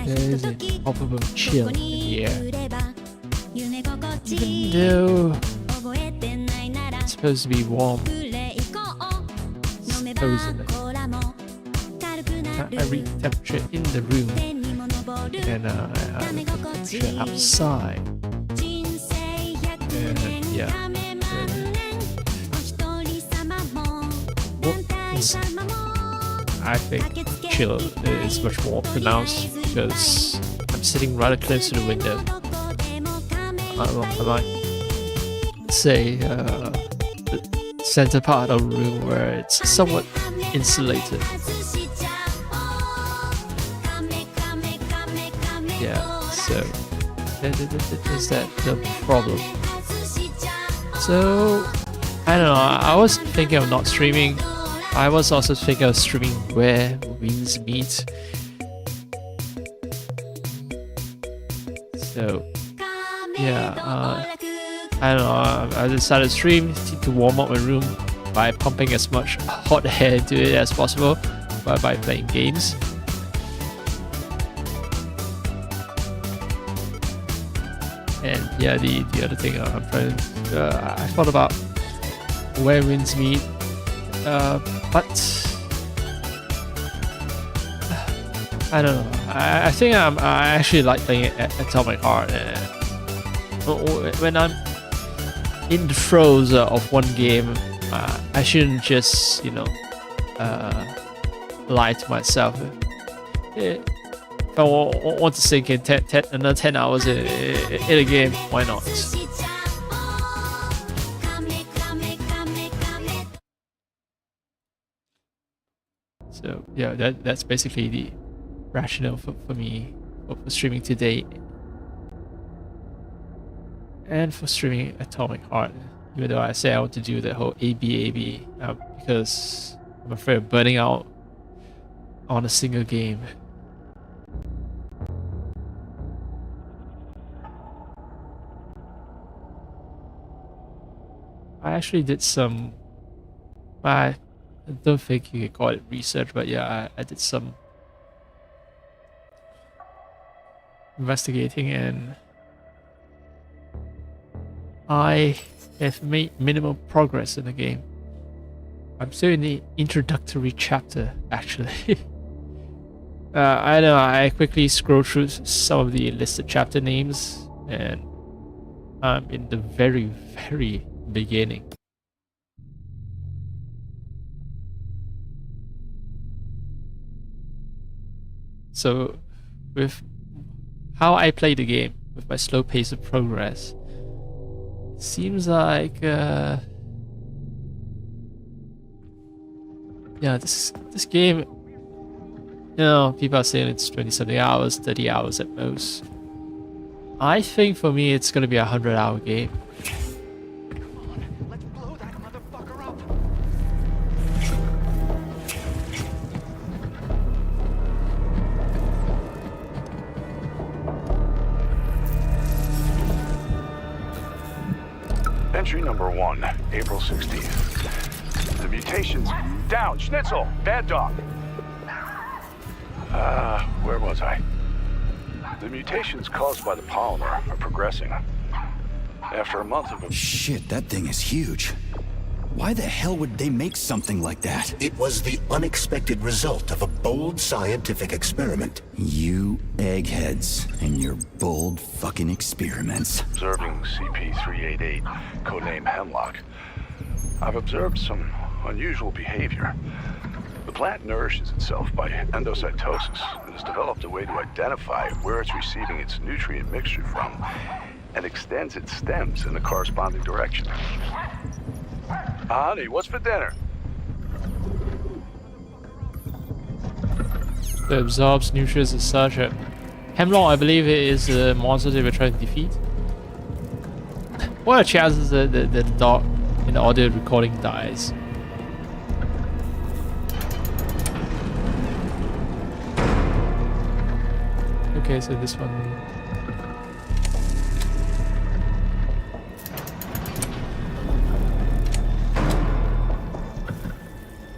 there's a palpable chill in the air. Even though it's supposed to be warm, supposedly. I read the temperature in the room, and I read the temperature outside. And yeah. I think chill is much more pronounced because I'm sitting rather close to the window. I might say the center part of the room where it's somewhat insulated. Yeah, so there's that the problem. So I don't know. I was thinking of not streaming. I was also thinking of streaming where winds meet. So yeah, I don't know. I decided to stream to warm up my room by pumping as much hot air into it as possible by playing games. And yeah, the other thing I'm trying to, I thought about where winds meet, but I don't know. I think I actually like playing Atomic Heart. When I'm in the throes of one game, I shouldn't just lie to myself. If I want to sink in another 10 hours in a game, why not? So yeah, that's basically the rationale for me for streaming today and for streaming Atomic Heart. Even though I say I want to do the whole AB because I'm afraid of burning out on a single game. I actually did some, I don't think you could call it research, but yeah, I did some investigating, and I have made minimal progress in the game. I'm still in the introductory chapter, actually. I know, I quickly scroll through some of the listed chapter names, and I'm in the very, very beginning. So, with how I play the game, with my slow pace of progress, it seems like yeah, this game, people are saying it's 20-something hours, 30 hours at most. I think for me it's gonna be a 100-hour game. Entry number 1, April 16th. The mutations down. Schnitzel, bad dog. Where was I? The mutations caused by the polymer are progressing. After a month of... Shit, that thing is huge. Why the hell would they make something like that? It was the unexpected result of a bold scientific experiment. You eggheads and your bold fucking experiments. Observing CP388, codename Hemlock. I've observed some unusual behavior. The plant nourishes itself by endocytosis and has developed a way to identify where it's receiving its nutrient mixture from and extends its stems in the corresponding direction. Honey, what's for dinner? It absorbs nutrients as such. Hemlock, I believe, it is the monster they were trying to defeat. What are the chances that the dog in the audio recording dies? Okay, so this one.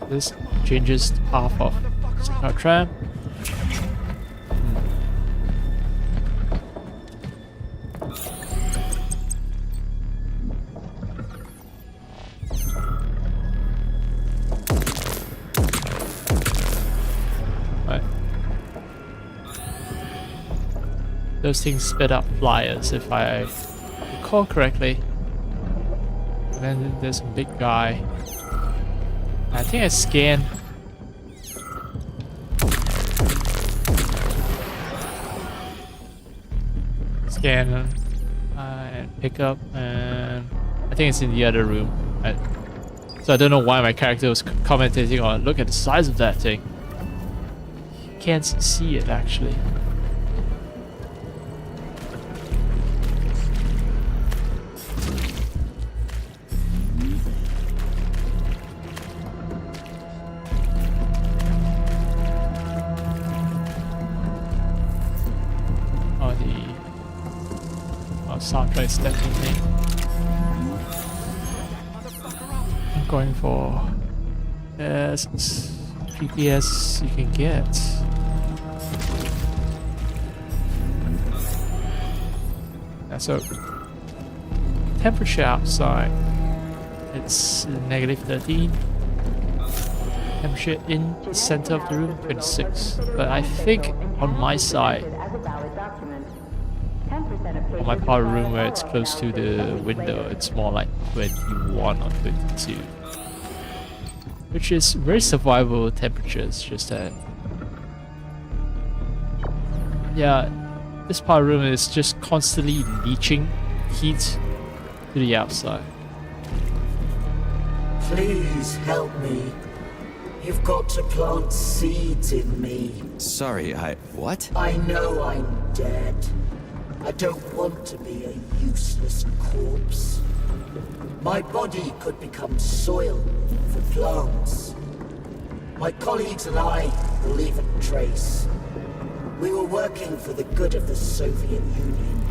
This changes the path of our tram. those things spit out flyers, if I recall correctly. And then there's a big guy. I think I scanned. Scan and pick up, and I think it's in the other room. So I don't know why my character was commenting on, look at the size of that thing. You can't see it actually. Soundtrack is definitely. I'm going for best GPS you can get. So temperature outside, it's -13. Temperature in the center of the room, 26. But I think on my side, on my part of the room where it's close to the window, it's more like 21 or 22. Which is very survivable temperatures, just that. Yeah, this part of the room is just constantly leaching heat to the outside. Please help me. You've got to plant seeds in me. Sorry, what? I know I'm dead. I don't want to be a useless corpse. My body could become soil for plants. My colleagues and I will leave a trace. We were working for the good of the Soviet Union.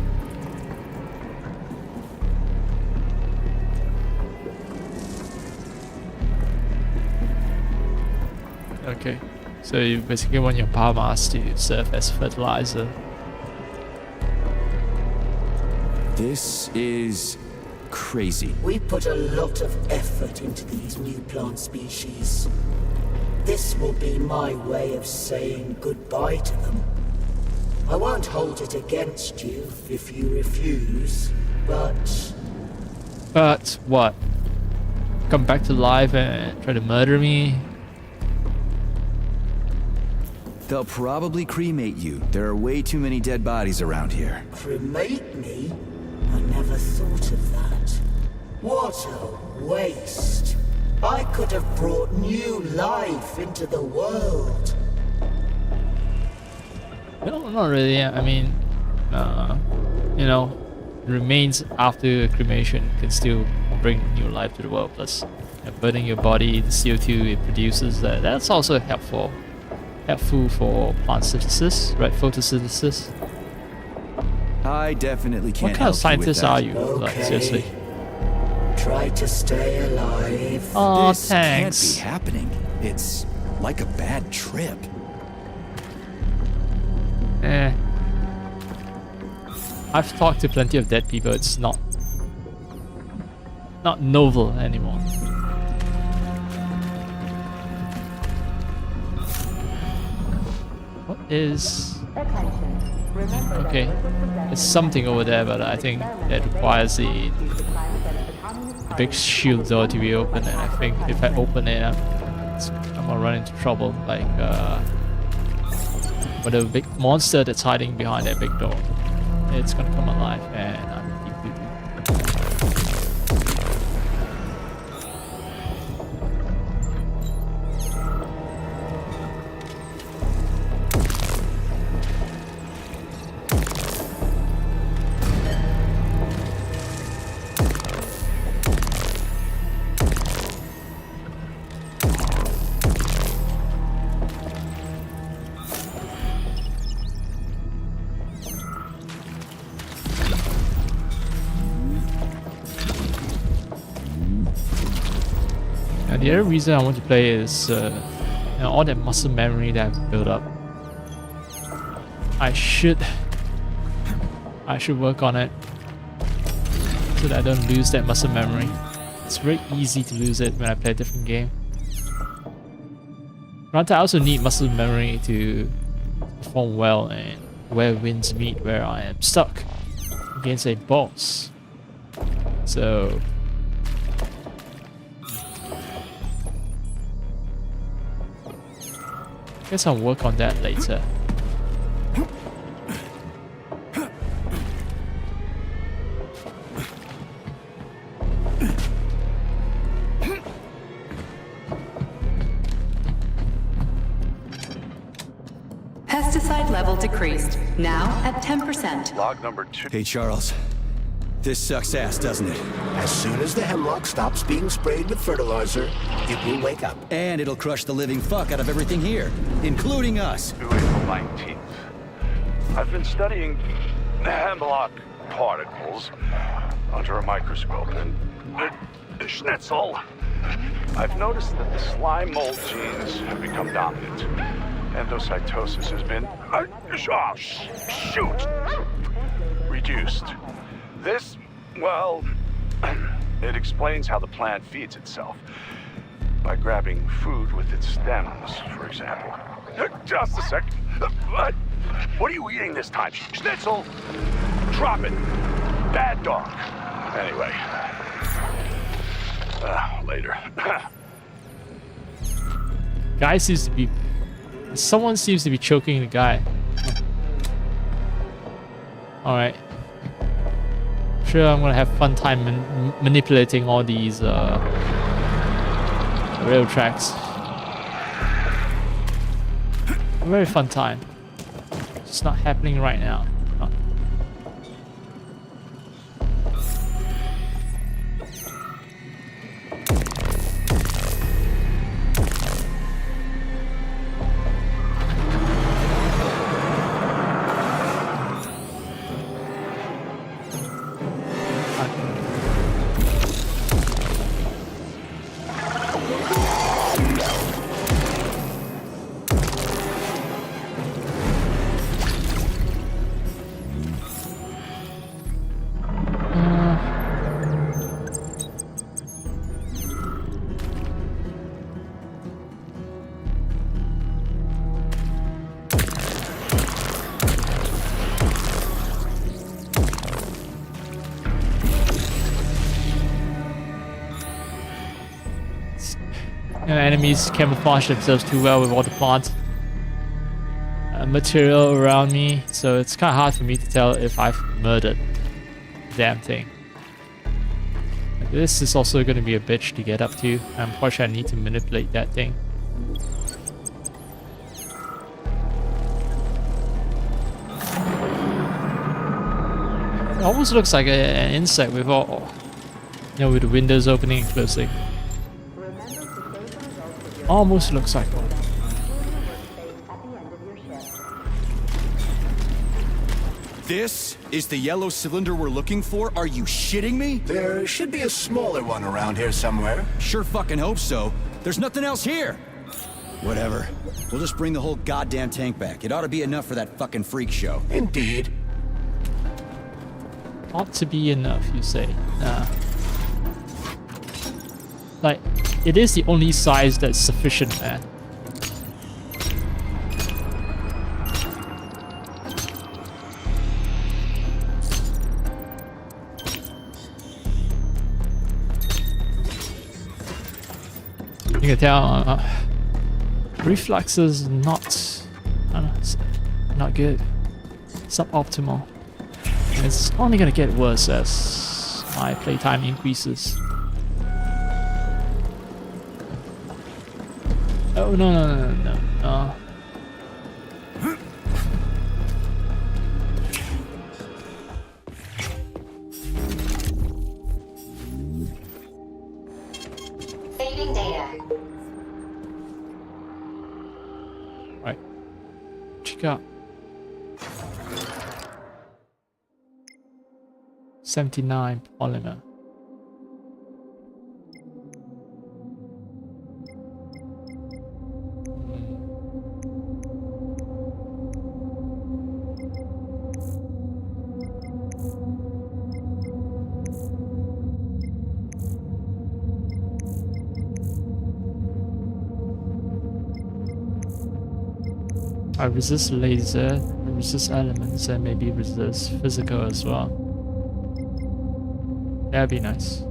Okay, so you basically want your biomass to serve as fertilizer. This is crazy. We put a lot of effort into these new plant species. This will be my way of saying goodbye to them. I won't hold it against you if you refuse, but... But what? Come back to life and try to murder me? They'll probably cremate you. There are way too many dead bodies around here. Cremate me? I never thought of that. What a waste. I could have brought new life into the world. No, not really. I mean, you know, remains after cremation can still bring new life to the world. Plus, burning your body, the CO2 it produces, that's also helpful for plant synthesis, right? Photosynthesis. I definitely can't What kind of help you with scientist that. are you? Like, seriously. Try to stay alive. Oh, This thanks. can't be happening. It's like a bad trip. I've talked to plenty of dead people. It's not novel anymore. What is... Okay, there's something over there, but I think that requires the big shield door to be open, and I think if I open it, I'm gonna run into trouble. Like, with a big monster that's hiding behind that big door, it's gonna come alive, and I'm deep doo-doo. The other reason I want to play is all that muscle memory that I've built up. I should work on it so that I don't lose that muscle memory. It's very easy to lose it when I play a different game. Granted, I also need muscle memory to perform well, and where winds meet, where I am stuck against a boss. So guess I'll work on that later. Pesticide level decreased. Now at 10%. Log number 2. Hey, Charles. This sucks ass, doesn't it? As soon as the hemlock stops being sprayed with fertilizer, it will wake up. And it'll crush the living fuck out of everything here, including us. To April 19th. I've been studying hemlock particles under a microscope, and Schnitzel, I've noticed that the slime mold genes have become dominant. Endocytosis has been reduced. This, well, it explains how the plant feeds itself. By grabbing food with its stems, for example. Just a sec. What are you eating this time? Schnitzel! Drop it. Bad dog. Anyway. Later. Guy seems to be... Someone seems to be choking the guy. Alright. Sure, I'm gonna have fun time manipulating all these rail tracks. A very fun time. It's not happening right now. Enemies camouflage themselves too well with all the plant material around me, so it's kind of hard for me to tell if I've murdered the damn thing. This is also going to be a bitch to get up to. I'm quite sure I need to manipulate that thing. It almost looks like an insect with all, you know, with the windows opening and closing. Almost looks like one. This is the yellow cylinder we're looking for? Are you shitting me? There should be a smaller one around here somewhere. Sure fucking hope so. There's nothing else here. Whatever. We'll just bring the whole goddamn tank back. It ought to be enough for that fucking freak show. Indeed. Ought to be enough, you say? Nah. Like, it is the only size that's sufficient, man. You can tell reflexes not, I don't know, it's not good. Suboptimal. And it's only gonna get worse as my playtime increases. Oh no. Saving data. Right. Check out. 79 polymer. I resist laser, resist elements and maybe resist physical as well. That'd be nice.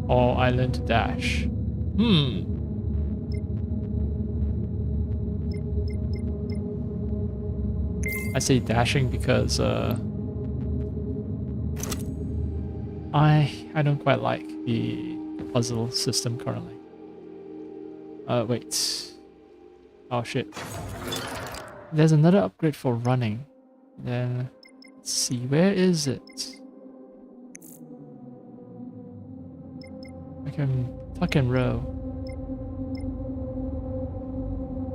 Or I learn to dash. I say dashing because I don't quite like the puzzle system currently. Wait. Oh shit. There's another upgrade for running. Then let's see, where is it? I can tuck and row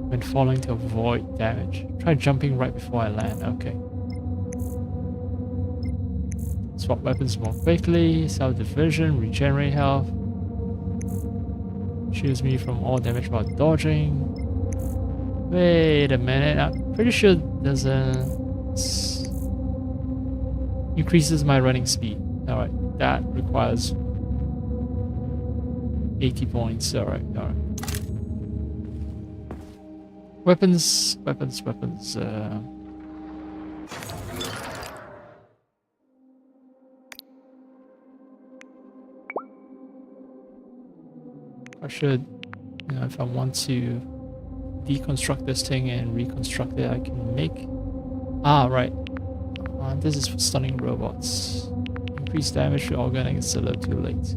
when falling to avoid damage. Try jumping right before I land. Okay. Swap weapons more quickly. Self-division. Regenerate health. Shields me from all damage while dodging. Wait a minute. I'm pretty sure there's a... increases my running speed. Alright. That requires 80 points. Alright. Weapons. I should, if I want to deconstruct this thing and reconstruct it, I can make... right. This is for stunning robots. Increase damage to organic is a little too late.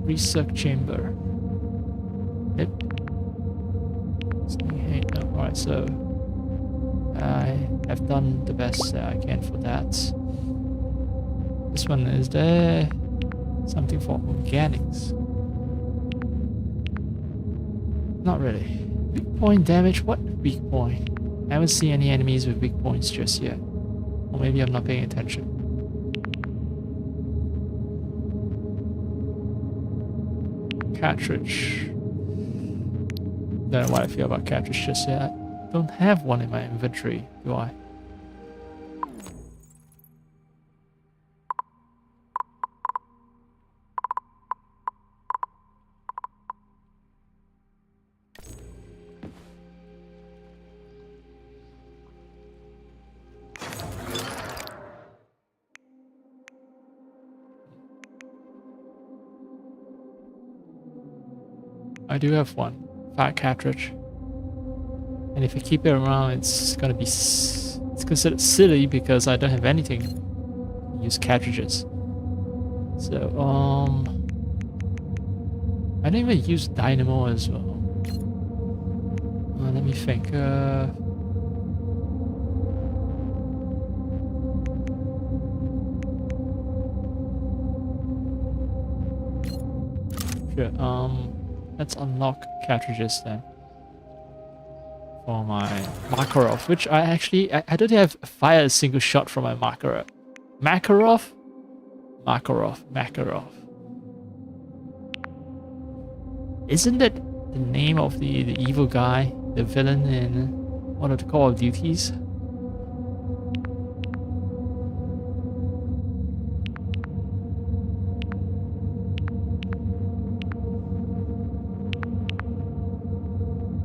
Recirc chamber. Yep. Alright, so I have done the best that I can for that. This one, is there something for organics? Not really. Weak point damage? What weak point? I haven't seen any enemies with weak points just yet. Or maybe I'm not paying attention. Cartridge. Don't know what I feel about cartridge just yet. I don't have one in my inventory, do I? I do have one. Fat cartridge. And if I keep it around, it's gonna be... it's considered silly because I don't have anything to use cartridges. So, I don't even use dynamo as well. Let me think. Sure, let's unlock cartridges then. For my Makarov, which I actually... I don't have fired a single shot from my Makarov. Makarov? Makarov. Isn't that the name of the evil guy, the villain in one of the Call of Duties?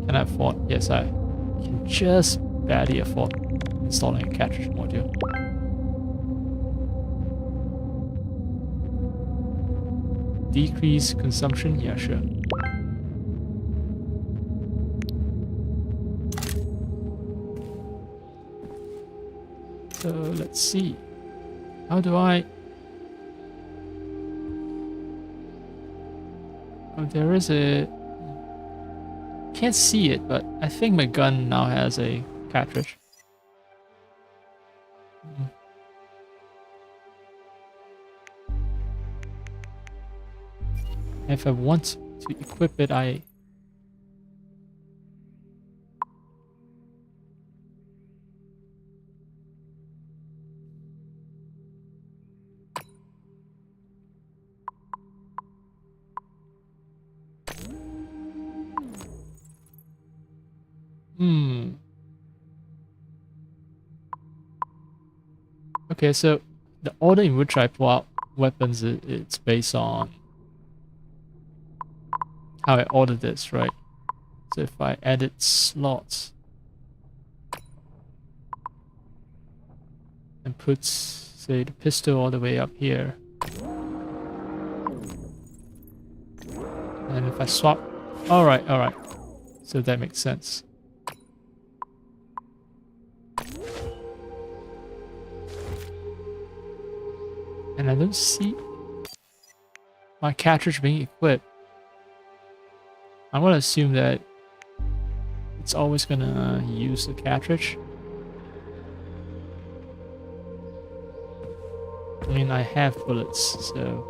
Can I afford? Yes, I can just barely afford installing a cartridge module. Decrease consumption? Yeah, sure. So let's see. How do I... oh, there is a... can't see it, but I think my gun now has a cartridge. If I want to equip it, I... Okay, so the order in which I pull out weapons, it's based on how I ordered this, right? So if I edit slots and put, say, the pistol all the way up here, and if I swap, all right, so that makes sense. And I don't see my cartridge being equipped. I'm gonna assume that it's always gonna use the cartridge. I mean, I have bullets, so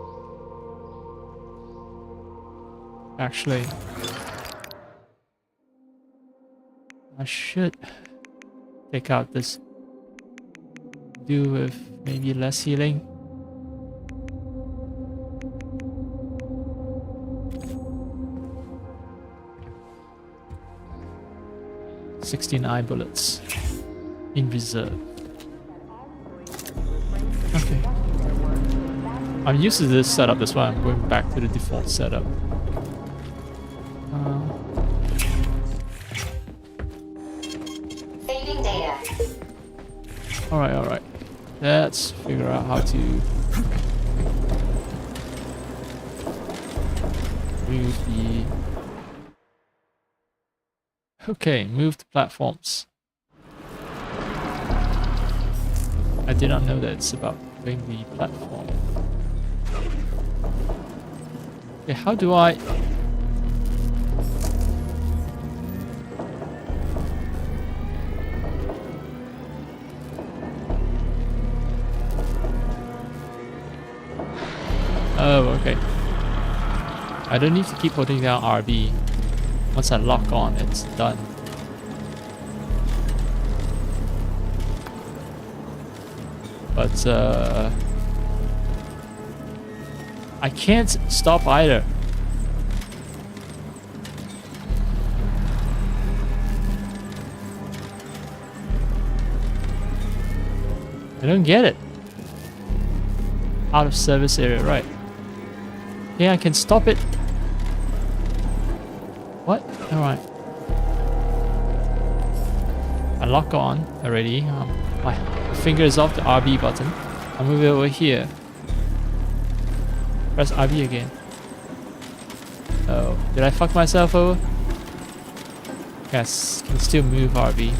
actually I should take out this, do with maybe less healing. $69 bullets in reserve. Okay. I'm used to this setup, that's why I'm going back to the default setup. Saving data. Alright. Let's figure out how to move the... Okay, move the platforms. I did not know that it's about moving the platform. Okay, how do I... Oh, okay. I don't need to keep holding down RB. Once I lock on, it's done. But I can't stop either. I don't get it. Out of service area, right. Yeah, I can stop it. What? Alright. I lock on already. My finger is off the RB button. I'll move it over here. Press RB again. Oh, did I fuck myself over? Yes, can still move RB.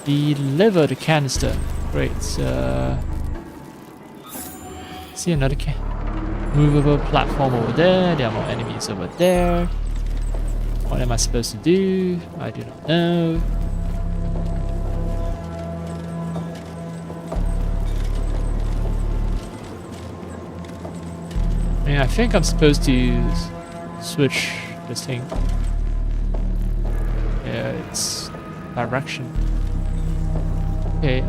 Deliver the canister. Great. See another movable platform over there. There are more enemies over there. What am I supposed to do? I do not know. I mean, I think I'm supposed to switch this thing. Yeah, it's direction. Okay,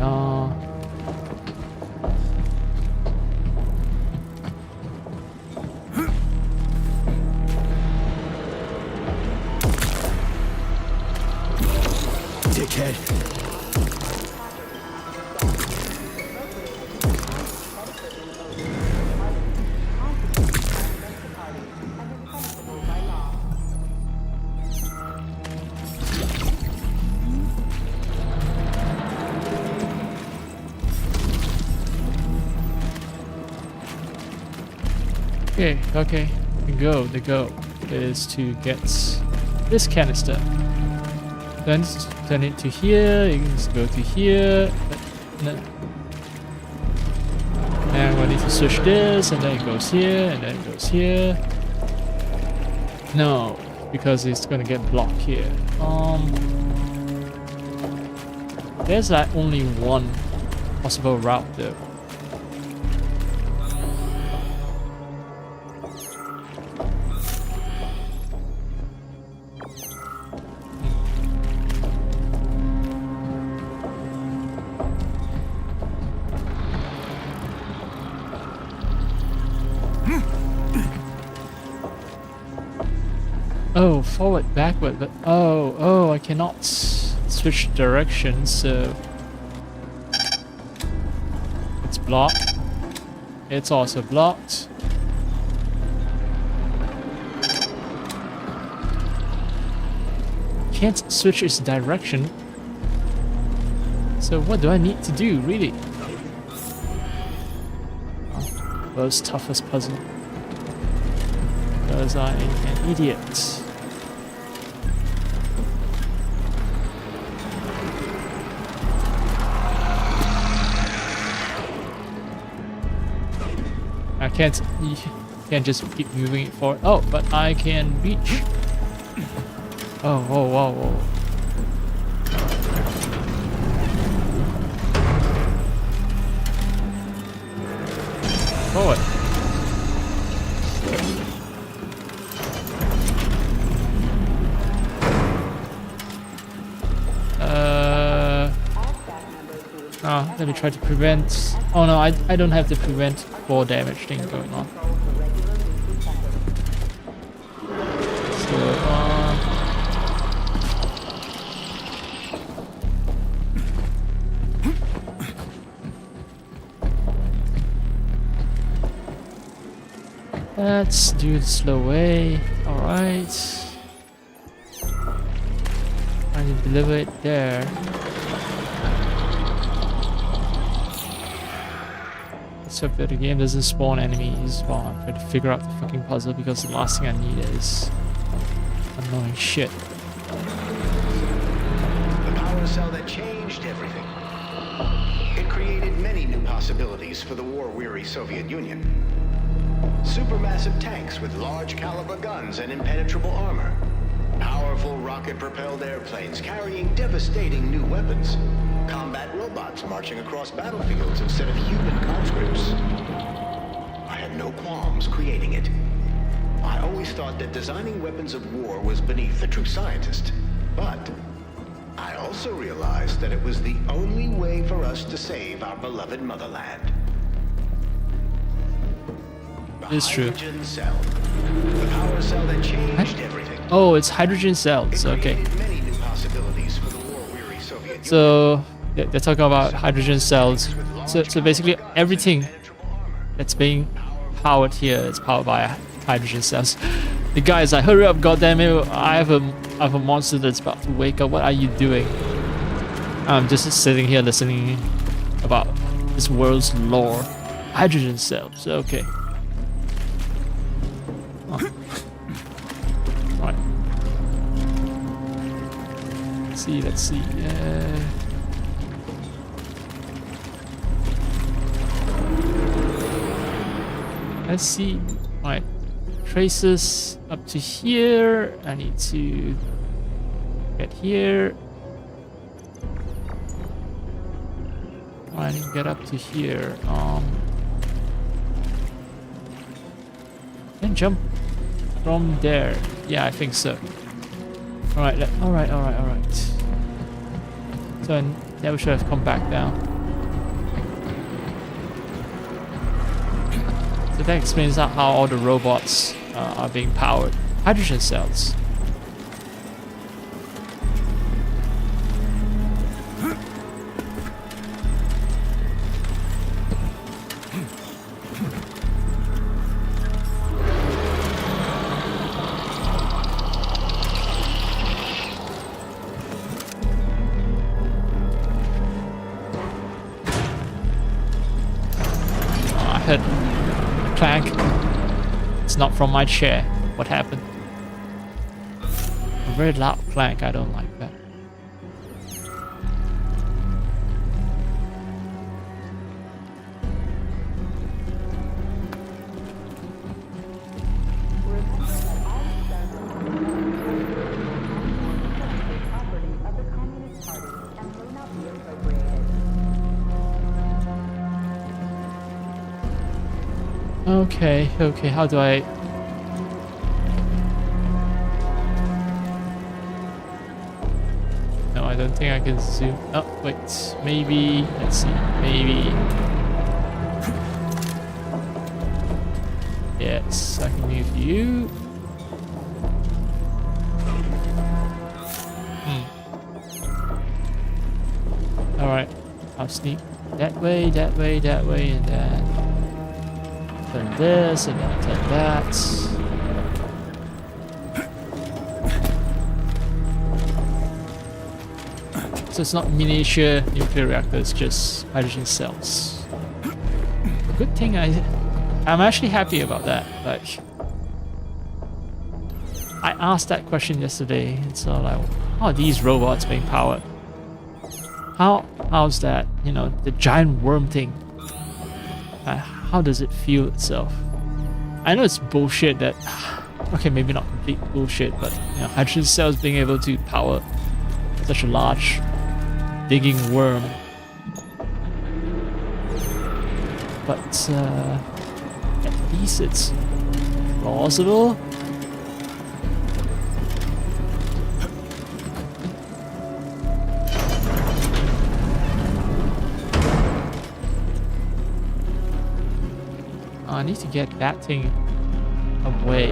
Dickhead. Okay. The goal is to get this canister. Then turn it to here. You can just go to here. No. And we need to switch this, and then it goes here, and then it goes here. No, because it's gonna get blocked here. There's like only one possible route though. Oh, forward, backward, but oh, I cannot switch directions, so it's blocked. It's also blocked. can't switch its direction. So what do I need to do, really? Oh, world's toughest puzzle. Because I am an idiot. I can't. You can't just keep moving it forward. Oh, but I can reach. Oh, whoa, whoa, whoa. Forward. Oh, let me try to prevent. Oh no, I don't have the prevent 4 damage thing going on. So, let's do it the slow way. Alright. I need to deliver it there. Let's hope that the game doesn't spawn enemies while I'm trying to figure out the fucking puzzle, because the last thing I need is annoying shit. The power cell that changed everything. It created many new possibilities for the war-weary Soviet Union. Supermassive tanks with large caliber guns and impenetrable armor. Powerful rocket-propelled airplanes carrying devastating new weapons. Combat robots marching across battlefields instead of human conscripts. I had no qualms creating it. I always thought that designing weapons of war was beneath the true scientist. But I also realized that it was the only way for us to save our beloved motherland. It's true. Hydrogen cell. The power cell that changed everything. Oh, it's hydrogen cells. Okay. Many new possibilities for the war-weary Soviet Union. So they're talking about hydrogen cells. So basically everything that's being powered here is powered by hydrogen cells. The guys, like, hurry up, goddammit! I have a monster that's about to wake up. What are you doing? I'm just sitting here listening about this world's lore. Hydrogen cells. Okay. Oh. Right. Let's see. Let's see. Alright. Traces up to here. I need to get here. I need to get up to here. Can jump from there. Yeah, I think so. Alright, alright. So I never should have come back down. So that explains how all the robots are being powered. Hydrogen cells. Clank. It's not from my chair. What happened? A very loud clank. I don't like that. Okay, how do I... No, I don't think I can zoom... Oh, wait, maybe... Let's see, maybe... Yes, I can move you. Alright, I'll sneak that way, and then... turn this, and then turn that. So it's not miniature nuclear reactors, just hydrogen cells. A good thing I'm actually happy about that. Like, I asked that question yesterday, and so like, how are these robots being powered? How's that? You know, the giant worm thing. How does it feel itself? I know it's bullshit that. Okay, maybe not complete bullshit, but you know, hydrogen cells being able to power such a large digging worm. But at least it's plausible. I need to get that thing away.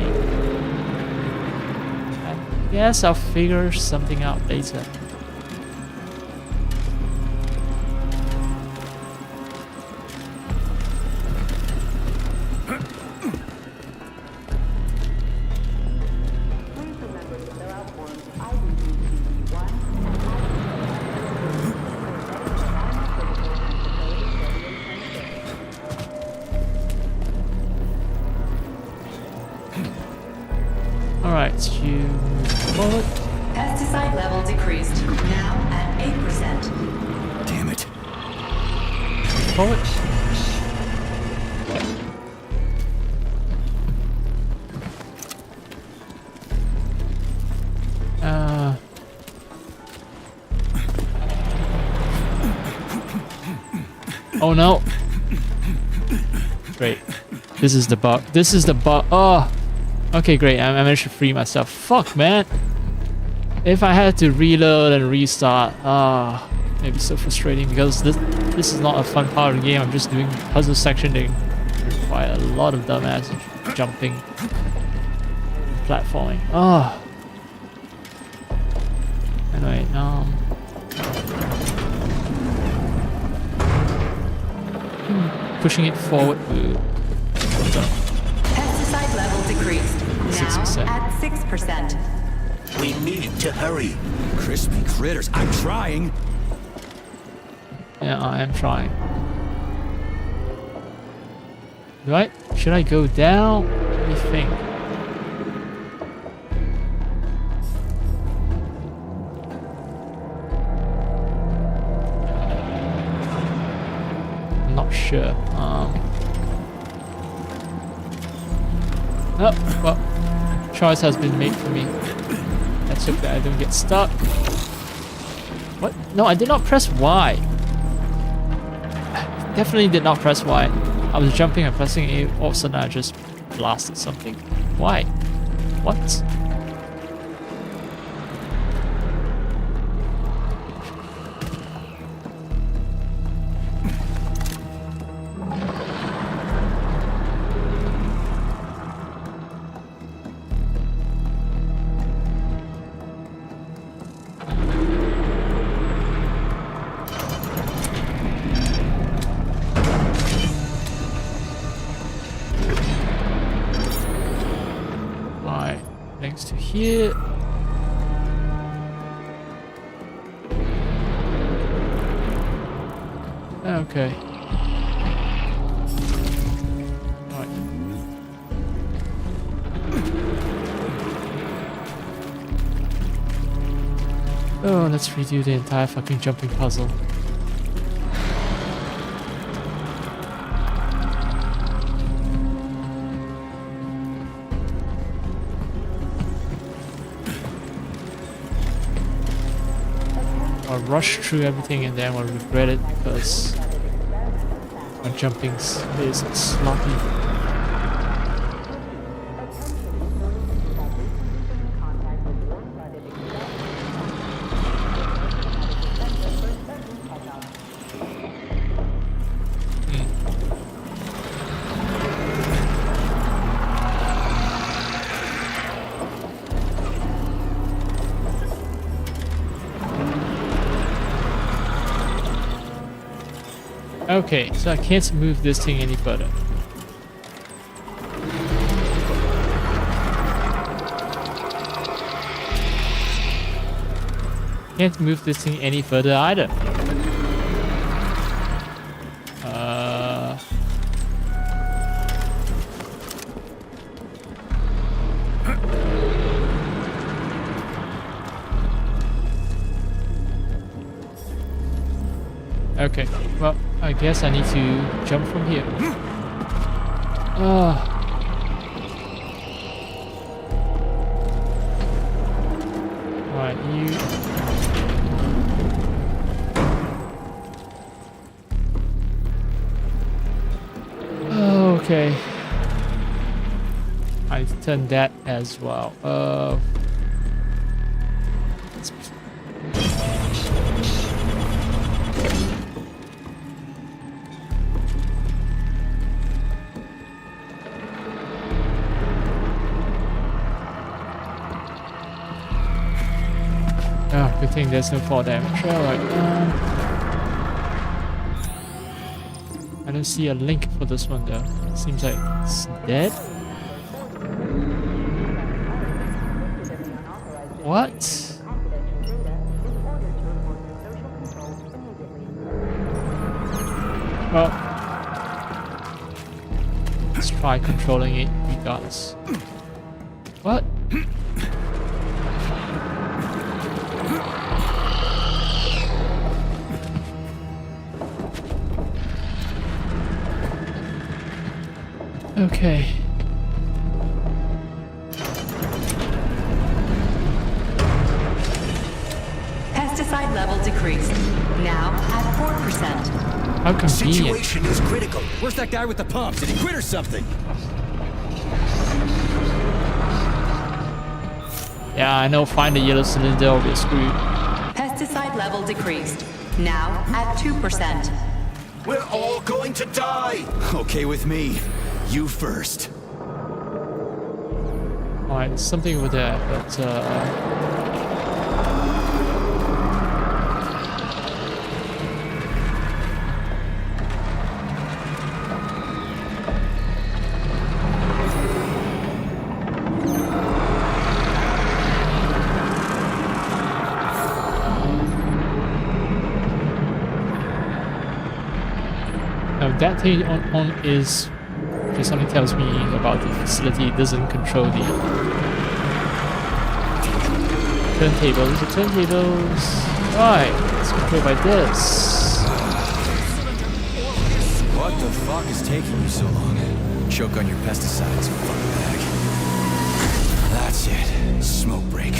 I guess I'll figure something out later. Alright, you forward. Pesticide level decreased. Now at 8%. Damn it. Forward. Oh no. Great. This is the bug. This is the bug. Oh. Okay, great. I managed to free myself. Fuck, man. If I had to reload and restart, it'd be so frustrating because this is not a fun part of the game. I'm just doing puzzle section. They require a lot of dumbass jumping, platforming. Oh. Anyway, pushing it forward. Pesticide level decreased. Now 6%. at 6%. We need to hurry. Crispy critters. I'm trying. Yeah, I am trying. Right? Should I go down? What do you think? I'm not sure. Oh, well, choice has been made for me. Let's hope that I don't get stuck. What? No, I did not press Y. Definitely did not press Y. I was jumping and pressing A, all of a sudden I just blasted something. Why? What? To here. Okay. Right. Oh, let's redo the entire fucking jumping puzzle. I'll rush through everything and then I'll regret it because my jumping is sloppy. Okay, so I can't move this thing any further. Can't move this thing any further either. Okay, well, I guess I need to jump from here. Alright, you... Okay. I turn that as well. Oh, good thing there's no fall damage. Alright. I don't see a link for this one though. It seems like it's dead. What? Well, let's try controlling it regardless. What? Okay. Pesticide level decreased. Now at 4%. How convenient. Situation is critical. Where's that guy with the pump? Did he quit or something? Yeah, I know. Find the yellow cylinder or we're screwed. Pesticide level decreased. Now at 2%. We're all going to die. Okay with me. You first. Alright, there's something over there, but now that thing on is just something tells me about the facility. It doesn't control the turntables. The turntables, right? It's controlled by this. What the fuck is taking you so long? Choke on your pesticides, fuck bag. That's it. Smoke break.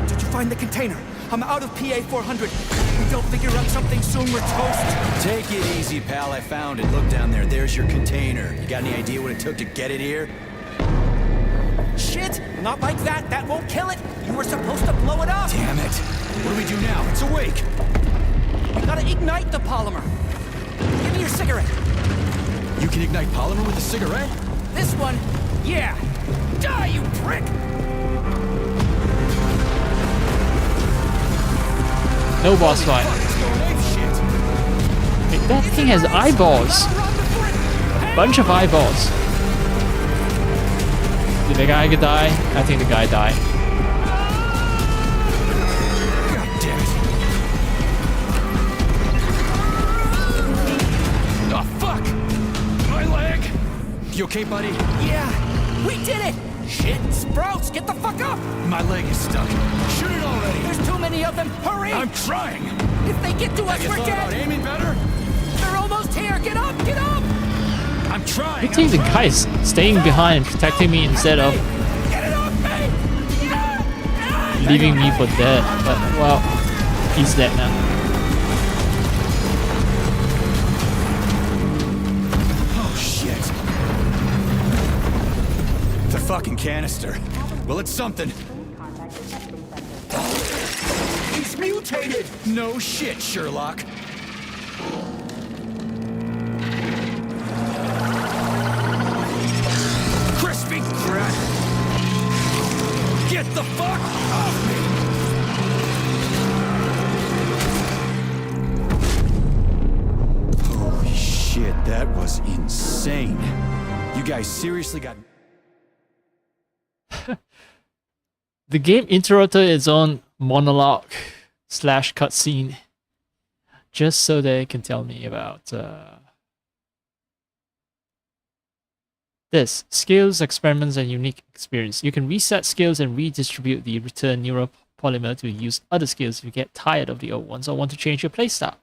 Did you find the container? I'm out of PA 400. If we don't figure out something soon, we're toast. Take it easy, pal. I found it. Look down there. There's your container. You got any idea what it took to get it here? Shit! Not like that. That won't kill it. You were supposed to blow it up. Damn it. What do we do now? It's awake. We gotta ignite the polymer. Give me your cigarette. You can ignite polymer with a cigarette? This one, yeah. Die, you prick! No boss fight. Wait, that thing has eyeballs. A bunch of eyeballs. Did the guy die? I think the guy died. God damn it. Oh, fuck! My leg! You okay, buddy? Yeah, we did it! Shit, Sprouts, get the fuck up! My leg is stuck. Shoot it already! There's too many of them, hurry! I'm trying! If they get to us, Have you we're thought about dead! aiming better? They're almost here, get up, get up! I'm trying! I think the guy is staying behind and protecting me instead of Get it off me! Yeah! leaving me for dead. But, well, he's dead now. Oh, shit. The fucking canister. Well, it's something. He's mutated! No shit, Sherlock. Crispy crap! Get the fuck off me! Holy shit, that was insane. You guys seriously got... The game interrupted its own monologue / cutscene just so they can tell me about this. Skills, experiments, and unique experience. You can reset skills and redistribute the return neural polymer to use other skills if you get tired of the old ones or want to change your playstyle.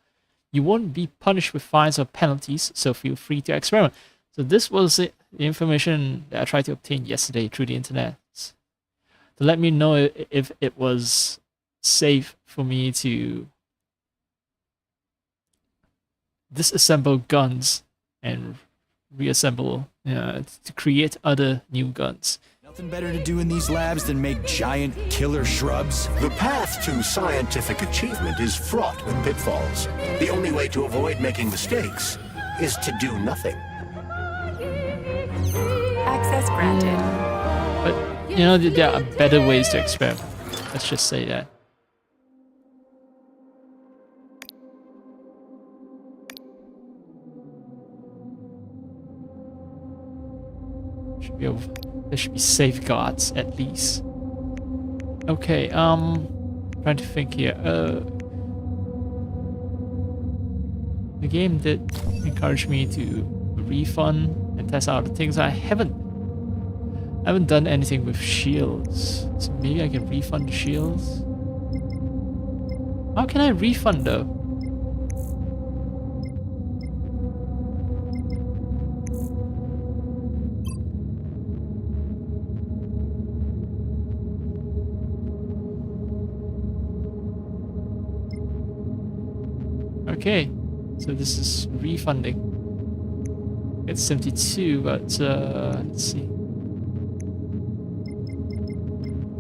You won't be punished with fines or penalties, so feel free to experiment. So this was the information that I tried to obtain yesterday through the internet to let me know if it was safe for me to disassemble guns and reassemble, to create other new guns. Nothing better to do in these labs than make giant killer shrubs? The path to scientific achievement is fraught with pitfalls. The only way to avoid making mistakes is to do nothing. Access granted. But, there are better ways to experiment. Let's just say that. There should be safeguards at least. Okay, trying to think here. The game did encourage me to refund and test out the things. I haven't done anything with shields, so maybe I can refund the shields. How can I refund though? Okay, so this is refunding. It's 72, but let's see.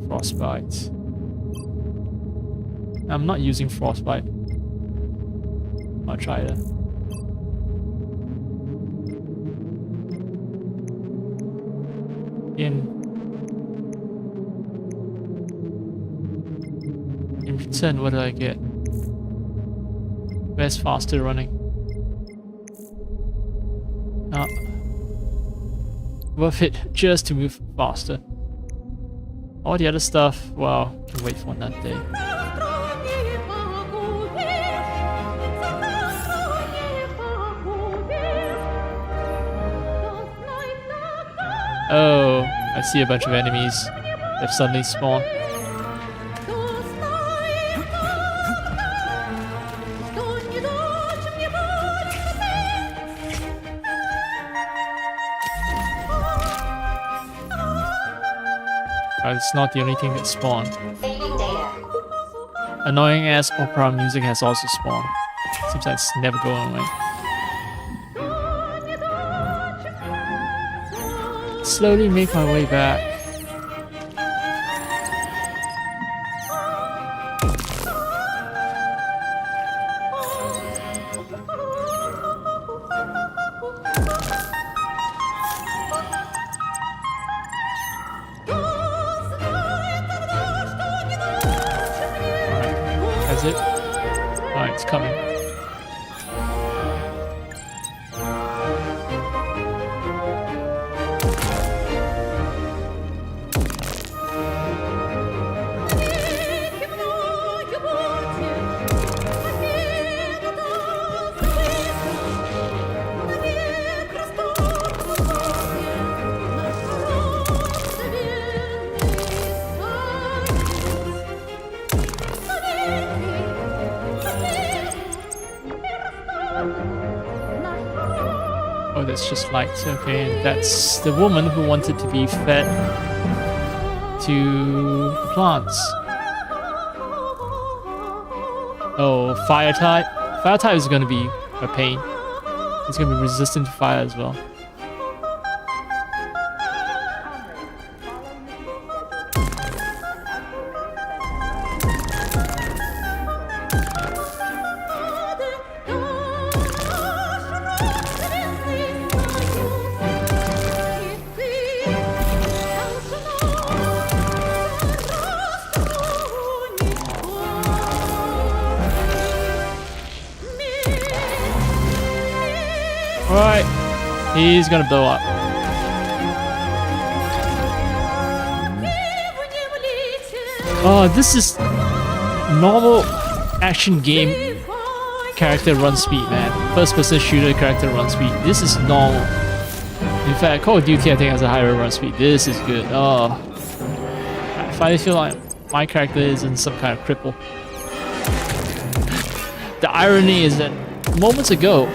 Frostbite. I'm not using frostbite. I'll try that. In return, what do I get? Where's faster running? Not worth it just to move faster. All the other stuff, well, can wait for another day. Oh, I see a bunch of enemies. They've suddenly spawned. It's not the only thing that spawned. Annoying ass opera music has also spawned. Seems like it's never going away. Slowly make my way back. It's coming. Oh, that's just lights. Okay, that's the woman who wanted to be fed to plants. Oh, fire type. Fire type is going to be a pain. It's going to be resistant to fire as well. Alright, he's gonna blow up. Oh, this is normal action game character run speed, man. First person shooter character run speed. This is normal. In fact, Call of Duty I think has a higher run speed. This is good. Oh, I finally feel like my character isn't some kind of cripple. The irony is that moments ago,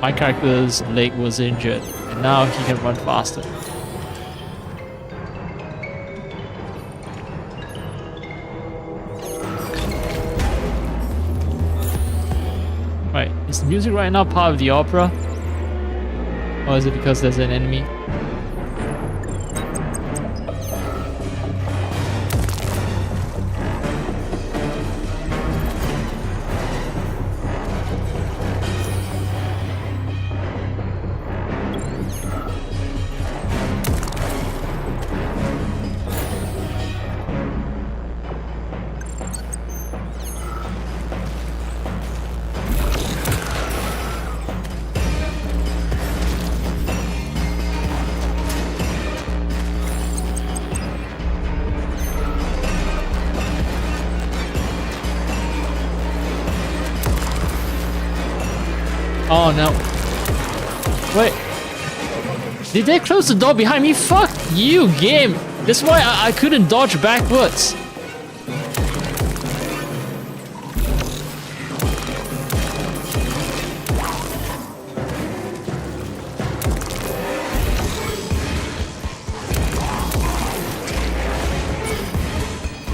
my character's leg was injured, and now he can run faster. Right, is the music right now part of the opera? Or is it because there's an enemy? Oh no. Wait. Did they close the door behind me? Fuck you, game. That's why I couldn't dodge backwards.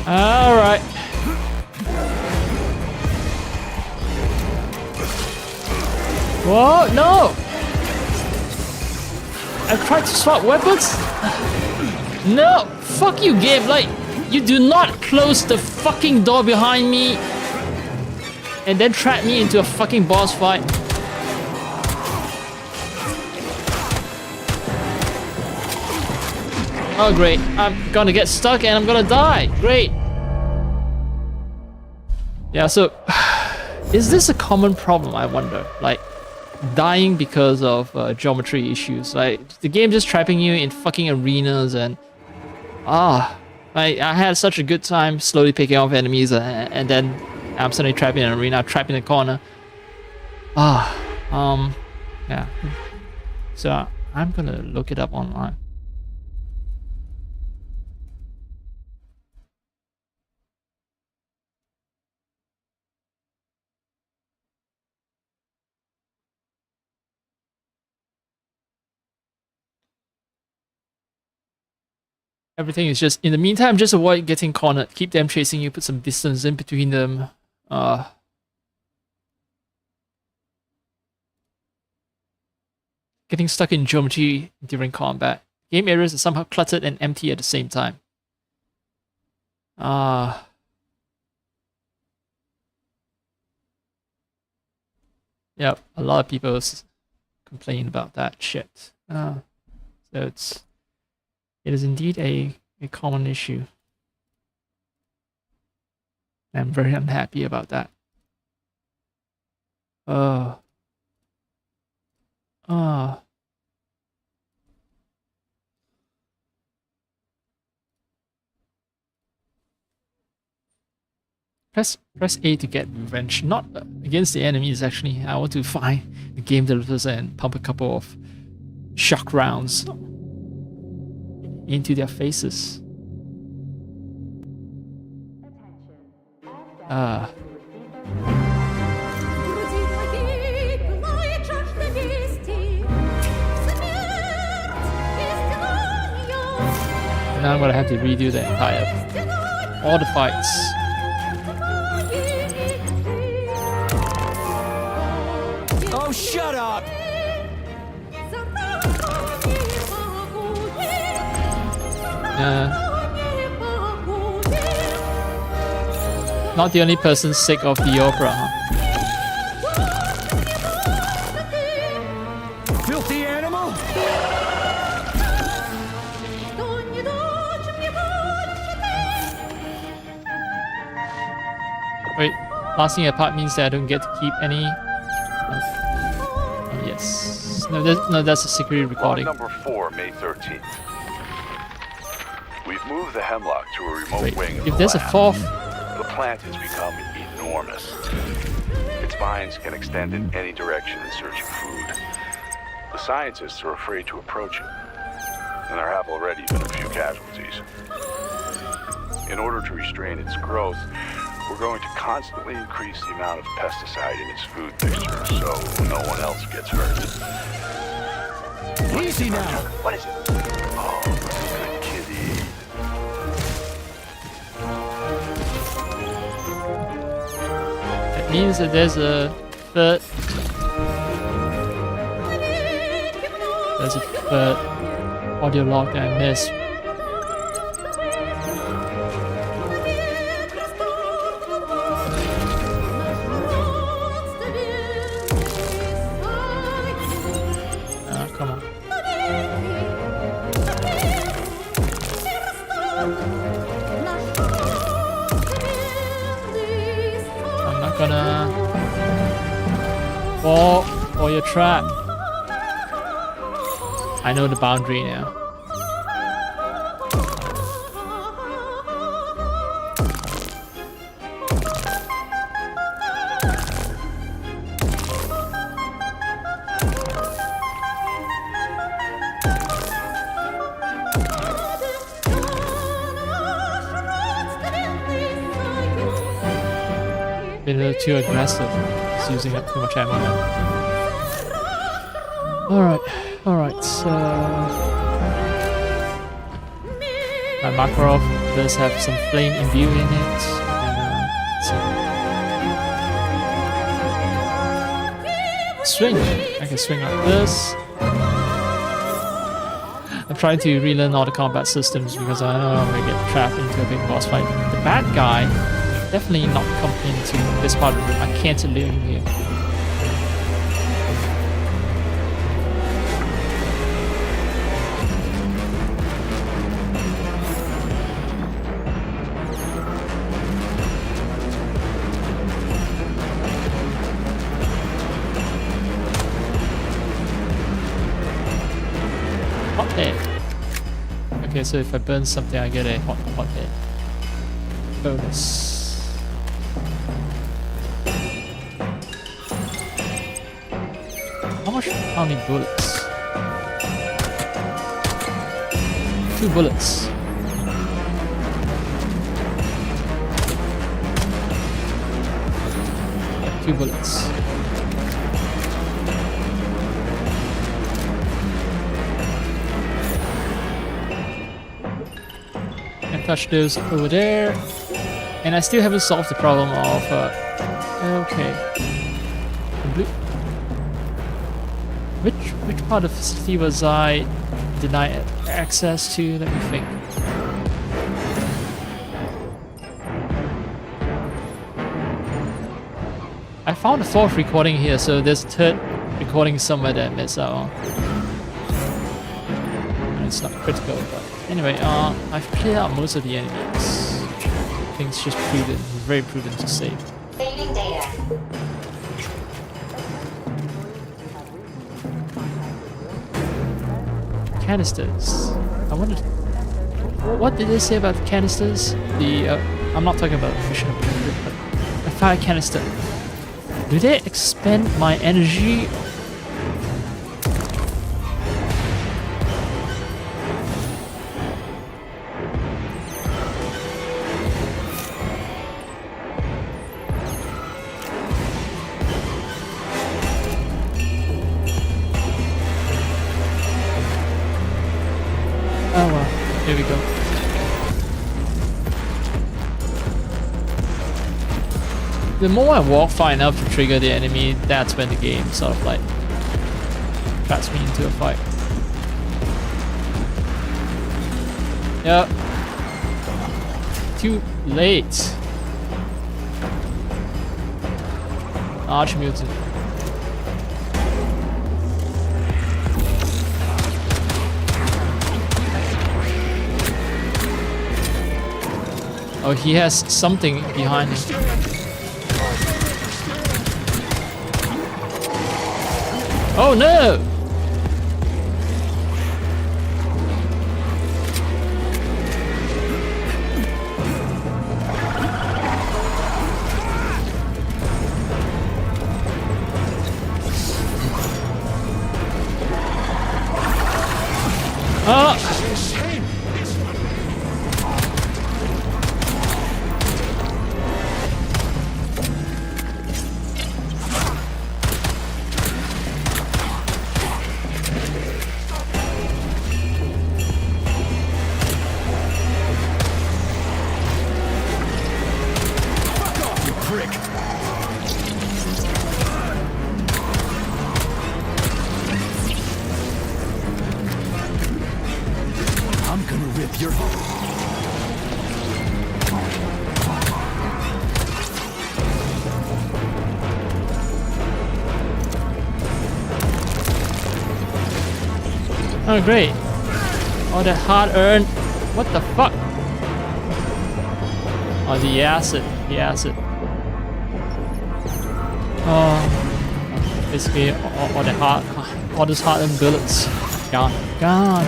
Alright. Whoa, no! I tried to swap weapons? No! Fuck you, game! Like, you do not close the fucking door behind me and then trap me into a fucking boss fight. Oh great, I'm gonna get stuck and I'm gonna die. Great. Yeah, so is this a common problem, I wonder? Like, dying because of geometry issues. Like, the game just trapping you in fucking arenas and... I had such a good time slowly picking off enemies and then I'm suddenly trapped in an arena, trapped in a corner. Yeah. So, I'm gonna look it up online. Everything is just, in the meantime, just avoid getting cornered. Keep them chasing you, put some distance in between them. Getting stuck in geometry during combat. Game areas are somehow cluttered and empty at the same time. Yep, a lot of people complain about that shit. So it is indeed a common issue. I'm very unhappy about that. Press A to get revenge. Not against the enemies, actually. I want to find the game developers and pump a couple of shock rounds into their faces. Now I'm gonna have to redo the entire... all the fights. Oh, shut up! Not the only person sick of the opera, huh? Filthy animal! Wait, lasting apart means that I don't get to keep any... Oh, yes. No, that's a secret recording. Log number 4, May 13th. We've moved the hemlock to a remote wing of If the there's a lab. fourth, The plant has become enormous. Its vines can extend in any direction in search of food. The scientists are afraid to approach it, and there have already been a few casualties. In order to restrain its growth, we're going to constantly increase the amount of pesticide in its food mixture so no one else gets hurt. Easy now. What is it? Oh, good kitty. that means that there's a third. There's a third audio log that I missed. Come on. I'm not gonna fall for your trap. I know the boundary now. Been a little too aggressive. It's using up too much ammo now. Alright, so... My Makarov does have some flame imbue in it. Swing! I can swing like this. I'm trying to relearn all the combat systems because I know I'm gonna get trapped into a big boss fight. The bad guy definitely not come into this part of it. I can't live here. Hot head. Okay, so if I burn something, I get a hot head bonus. How many bullets? 2 bullets. Yeah, 2 bullets. Can't touch those over there. And I still haven't solved the problem of... okay. Blue. Which part of the city was I denied access to? Let me think. I found a 4th recording here, so there's a 3rd recording somewhere that I missed out on. It's not critical, but anyway, I've cleared out most of the enemies. I think it's just prudent, very prudent to save. Saving data. Canisters. I wondered, what did they say about the canisters? I'm not talking about mission objective, but a fire canister. Do they expend my energy? Oh well, here we go. The more I walk far enough to trigger the enemy, that's when the game sort of like traps me into a fight. Yep. Too late. Archmutant. Oh, he has something behind him. Oh no! Oh great. All that hard-earned. What the fuck? Oh, the acid. The acid. Oh, basically all those hard-earned bullets gone. Gone.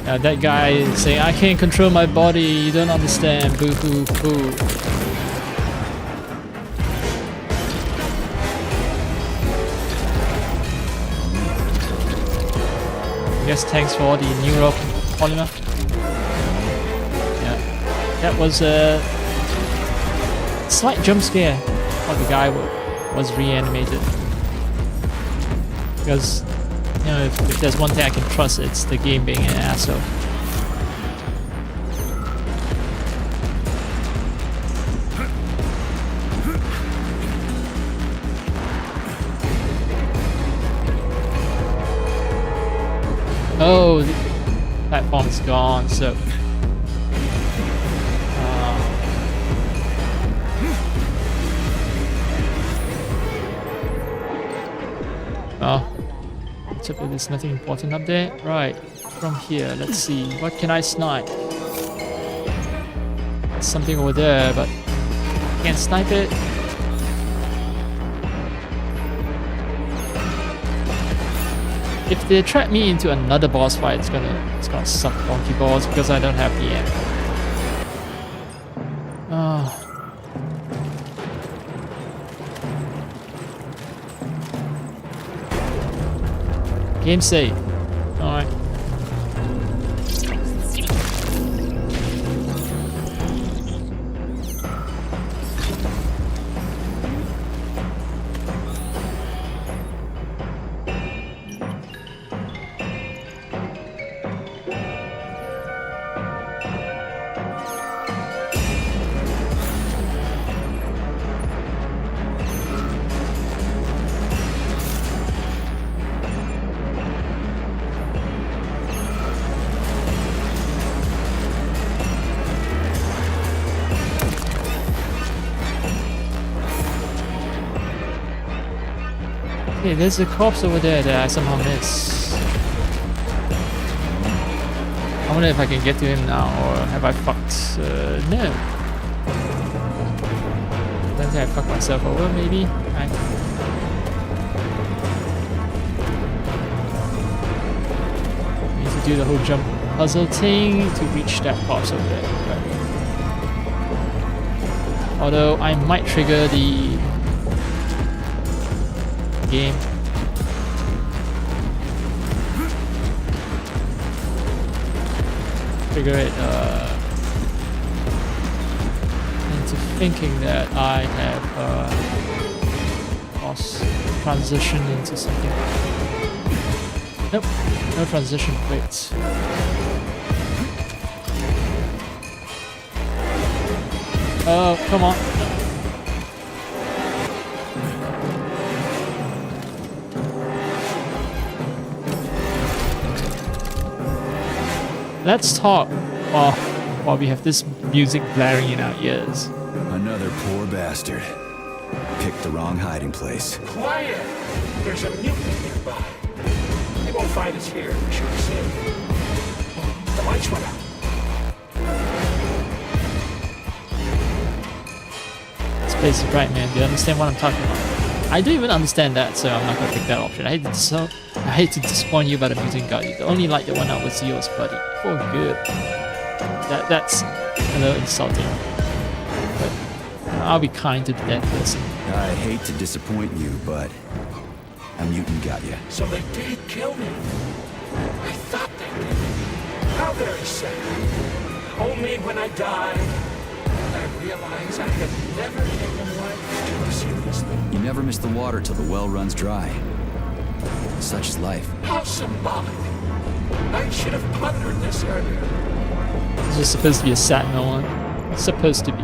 That guy is saying, I can't control my body, you don't understand, boo hoo hoo. I guess thanks for the neural polymer. Yeah, that was a slight jump scare while the guy was reanimated. Because you know, if there's one thing I can trust, it's the game being an asshole. Oh, the platform's gone, so... Oh. There's nothing important up there. Right, from here, let's see. What can I snipe? There's something over there, but can't snipe it. If they trap me into another boss fight, it's gonna suck donkey balls because I don't have the ammo. Oh. Game save. Alright. Okay, there's a corpse over there that I somehow missed. I wonder if I can get to him now, or have I fucked? No. I don't think I fucked myself over, maybe? Need to do the whole jump puzzle thing to reach that corpse over there. Right. Although I might trigger the game. Trigger it into thinking that I have lost transition into something. Nope, no transition. Wait. Oh, come on. Let's talk while we have this music blaring in our ears. Another poor bastard. Picked the wrong hiding place. Quiet! There's a mutant nearby. They won't find us here. We should be safe. The lights went out. This place is bright, man. Do you understand what I'm talking about? I don't even understand that, so I'm not gonna pick that option. I hate to disappoint you, but I'm using God. The only light that went out was yours, buddy. For good. That's a little insulting. But I'll be kind to that person. I hate to disappoint you, but a mutant got you. So they did kill me. I thought they did. How very sad. Only when I died, I realized I had never taken life too seriously. You never miss the water till the well runs dry. Such is life. How symbolic. I should have pondered this earlier. This is supposed to be a sad one. Supposed to be.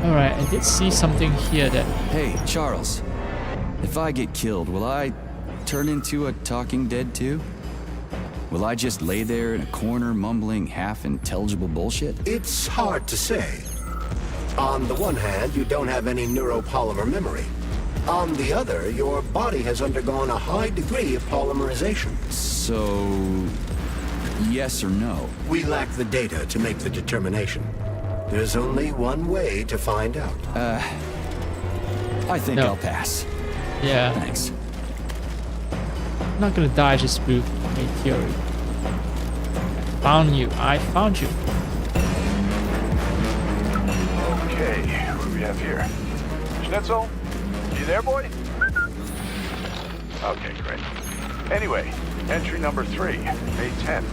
Alright, I did see something here that... Hey, Charles. If I get killed, will I turn into a talking dead too? Will I just lay there in a corner mumbling half-intelligible bullshit? It's hard to say. On the one hand, you don't have any neuropolymer memory. On the other, your body has undergone a high degree of polymerization. So, yes or no? We lack the data to make the determination. There's only one way to find out. I think No. I'll pass. Yeah. Thanks. I'm not gonna die just prove a theory. Found you. I found you. Okay, what do we have here? Schnitzel? You there, boy? Okay, great. Anyway, entry number 3, May 10th.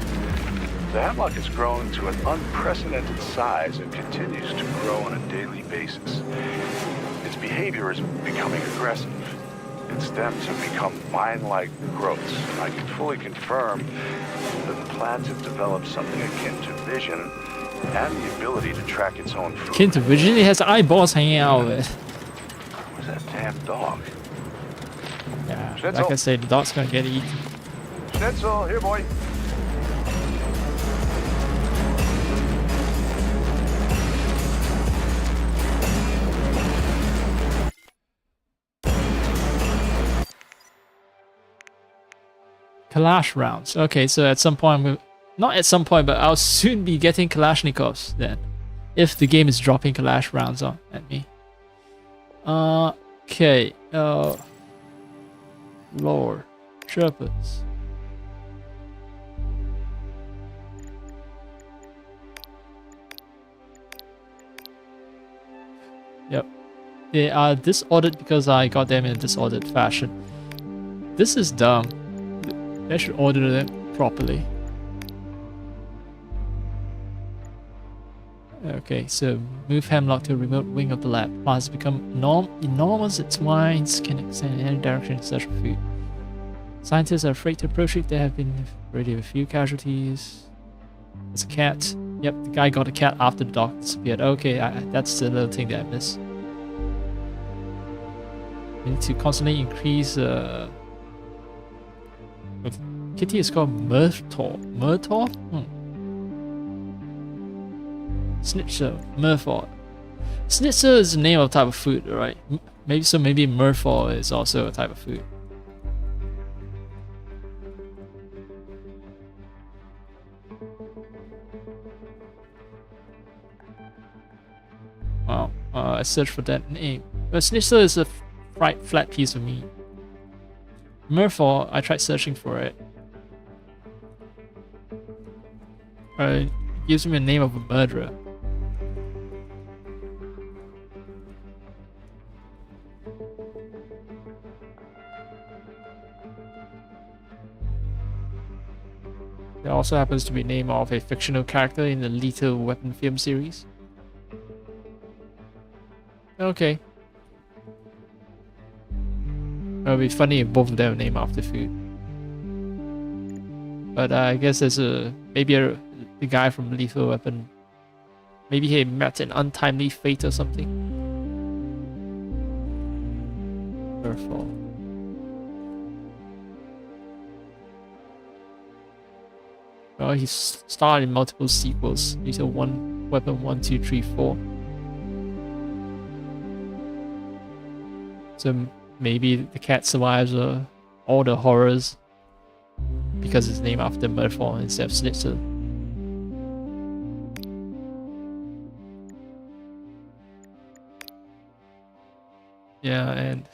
The hemlock has grown to an unprecedented size and continues to grow on a daily basis. Its behavior is becoming aggressive. Its stems have become vine-like growths. I can fully confirm that the plant has developed something akin to vision and the ability to track its own food. Kin to vision, it has eyeballs hanging out of it. Where's that damn dog? Yeah, Schnitzel. like I said, the dog's gonna get eaten. Schnitzel, here, boy. Kalash rounds. Okay, so at some point, not at some point, but I'll soon be getting Kalashnikovs then. If the game is dropping Kalash rounds on at me. Okay. Lord. Sherpas. Yep. They are disordered because I got them in a disordered fashion. This is dumb. I should order them properly. Okay, so move hemlock to a remote wing of the lab. Plants become enormous. Its vines can extend in any direction in search for food. Scientists are afraid to approach it. There have been already a few casualties. There's a cat. Yep, the guy got a cat after the dog disappeared. Okay, that's the little thing that I missed. We need to constantly increase. Kitty is called Myrtle. Myrtle? Schnitzel. Myrtle. Schnitzel is the name of a type of food, right? Maybe Myrtle is also a type of food. Wow. I searched for that name. But Schnitzel is a fried flat piece of meat. Myrtle, I tried searching for it. It gives me a name of a murderer. There also happens to be a name of a fictional character in the Lethal Weapon film series. Okay. It would be funny if both of them are named after food. But I guess there's the guy from Lethal Weapon. Maybe he met an untimely fate or something. Careful. Well, he's starred in multiple sequels. Lethal Weapon 1, 2, 3, 4. So maybe the cat survives all the horrors because it's named after Murphy instead of Schnitzel. Yeah, and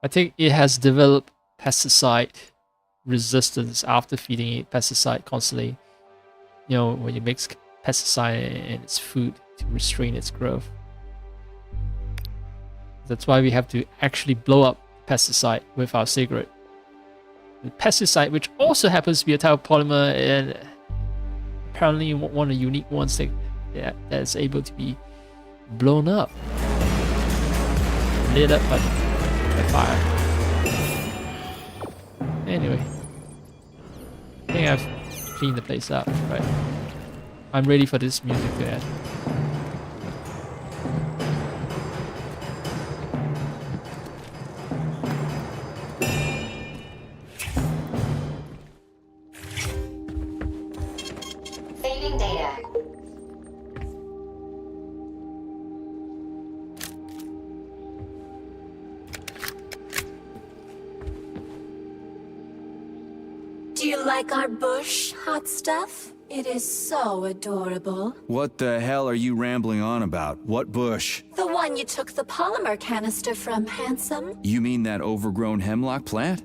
I think it has developed pesticide resistance after feeding it pesticide constantly. You know, when you mix pesticide in its food to restrain its growth. That's why we have to actually blow up pesticide with our cigarette. The pesticide, which also happens to be a type of polymer, and apparently one of the unique ones that's able to be blown up, lit up by fire. Anyway, I think I've cleaned the place up, right? I'm ready for this music to end. Saving data. like our bush, hot stuff? It is so adorable. What the hell are you rambling on about? What bush? The one you took the polymer canister from, handsome. You mean that overgrown hemlock plant?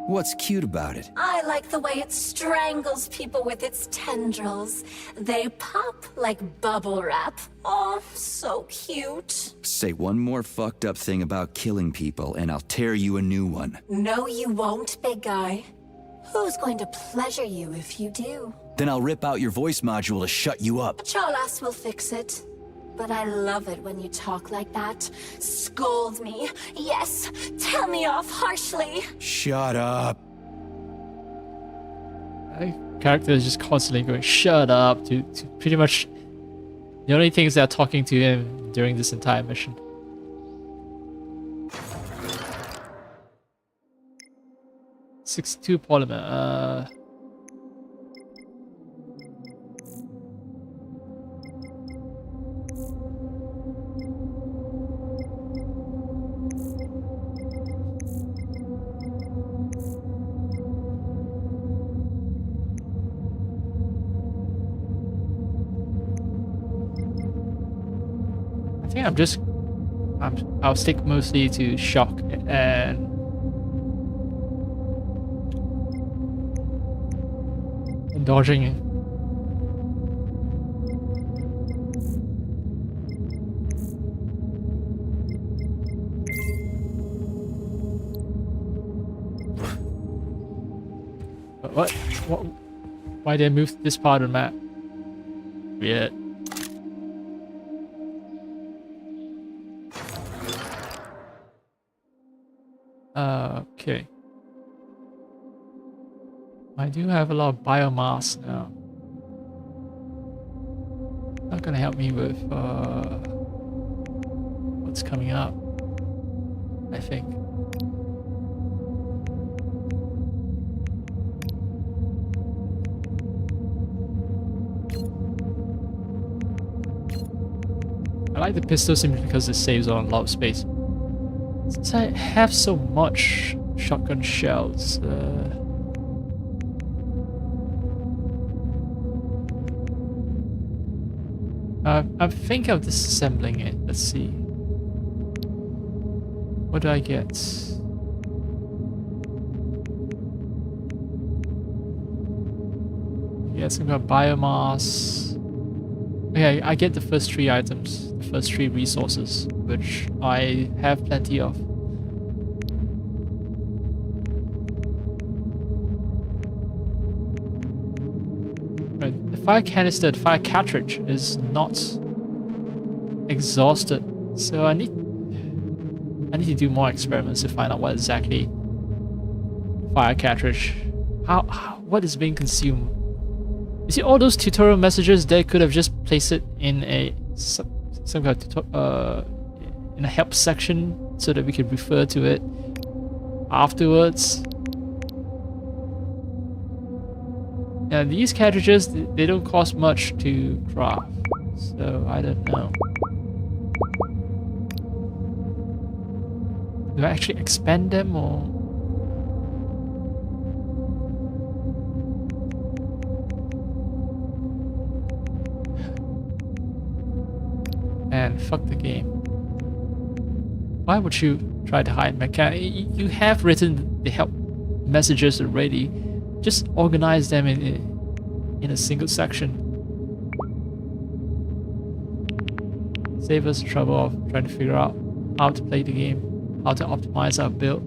What's cute about it? I like the way it strangles people with its tendrils. They pop like bubble wrap. Oh, so cute. Say one more fucked up thing about killing people and I'll tear you a new one. No, you won't, big guy. Who's going to pleasure you if you do? Then I'll rip out your voice module to shut you up. Cholas will fix it. But I love it when you talk like that. Scold me. Yes, tell me off harshly. Shut up. My character is just constantly going, shut up, to pretty much the only things that are talking to him during this entire mission. "62 polymer, I think I'll stick mostly to shock and dodging. But what? Why did I move this part of the map? Weird. Okay. I do have a lot of biomass now. Not gonna help me with what's coming up, I think. I like the pistol simply because it saves on a lot of space. Since I have so much shotgun shells, I'm thinking of disassembling it. Let's see. What do I get? Yeah, some kind of biomass. Okay, I get the first 3 items, the first 3 resources, which I have plenty of. Right, the fire canister, the fire cartridge is not exhausted, so I need to do more experiments to find out what exactly fire cartridge, what is being consumed. You see all those tutorial messages, they could have just placed it in some kind of in a help section so that we could refer to it afterwards. Yeah, these cartridges, they don't cost much to craft, so I don't know. Do I actually expand them or? And fuck the game. Why would you try to hide you have written the help messages already. Just organize them in a single section. Save us the trouble of trying to figure out how to play the game, how to optimize our build.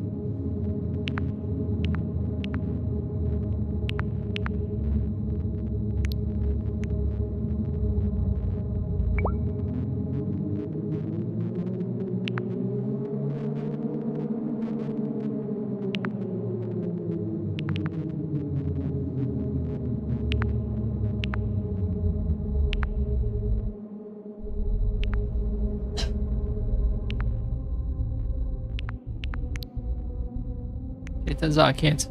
It turns out I can't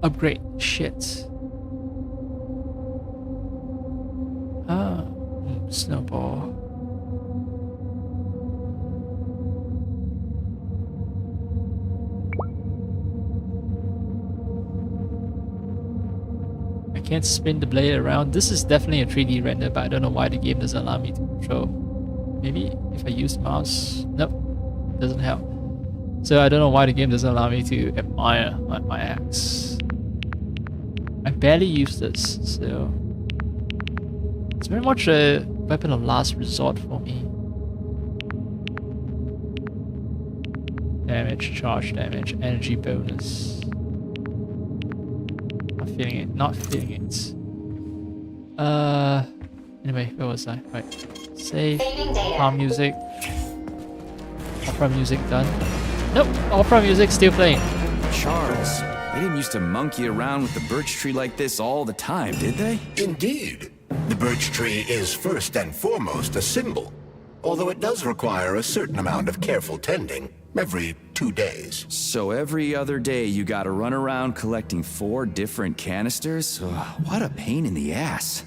upgrade shit. Snowball. can't spin the blade around. This is definitely a 3D render, but I don't know why the game doesn't allow me to control. Maybe if I use mouse, nope, doesn't help. So I don't know why the game doesn't allow me to admire my axe. I barely use this, so it's very much a weapon of last resort for me. Damage, charge damage, energy bonus. Not feeling it, not feeling it. Anyway, where was I? Right. Save. Opera music. Opera music done. Nope, opera music still playing. Charles, they didn't used to monkey around with the birch tree like this all the time, did they? Indeed. The birch tree is first and foremost a symbol, although it does require a certain amount of careful tending every 2 days. So every other day you gotta run around collecting 4 different canisters? Ugh, what a pain in the ass.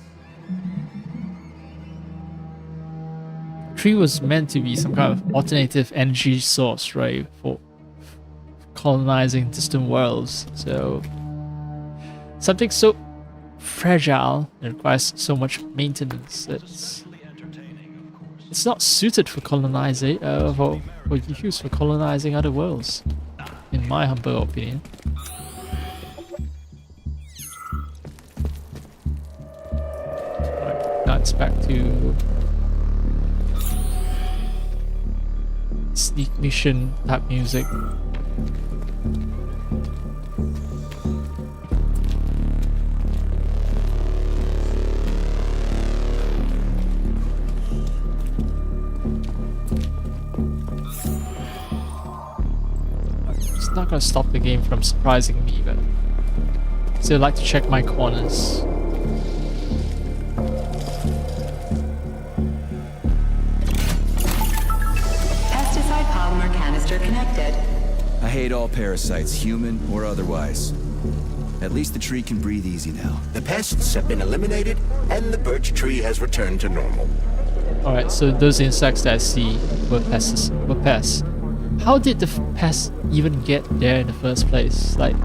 Tree was meant to be some kind of alternative energy source, right, for colonizing distant worlds. So something so fragile and requires so much maintenance. It's not suited for colonizing, for use for colonizing other worlds, in my humble opinion. Right, now it's back to sneak mission type music. It's not gonna stop the game from surprising me, but still like to check my corners. Pesticide polymer canister connected. I hate all parasites, human or otherwise. At least the tree can breathe easy now. The pests have been eliminated, and the birch tree has returned to normal. Alright, so those insects that I see were pests. How did the pests even get there in the first place? Like,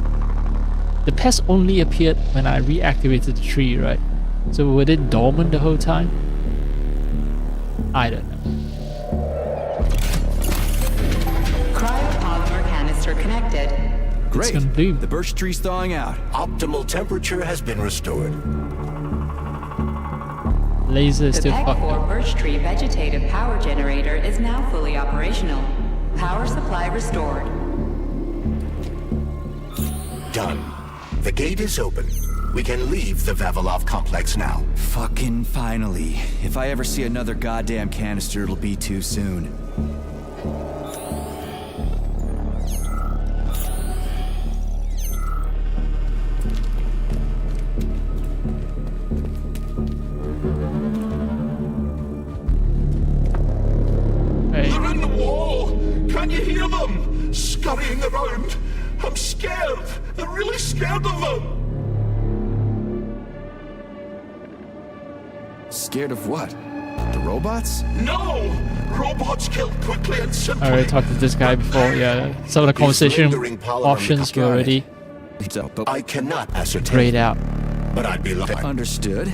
the pests only appeared when I reactivated the tree, right? So were they dormant the whole time? I don't know. Cryopolymer canister connected. Great, gonna bloom. the birch tree's thawing out. Optimal temperature has been restored. Laser is The still PEC fucked 4 up. birch tree vegetative power generator is now fully operational. Power supply restored. Done. The gate is open. We can leave the Vavilov complex now. Fucking finally. If I ever see another goddamn canister, it'll be too soon. Hey, They're in the wall! Can you hear them? Scurrying around. I'm scared. I'm really scared of them. Scared of what? The robots? No! Robots kill quickly and simply. I already talked to this guy before, yeah. Some of the conversation lingering polymer options were already So, but I cannot ascertain, grayed out. but I'd be lying. understood.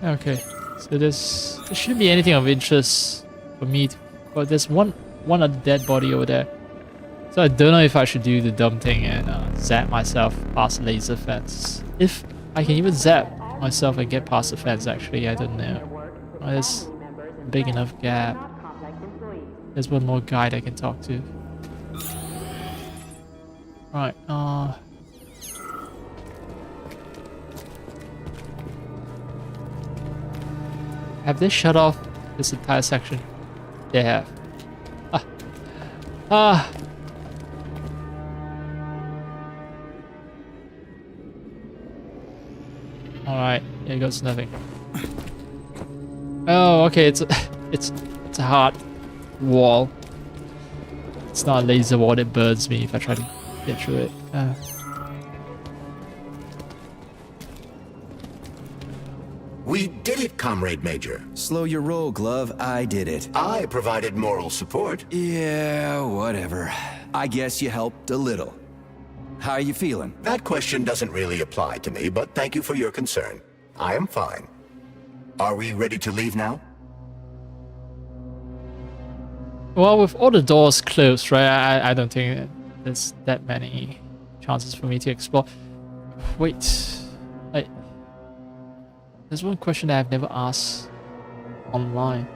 Okay, so there shouldn't be anything of interest for me, but there's one other dead body over there. So I don't know if I should do the dumb thing and zap myself past laser fence. If I can even zap myself and get past the fence, actually, I don't know. Oh, there's a big enough gap. There's one more guy that I can talk to. Right, have they shut off this entire section? They have. Alright, here goes nothing. Oh, okay, it's a hard wall. It's not a laser wall that burns me if I try to get through it. We did it, Comrade Major. Slow your roll, Glove. I did it. I provided moral support. Yeah, whatever. I guess you helped a little. How are you feeling? That question doesn't really apply to me, but thank you for your concern. I am fine. Are we ready to leave now? Well, with all the doors closed, right, I don't think there's that many chances for me to explore. Wait, there's one question that I've never asked online.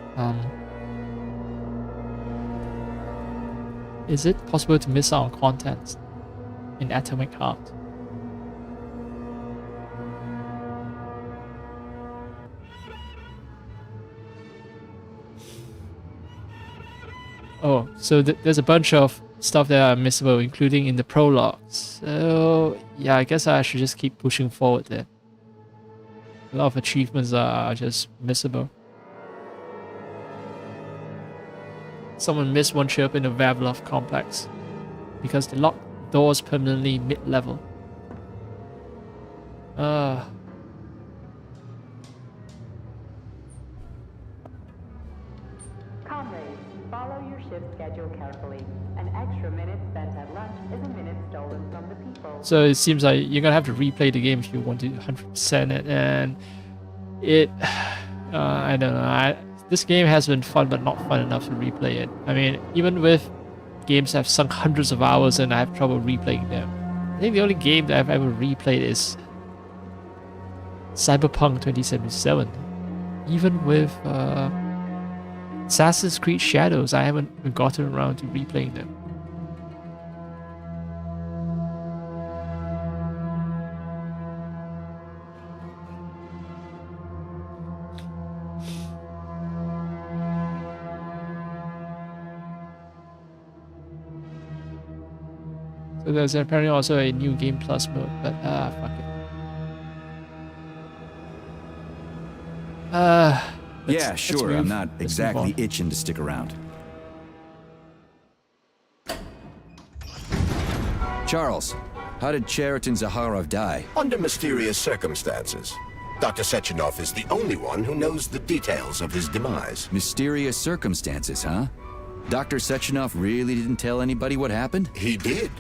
Is it possible to miss out on content in Atomic Heart? Oh, so there's a bunch of stuff that are missable, including in the prologues. So yeah, I guess I should just keep pushing forward there. A lot of achievements are just missable. Someone missed one chirp in the Vavilov complex because they locked doors permanently mid-level. Comrades, follow your shift schedule carefully. An extra minute spent at lunch is a minute stolen from the people. So it seems like you're gonna have to replay the game if you want to 100% it, and it, I don't know. This game has been fun, but not fun enough to replay it. I mean, even with games I've sunk hundreds of hours in, I have trouble replaying them. I think the only game that I've ever replayed is Cyberpunk 2077. Even with Assassin's Creed Shadows, I haven't gotten around to replaying them. So there's apparently also a new Game Plus mode, but fuck it. Yeah, sure, I'm not exactly itching to stick around. Charles, how did Cheriton Zaharov die? Under mysterious circumstances. Dr. Sechenov is the only one who knows the details of his demise. Mysterious circumstances, huh? Dr. Sechenov really didn't tell anybody what happened? He did.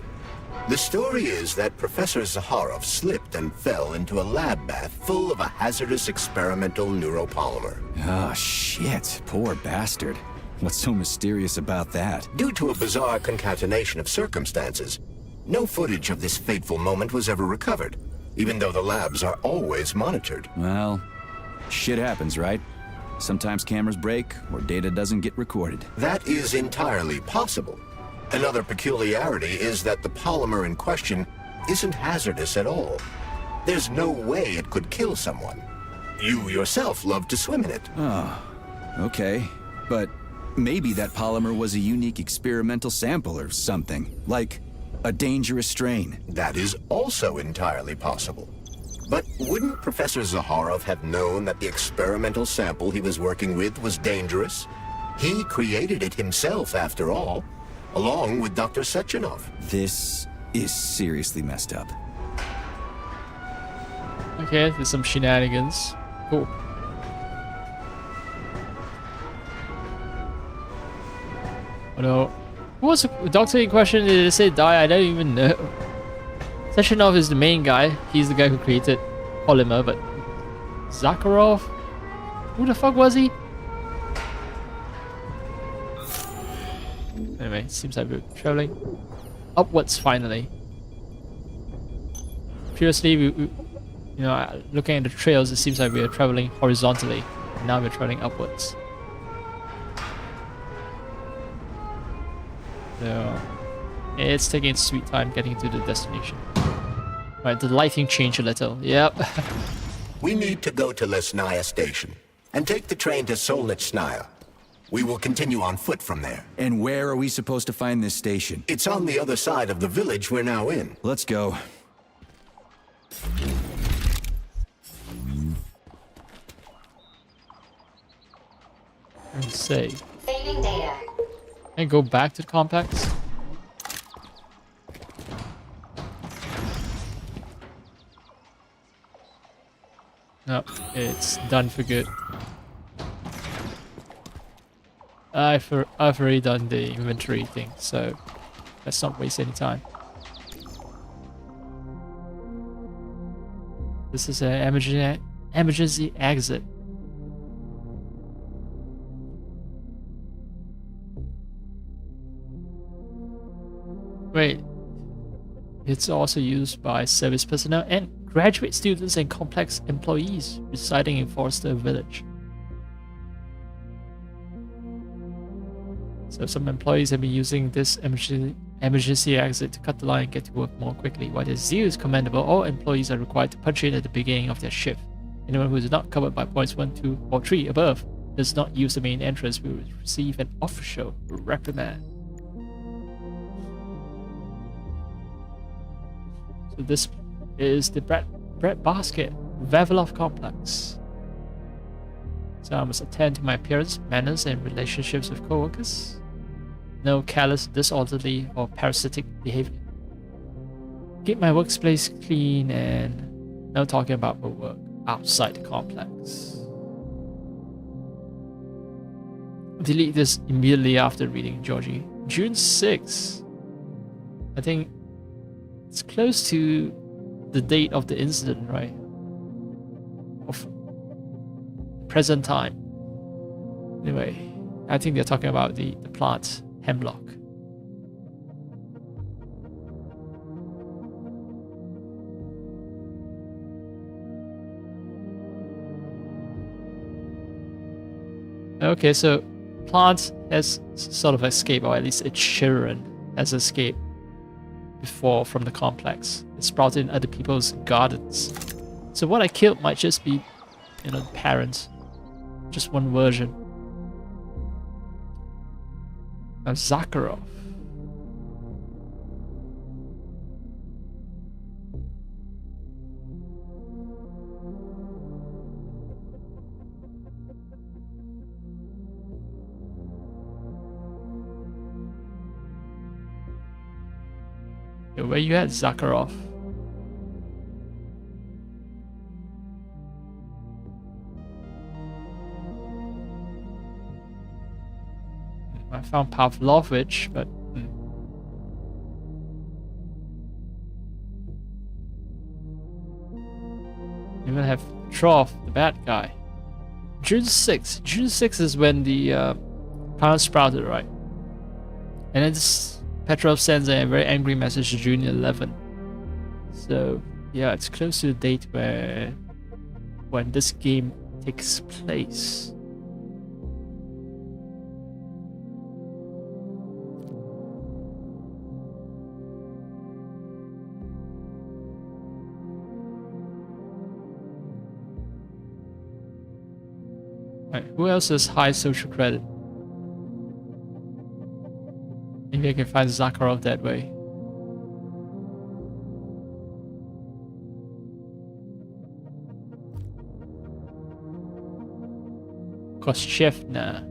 The story is that Professor Zaharov slipped and fell into a lab bath full of a hazardous experimental neuropolymer. Oh, shit. Poor bastard. What's so mysterious about that? Due to a bizarre concatenation of circumstances, no footage of this fateful moment was ever recovered, even though the labs are always monitored. Well, shit happens, right? Sometimes cameras break or data doesn't get recorded. That is entirely possible. Another peculiarity is that the polymer in question isn't hazardous at all. There's no way it could kill someone. You yourself love to swim in it. Oh, okay. But maybe that polymer was a unique experimental sample or something, like a dangerous strain. That is also entirely possible. But wouldn't Professor Zaharov have known that the experimental sample he was working with was dangerous? He created it himself, after all, along with Dr. Sechenov. This is seriously messed up. Okay, there's some shenanigans. Cool. Oh no. Who was the doctor in question? Did they say die? I don't even know. Sechenov is the main guy. He's the guy who created polymer, but Zakharov? Who the fuck was he? Anyway, seems like we're traveling upwards finally. Previously, you know, looking at the trails, it seems like we are traveling horizontally. Now we're traveling upwards. So, it's taking its sweet time getting to the destination. Right, the lighting changed a little. Yep. We need to go to Lesnaya Station and take the train to Solnitsnaya. We will continue on foot from there. And where are we supposed to find this station? It's on the other side of the village we're now in. Let's go. And save. Saving data. And go back to the complex. No, it's done for good. I've already done the inventory thing, so let's not waste any time. this is an emergency exit. Wait. It's also used by service personnel and graduate students and complex employees residing in Forster Village. So some employees have been using this emergency exit to cut the line and get to work more quickly. While the zeal is commendable, all employees are required to punch in at the beginning of their shift. Anyone who is not covered by points 1, 2, or 3 above does not use the main entrance will receive an official reprimand. So this is the bread basket, Vavilov complex. So I must attend to my appearance, manners, and relationships with co-workers. No careless, disorderly, or parasitic behavior. Keep my workplace clean and no talking about my work outside the complex. Delete this immediately after reading Georgie. June 6th. I think it's close to the date of the incident, right? Of present time. Anyway, I think they're talking about the plant hemlock. Okay, so plant has sort of escaped, or at least its children has escaped before from the complex. It sprouted in other people's gardens. So what I killed might just be, you know, the parents. Just one version. Now Zakharov. Yo, where you at, Zakharov? I found Pavlovich, but even have Petrov, the bad guy. June 6th. June 6th is when the plant sprouted, right? And then Petrov sends a very angry message to June 11th. So yeah, it's close to the date when this game takes place. Who else has high social credit? Maybe I can find Zakharov that way. Koschevna.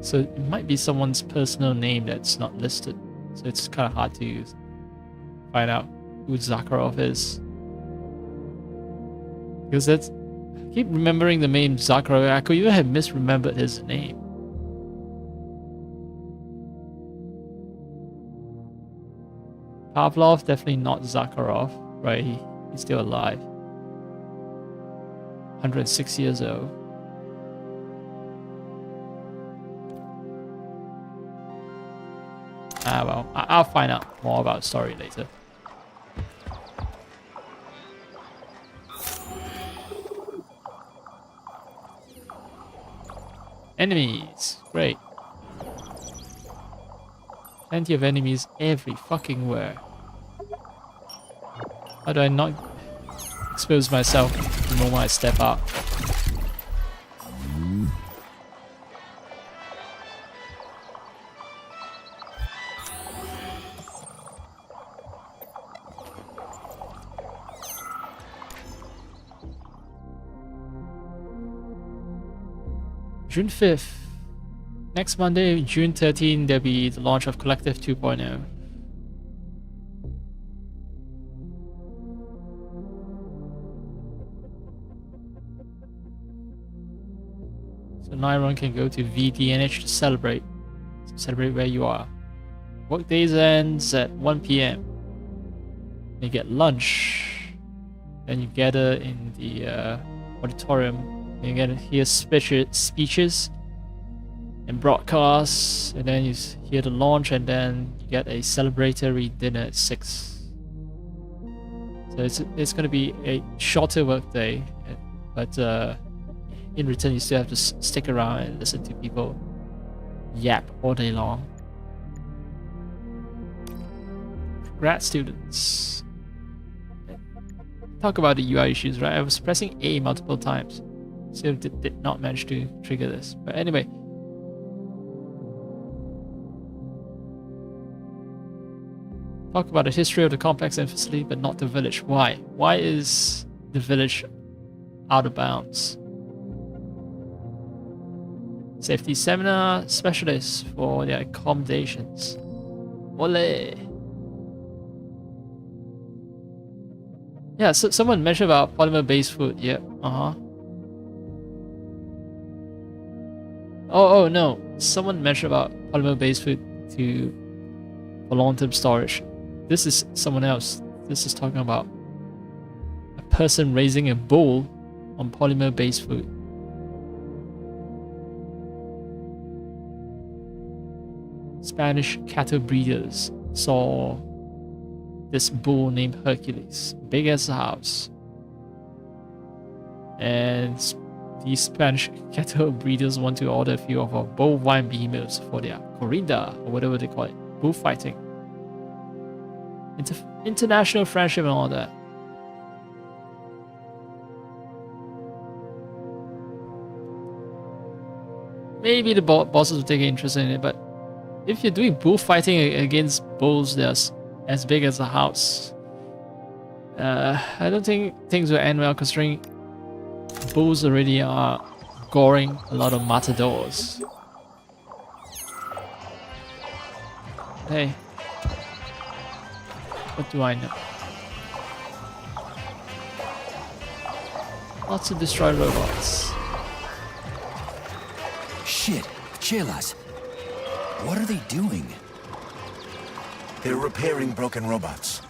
So it might be someone's personal name that's not listed. So it's kind of hard to find out who Zakharov is. Because that's... I keep remembering the name Zakharov. I could even have misremembered his name. Pavlov, definitely not Zakharov, right? He's still alive. 106 years old. Ah, well, I'll find out more about the story later. Enemies, great. Plenty of enemies every fucking where. How do I not expose myself the moment I step out? June 5th. Next Monday, June 13th, there'll be the launch of Collective 2.0. So now everyone can go to VDNH to celebrate. So celebrate where you are. Workdays ends at 1 p.m. You get lunch. Then you gather in the auditorium. You get to hear speeches and broadcasts. And then you hear the launch, and then you get a celebratory dinner at 6. So it's going to be a shorter workday, but in return you still have to stick around and listen to people yap all day long. Grad students. Talk about the UI issues, right? I was pressing A multiple times. Still did not manage to trigger this. But anyway. Talk about the history of the complex and facility, but not the village. Why? Why is the village out of bounds? Safety seminar specialists for their accommodations. Ole! Yeah, so someone mentioned about polymer-based food. Yep. Oh no! Someone mentioned about polymer-based food for long-term storage. This is someone else. This is talking about a person raising a bull on polymer-based food. Spanish cattle breeders saw this bull named Hercules, big as a house. And these Spanish cattle breeders want to order a few of our bovine behemoths for their corrida, or whatever they call it, bullfighting. International friendship and all that. Maybe the bosses will take an interest in it, but if you're doing bullfighting against bulls that's as big as a house, I don't think things will end well, considering bulls already are goring a lot of matadors. Hey, what do I know? Lots of destroy robots. Shit, Chelas. What are they doing? They're repairing broken robots.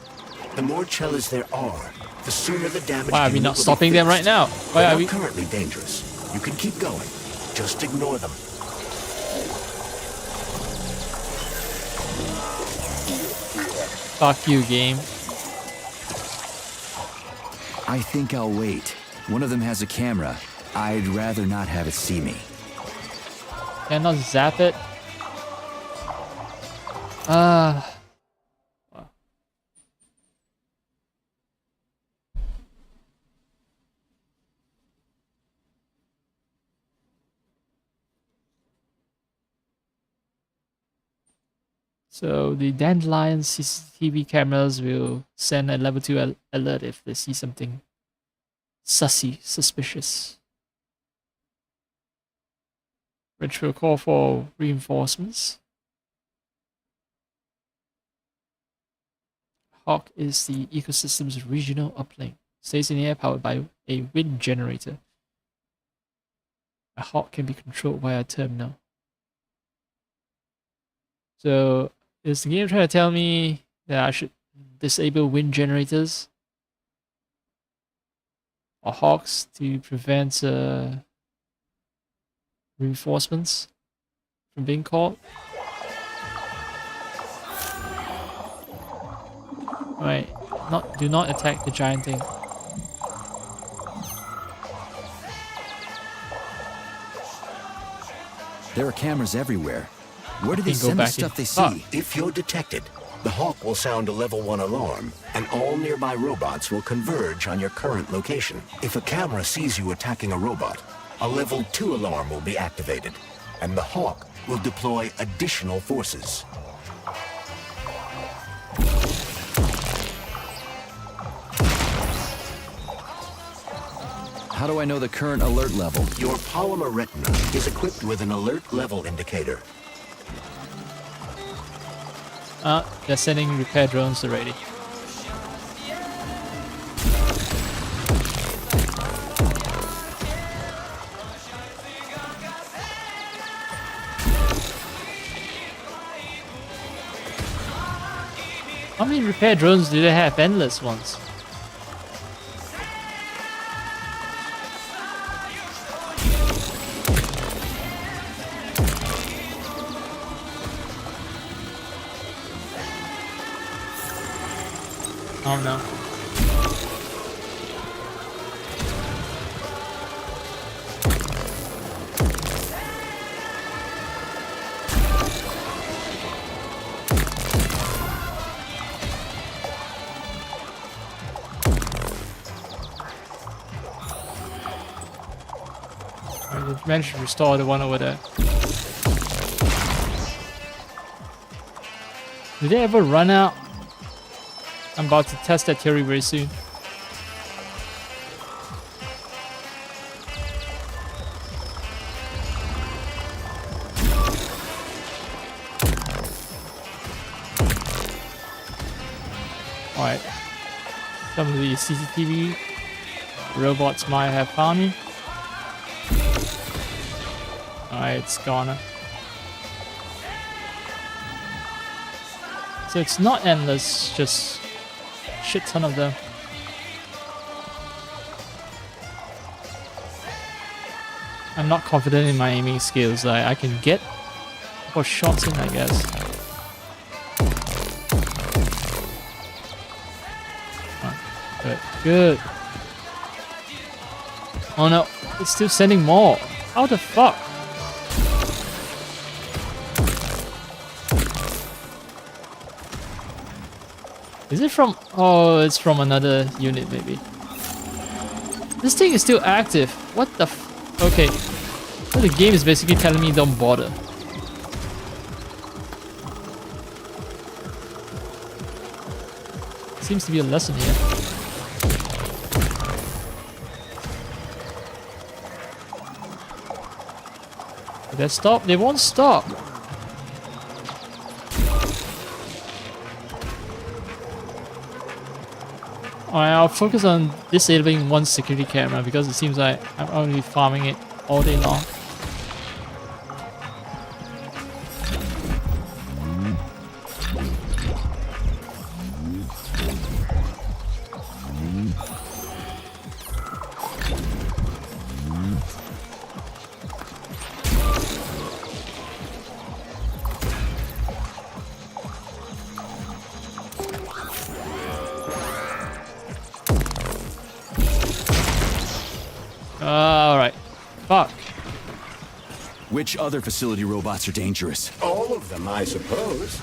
The more Chelas there are, the sooner the damage. Why are we not stopping them right now? Why They're are we not currently dangerous? You can keep going. Just ignore them. Fuck you, game. I think I'll wait. One of them has a camera. I'd rather not have it see me. Cannot zap it. So the Dandelion CCTV cameras will send a level 2 alert if they see something suspicious. Which will call for reinforcements. Hawk is the ecosystem's regional uplink. Stays in the air powered by a wind generator. A Hawk can be controlled via a terminal. So, is the game trying to tell me that I should disable wind generators or Hawks to prevent reinforcements from being called? Right, do not attack the giant thing. There are cameras everywhere. Where do they send the stuff they see? If you're detected, the Hawk will sound a level 1 alarm, and all nearby robots will converge on your current location. If a camera sees you attacking a robot, a level 2 alarm will be activated, and the Hawk will deploy additional forces. How do I know the current alert level? Your polymer retina is equipped with an alert level indicator. They're sending repair drones already. How many repair drones do they have? Endless ones. Oh no. I managed to restore the one over there. Did they ever run out? I'm about to test that theory very soon. Alright. Some of the CCTV robots might have found me. Alright, it's gone. So it's not endless, just shit ton of them. I'm not confident in my aiming skills. I can get a couple shots in, I guess. Oh, good, good. Oh no, it's still sending more. How the fuck? Is it from... Oh, it's from another unit, maybe. This thing is still active. What the f... Okay. So the game is basically telling me don't bother. Seems to be a lesson here. Did they stop? They won't stop. Alright, I'll focus on disabling one security camera because it seems like I'm only farming it all day long. Alright. Fuck. Which other facility robots are dangerous? All of them, I suppose.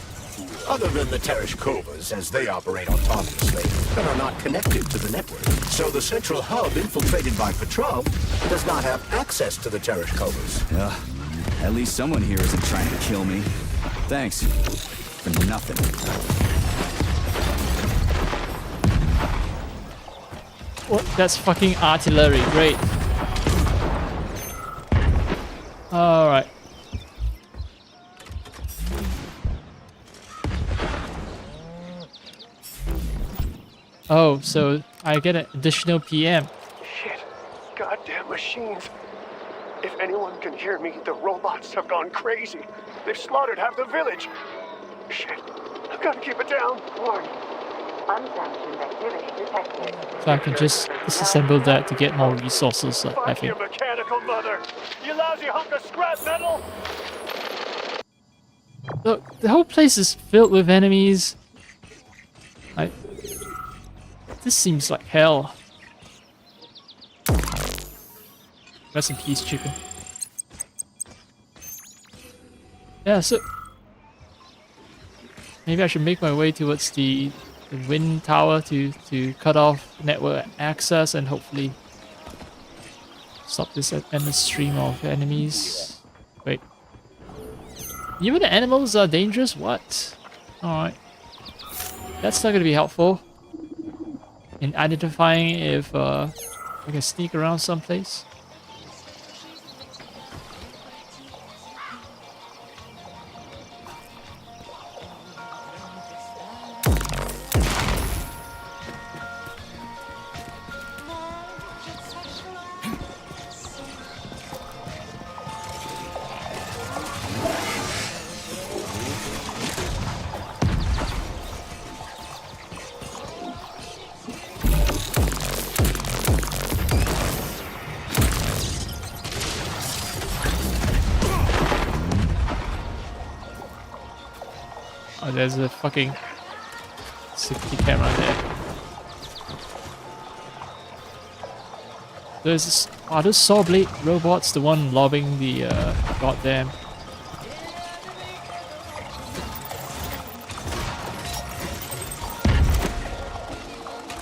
Other than the Tereshkovas, as they operate autonomously and are not connected to the network. So the central hub infiltrated by Petrov does not have access to the Tereshkovas. Yeah. At least someone here isn't trying to kill me. Thanks. For nothing. What? That's fucking artillery. Great. Alright. Oh, so I get an additional PM. Shit. Goddamn machines. If anyone can hear me, the robots have gone crazy. They've slaughtered half the village. Shit. I've got to keep it down. Warning. Unsanctioned activity detected. So I can just disassemble that to get more resources, I Fuck think. your mechanical mother. You lousy hunk of scrap metal. Look, the whole place is filled with enemies. This seems like hell. Rest in peace, chicken. Yeah, so... Maybe I should make my way towards the wind tower to cut off network access and hopefully stop this endless stream of enemies. Wait. Even the animals are dangerous? What? Alright. That's not gonna be helpful in identifying if I can sneak around someplace. there's a fucking safety camera there. Are those saw blade robots the one lobbing the goddamn?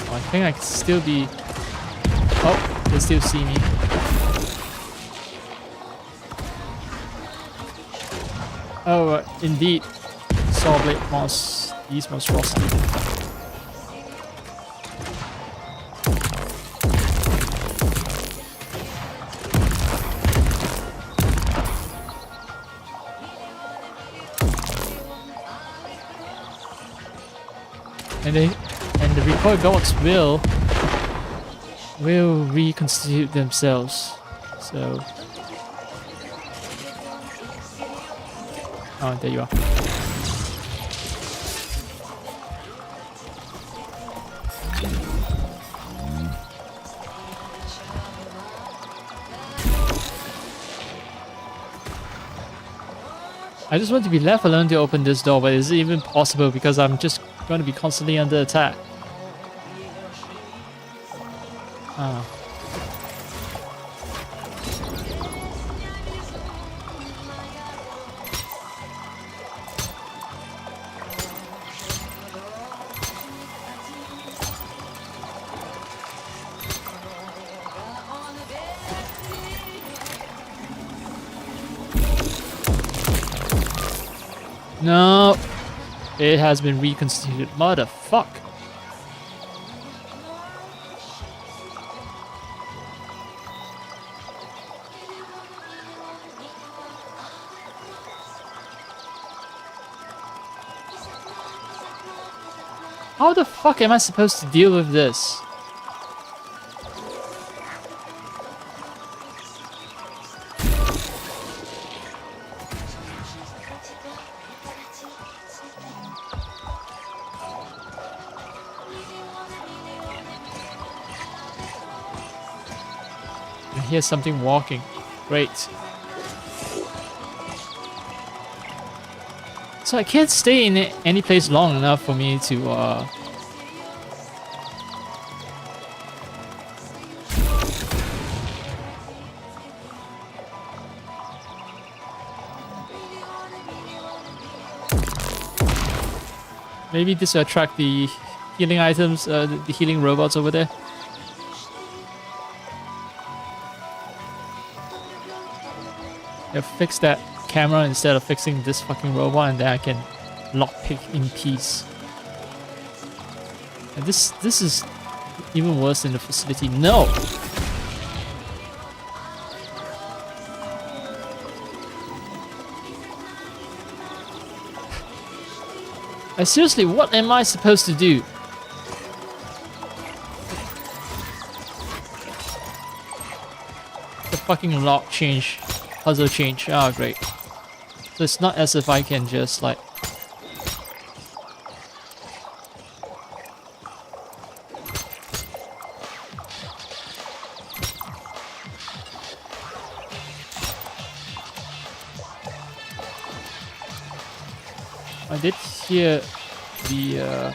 Oh, I think I can still be. Oh, they still see me. Oh, indeed, saw blade these monstrosities. And the recoil gods will reconstitute themselves. So, oh, there you are. I just want to be left alone to open this door, but is it even possible because I'm just going to be constantly under attack? Ah. No, it has been reconstituted. Motherfuck. How the fuck am I supposed to deal with this? I hear something walking. Great. So I can't stay in any place long enough for me to maybe this will attract the healing items, the healing robots over there. Yeah, fix that camera instead of fixing this fucking robot, and then I can lockpick in peace. And this is even worse than the facility. No! Seriously, what am I supposed to do? The fucking lock change. Puzzle change. Ah, great. So it's not as if I can just like... I did hear the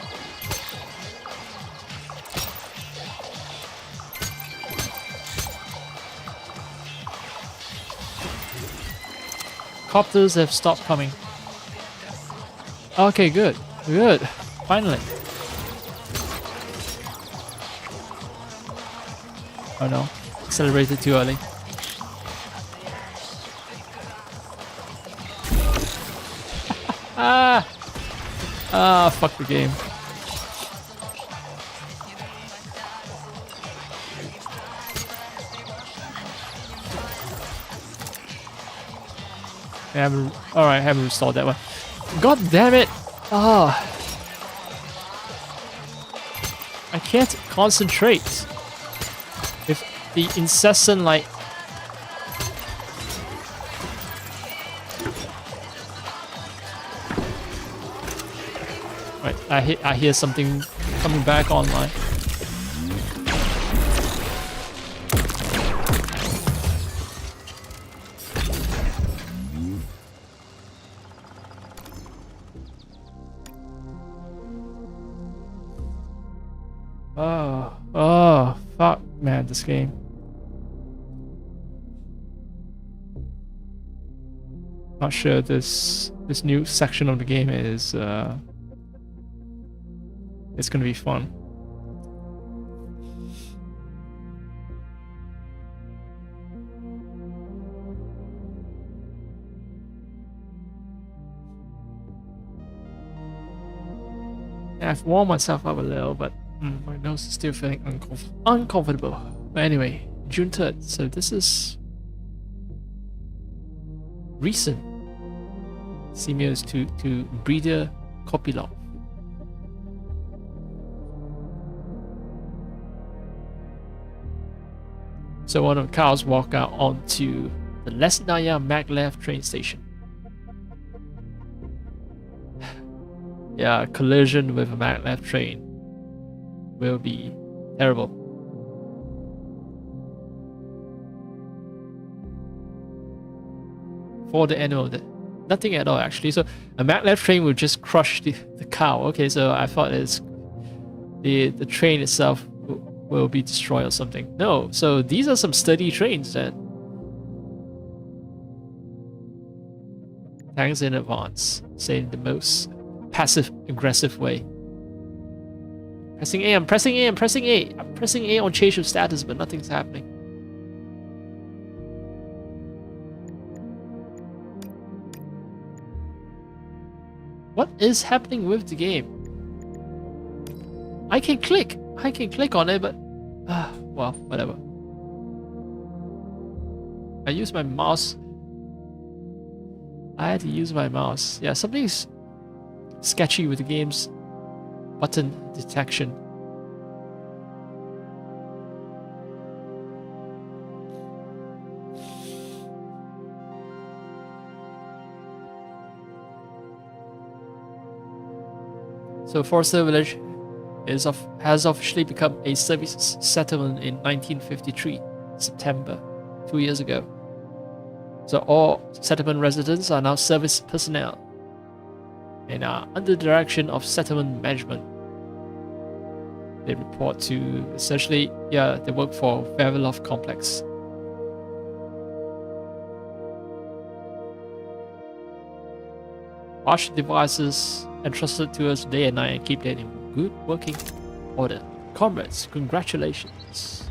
copters have stopped coming. Okay, good. Good. Finally. Oh no. Accelerated too early. Ah! Ah, fuck the game. Alright, I haven't restored that one. God damn it! Ah. I can't concentrate. With the incessant, like... Right, I hear something coming back online. understand this game. Not sure this new section of the game is it's gonna be fun. Yeah, I've warmed myself up a little, but my nose is still feeling uncomfortable. But anyway, June 3rd. So this is recent. Simians to Breeder Kopilov. So one of the cars walk out onto the Lesnaya Maglev train station. Yeah, collision with a maglev train will be terrible. For the animal, nothing at all actually. So a maglev train will just crush the cow. Okay, so I thought it's the train itself will be destroyed or something. No, so these are some sturdy trains then. Thanks in advance, saying the most passive aggressive way. Pressing A, I'm pressing A, I'm pressing A. I'm pressing A on change of status, but nothing's happening. What is happening with the game? I can click on it, but well, whatever. I use my mouse. I had to use my mouse. Yeah, something's sketchy with the game's button detection. So Forster Village has officially become a service settlement in 1953, September, 2 years ago. So all settlement residents are now service personnel and are under the direction of settlement management. They report to, essentially, they work for Vavilov Complex. Watch devices entrusted to us day and night and keep them in good working order. Comrades, congratulations.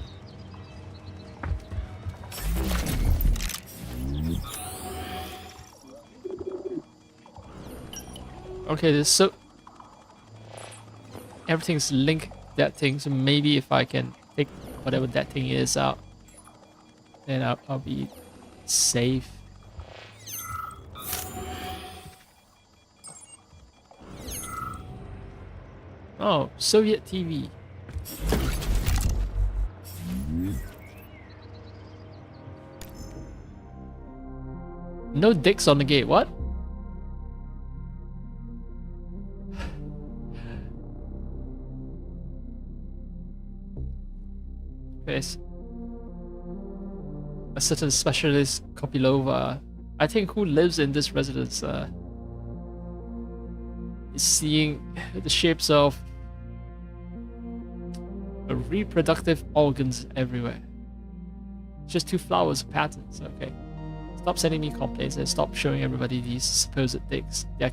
Okay, this so everything's linked that thing, so maybe if I can take whatever that thing is out, then I'll be safe. Oh, Soviet TV. No dicks on the gate, what? Yes. A certain specialist Kopilova, I think, who lives in this residence, is seeing the shapes of reproductive organs everywhere. Just two flowers patterns, okay. Stop sending me complaints and stop showing everybody these supposed dicks. There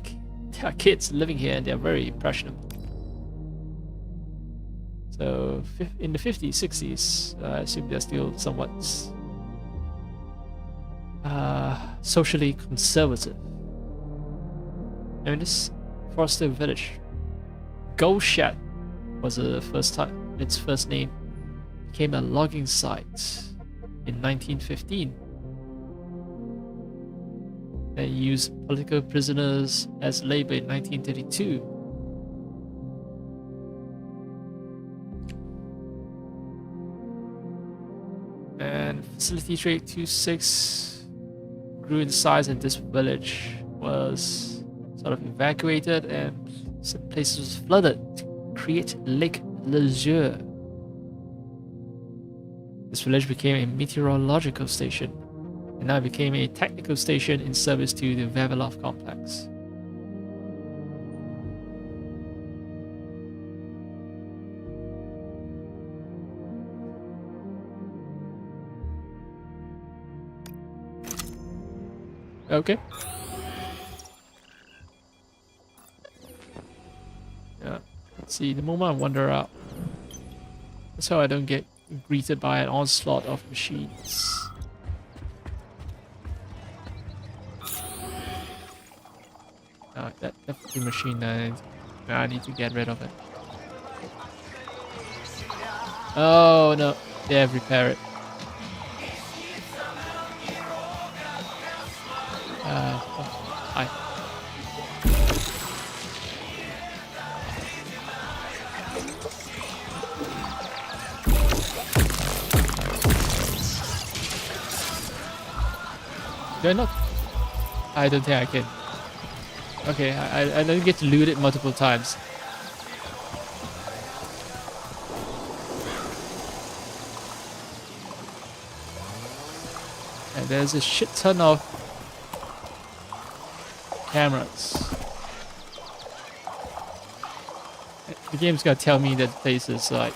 are kids living here and they're very impressionable. So in the 50s, 60s, I assume they're still somewhat socially conservative. I mean, this Forster Village, Golshat was its first name, became a logging site in 1915. They used political prisoners as labor in 1932. And Facility 326 grew in size, and this village was sort of evacuated and some places was flooded to create Lake Leisure. This village became a meteorological station and now became a technical station in service to the Vavilov complex. Okay. Yeah. Let's see. The moment I wander out, that's how I don't get greeted by an onslaught of machines. That fucking machine, I need to get rid of it. Oh no, yeah, repair it. Hi. Do I not? I don't think I can. Okay, I don't get to loot it multiple times. And there's a shit ton of cameras. The game's gonna tell me that the place is like...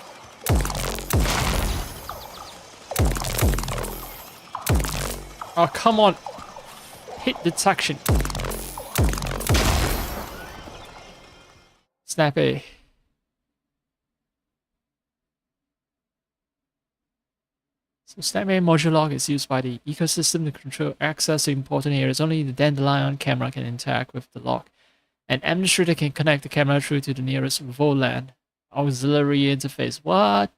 Oh, come on! Hit detection. Snappy. So Snappy module lock is used by the ecosystem to control access to important areas. Only the Dandelion camera can interact with the lock. An administrator can connect the camera through to the nearest VLAN auxiliary interface. What?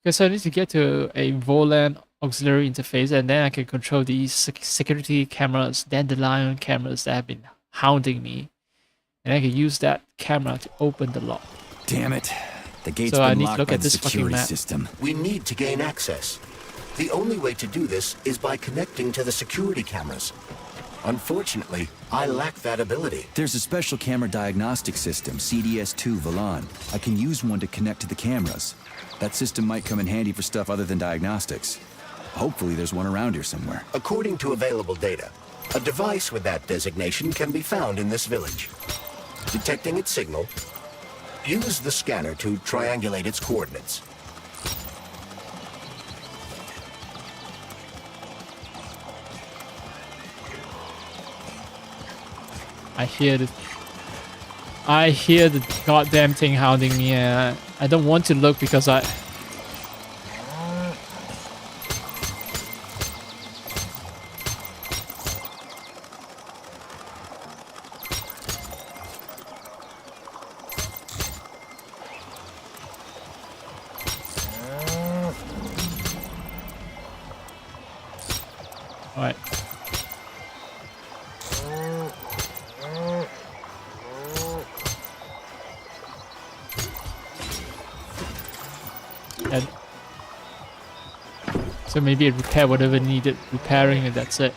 Okay, so I need to get to a VLAN auxiliary interface, and then I can control these security cameras, Dandelion cameras that have been hounding me. And I can use that camera to open the lock. Damn it. The gate's So I been need to locked look by at the this fucking security map. system. We need to gain access. The only way to do this is by connecting to the security cameras. Unfortunately, I lack that ability. There's a special camera diagnostic system, CDS2 Valan. I can use one to connect to the cameras. That system might come in handy for stuff other than diagnostics. Hopefully there's one around here somewhere. According to available data, a device with that designation can be found in this village. Detecting its signal, use the scanner to triangulate its coordinates. I hear the goddamn thing hounding me, and I don't want to look because I... Alright. And so maybe it repair whatever needed repairing, and that's it.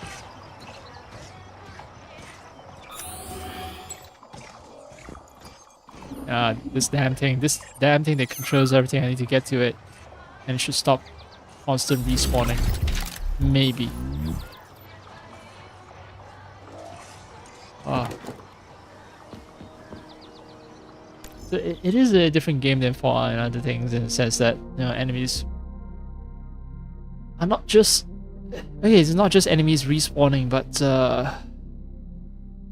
This damn thing that controls everything, I need to get to it. And it should stop constant respawning. Maybe. Oh. So it is a different game than Fallout and other things in the sense that, you know, enemies are not just... Okay, it's not just enemies respawning, but the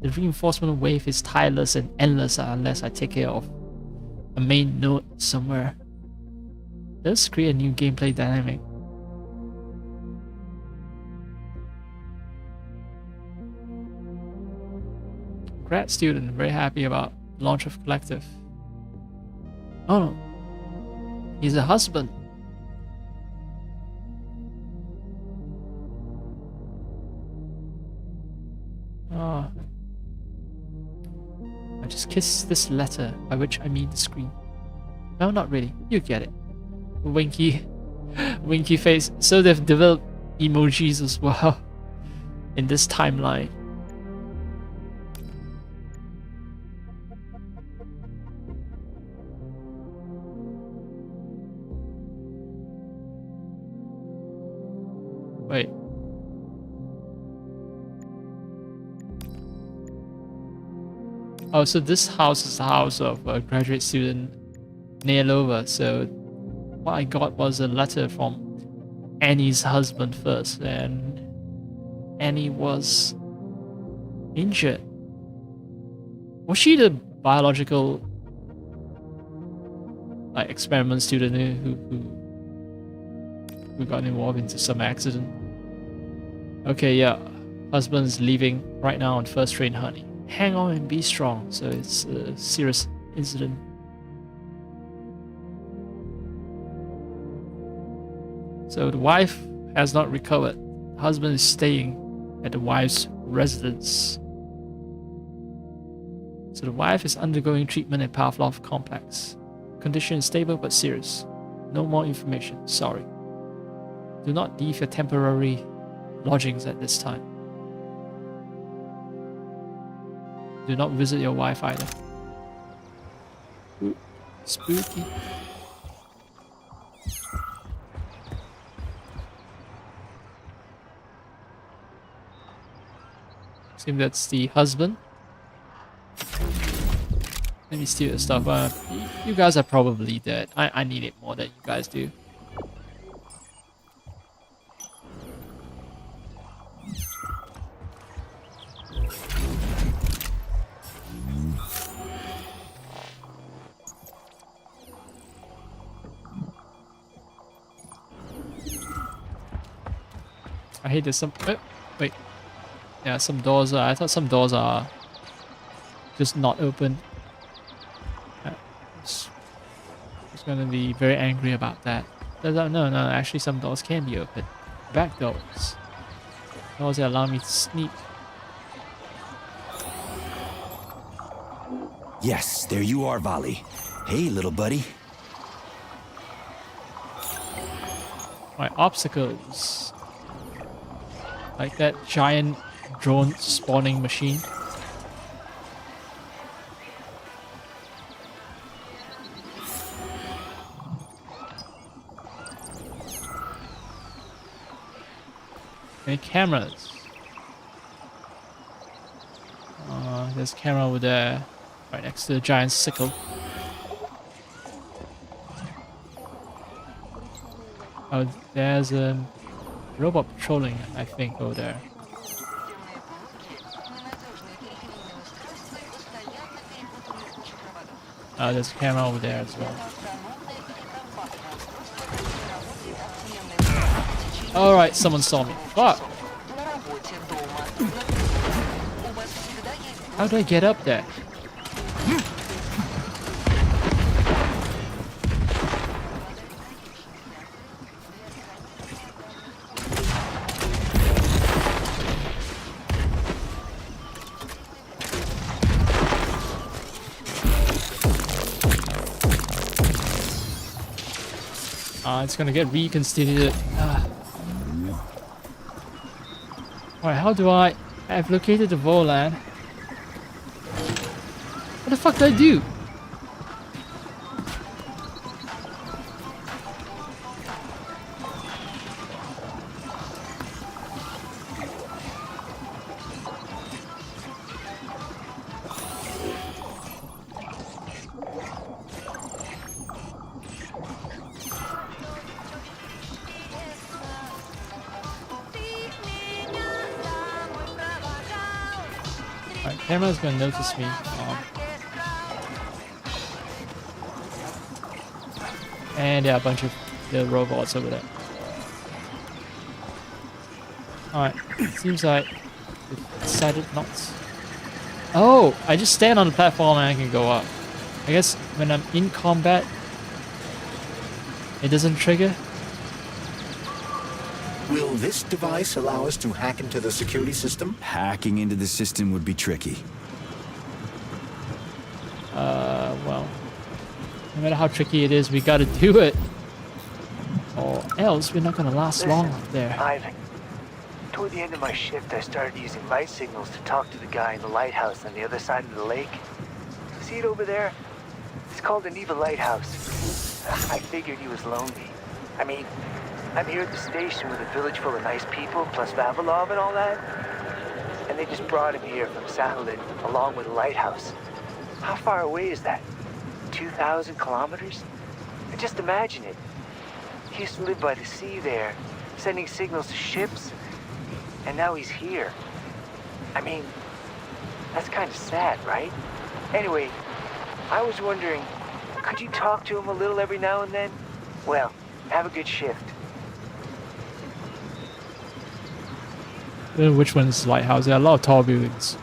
reinforcement wave is tireless and endless unless I take care of a main node somewhere. Let's create a new gameplay dynamic. Grad student, very happy about launch of collective. Oh no, he's a husband. Oh. I just kissed this letter, by which I mean the screen. No, not really. You get it. Winky, winky face. So they've developed emojis as well in this timeline. Wait. Oh, so this house is the house of a graduate student nailed over. So what I got was a letter from Annie's husband first, and Annie was injured. Was she the biological like experiment student who got involved into some accident? Okay, yeah. Husband's leaving right now on first train, honey. Hang on and be strong. So it's a serious incident. So the wife has not recovered. Husband is staying at the wife's residence. So the wife is undergoing treatment at Pavlov complex. Condition is stable but serious. No more information. Sorry. Do not leave your temporary lodgings at this time. Do not visit your wife either. Ooh, spooky. Seems that's the husband. Let me steal the stuff. You guys are probably dead. I need it more than you guys do. I hate there's some... wait. Yeah, some doors are... I thought some doors are just not open. Just gonna be very angry about that. No, actually some doors can be open. Back doors. Doors that allow me to sneak. Yes, there you are, Vali. Hey, little buddy. My obstacles. Like that giant drone spawning machine. Any cameras? There's a camera over there, right next to the giant sickle. Oh, there's a robot patrolling, I think, over there. Oh, there's a camera over there as well. Alright, someone saw me. Fuck! How do I get up there? It's gonna get reconstituted. Alright, how do I've located the Volan. What the fuck do I do? Camera's gonna notice me. And yeah, a bunch of the robots over there. Alright, seems like it decided not. Oh, I just stand on the platform and I can go up. I guess when I'm in combat, it doesn't trigger. Will this device allow us to hack into the security system? Hacking into the system would be tricky. Well, no matter how tricky it is, we gotta do it. Or else we're not gonna last long up there. Ivan, toward the end of my shift, I started using light signals to talk to the guy in the lighthouse on the other side of the lake. See it over there? It's called the Neva Lighthouse. I figured he was lonely. I mean, I'm here at the station with a village full of nice people, plus Vavilov and all that. And they just brought him here from Sahalin, along with the lighthouse. How far away is that? 2,000 kilometers? Just imagine it. He used to live by the sea there, sending signals to ships, and now he's here. I mean, that's kind of sad, right? Anyway, I was wondering, could you talk to him a little every now and then? Well, have a good shift. Which one's the lighthouse? There are a lot of tall buildings.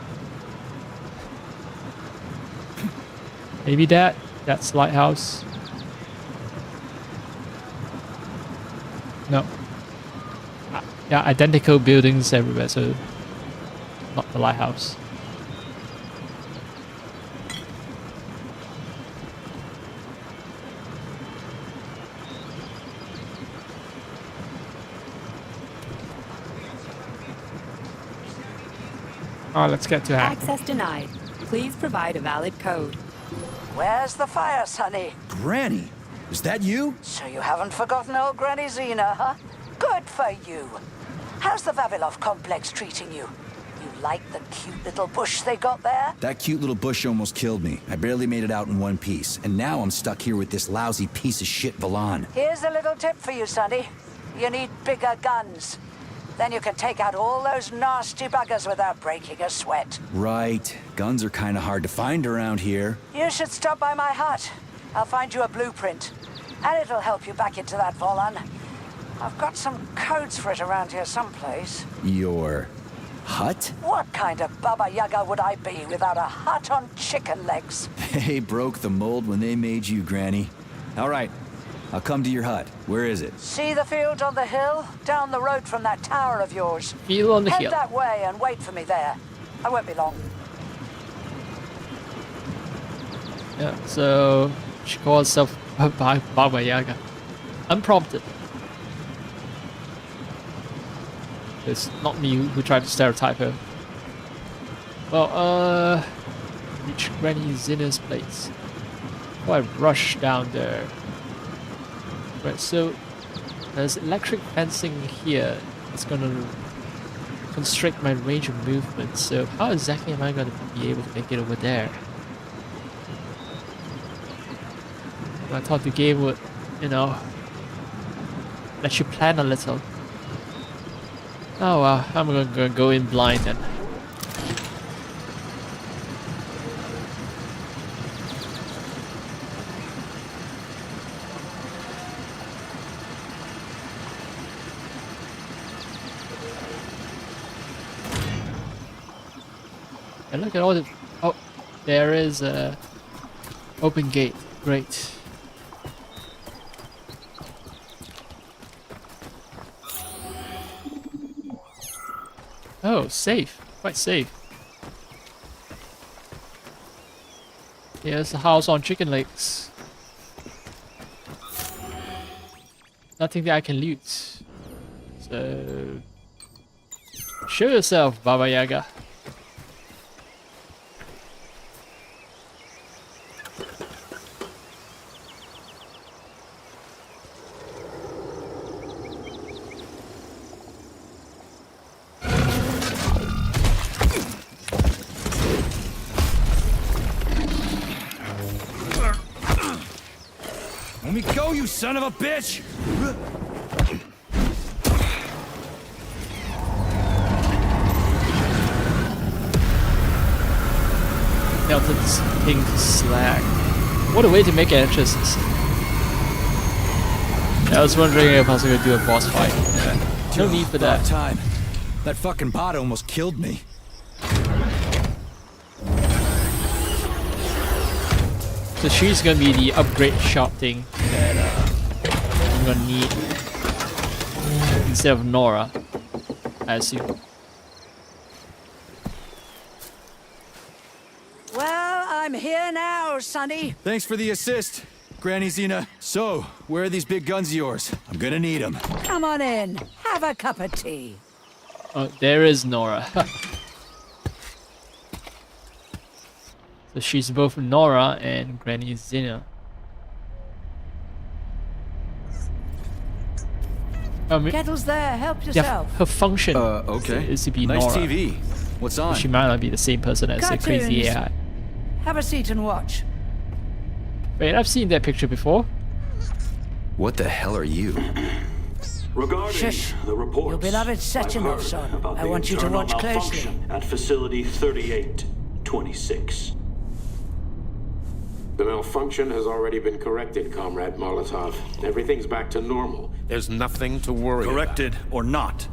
Maybe that's lighthouse. No. Yeah, identical buildings everywhere, so not the lighthouse. Oh, let's get to hack. Access denied. Please provide a valid code. Where's the fire, Sonny? Granny, is that you? So you haven't forgotten old Granny Xena, huh? Good for you. How's the Vavilov complex treating you? You like the cute little bush they got there? That cute little bush almost killed me. I barely made it out in one piece, and now I'm stuck here with this lousy piece of shit Valan. Here's a little tip for you, Sonny. You need bigger guns. Then you can take out all those nasty buggers without breaking a sweat. Right. Guns are kind of hard to find around here. You should stop by my hut. I'll find you a blueprint. And it'll help you back into that Volan. I've got some codes for it around here someplace. Your hut? What kind of Baba Yaga would I be without a hut on chicken legs? They broke the mold when they made you, Granny. All right. I'll come to your hut. Where is it? See the field on the hill? Down the road from that tower of yours. Field on the hill. Head that way and wait for me there. I won't be long. Yeah, so she calls herself Baba Yaga. Unprompted. It's not me who tried to stereotype her. Well, reach Granny Xena's place. Oh, I rush down there. Right, so there's electric fencing here. It's gonna constrict my range of movement. So how exactly am I gonna be able to make it over there? I thought the game would, you know, let you plan a little. Oh well, I'm gonna go in blind then. And look at all the... Oh, there is a open gate. Great. Oh, safe. Quite safe. Here's a house on chicken legs. Nothing that I can loot. So... show yourself, Baba Yaga. Let me go, you son of a bitch! Melted pink slag. What a way to make entrances. I was wondering if I was going to do a boss fight. No need for that. Time. That fucking bot almost killed me. So she's gonna be the upgrade shop thing that I'm gonna need instead of Nora, I assume. Well, I'm here now, Sonny. Thanks for the assist, Granny Xena. So, where are these big guns of yours? I'm gonna need them. Come on in. Have a cup of tea. Oh, there is Nora. So she's both Nora and Granny Xena. Kettle's there. Help Yeah, yourself. her function Okay. is to be Nice Nora. TV. What's on? She might not be the same person as the crazy Cartoons. AI. Have a seat and watch. Wait, I've seen that picture before. What the hell are you? Regarding Shush. the reports, Your beloved I've Sechenov, heard son. about I the want you to internal watch closely. malfunction at Facility 3826. The malfunction has already been corrected, Comrade Molotov. Everything's back to normal. There's nothing to worry Corrected or not,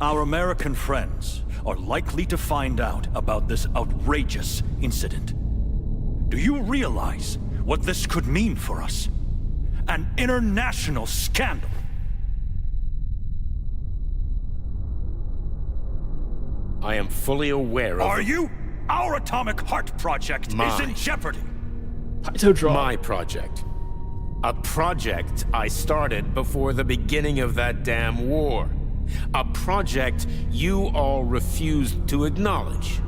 our American friends are likely to find out about this outrageous incident. Do you realize what this could mean for us? An international scandal. I am fully aware of... Are you? Our atomic heart project is in jeopardy. My project. A project I started before the beginning of that damn war. A project you all refused to acknowledge.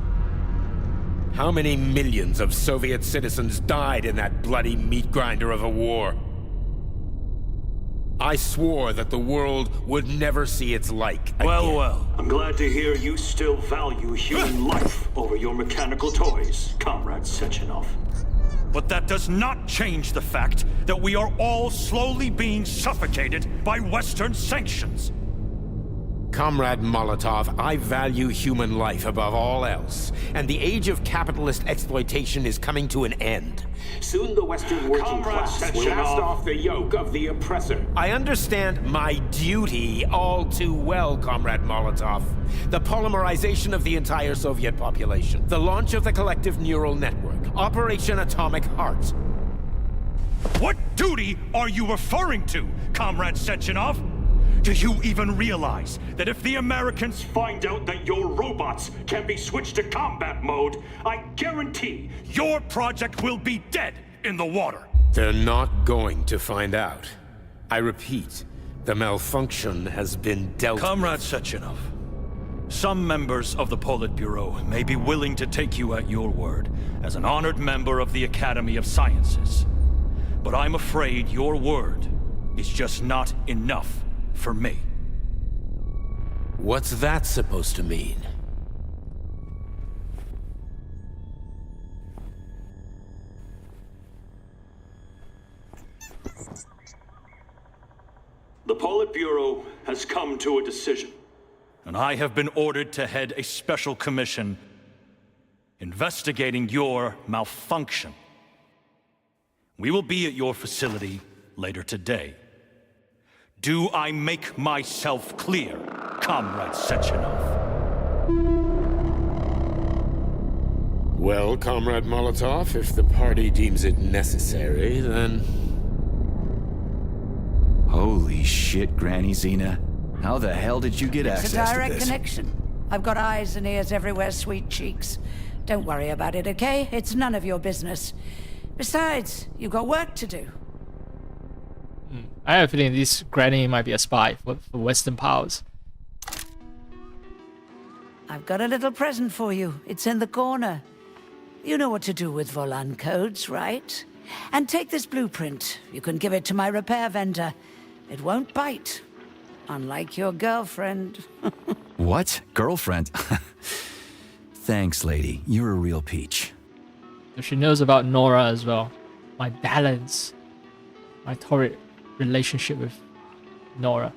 How many millions of Soviet citizens died in that bloody meat grinder of a war? I swore that the world would never see its like again. Well. I'm glad to hear you still value human life over your mechanical toys, Comrade Sechenov. But that does not change the fact that we are all slowly being suffocated by Western sanctions. Comrade Molotov, I value human life above all else, and the age of capitalist exploitation is coming to an end. Soon the Western working class will cast off the yoke of the oppressor. I understand my duty all too well, Comrade Molotov. The polymerization of the entire Soviet population, the launch of the collective neural network, Operation Atomic Heart. What duty are you referring to, Comrade Sechenov? Do you even realize that if the Americans find out that your robots can be switched to combat mode, I guarantee your project will be dead in the water? They're not going to find out. I repeat, the malfunction has been dealt with. Comrade Sechenov, some members of the Politburo may be willing to take you at your word as an honored member of the Academy of Sciences. But I'm afraid your word is just not enough for me. What's that supposed to mean? the Politburo has come to a decision. And I have been ordered to head a special commission investigating your malfunction. We will be at your facility later today. Do I make myself clear, Comrade Sechenov? Well, Comrade Molotov, if the party deems it necessary, then... Holy shit, Granny Xena. How the hell did you get access to this? It's a direct connection. I've got eyes and ears everywhere, sweet cheeks. Don't worry about it, okay? It's none of your business. Besides, you've got work to do. I have a feeling this Granny might be a spy for Western powers. I've got a little present for you. It's in the corner. You know what to do with Volan codes, right? And take this blueprint. You can give it to my repair vendor. It won't bite. Unlike your girlfriend. What? Girlfriend? Thanks, lady. You're a real peach. So she knows about Nora as well. My balance. My torrid relationship with Nora.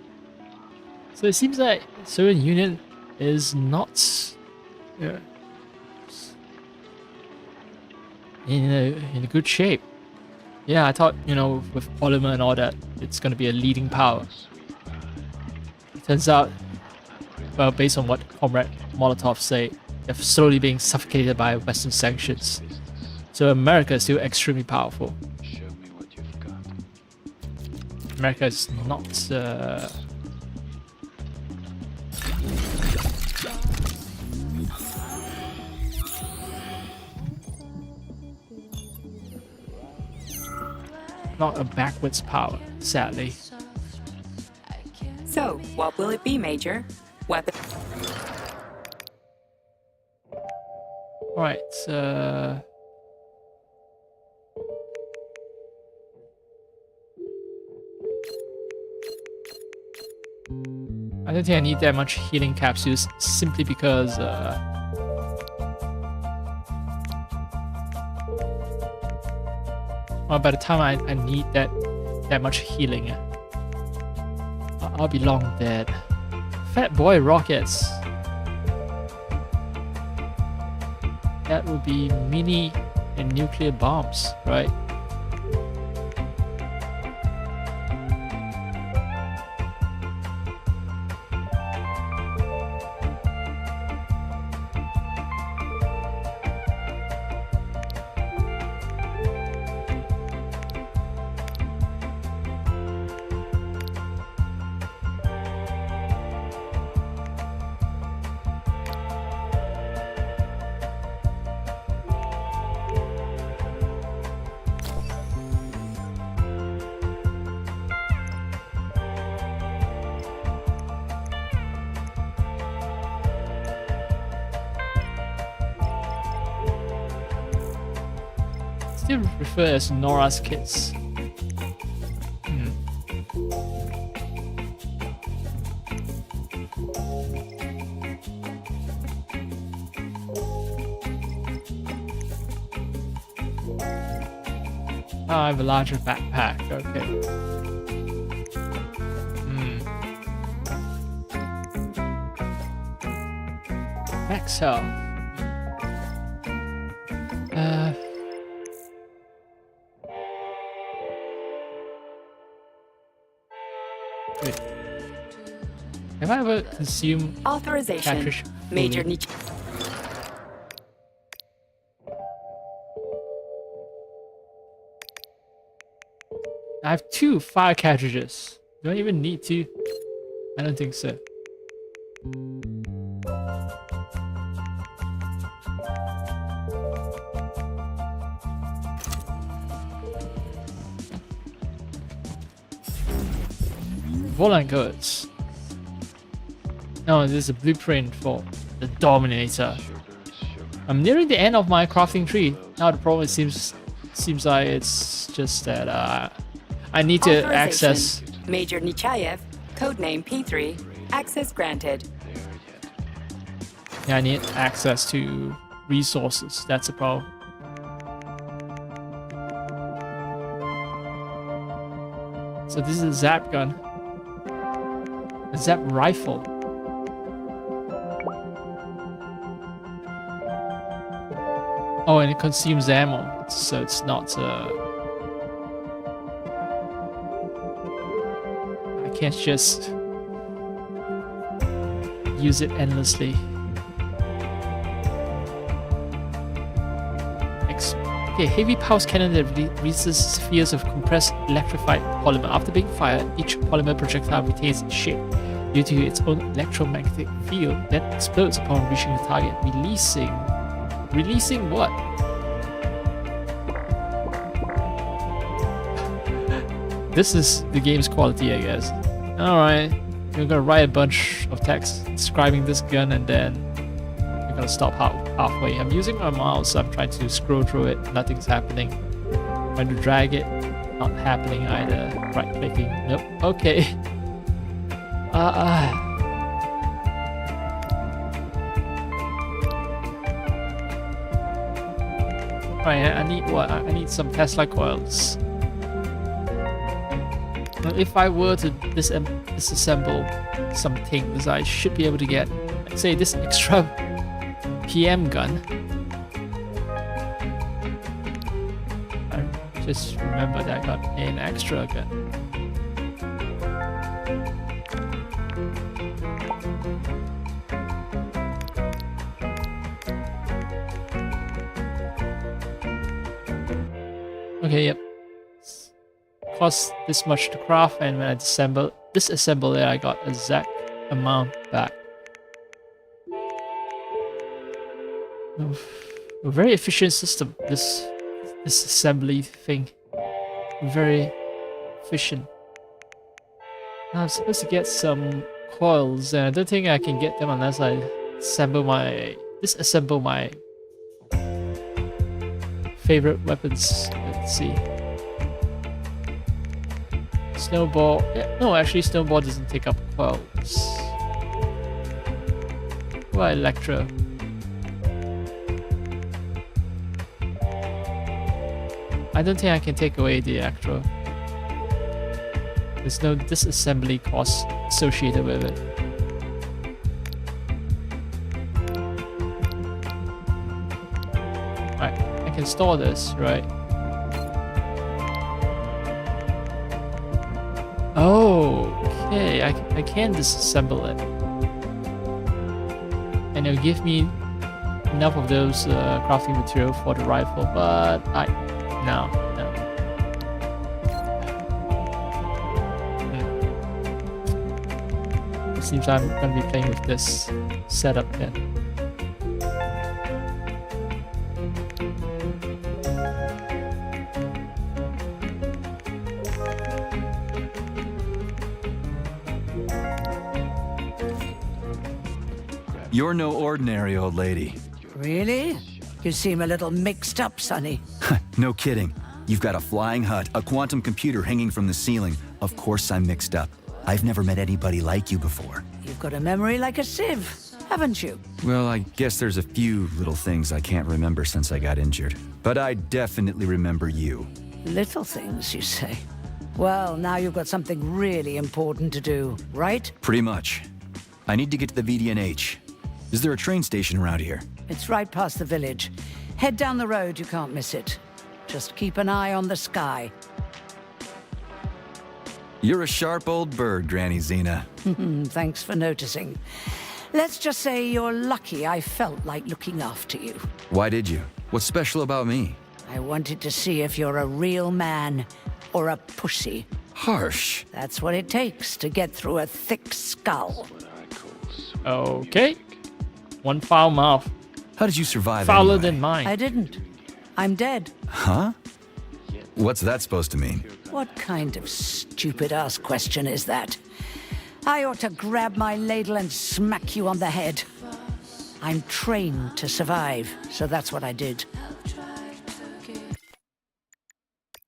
So it seems like Soviet Union is not in a good shape. Yeah, I thought, you know, with polymer and all that, it's going to be a leading power. It turns out, well, based on what Comrade Molotov say, they're slowly being suffocated by Western sanctions. So America is still extremely powerful. America is not not a backwards power, sadly. So, what will it be, Major? Weapon. Alright, I don't think I need that much healing capsules simply because well, by the time I need that that much healing. I'll be long dead. Fat boy rockets. That would be mini and nuclear bombs, right? Still refer as Nora's kids. Oh, I have a larger backpack, okay. Max health. Wait. Have I ever consumed authorization? cartridge Major fully? Nietzsche. I have 2 fire cartridges. Do I even need to? I don't think so. Volant codes. No, this is a blueprint for the Dominator. I'm nearing the end of my crafting tree. Now the problem seems like it's just that I need to access. Major Nechayev, codename P3, access granted. Yeah, I need access to resources. That's a problem. So this is a zap gun. A zap rifle. Oh, and it consumes ammo, so it's not. I can't just use it endlessly. Okay, heavy pulse cannon that releases spheres of compressed electrified polymer. After being fired, each polymer projectile retains its shape due to its own electromagnetic field that explodes upon reaching the target, releasing what? This is the game's quality, I guess. Alright, you're gonna write a bunch of text describing this gun and then you're gonna stop halfway. I'm using my mouse, I'm trying to scroll through it, nothing's happening. Trying to drag it, not happening either. Right clicking, nope, okay. Right, I need what? I need some Tesla coils. Now, if I were to disassemble some things, I should be able to get, let's say, this extra PM gun. I just remember that I got an extra gun. Okay, yep. Cost this much to craft, and when I disassemble it, I got exact amount back. A very efficient system, this assembly thing. Very efficient. Now I'm supposed to get some coils, and I don't think I can get them unless I disassemble my favorite weapons. Let's see. Snowball. Yeah, no, actually, Snowball doesn't take up coils. What Electro? I don't think I can take away the Electro. There's no disassembly costs associated with it. Alright, I can store this, right? Oh, okay, I can disassemble it. And it'll give me enough of those crafting material for the rifle, but no. It seems I'm gonna be playing with this setup then. You're no ordinary old lady. Really? You seem a little mixed up, Sonny. No kidding. You've got a flying hut, a quantum computer hanging from the ceiling. Of course I'm mixed up. I've never met anybody like you before. You've got a memory like a sieve, haven't you? Well, I guess there's a few little things I can't remember since I got injured. But I definitely remember you. Little things, you say? Well, now you've got something really important to do, right? Pretty much. I need to get to the VDNH. Is there a train station around here? It's right past the village. Head down the road, you can't miss it. Just keep an eye on the sky. You're a sharp old bird, Granny Xena. Thanks for noticing. Let's just say you're lucky I felt like looking after you. Why did you? What's special about me? I wanted to see if you're a real man or a pussy. Harsh. That's what it takes to get through a thick skull. Okay. One foul mouth. How did you survive Fouler anyway? than mine. I didn't. I'm dead. Huh? What's that supposed to mean? What kind of stupid-ass question is that? I ought to grab my ladle and smack you on the head. I'm trained to survive, so that's what I did.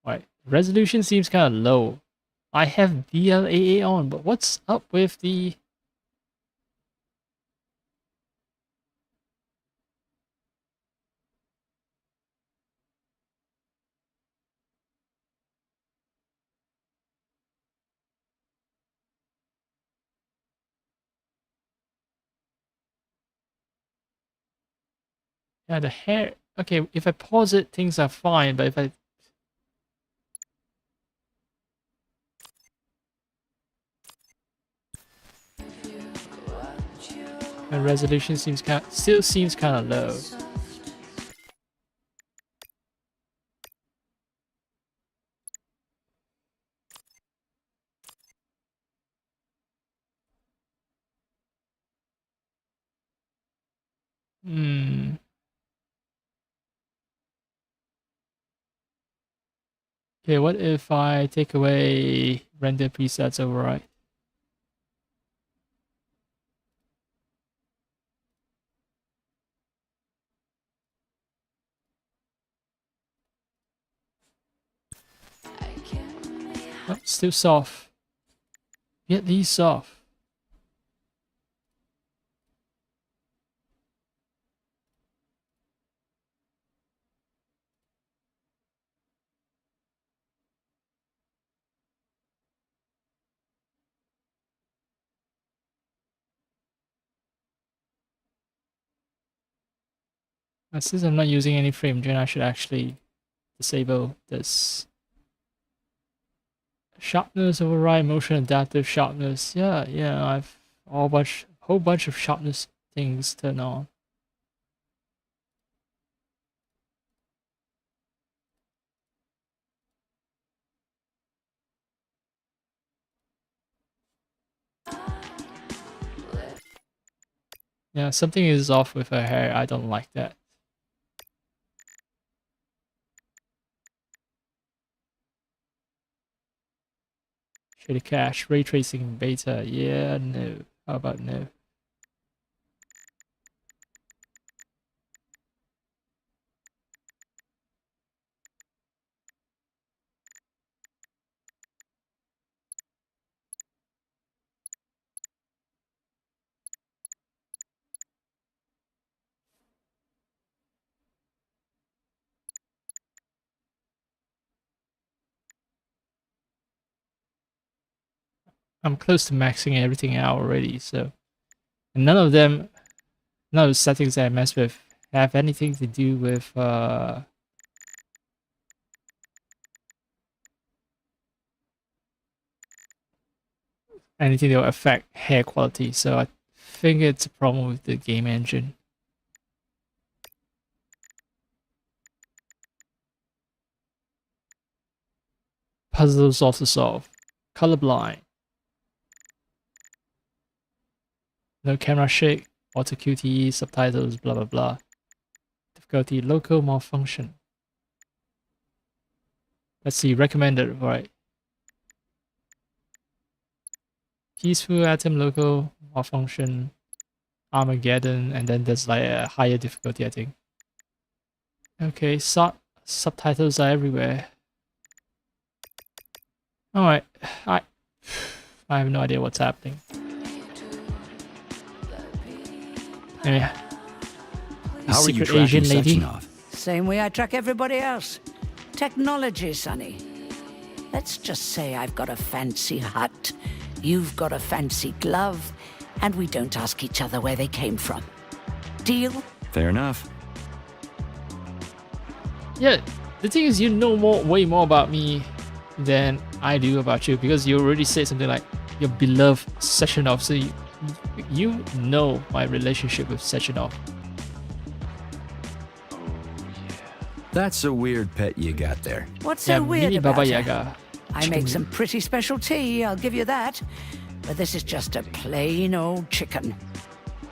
Right. Resolution seems kind of low. I have DLAA on, but what's up with the... Yeah, the hair... Okay, if I pause it, things are fine, but if I... The resolution still seems kind of low. Okay, what if I take away render presets override? Oh, still soft. Get these soft. Since I'm not using any frame gen, I should actually disable this. Sharpness override, motion adaptive sharpness. Yeah, I've whole bunch of sharpness things turned on. Yeah, something is off with her hair. I don't like that. Shader cache, ray tracing in beta. Yeah, no. How about no? I'm close to maxing everything out already, so and none of the settings that I mess with have anything to do with anything that will affect hair quality, so I think it's a problem with the game engine. Puzzles also solved. Colorblind. No camera shake, auto QTE, subtitles, blah blah blah. Difficulty, local malfunction. Let's see, recommended, right. Peaceful atom, local malfunction, Armageddon, and then there's like a higher difficulty, I think. Okay, subtitles are everywhere. Alright, I have no idea what's happening. Anyway, How are you secret tracking Asian lady. Sechenov? Same way I track everybody else. Technology, Sonny. Let's just say I've got a fancy hut, you've got a fancy glove, and we don't ask each other where they came from. Deal? Fair enough. Yeah, the thing is, you know way more about me than I do about you, because you already said something like your beloved Sechenov, so you know my relationship with Sechenov. That's a weird pet you got there. What's so weird mini about Baba it? Yaga. I make some pretty special tea, I'll give you that. But this is just a plain old chicken.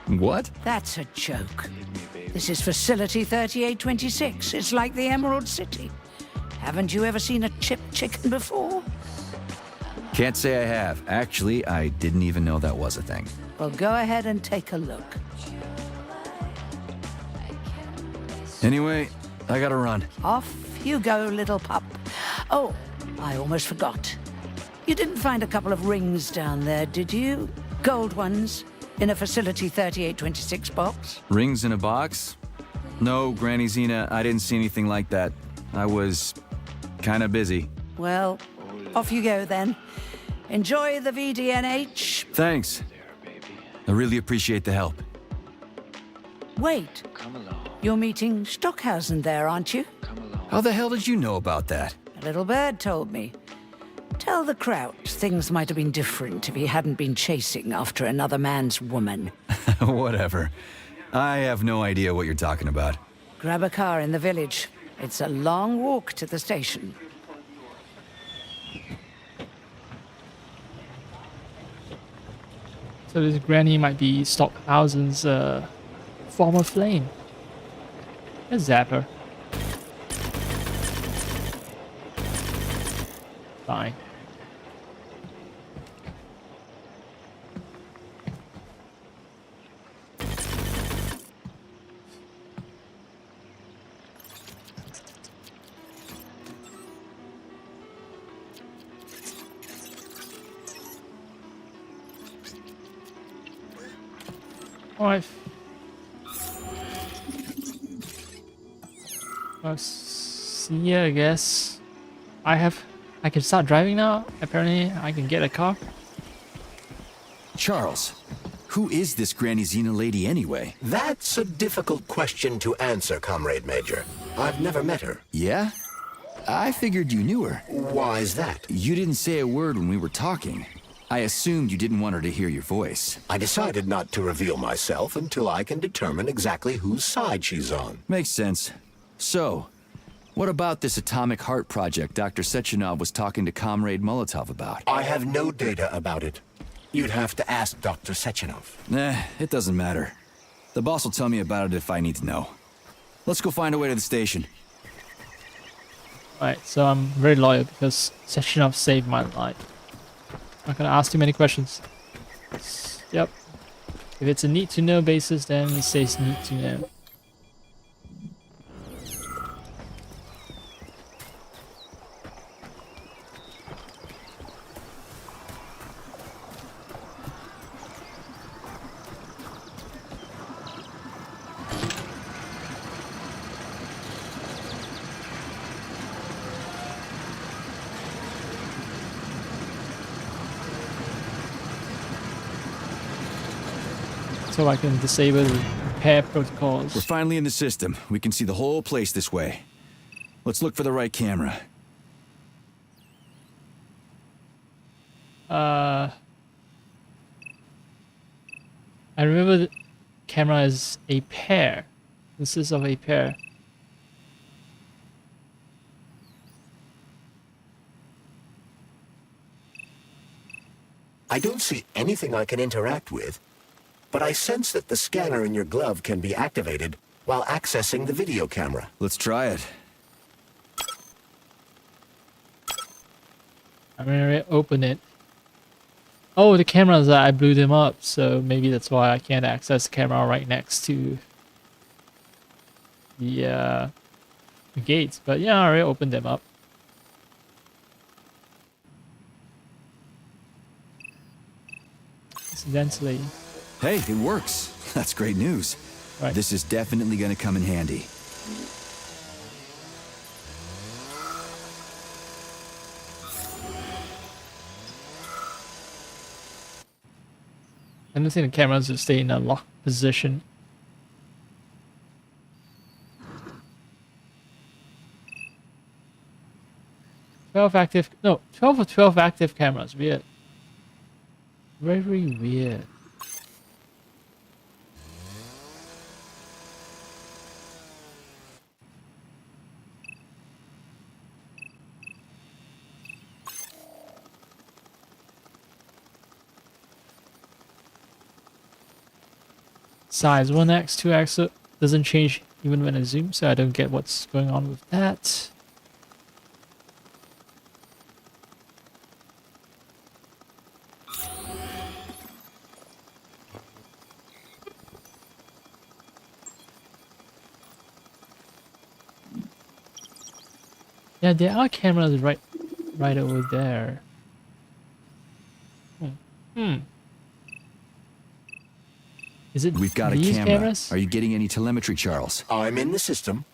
What? That's a joke. This is Facility 3826. It's like the Emerald City. Haven't you ever seen a chipped chicken before? Can't say I have. Actually, I didn't even know that was a thing. Well, go ahead and take a look. Anyway, I gotta run. Off you go, little pup. Oh, I almost forgot. You didn't find a couple of rings down there, did you? Gold ones, in a Facility 3826 box? Rings in a box? No, Granny Xena, I didn't see anything like that. I was kinda busy. Well, off you go then. Enjoy the VDNH. Thanks. I really appreciate the help. Wait. You're meeting Stockhausen there, aren't you? How the hell did you know about that? A little bird told me. Tell the Kraut things might have been different if he hadn't been chasing after another man's woman. Whatever. I have no idea what you're talking about. Grab a car in the village. It's a long walk to the station. So this granny might be Stockhausen's former flame. A zapper. Fine. Alright. Well, see ya, I guess. I can start driving now. Apparently, I can get a car. Charles, who is this Granny Xena lady anyway? That's a difficult question to answer, Comrade Major. I've never met her. Yeah? I figured you knew her. Why is that? You didn't say a word when we were talking. I assumed you didn't want her to hear your voice. I decided not to reveal myself until I can determine exactly whose side she's on. Makes sense. So, what about this atomic heart project Dr. Sechenov was talking to Comrade Molotov about? I have no data about it. You'd have to ask Dr. Sechenov. Nah, it doesn't matter. The boss will tell me about it if I need to know. Let's go find a way to the station. Alright, so I'm very loyal because Sechenov saved my life. Not gonna ask too many questions. Yep. If it's a need to know basis, then it says need to know. so I can disable the repair protocols. We're finally in the system. We can see the whole place this way. Let's look for the right camera. I remember the camera is a pair. This is of a pair. I don't see anything I can interact with, but I sense that the scanner in your glove can be activated while accessing the video camera. Let's try it. I'm gonna open it. Oh, the cameras, I blew them up, so maybe that's why I can't access the camera right next to the gates. But yeah, I already opened them up. Incidentally. Hey, it works. That's great news. Right. This is definitely going to come in handy. I don't think the cameras will stay in a locked position. No, 12 or 12 active cameras. Weird. Very weird. Size 1x, 2x doesn't change even when I zoom, so I don't get what's going on with that. Yeah, there are cameras right over there. Is it We've got a these camera. cameras? Are you getting any telemetry, Charles? I'm in the system.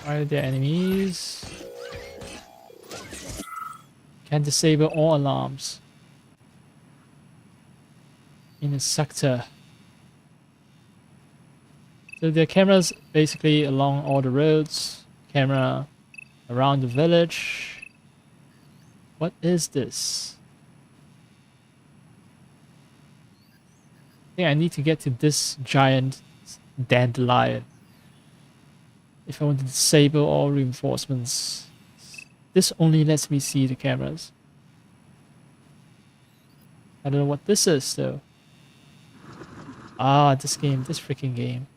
Are there enemies? Can disable all alarms in a sector. So there are cameras basically along all the roads, camera around the village. What is this? I think I need to get to this giant dandelion if I want to disable all reinforcements. This only lets me see the cameras. I don't know what this is though. Ah, this freaking game.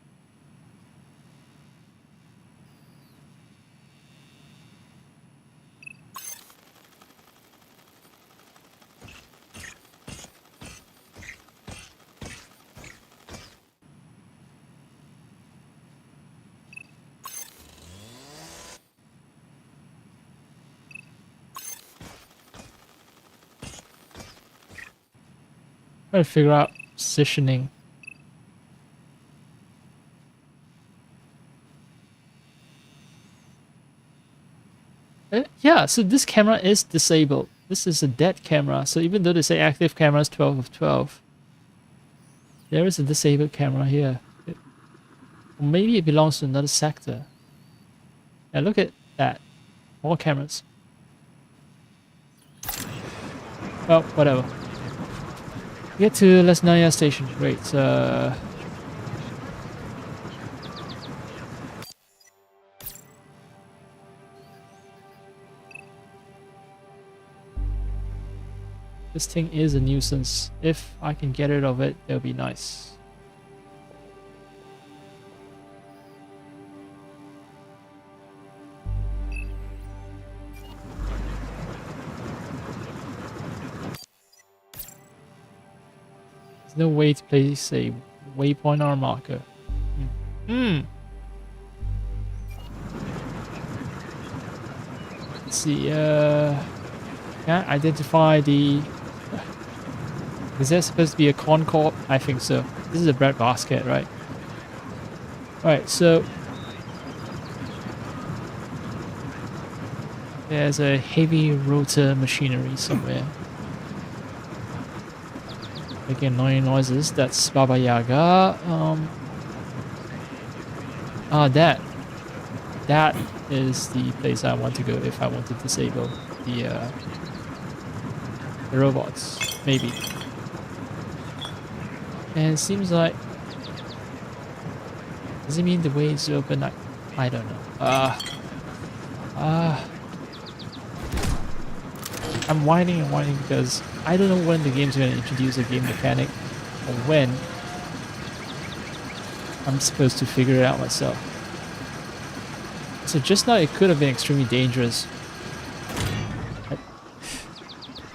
Trying to figure out positioning. Yeah, so this camera is disabled. This is a dead camera. So even though they say active cameras 12 of 12, there is a disabled camera here. Or maybe it belongs to another sector. Yeah, look at that. More cameras. Well, whatever. Get to Lesnaya station. Great. This thing is a nuisance. If I can get rid of it, that'll be nice. There's no way to place a waypoint or a marker. Let's see, can't identify the... Is there supposed to be a corn cob? I think so. This is a bread basket, right? Alright, so there's a heavy rotor machinery somewhere making annoying noises. That's Baba Yaga. That is the place I want to go if I want to disable the robots, maybe. And it seems like, does it mean the way is open? I don't know. I'm whining and whining because I don't know when the game's going to introduce a game mechanic or when I'm supposed to figure it out myself. So just now it could have been extremely dangerous.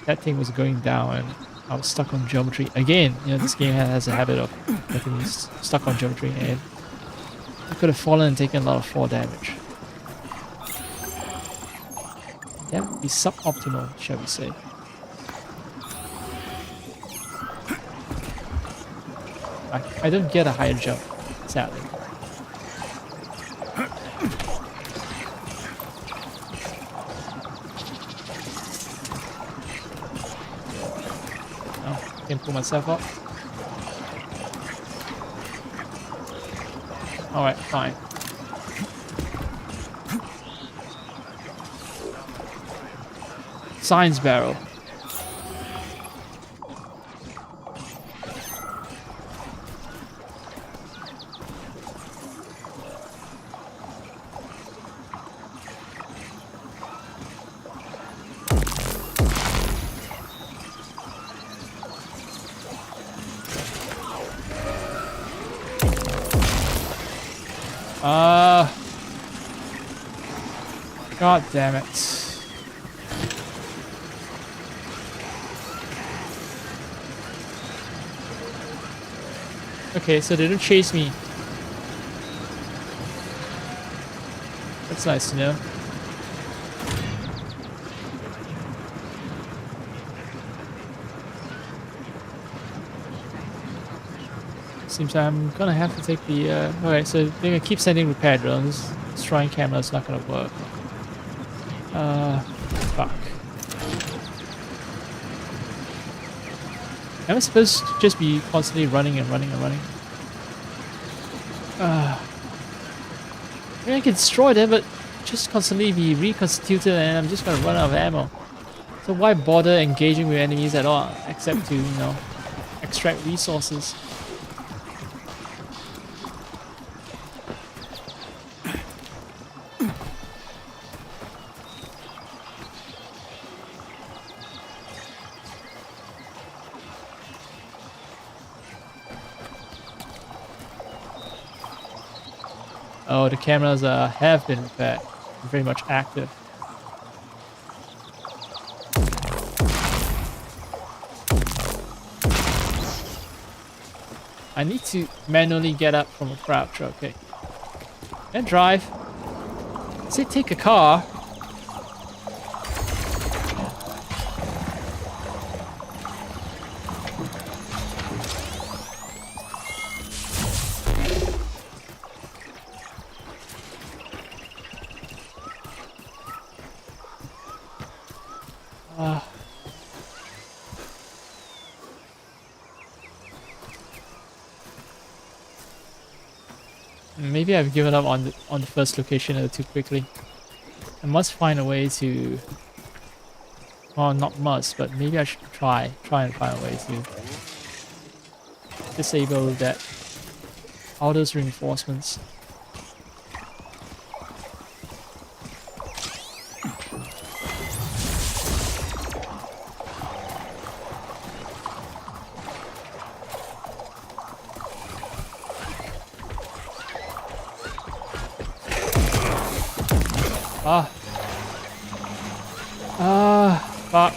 That thing was going down and I was stuck on geometry. Again, you know, this game has a habit of making me stuck on geometry, and I could have fallen and taken a lot of fall damage. That would be suboptimal, shall we say. I don't get a higher jump, sadly. Oh, can't pull myself up. Alright, fine. Science barrel. God damn it. Okay, so they don't chase me. That's nice to know. Seems I'm gonna have to take the okay, so they're gonna keep sending repair drones. Destroying camera's not gonna work. Fuck. Am I supposed to just be constantly running and running and running? I mean, I can destroy them, but just constantly be reconstituted and I'm just gonna run out of ammo. So why bother engaging with enemies at all, except to, you know, extract resources? Oh, the cameras have been repaired. Very much active. I need to manually get up from a crouch, okay. And drive. Say take a car. Maybe I've given up on the first location a little too quickly. I must find a way to... Well, not must, but maybe I should try and find a way to disable that, all those reinforcements. Fuck.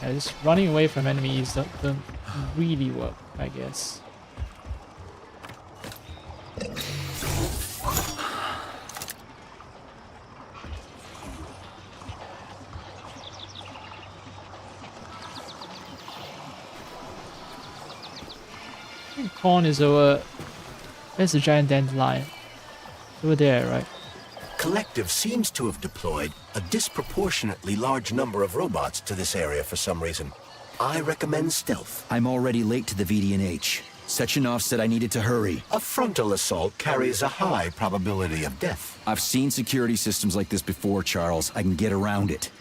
Yeah, just running away from enemies don't really work, I guess. think corn is over. There's a giant dandelion. It's over there, right? Collective seems to have deployed a disproportionately large number of robots to this area for some reason. I recommend stealth. I'm already late to the VD&H. Sechenov said I needed to hurry. A frontal assault carries a high probability of death. I've seen security systems like this before, Charles. I can get around it.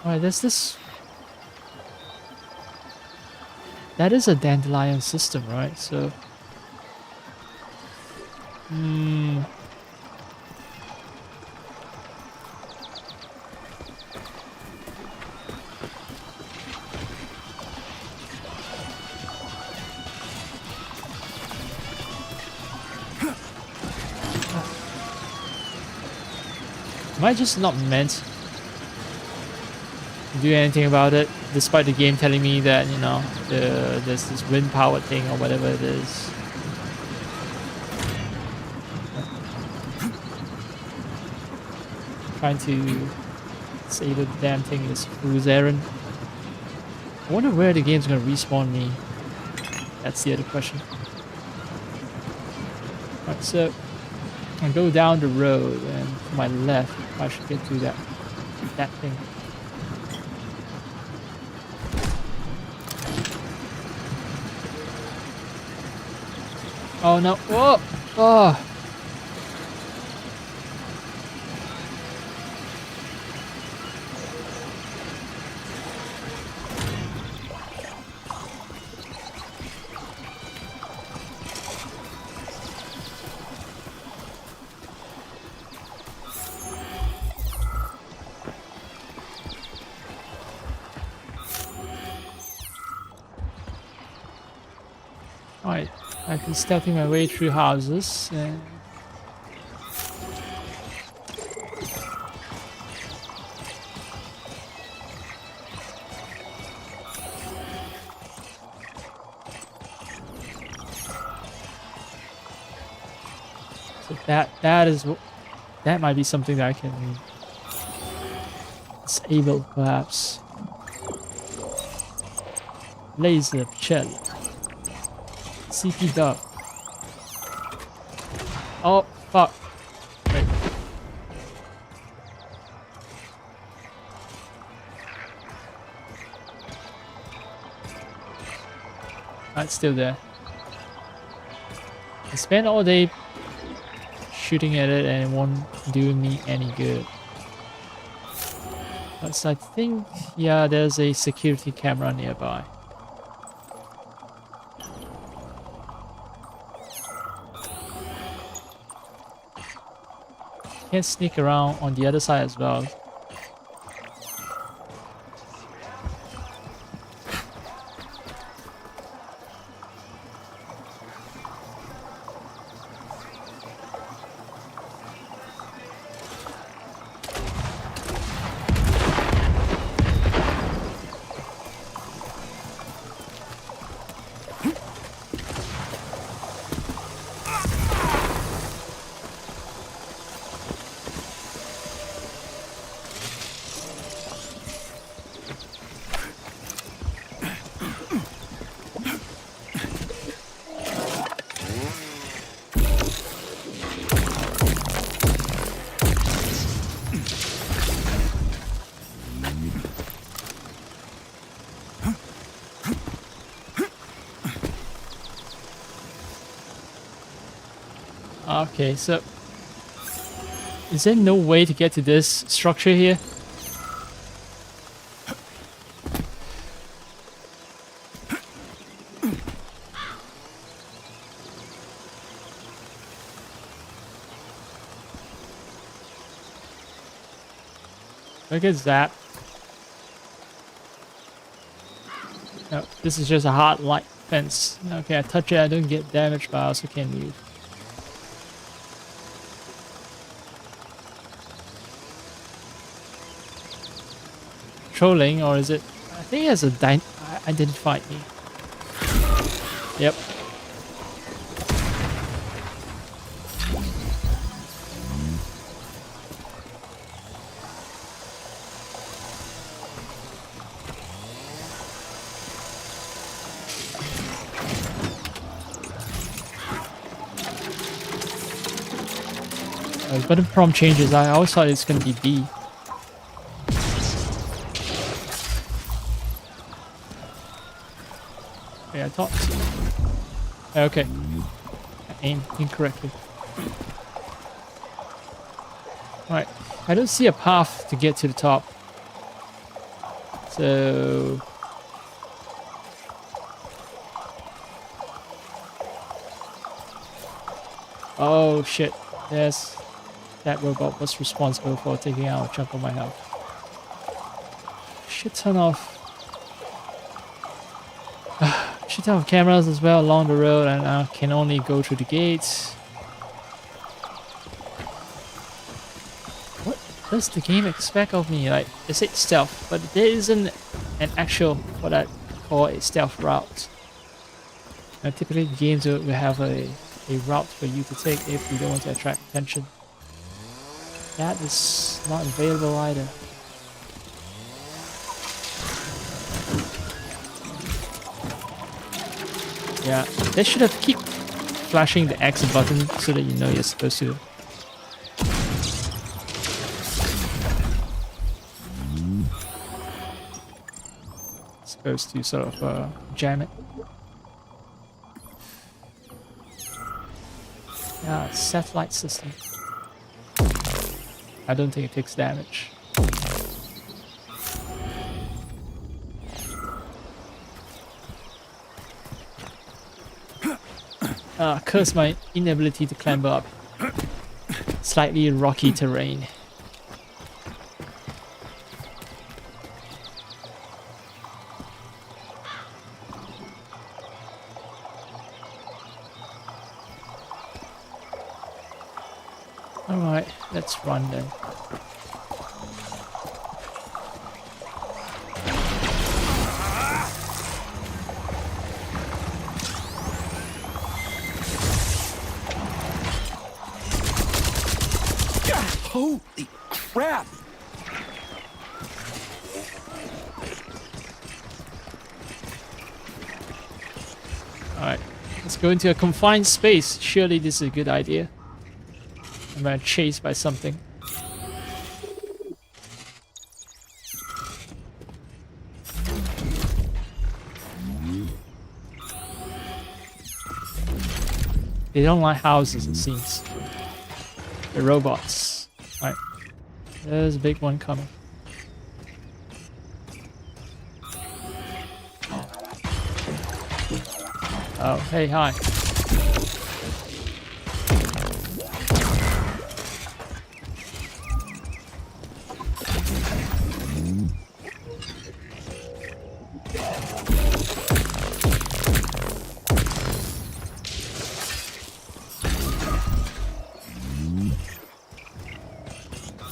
Alright, there's this... That is a dandelion system, right? So... Am I just not meant to do anything about it, despite the game telling me that, you know, there's this wind power thing or whatever it is? Trying to save the damn thing is fool's errand. I wonder where the game's gonna respawn me. That's the other question. Alright, so I go down the road and to my left I should get to that thing. Oh no! Whoa! Oh! Alright, I can stealthing my way through houses and... So that might be something that I can disable, perhaps. Laser shell. CP dub. Oh fuck. Wait. It's still there. I spent all day shooting at it and it won't do me any good. But I think, yeah, there's a security camera nearby. Can't sneak around on the other side as well. Okay, so is there no way to get to this structure here? Look at that. No, this is just a hard light fence. Okay, I touch it, I don't get damaged, but I also can't move. Trolling, or is it? I think it has identified me. Yep. But the prompt changes. I always thought it's gonna be B. Okay, I thought. Okay, I aimed incorrectly. Alright, I don't see a path to get to the top. So... Oh shit, yes. That robot was responsible for taking out a chunk of my health. Shit ton of... shit ton of cameras as well along the road, and I can only go through the gates. What does the game expect of me? Like, they say stealth, but there isn't an actual, what I call a stealth route. Now, typically games will have a route for you to take if you don't want to attract attention. That is not available either. Yeah, they should have keep flashing the X button so that you know you're supposed to. Supposed to sort of jam it. Yeah, satellite system. I don't think it takes damage. Curse my inability to climb up slightly rocky terrain. Alright, let's run then. Holy crap! Alright, let's go into a confined space. Surely this is a good idea. I'm gonna chased by something. They don't like houses, it seems. The robots. Right. There's a big one coming. Oh, hey, hi.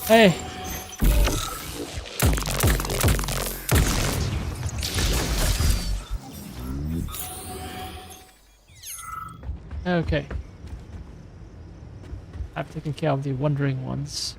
Hey. Okay. I've taken care of the wandering ones.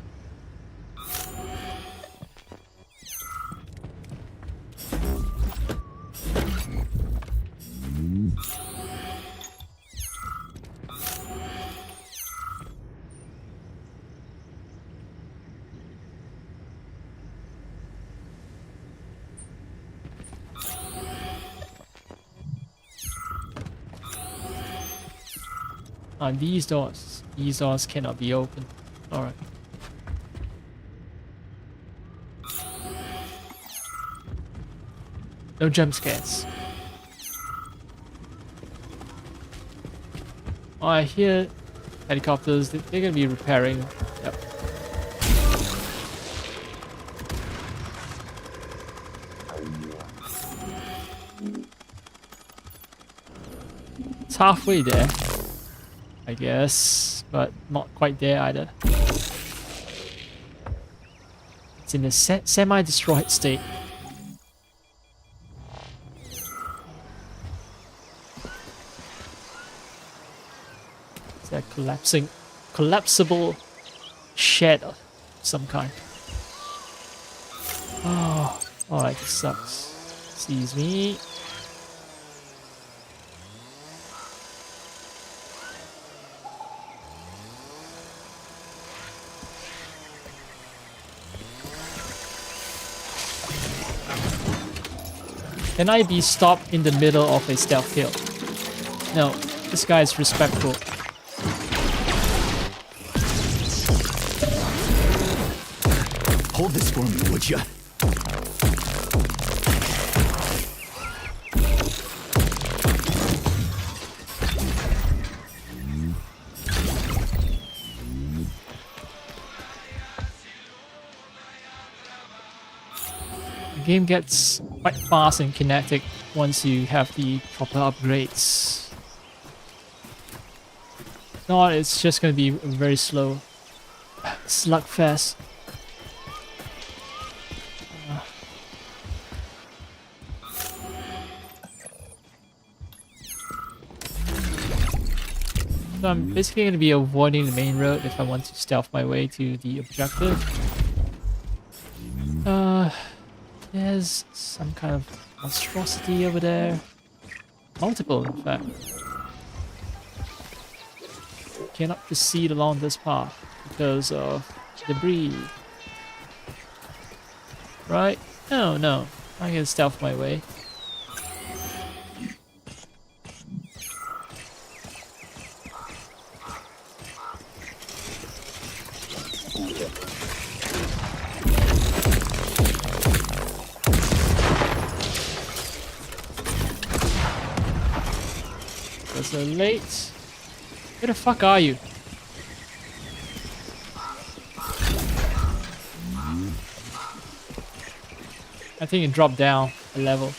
These doors cannot be opened. Alright. No jump scares. Oh, I hear helicopters. They're gonna be repairing. Yep. It's halfway there, I guess, but not quite there either. It's in a semi-destroyed state. It's a collapsible shed of some kind. Oh, alright, this sucks. Sees me. Can I be stopped in the middle of a stealth kill? No, this guy is respectful. Hold this for me, would ya? The game gets quite fast and kinetic once you have the proper upgrades. If not, it's just going to be a very slow slugfest. So I'm basically going to be avoiding the main road if I want to stealth my way to the objective. There's some kind of monstrosity over there. Multiple, in fact. Cannot proceed along this path because of debris. Right? No, no. I can stealth my way. So late. Where the fuck are you? I think it dropped down a level.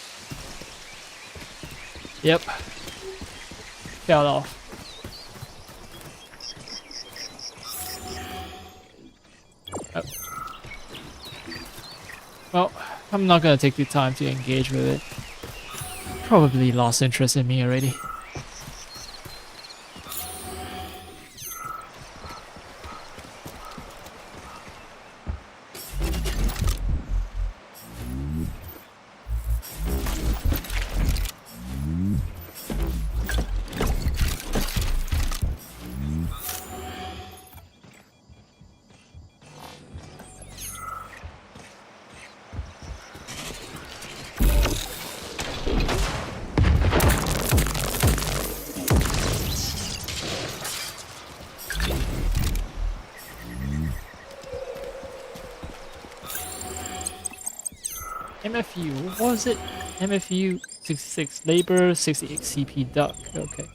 Yep. Fell off. Oh. Well, I'm not gonna take the time to engage with it. Probably lost interest in me already. MFU, what was it? MFU 66 labor, 68 CP duck. Okay.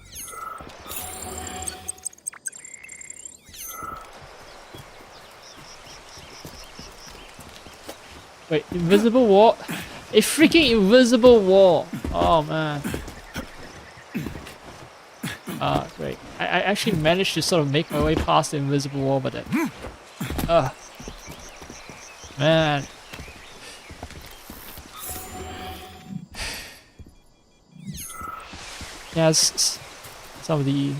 Wait, invisible wall? A freaking invisible wall! Oh man. Great. I actually managed to sort of make my way past the invisible wall, but then... Man. Yes, some of the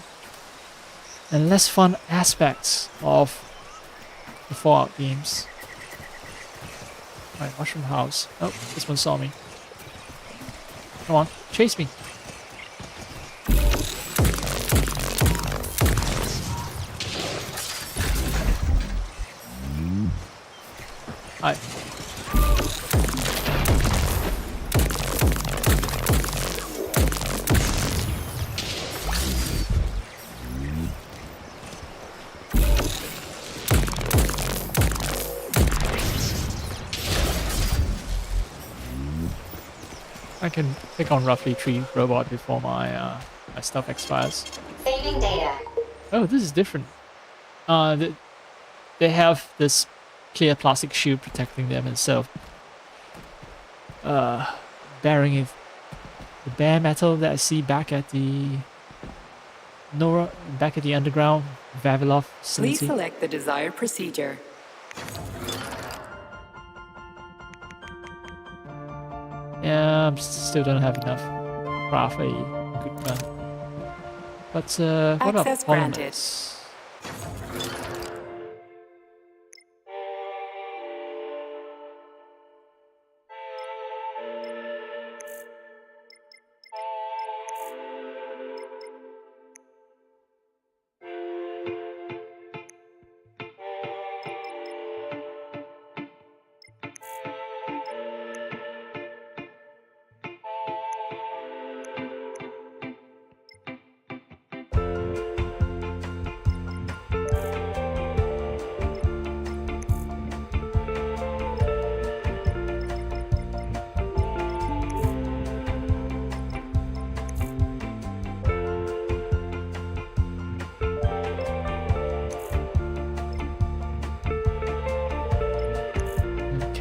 less fun aspects of the Fallout games. Alright, mushroom house. Oh, this one saw me. Come on, chase me. Hi. I can take on roughly 3 robots before my my stuff expires. Saving data. Oh, this is different. They have this clear plastic shield protecting them instead of bearing the bare metal that I see back at the underground Vavilov facility. Please select the desired procedure. Yeah, I still don't have enough to craft a good gun. But what are Access granted. polymers?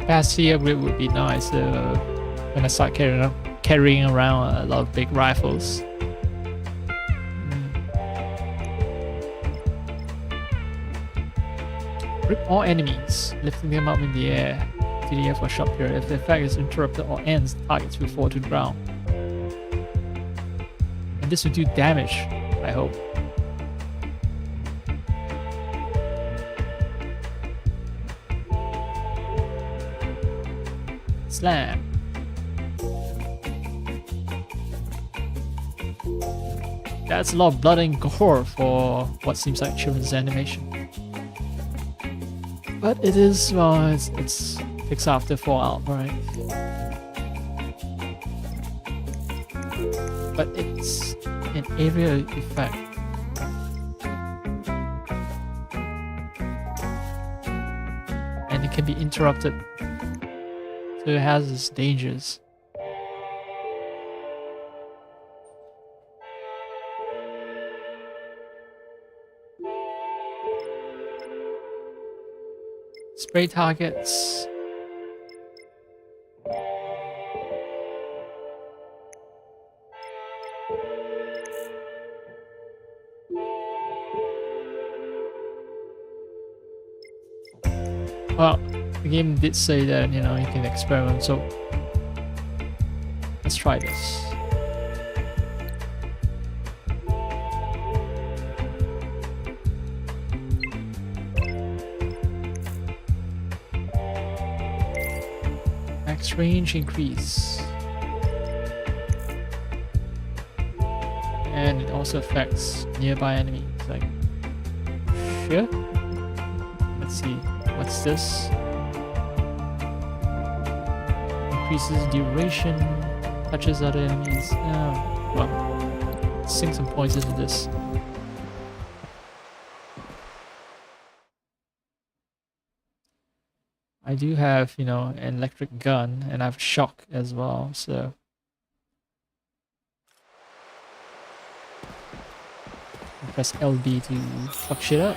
capacity upgrade would be nice when I start carrying around a lot of big rifles. Grip all enemies, lifting them up in the air to the air for a short period. If the effect is interrupted or ends, targets will fall to the ground. And this will do damage, I hope. Slam. That's a lot of blood and gore for what seems like children's animation. But it is, well, it's Pixar after Fallout, right? But it's an area effect. And it can be interrupted. So it has its dangers. Spray targets. Well, the game did say that, you know, you can experiment, so let's try this. Max range increase. And it also affects nearby enemies, like, sure? Let's see, what's this? Increases duration, touches other enemies. Oh, well, let's sink some points into this. I do have, you know, an electric gun, and I have shock as well, so... press LB to fuck shit up.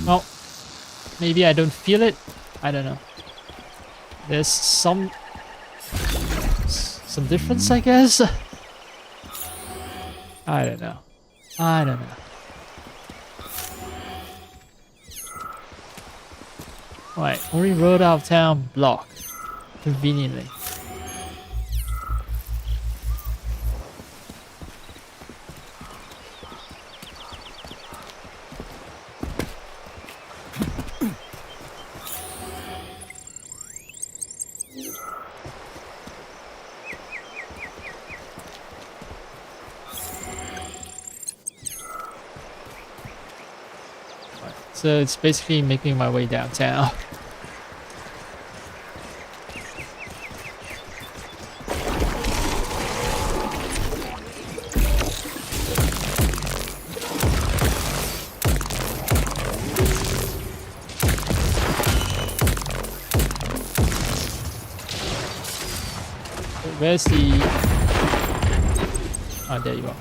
Well, maybe I don't feel it. I don't know. There's some difference, I guess. I don't know. I don't know. Right, only road out of town blocked. Conveniently. So it's basically making my way downtown. Where's the... Oh, there you are.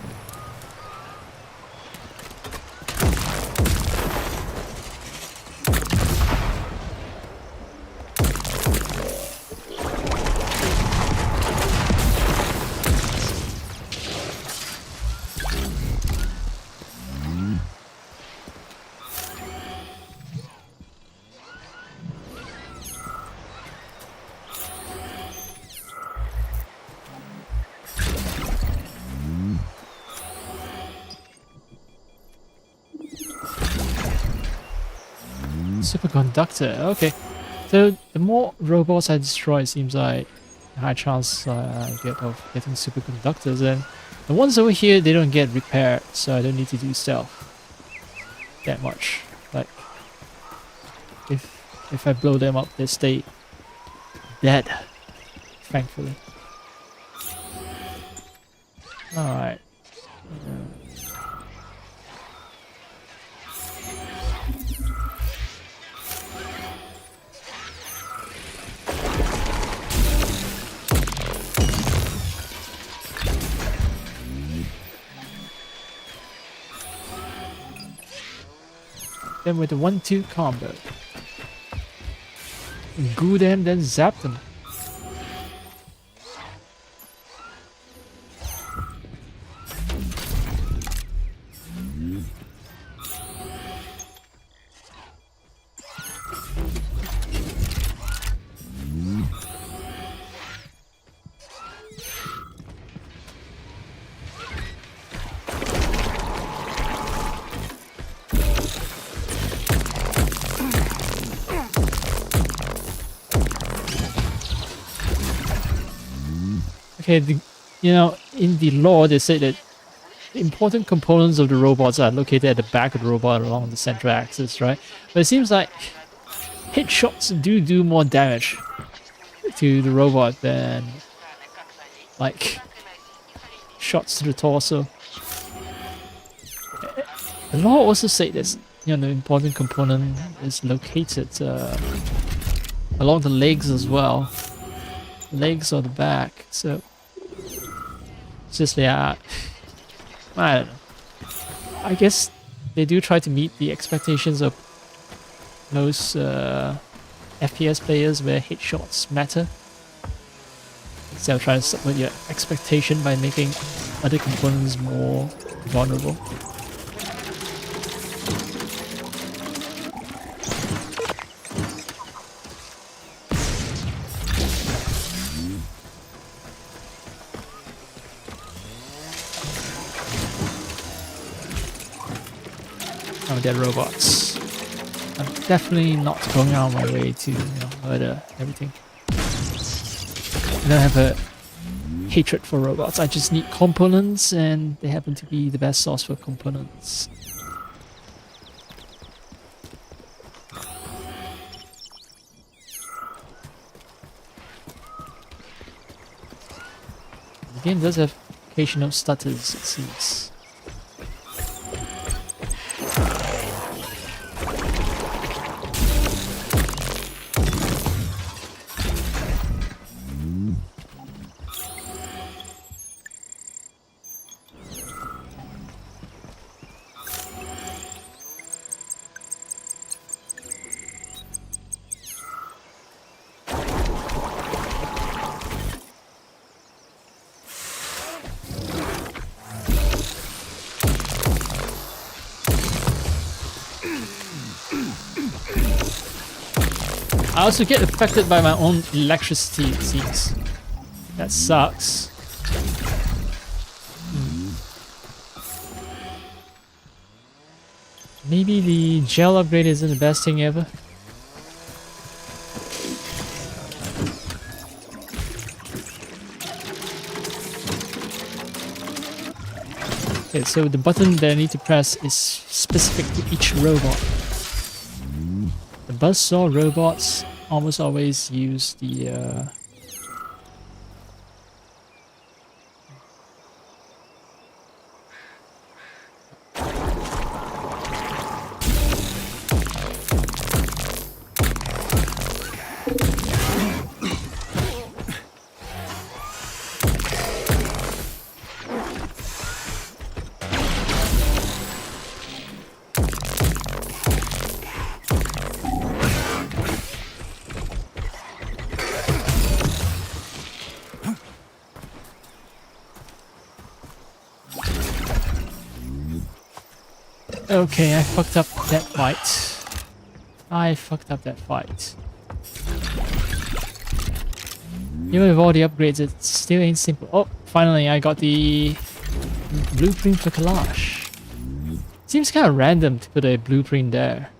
Superconductor. Okay. So the more robots I destroy, it seems like a high chance I get of getting superconductors, and the ones over here, they don't get repaired, so I don't need to do stealth that much. Like if I blow them up, they stay dead, thankfully. Alright. Then with the 1-2 combo. Goo them, then zap them. Okay, you know, in the lore, they say that the important components of the robots are located at the back of the robot along the central axis, right? But it seems like headshots do more damage to the robot than, like, shots to the torso. The lore also said that, you know, the important component is located along the legs as well. Legs or the back, so it's just, yeah, I don't know. I guess they do try to meet the expectations of most FPS players where headshots matter. Instead of trying to subvert your expectation by making other components more vulnerable. Oh, they're robots. I'm definitely not going out of my way to, you know, murder everything. I don't have a hatred for robots. I just need components, and they happen to be the best source for components. The game does have occasional stutters, it seems. I also get affected by my own electricity, it seems. That sucks. Maybe the gel upgrade isn't the best thing ever. Okay, so the button that I need to press is specific to each robot. The buzzsaw robots almost always use the Okay, I fucked up that fight. Even with all the upgrades, it still ain't simple. Oh, finally I got the blueprint for Kalash. Seems kind of random to put a blueprint there.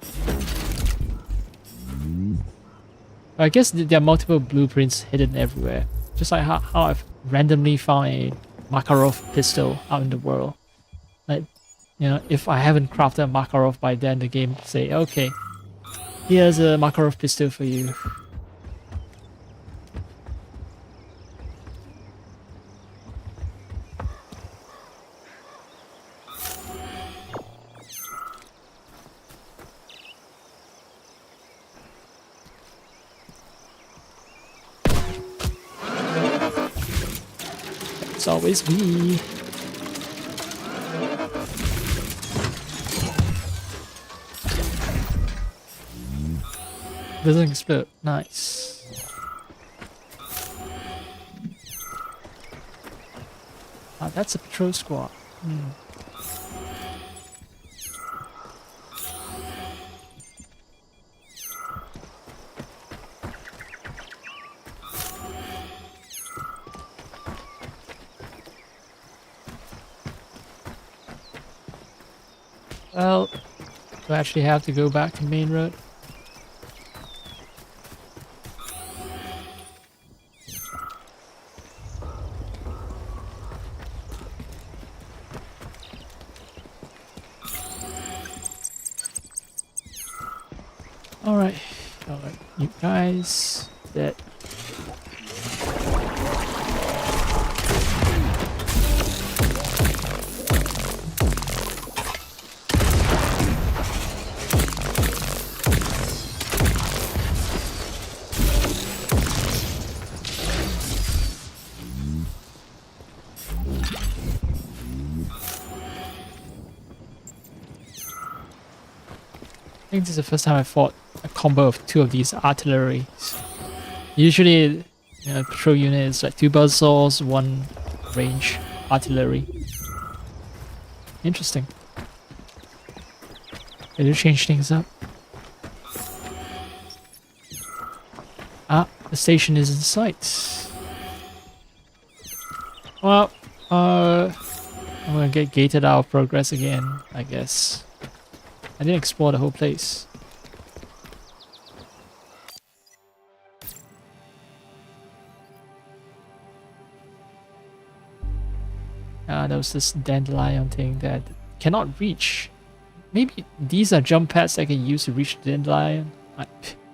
I guess there are multiple blueprints hidden everywhere. Just like how I've randomly found a Makarov pistol out in the world. Like, you know, if I haven't crafted a Makarov by then, the game say, okay, here's a Makarov pistol for you. It's always me. Doesn't explode. Nice. Ah, that's a patrol squad. Well, do I actually have to go back to main road? Alright, you guys, that. I think this is the first time I fought a combo of two of these artilleries. Usually, you know, patrol unit is like 2 buzzsaws, 1 range artillery. Interesting. They do change things up. Ah, the station is in sight. Well, I'm gonna get gated out of progress again, I guess. I didn't explore the whole place. There was this dandelion thing that cannot reach. Maybe these are jump pads I can use to reach the dandelion.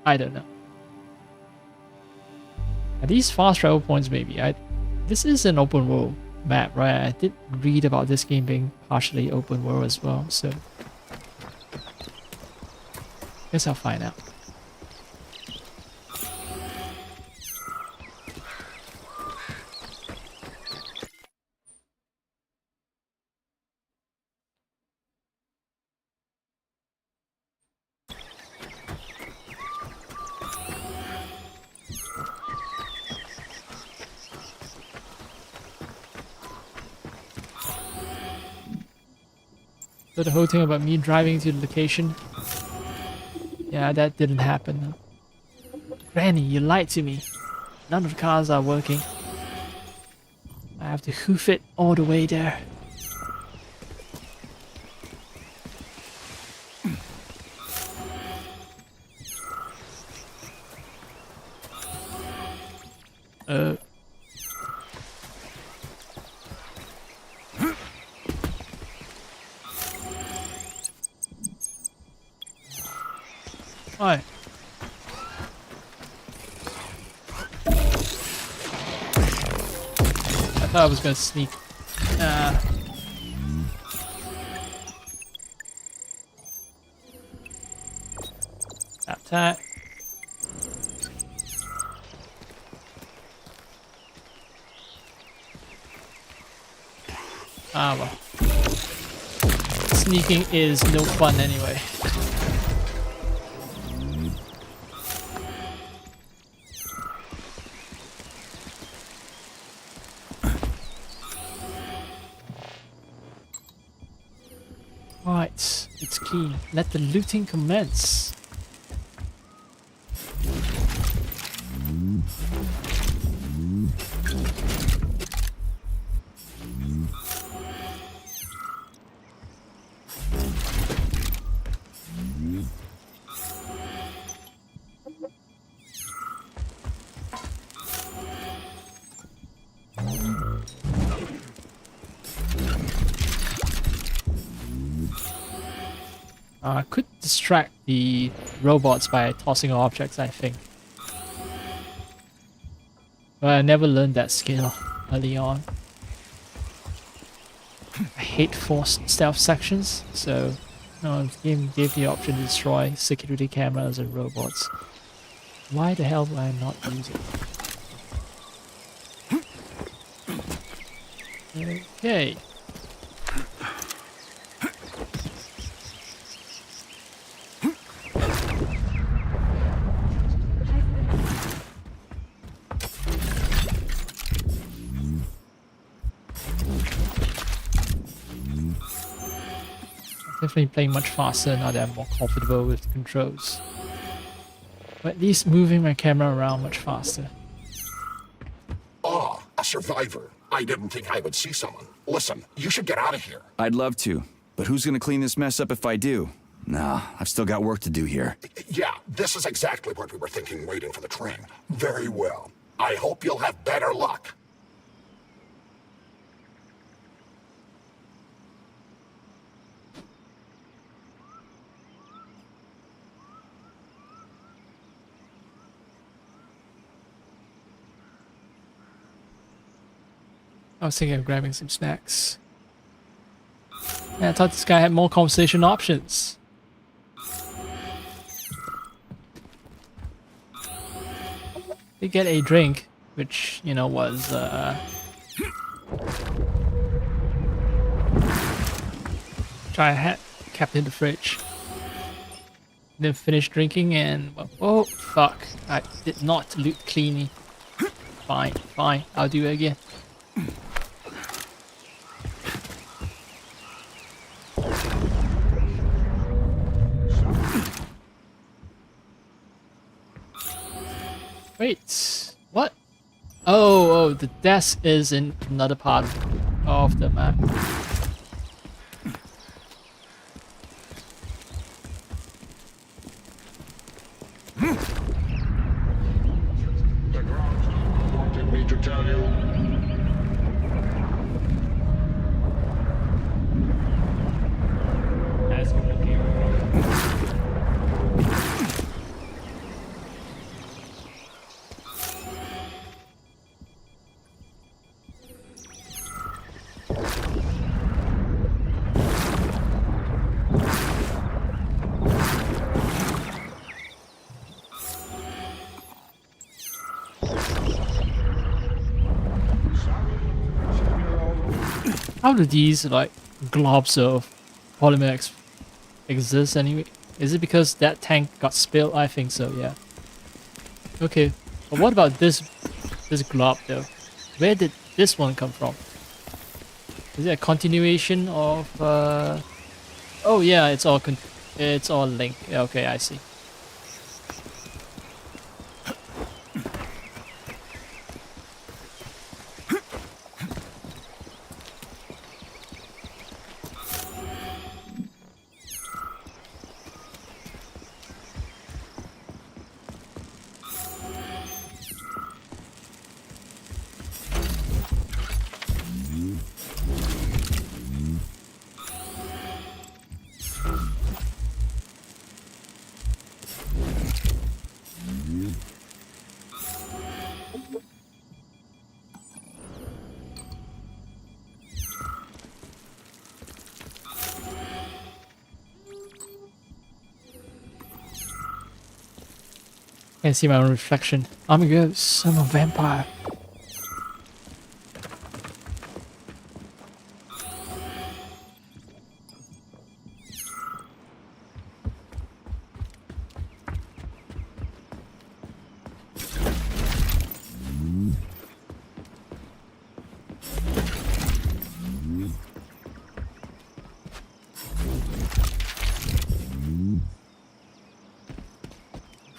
I don't know. Are these fast travel points? Maybe. This is an open world map, right? I did read about this game being partially open world as well, so guess I'll find out. So the whole thing about me driving to the location, yeah, that didn't happen. Granny, you lied to me. None of the cars are working. I have to hoof it all the way there. Why? I thought I was gonna sneak. Tap. Ah well. Sneaking is no fun anyway. Right, it's key. Let the looting commence. Could distract the robots by tossing objects, I think. But I never learned that skill early on. I hate forced stealth sections, so the game gave the option to destroy security cameras and robots. Why the hell would I not use it? Okay. Definitely playing much faster now that I'm more comfortable with the controls. But at least moving my camera around much faster. Ah, a survivor. I didn't think I would see someone. Listen, you should get out of here. I'd love to, but who's gonna clean this mess up if I do? Nah, I've still got work to do here. Yeah, this is exactly what we were thinking waiting for the train. Very well. I hope you'll have better luck. I was thinking of grabbing some snacks. Yeah, I thought this guy had more conversation options. They get a drink, which, you know, was, which I had kept in the fridge. Then finished drinking and, oh, fuck. I did not loot cleanly. Fine, fine, I'll do it again. Wait, what? Oh, the desk is in another part of the map. The groundskeeper wanted me to tell you. How do these, like, globs of polymer exist anyway? Is it because that tank got spilled? I think so, yeah. Okay, but what about this glob though? Where did this one come from? Is it a continuation of oh yeah, it's all linked. Yeah, okay, I see. Can't see my own reflection. I'm a ghost. I'm a vampire.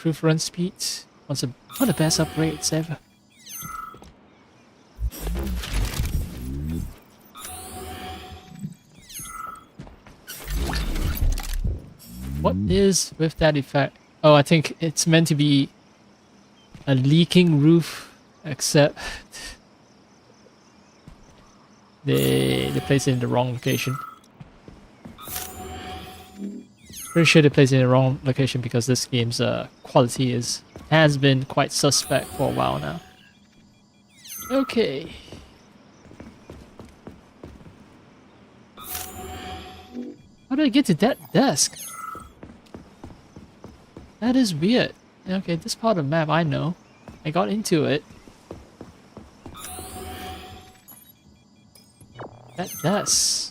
Improved run speed. One of the best upgrades ever. What is with that effect? Oh, I think it's meant to be a leaking roof, except they place it in the wrong location. Pretty sure they placed it in the wrong location because this game's quality has been quite suspect for a while now. Okay. How do I get to that desk? That is weird. Okay, this part of the map I know. I got into it. That desk.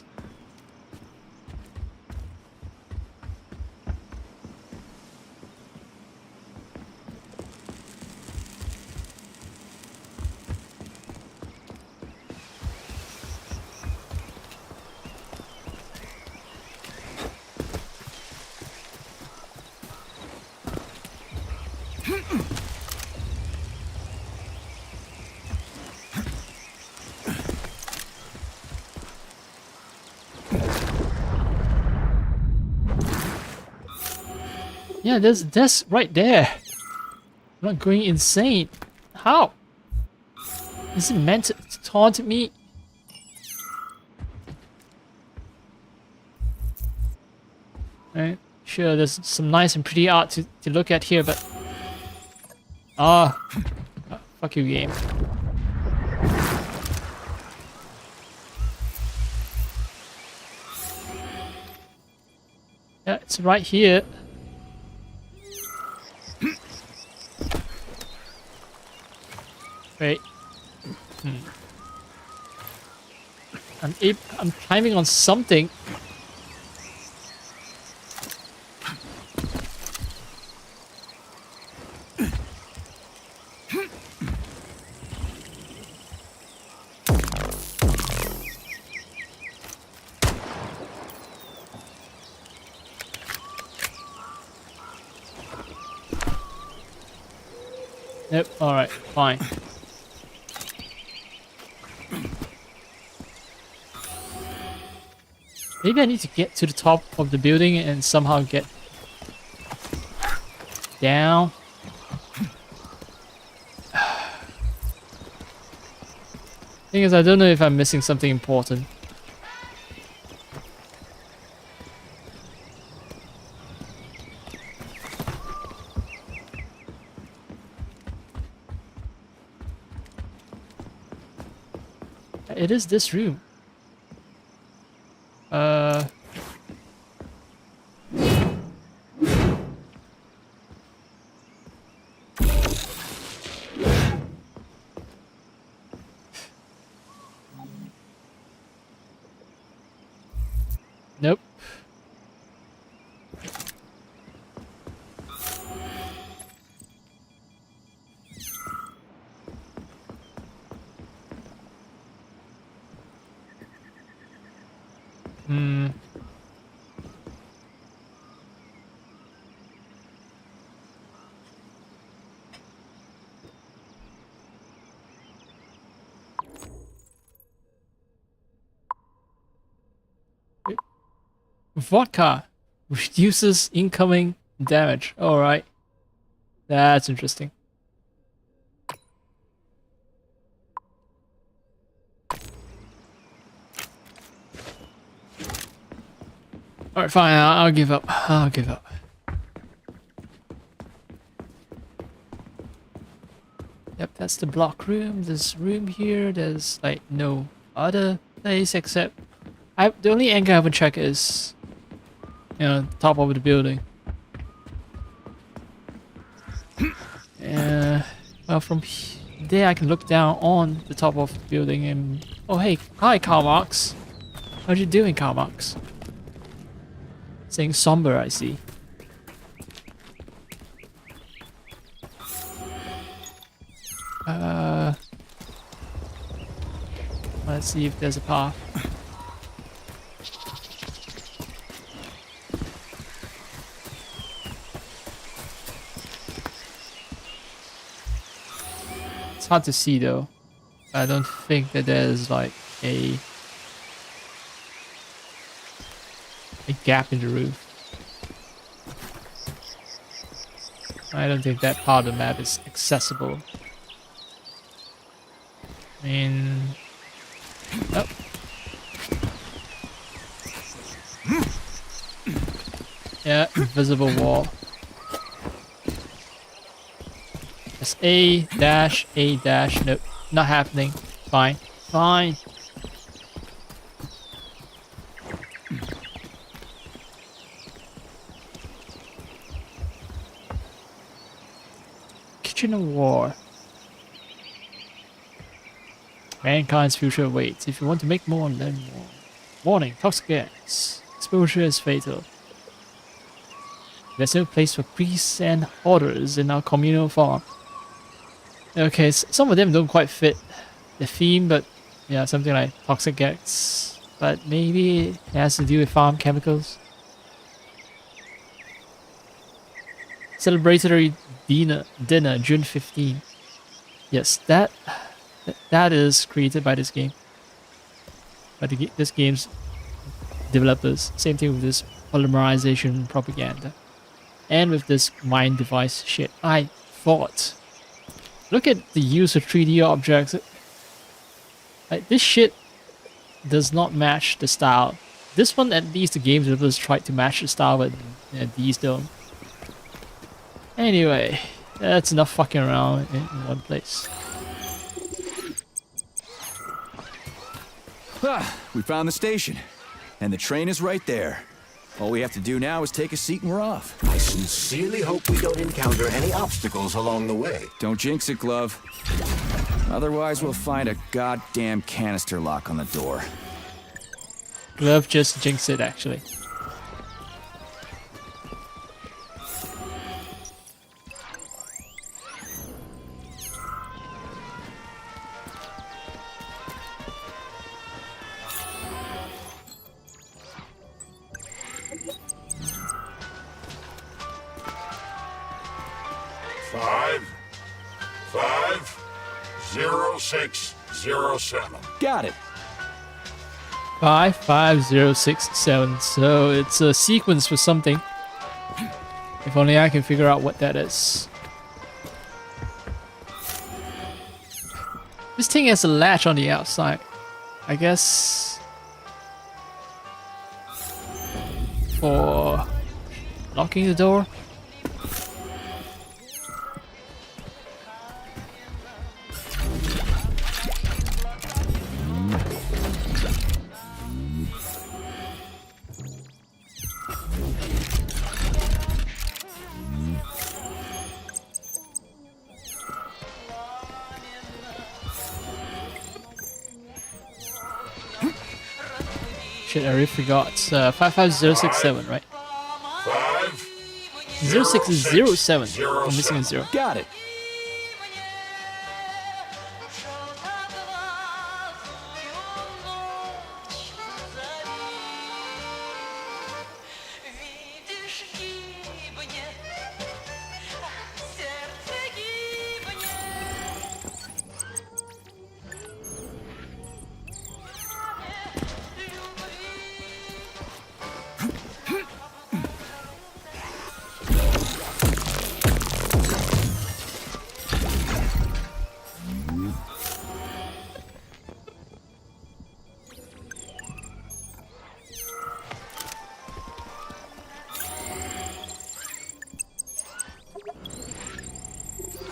Yeah, there's a desk right there. I'm not going insane. How? Is it meant to taunt me? Right. Sure, there's some nice and pretty art to look at here, but... fuck you, game. Yeah, it's right here. Wait. I'm climbing on something. Yep, alright, fine. Maybe I need to get to the top of the building and somehow get down. Thing is, I don't know if I'm missing something important. It is this room. Nope. Vodka reduces incoming damage. Alright. That's interesting. Alright, fine. I'll give up. I'll give up. Yep, that's the block room. This room here, there's like no other place except... the only angle I haven't checked is... you know, top of the building. Well, from there I can look down on the top of the building and... oh, hey. Hi, Karl Marx. How you doing, Karl Marx? Saying somber, I see. Let's see if there's a path. It's hard to see though. I don't think that there's like a gap in the roof. I don't think that part of the map is accessible. I mean... oh. Yeah, invisible wall. It's A dash, nope, not happening. Fine, fine. Kitchen of War. Mankind's future awaits. If you want to make more, learn more. Warning, toxic gas. Exposure is fatal. There's no place for priests and hoarders in our communal farm. Okay, some of them don't quite fit the theme, but yeah, something like toxic gas. But maybe it has to do with farm chemicals. Celebratory dinner, June 15. Yes, that is created by this game. By this game's developers. Same thing with this polymerization propaganda. And with this mind device shit. I thought. Look at the use of 3D objects. Like, this shit does not match the style. This one, at least the game developers tried to match the style, but these don't. Anyway, that's enough fucking around in one place. Ah, we found the station. And the train is right there. All we have to do now is take a seat and we're off. I sincerely hope we don't encounter any obstacles along the way. Don't jinx it, Glove. Otherwise, we'll find a goddamn canister lock on the door. Glove just jinxed it, actually. Five, 0607. Got it. 55067. So it's a sequence for something. If only I can figure out what that is. This thing has a latch on the outside. I guess for locking the door. Shit, I already forgot. 55067, right? 0607. I'm missing a 0. Got it.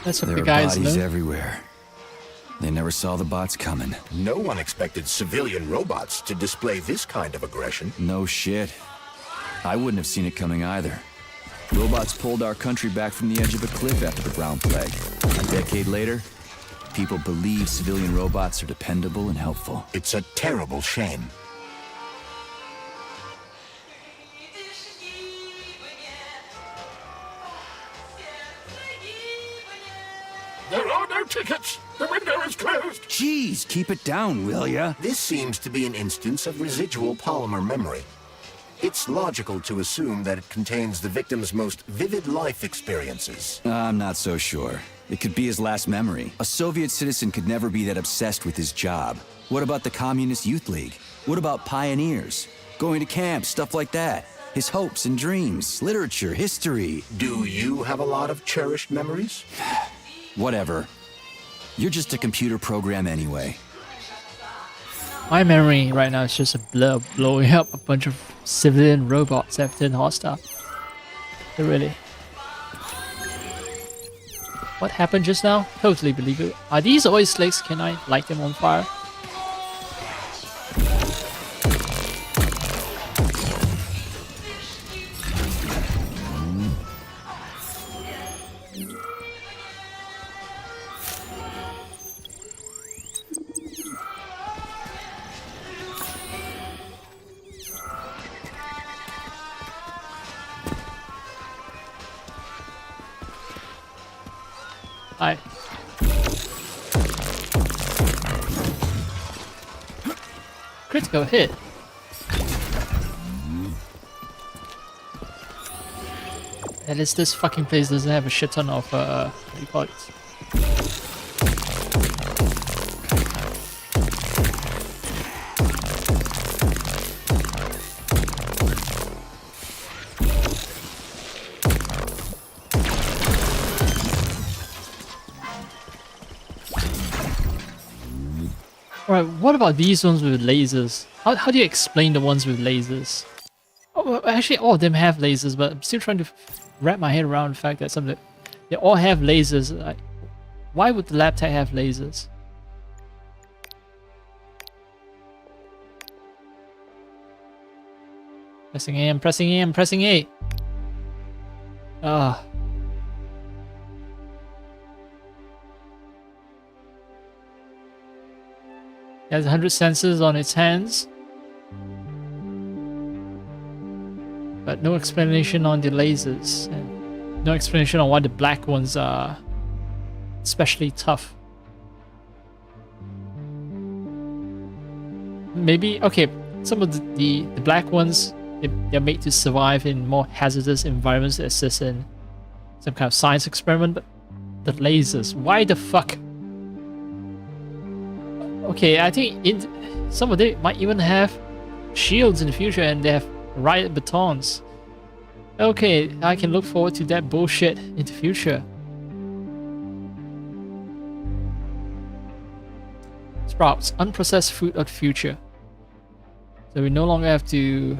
That's what There the are guys bodies know. everywhere. They never saw the bots coming. No one expected civilian robots to display this kind of aggression. No shit. I wouldn't have seen it coming either. Robots pulled our country back from the edge of a cliff after the Brown Plague. A decade later, people believe civilian robots are dependable and helpful. It's a terrible shame. There are no tickets. The window is closed. Jeez, keep it down, will ya? This seems to be an instance of residual polymer memory. It's logical to assume that it contains the victim's most vivid life experiences. I'm not so sure. It could be his last memory. A Soviet citizen could never be that obsessed with his job. What about the Communist Youth League? What about pioneers? Going to camp, stuff like that. His hopes and dreams, literature, history. Do you have a lot of cherished memories? Whatever. You're just a computer program anyway. My memory right now is just a blur blowing up a bunch of civilian robots that have turned hostile. Really. What happened just now? Totally believe it. Are these oil slicks? Can I light them on fire? Hi. Critical hit. At least this fucking place doesn't have a shit ton of what do you call it? Alright, what about these ones with lasers? How do you explain the ones with lasers? Oh, well, actually, all of them have lasers, but I'm still trying to wrap my head around the fact that some of them, they all have lasers. Like, why would the lab tech have lasers? Pressing A, I'm pressing A, I'm pressing A. Ah. It has 100 sensors on its hands. But no explanation on the lasers. And no explanation on why the black ones are especially tough. Maybe, okay, some of the black ones, they're made to survive in more hazardous environments that assist in some kind of science experiment, but the lasers, why the fuck? Okay, I think some of them might even have shields in the future and they have riot batons. Okay, I can look forward to that bullshit in the future. Sprouts, unprocessed food of the future. So we no longer have to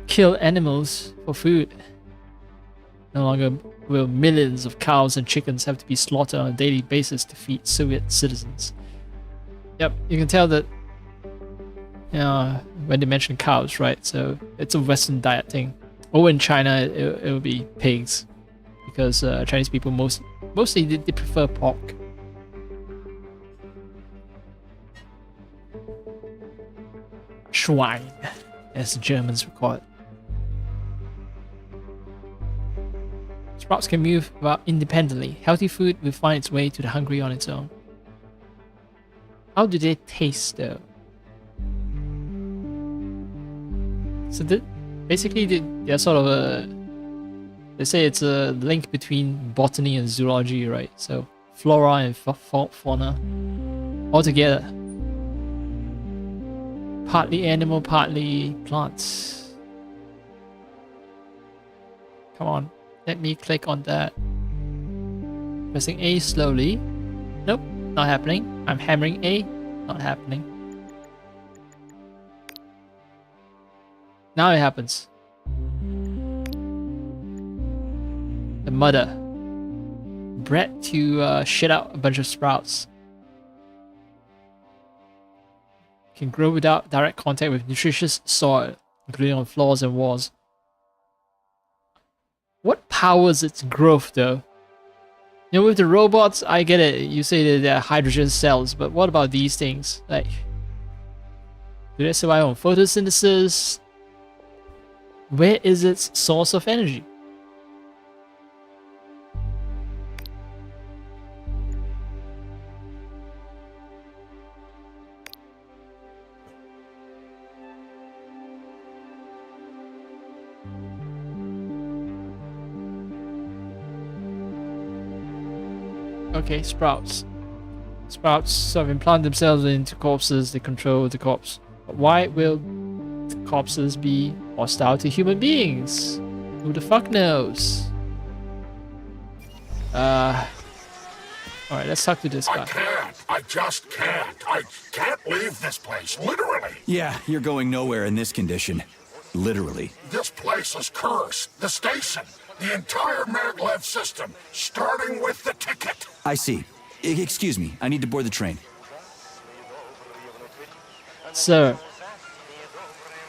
kill animals for food. No longer will millions of cows and chickens have to be slaughtered on a daily basis to feed Soviet citizens. Yep, you can tell that when they mention cows, right? So it's a Western diet thing. Over in China, it will be pigs, because Chinese people mostly they prefer pork. Schwein, as the Germans would call it. Sprouts can move about independently. Healthy food will find its way to the hungry on its own. How do they taste though? So basically they're sort of they say it's a link between botany and zoology, right? So flora and fauna all together. Partly animal, partly plants. Come on. Let me click on that. Pressing A slowly. Nope, not happening. I'm hammering A. Not happening. Now it happens. The mother. Bred to shit out a bunch of sprouts. Can grow without direct contact with nutritious soil, including on floors and walls. What powers its growth though? You know, with the robots, I get it. You say that they're hydrogen cells, but what about these things? Like, do they survive on photosynthesis? Where is its source of energy? Okay, sprouts. Sprouts sort of implant themselves into corpses, they control the corpse. But why will the corpses be hostile to human beings? Who the fuck knows? Alright, let's talk to this guy. I just can't. I can't leave this place, literally. Yeah, you're going nowhere in this condition. Literally. This place is cursed. The station. The entire maglev system. Starting with the ticket. I see. Excuse me. I need to board the train. Sir,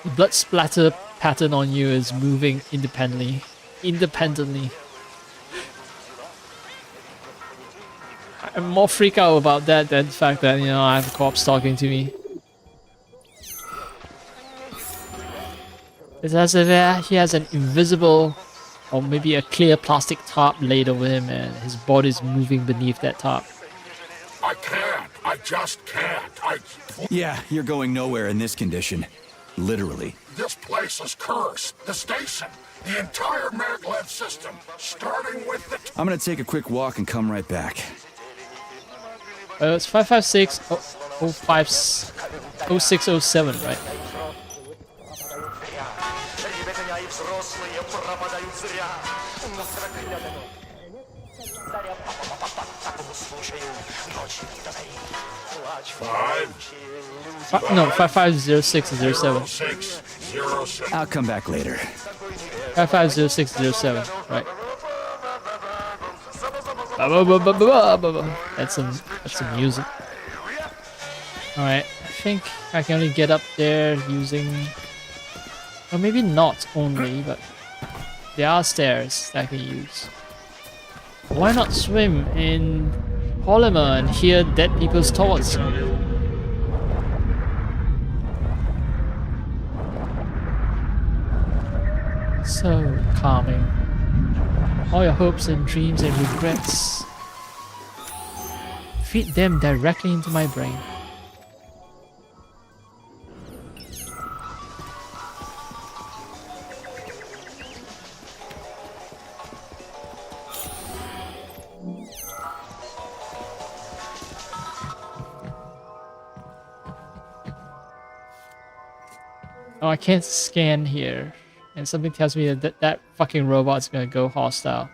the blood splatter pattern on you is moving independently. I'm more freaked out about that than the fact that, you know, I have a corpse talking to me. It's as if he has an invisible or maybe a clear plastic tarp laid over him and his body's moving beneath that tarp. I can't. I just can't. Yeah, you're going nowhere in this condition. Literally. This place is cursed. The station. The entire maglev system. Starting with the... I'm gonna take a quick walk and come right back. It's 556 0607, right? No, 550607. I'll come back later. 550607, right? That's some music. Alright, I think I can only get up there using, or maybe not only, but there are stairs that I can use. Why not swim in polymer and hear dead people's thoughts? So calming. All your hopes and dreams and regrets. Feed them directly into my brain. Oh, I can't scan here. And something tells me that that fucking robot's gonna go hostile.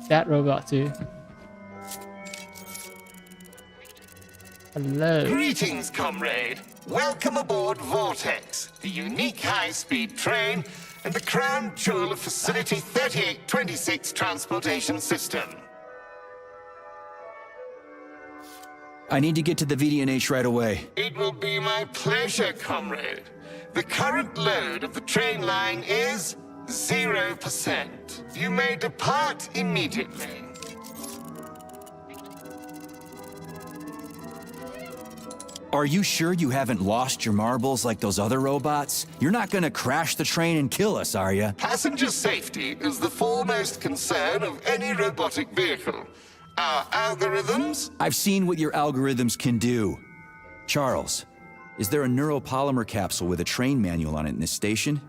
That robot too. Hello. Greetings, comrade. Welcome aboard Vortex, the unique high-speed train and the crown jewel of Facility 3826 Transportation System. I need to get to the VDNH right away. It will be my pleasure, comrade. The current load of the train line is 0%. You may depart immediately. Are you sure you haven't lost your marbles like those other robots? You're not gonna crash the train and kill us, are you? Passenger safety is the foremost concern of any robotic vehicle. Our algorithms? I've seen what your algorithms can do. Charles, is there a neuropolymer capsule with a train manual on it in this station?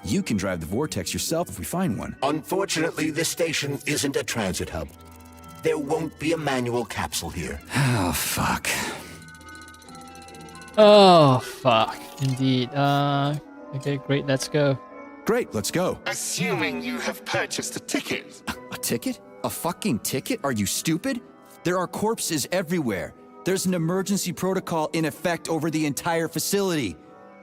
You can drive the Vortex yourself if we find one. Unfortunately, this station isn't a transit hub. There won't be a manual capsule here. Oh, fuck. Oh, fuck. Indeed. Okay, great, let's go. Great, let's go. Assuming you have purchased a ticket. A ticket? A fucking ticket? Are you stupid? There are corpses everywhere. There's an emergency protocol in effect over the entire facility.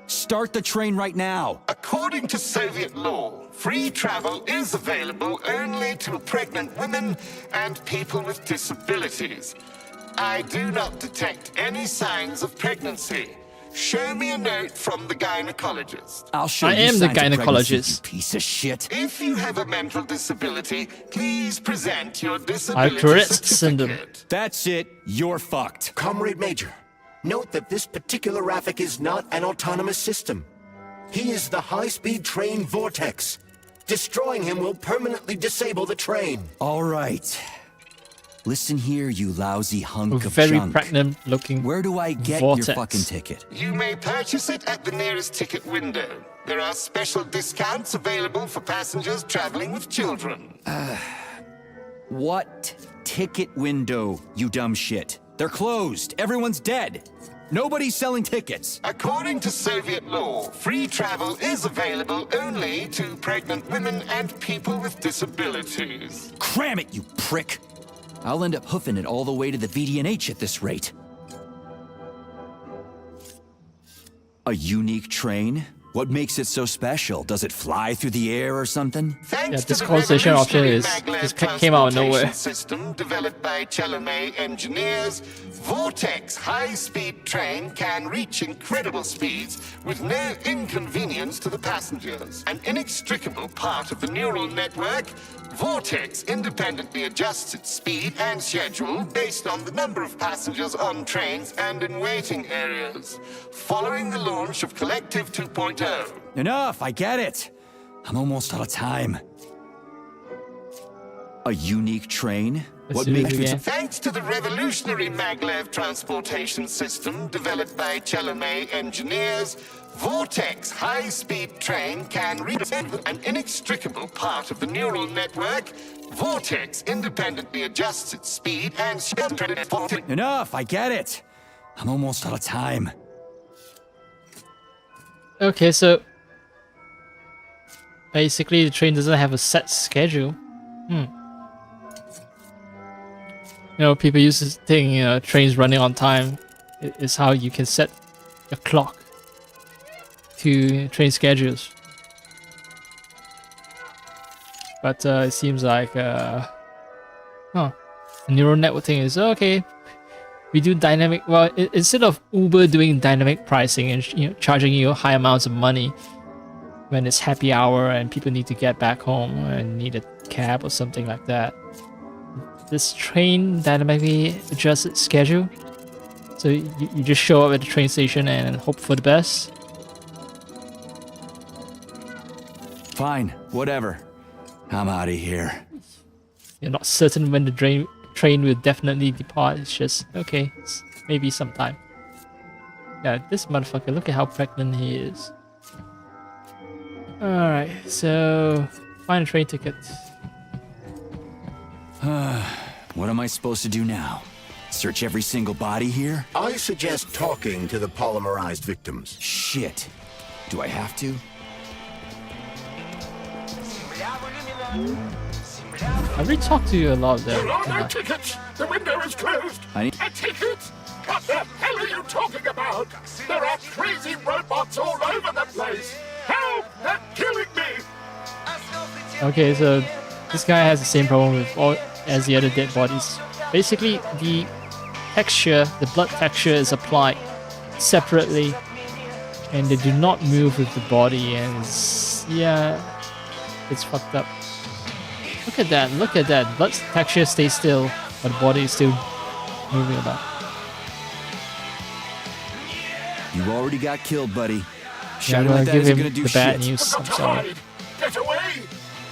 Start the train right now. According to Soviet law, free travel is available only to pregnant women and people with disabilities. I do not detect any signs of pregnancy. Show me a note from the gynecologist. I'll show I you am the signs of pregnancy, gynecologist. you piece of shit. If you have a mental disability, please present your disability Tourette's syndrome. certificate. That's it. You're fucked. Comrade Major, note that this particular Raffic is not an autonomous system. He is the high-speed train Vortex. Destroying him will permanently disable the train. All right. Listen here, you lousy hunk of Very junk. pregnant looking. Where do I get Vortex. your fucking ticket? You may purchase it at the nearest ticket window. There are special discounts available for passengers traveling with children. What ticket window, you dumb shit? They're closed. Everyone's dead. Nobody's selling tickets. According to Soviet law, free travel is available only to pregnant women and people with disabilities. Cram it, you prick. I'll end up hoofing it all the way to the VDNH at this rate. A unique train? What makes it so special? Does it fly through the air or something? Yeah, this causation option is just came out of nowhere. System developed by Chalamet engineers, Vortex high-speed train can reach incredible speeds with no inconvenience to the passengers. An inextricable part of the neural network, Vortex independently adjusts its speed and schedule based on the number of passengers on trains and in waiting areas. Following the launch of Collective 2.0. Enough, I get it. I'm almost out of time. A unique train? What makes it so... Thanks to the revolutionary maglev transportation system developed by Chalamet engineers, Vortex high-speed train can reach an inextricable part of the neural network. Vortex independently adjusts its speed and schedule. Enough, I get it. I'm almost out of time. Okay, so basically the train doesn't have a set schedule. You know, people used to think, trains running on time is how you can set your clock to train schedules. But it seems like, the neural network thing is, okay, we do dynamic, well, instead of Uber doing dynamic pricing and charging you high amounts of money when it's happy hour and people need to get back home and need a cab or something like that, this train dynamically adjusts its schedule. So you just show up at the train station and hope for the best. Fine, whatever. I'm out of here. You're not certain when the train will definitely depart. It's just, okay, it's maybe sometime. Yeah, this motherfucker, look at how pregnant he is. Alright, so find a train ticket. What am I supposed to do now? Search every single body here? I suggest talking to the polymerized victims. Shit. Do I have to? I already talked to you a lot there. There are no tickets. The window is closed. I need A ticket? What the hell are you talking about? There are crazy robots all over the place. Help! They're killing me. Okay, so this guy has the same problem with all as the other dead bodies. Basically, the texture, the blood texture is applied separately, and they do not move with the body, and it's fucked up. Look at that, look at that. Blood texture stays still, but the body is still moving about. You already got killed, buddy. Yeah, Shouting I'm gonna like that give isn't him gonna do the bad shit. news. I'm sorry. Get away!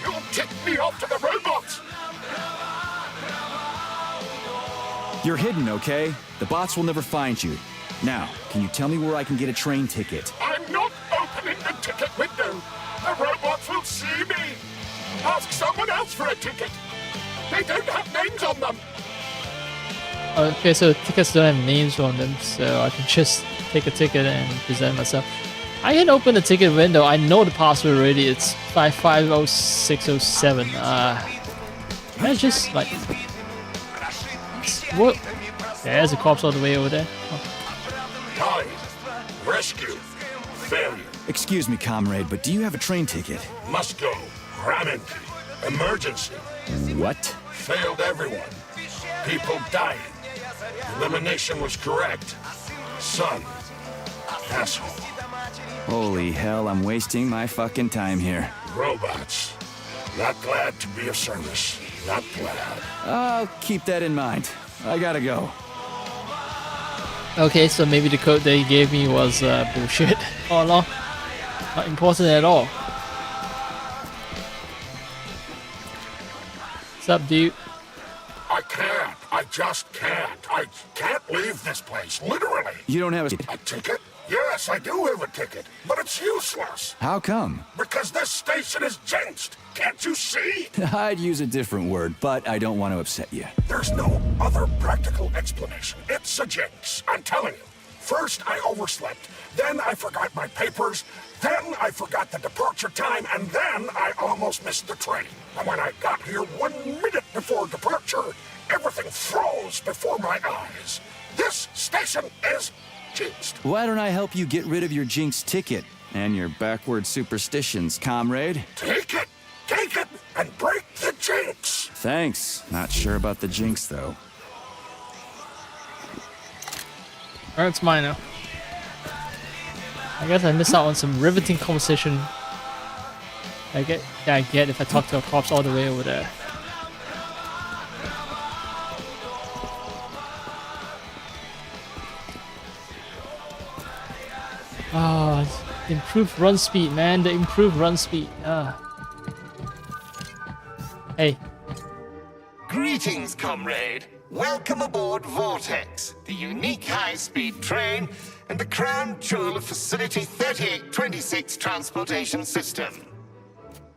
You'll tip me off to the robots. You're hidden, okay? The bots will never find you. Now, can you tell me where I can get a train ticket? I'm not opening the ticket window. The robots will see me. Ask someone else for a ticket. They don't have names on them. Okay, so tickets don't have names on them, so I can just take a ticket and present myself. I can open the ticket window. I know the password already. It's 550607. Can I just like what? There's a corpse all the way over there. Hide. Rescue. Failure. Excuse me, comrade, but do you have a train ticket? Must go. Ram empty. Emergency. What? Failed everyone. People dying. Elimination was correct. Son. Asshole. Holy hell, I'm wasting my fucking time here. Robots. Not glad to be of service. Not glad. I'll keep that in mind. I gotta go. Okay, so maybe the code they gave me was bullshit. Oh no, not important at all. What's up, dude? I can't. I just can't. I can't leave this place, literally. You don't have a... A ticket? Yes, I do have a ticket, but it's useless. How come? Because this station is jinxed. Can't you see? I'd use a different word, but I don't want to upset you. There's no other practical explanation. It's a jinx, I'm telling you. First, I overslept. Then I forgot my papers. Then I forgot the departure time, and then I almost missed the train. And when I got here 1 minute before departure, everything froze before my eyes. This station is jinxed. Why don't I help you get rid of your jinx ticket and your backward superstitions, comrade? Take it, and break the jinx. Thanks. Not sure about the jinx, though. Alright, it's mine now. I guess I missed out on some riveting conversation. I get if I talk to a corpse all the way over there. Oh, improved run speed, man. The improved run speed. Hey. Greetings, comrade. Welcome aboard Vortex, the unique high-speed train and the crown jewel of Facility 3826 transportation system.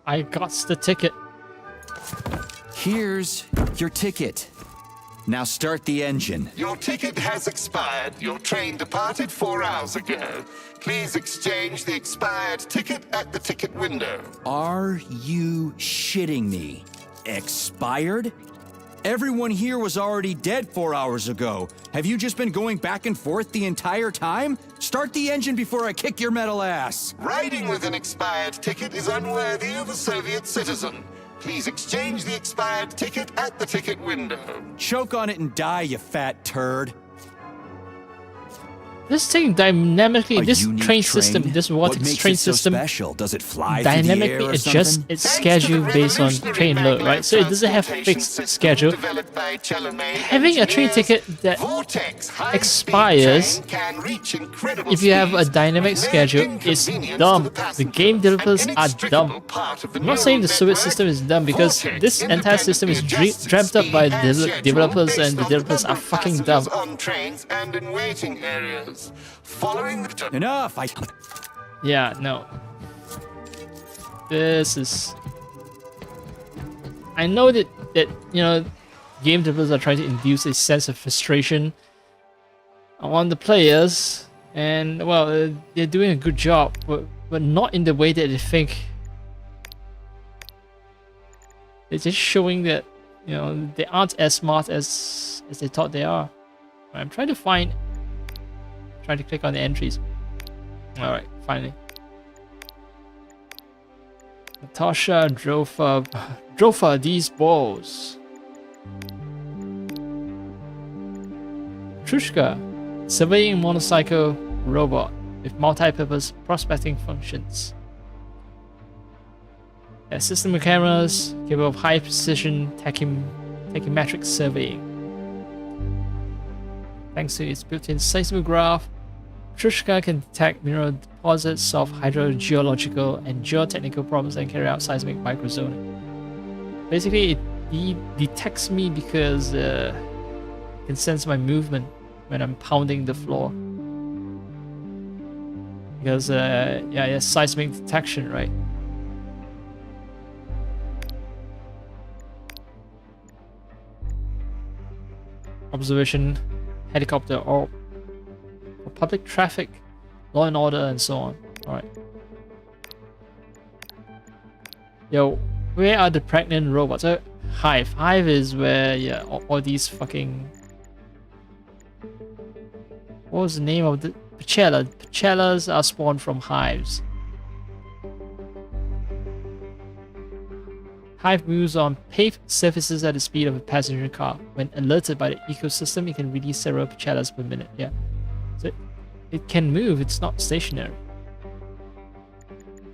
I got the ticket. Here's your ticket. Now start the engine. Your ticket has expired. Your train departed 4 hours ago. Please exchange the expired ticket at the ticket window. Are you shitting me? Expired? Everyone here was already dead 4 hours ago. Have you just been going back and forth the entire time? Start the engine before I kick your metal ass. Riding with an expired ticket is unworthy of a Soviet citizen. Please exchange the expired ticket at the ticket window. Choke on it and die, you fat turd. This thing dynamically, this train system, this Vortex train system, special? Does it fly dynamically adjusts its schedule based on train load, right? So it doesn't have fixed schedule. Having a train ticket that expires, if you have a dynamic schedule, is dumb. The game developers are dumb. I'm not saying the Soviet system is dumb because this entire system is dreamt up by the developers, and the developers are fucking dumb. Enough! Yeah, no. This is... I know that you know, game developers are trying to induce a sense of frustration on the players, and well, they're doing a good job, but not in the way that they think. They're just showing that, you know, they aren't as smart as they thought they are. I'm trying to find... Trying to click on the entries. Alright, finally. Natasha drove these balls. Trushka, surveying motorcycle robot with multi-purpose prospecting functions. A system of cameras capable of high precision tachymetric surveying. Thanks to its built-in seismograph, Trushka can detect mineral deposits, solve hydrogeological and geotechnical problems, and carry out seismic microzoning. Basically, it detects me because it can sense my movement when I'm pounding the floor. Because, yeah, it's seismic detection, right? Observation, helicopter, or for public traffic, law and order, and so on. Alright. Yo, where are the pregnant robots? Hive. Hive is where, yeah, all these fucking... What was the name of the... Pachella. Pachellas are spawned from hives. Hive moves on paved surfaces at the speed of a passenger car. When alerted by the ecosystem, it can release several Pachellas per minute. Yeah, so it can move. It's not stationary.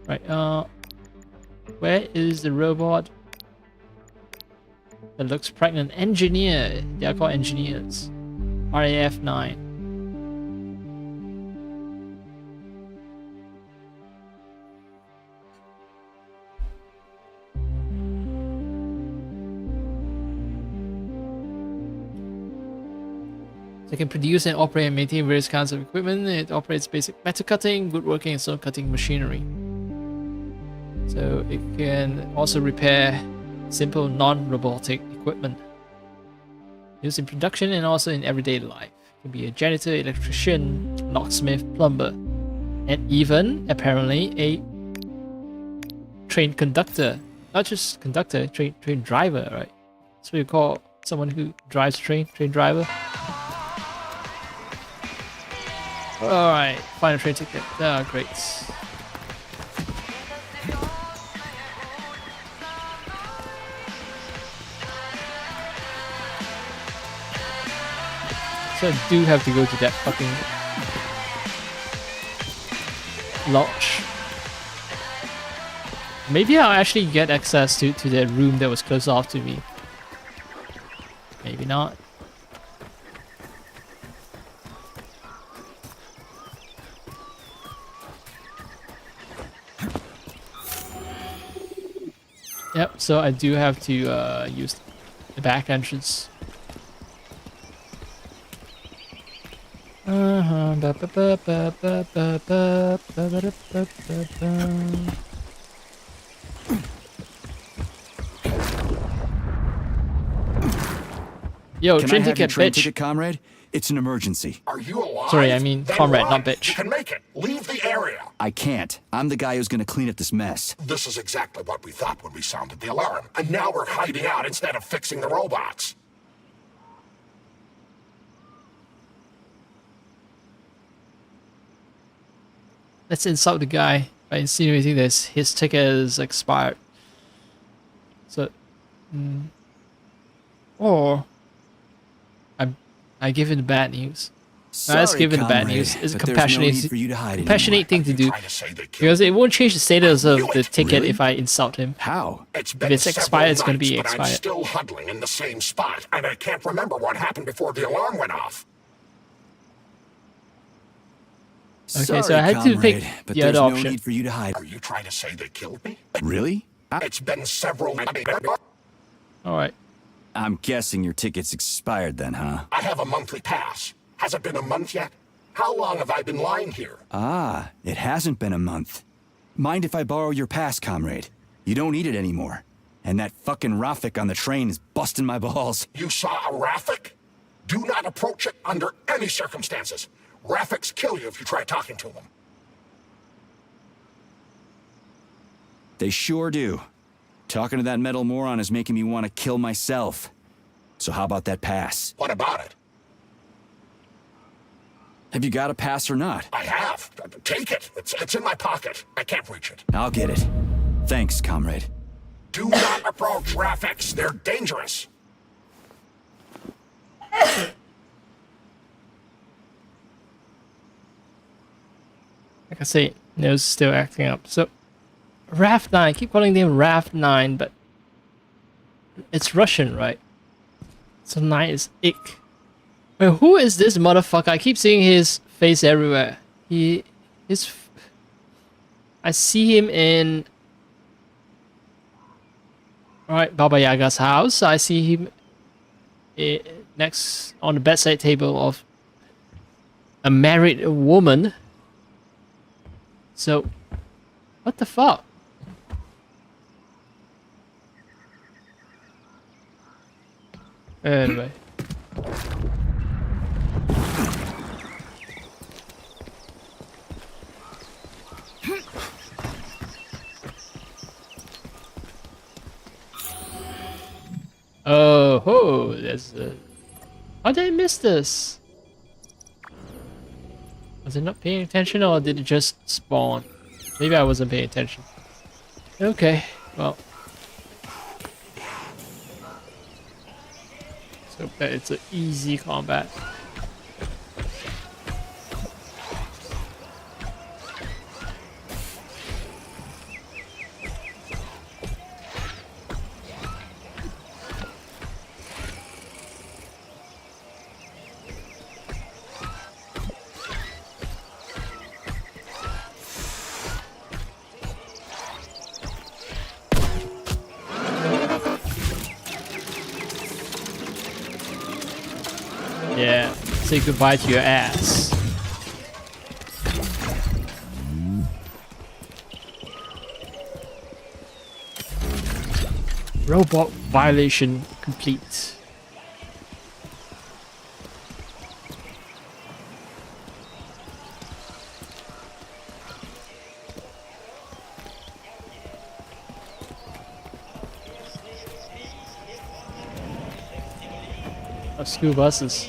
Right. Where is the robot that looks pregnant? Engineer. They are called engineers. RAF 9. It can produce and operate and maintain various kinds of equipment. It operates basic metal cutting, woodworking, and stone cutting machinery. So it can also repair simple non-robotic equipment used in production and also in everyday life. It can be a janitor, electrician, locksmith, plumber, and even, apparently, a train conductor. Not just conductor, train driver, right? That's what you call someone who drives a train driver. Alright, final train ticket. Ah, great. So I do have to go to that fucking lodge. Maybe I'll actually get access to the room that was closed off to me. Maybe not. Yep, so I do have to use the back entrance. Yo, Can train I have your ticket, train bitch. ticket, comrade? It's an emergency. Are you alive? Sorry, I mean Then comrade, run. not bitch. You can make it. Leave the area. I can't. I'm the guy who's gonna clean up this mess. This is exactly what we thought when we sounded the alarm. And now we're hiding out instead of fixing the robots. Let's insult the guy by insinuating this. His ticket is expired. So, or I give him the bad news. Let's Sorry, give him the bad comrade, news. It's a but there's no compassionate, need for you to hide compassionate thing anymore. to do, because it won't change the status of the ticket Really? if I insult him. How? If it's expired, it's going to be but I'm expired. still huddling in the same spot, and I can't remember what happened before the alarm went off. Okay, so I had to pick comrade, but the there's other no option. need for you to hide. Are you trying to say they killed me? Really? It's been several. All right. I'm guessing your ticket's expired then, huh? I have a monthly pass. Has it been a month yet? How long have I been lying here? Ah, it hasn't been a month. Mind if I borrow your pass, comrade? You don't need it anymore. And that fucking Rafik on the train is busting my balls. You saw a Rafik? Do not approach it under any circumstances. Rafiks kill you if you try talking to them. They sure do. Talking to that metal moron is making me want to kill myself. So how about that pass? What about it? Have you got a pass or not? I have. Take it. It's in my pocket. I can't reach it. I'll get it. Thanks, comrade. Do not approach Rafiks. They're dangerous. Like I say, nose is still acting up. So, RAF 9, I keep calling them RAF 9, but it's Russian, right? So 9 is Ik. Wait, who is this motherfucker? I keep seeing his face everywhere. I see him in... Alright, Baba Yaga's house. I see him next on the bedside table of a married woman. So, what the fuck? Anyway. Oh ho, there's a... How did I miss this? Was I not paying attention or did it just spawn? Maybe I wasn't paying attention. Okay, well. So it's an easy combat. Yeah, say goodbye to your ass. Robot violation complete. School buses.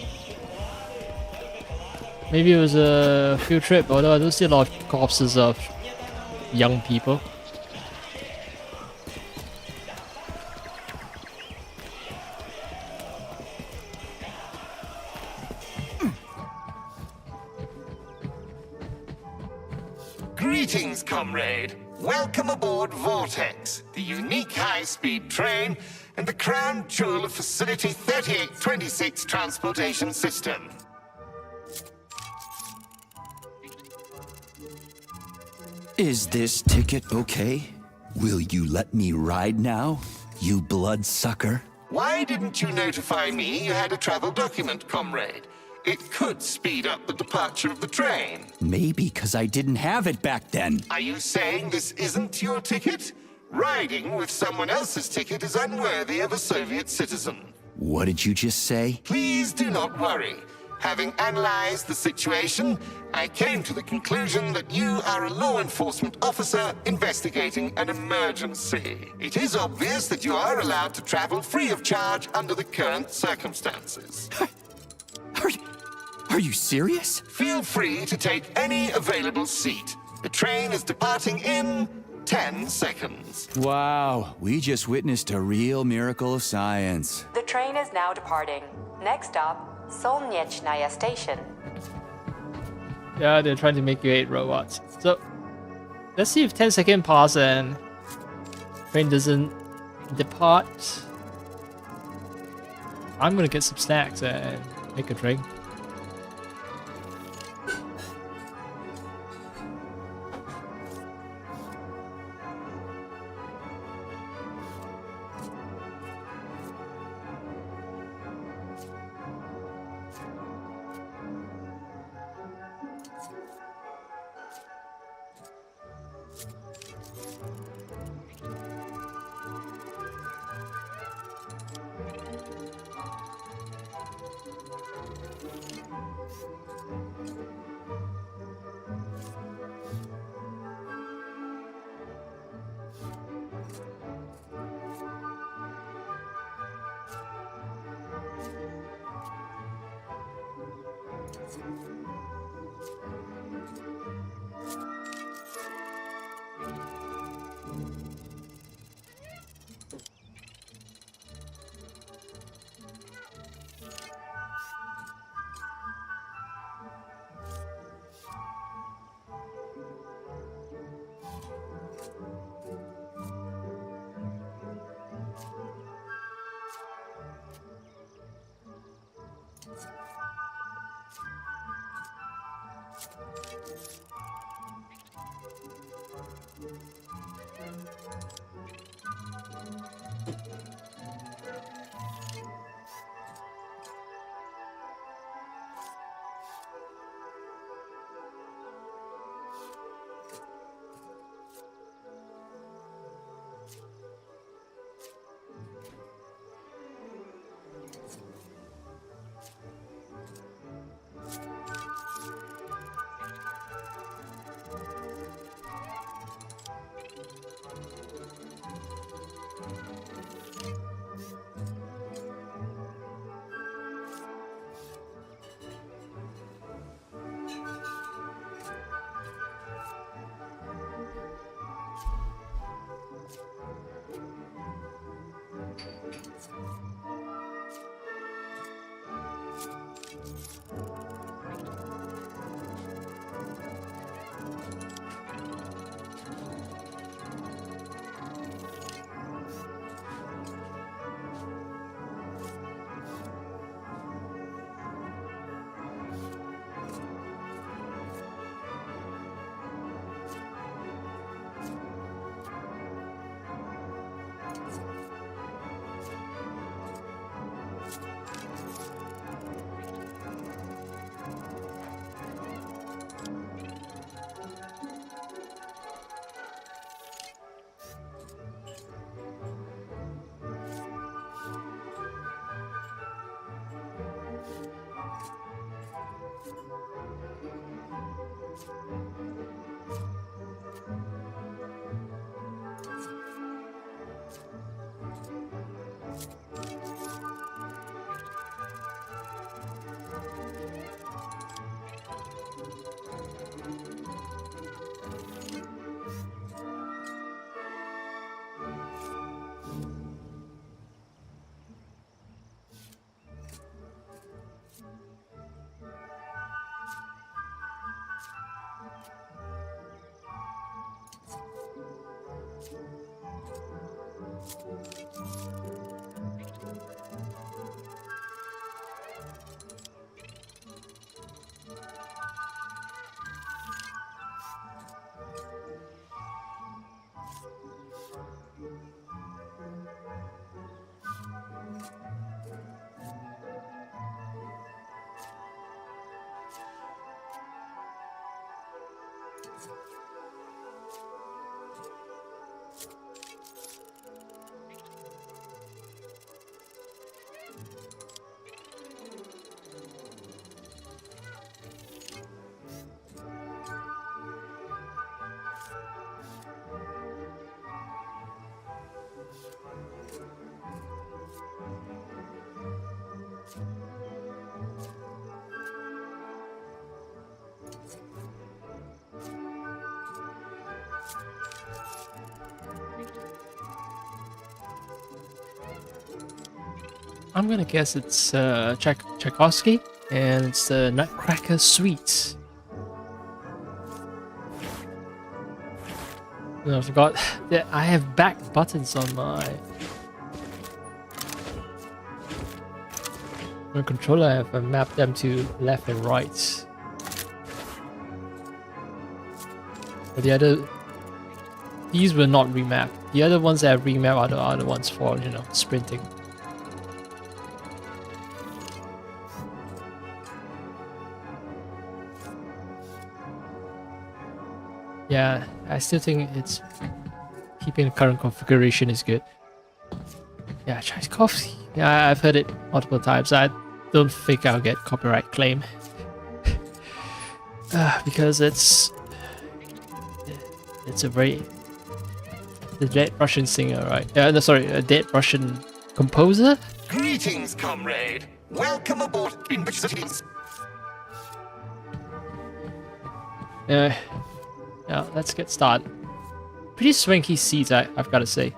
Maybe it was a field trip, although I don't see a lot of corpses of young people. Greetings, comrade. Welcome aboard Vortex, the unique high-speed train and the crown jewel of Facility 3826 transportation system. Is this ticket okay? Will you let me ride now, you bloodsucker? Why didn't you notify me you had a travel document, comrade? It could speed up the departure of the train. Maybe because I didn't have it back then. Are you saying this isn't your ticket? Riding with someone else's ticket is unworthy of a Soviet citizen. What did you just say? Please do not worry. Having analyzed the situation, I came to the conclusion that you are a law enforcement officer investigating an emergency. It is obvious that you are allowed to travel free of charge under the current circumstances. Are you serious? Feel free to take any available seat. The train is departing in 10 seconds. Wow, we just witnessed a real miracle of science. The train is now departing. Next stop, Solnechnaya Station. Yeah, they're trying to make you hate robots. So, let's see if 10-second pass and train doesn't depart. I'm gonna get some snacks and make a drink. I'm gonna guess it's Tchaikovsky, and it's the Nutcracker Suite. No, I forgot that I have back buttons on my controller. I have mapped them to left and right. But the other, these were not remapped. The other ones that I remapped are the other ones for, you know, sprinting. Yeah, I still think it's keeping the current configuration is good. Yeah, Tchaikovsky. Yeah, I've heard it multiple times. I don't think I'll get copyright claim because it's a very the dead Russian singer, right? No, sorry, a dead Russian composer. Greetings, comrade. Welcome aboard. Yeah, let's get started. Pretty swanky seats, I've got to say.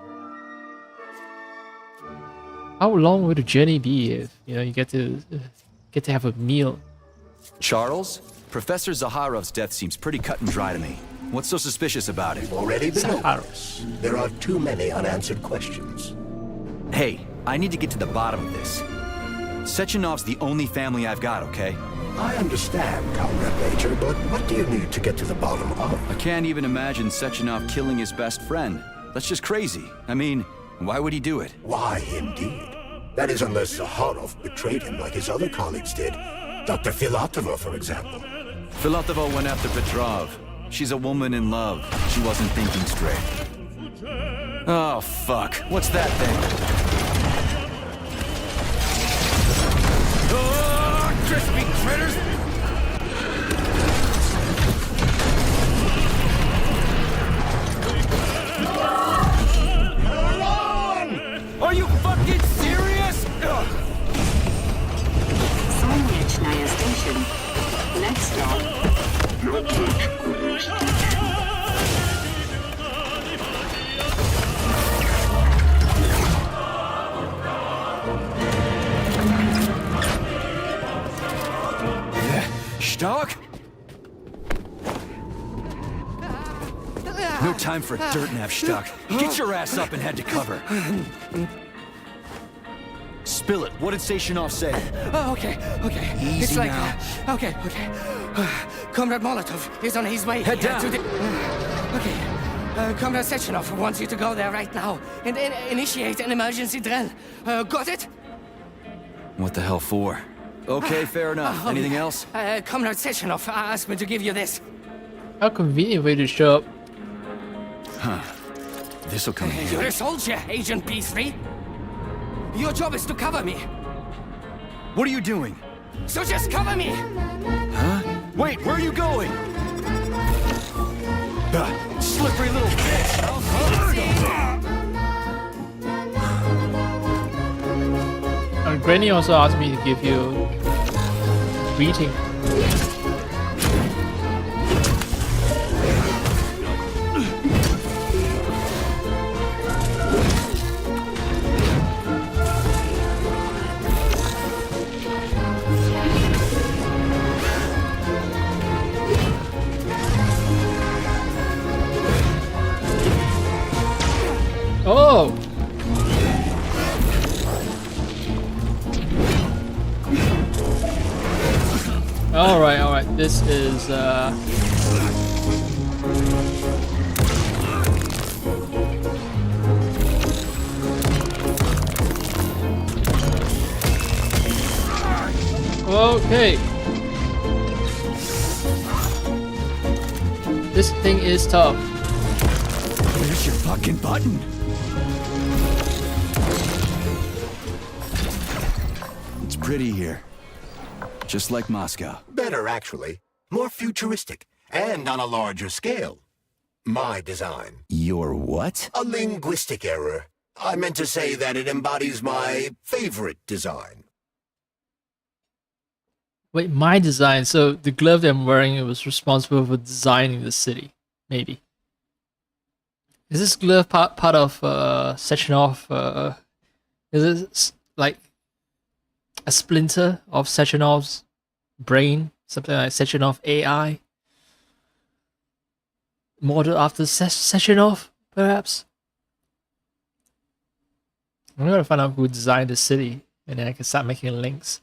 How long would the journey be if, you know, you get to have a meal? Charles, Professor Zaharov's death seems pretty cut and dry to me. What's so suspicious about it? Already been over. There are too many unanswered questions. Hey, I need to get to the bottom of this. Sechenov's the only family I've got, okay? I understand, Comrade Major, but what do you need to get to the bottom of? I can't even imagine Sechenov killing his best friend. That's just crazy. I mean, why would he do it? Why, indeed. That is unless Zaharov betrayed him like his other colleagues did. Dr. Filatova, for example. Filatova went after Petrov. She's a woman in love. She wasn't thinking straight. Oh, fuck. What's that thing? Crispy critters! Are you fucking serious? Solnechnaya Station. Next stop. Stark? No time for a dirt nap, Stuck. Get your ass up and head to cover. Spill it. What did Sechenov say? Oh, okay. Easy it's like now. Okay. Comrade Molotov is on his way. Head down. To the... Okay. Comrade Sechenov wants you to go there right now and initiate an emergency drill. Got it? What the hell for? Okay, fair enough. Anything else? Comrade Sechenov asked me to give you this. How convenient way to show up. Huh. This'll come in handy. You're a soldier, Agent B3. Your job is to cover me. What are you doing? So just cover me! Huh? Wait, where are you going? Slippery little bitch! Granny also asked me to give you a greeting. Oh! Alright, this is okay. This thing is tough. Where's your fucking button? It's pretty here. Just like Moscow. Better, actually. More futuristic, and on a larger scale. My design. Your what? A linguistic error. I meant to say that it embodies my favorite design. Wait, my design. So the glove that I'm wearing was responsible for designing the city. Maybe. Is this glove part of Sechenov? Is it like a splinter of Sechenov's brain? Something like Sechenov AI? Modeled after Sechenov, perhaps? I'm gonna find out who designed the city, and then I can start making links.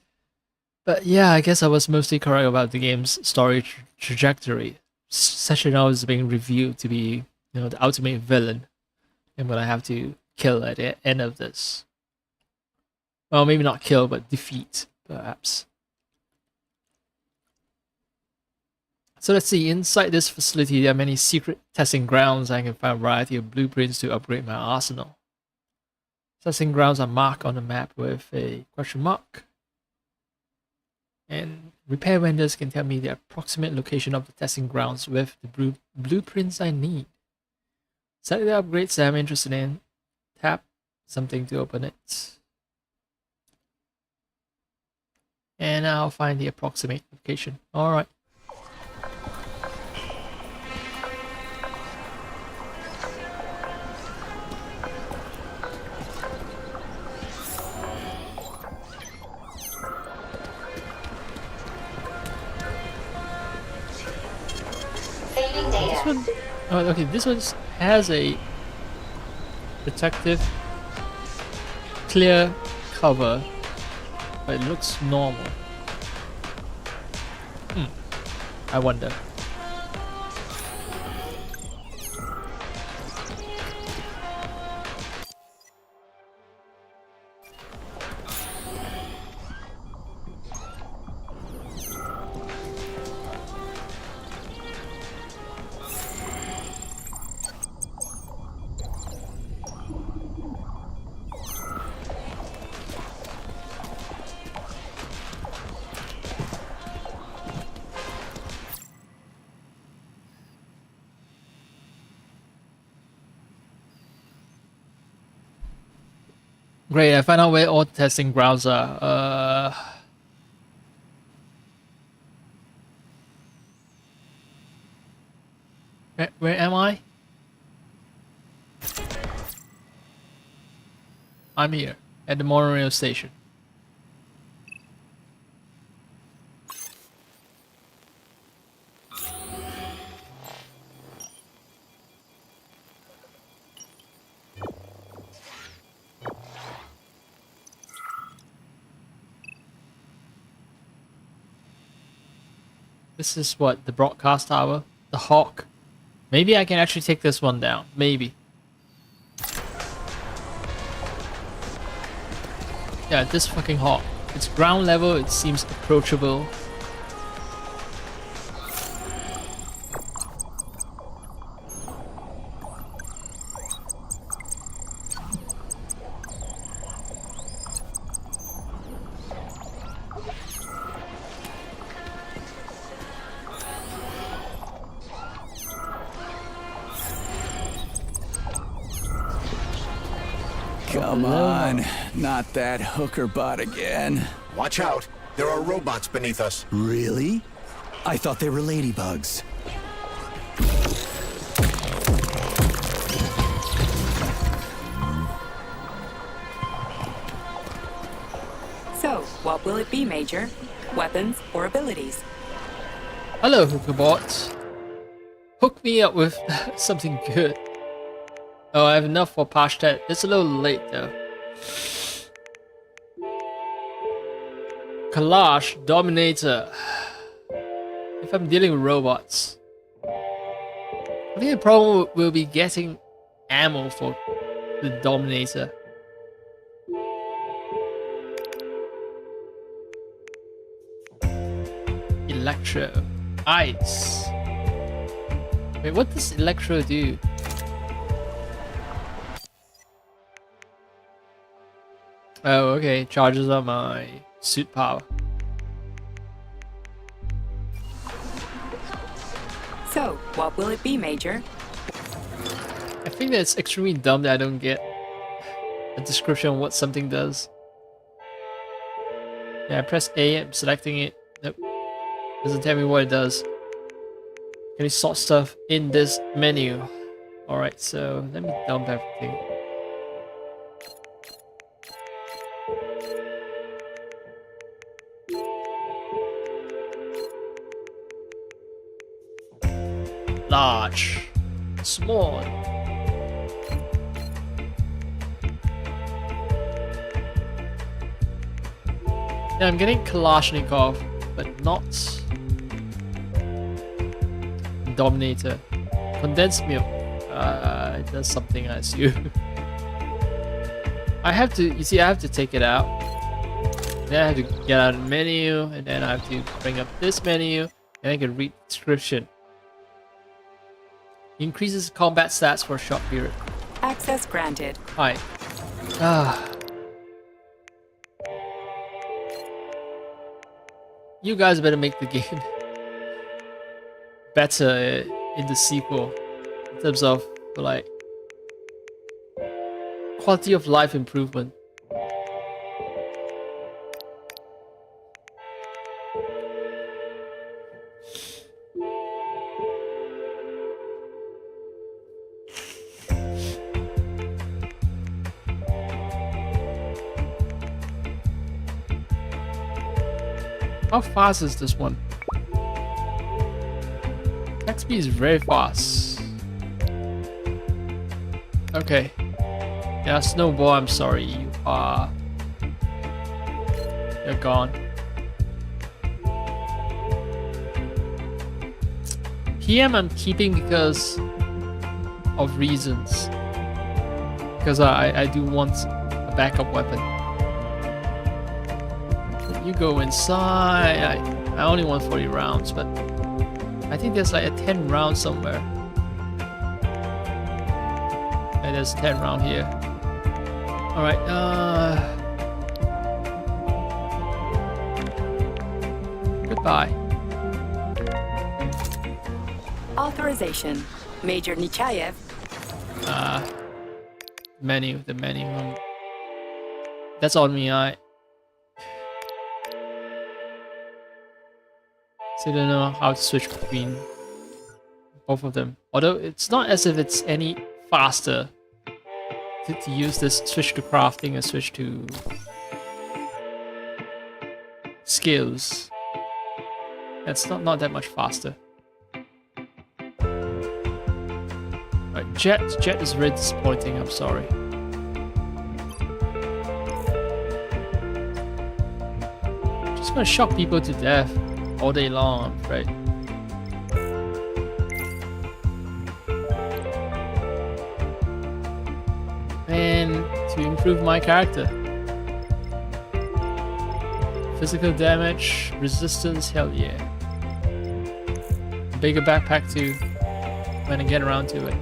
But yeah, I guess I was mostly correct about the game's story trajectory. Sechenov is being revealed to be, you know, the ultimate villain. I'm gonna have to kill at the end of this. Well, maybe not kill, but defeat, perhaps. So let's see, inside this facility there are many secret testing grounds. I can find a variety of blueprints to upgrade my arsenal. Testing grounds are marked on the map with a question mark. And repair vendors can tell me the approximate location of the testing grounds with the blueprints I need. Select the upgrades that I'm interested in. Tap something to open it. And I'll find the approximate location. Alright. This one, oh, okay, this one has a protective, clear cover, but it looks normal. I wonder. Great, I found out where all the testing grounds are. Where am I? I'm here, at the monorail station. This is what, the broadcast tower? The Hawk? Maybe I can actually take this one down. Maybe. Yeah, this fucking Hawk. It's ground level, it seems approachable. Come on, not that hooker bot again. Watch out. There are robots beneath us. Really? I thought they were ladybugs. So, what will it be, Major? Weapons or abilities? Hello, hookerbot. Hook me up with something good. Oh, I have enough for Pashtet. It's a little late though. Kalash, Dominator. if I'm dealing with robots, I think the problem will be getting ammo for the Dominator. Electro. Ice. Wait, what does Electro do? Oh, okay. Charges up my suit power. So, what will it be, Major? I think that it's extremely dumb that I don't get a description of what something does. Yeah, I press A, I'm selecting it. Nope. Doesn't tell me what it does. Can you sort stuff in this menu? Alright, so let me dump everything. Large. Small. Yeah, I'm getting Kalashnikov, but not Dominator. Condensed milk. It does something, I assume. I have to, you see, I have to take it out. Then I have to get out of the menu, and then I have to bring up this menu, and I can read description. Increases combat stats for a short period. Access granted. Hi. Ah. You guys better make the game better in the sequel in terms of like quality of life improvement. How fast is this one? XP is very fast. Okay. Yeah, Snowball, I'm sorry. You're gone. PM I'm keeping because of reasons. Because I do want a backup weapon. You go inside. I only want 40 rounds, but I think there's like a 10 round somewhere. And there's 10 round here. Alright, goodbye. Authorization. Major Nechayev. Menu, the menu. That's on me, So I don't know how to switch between both of them. Although it's not as if it's any faster to use this switch to crafting and switch to skills. It's not that much faster. Right, Jet is very disappointing, I'm sorry. Just gonna shock people to death all day long, I'm afraid. And to improve my character. Physical damage, resistance, hell yeah. Bigger backpack too, when I get around to it.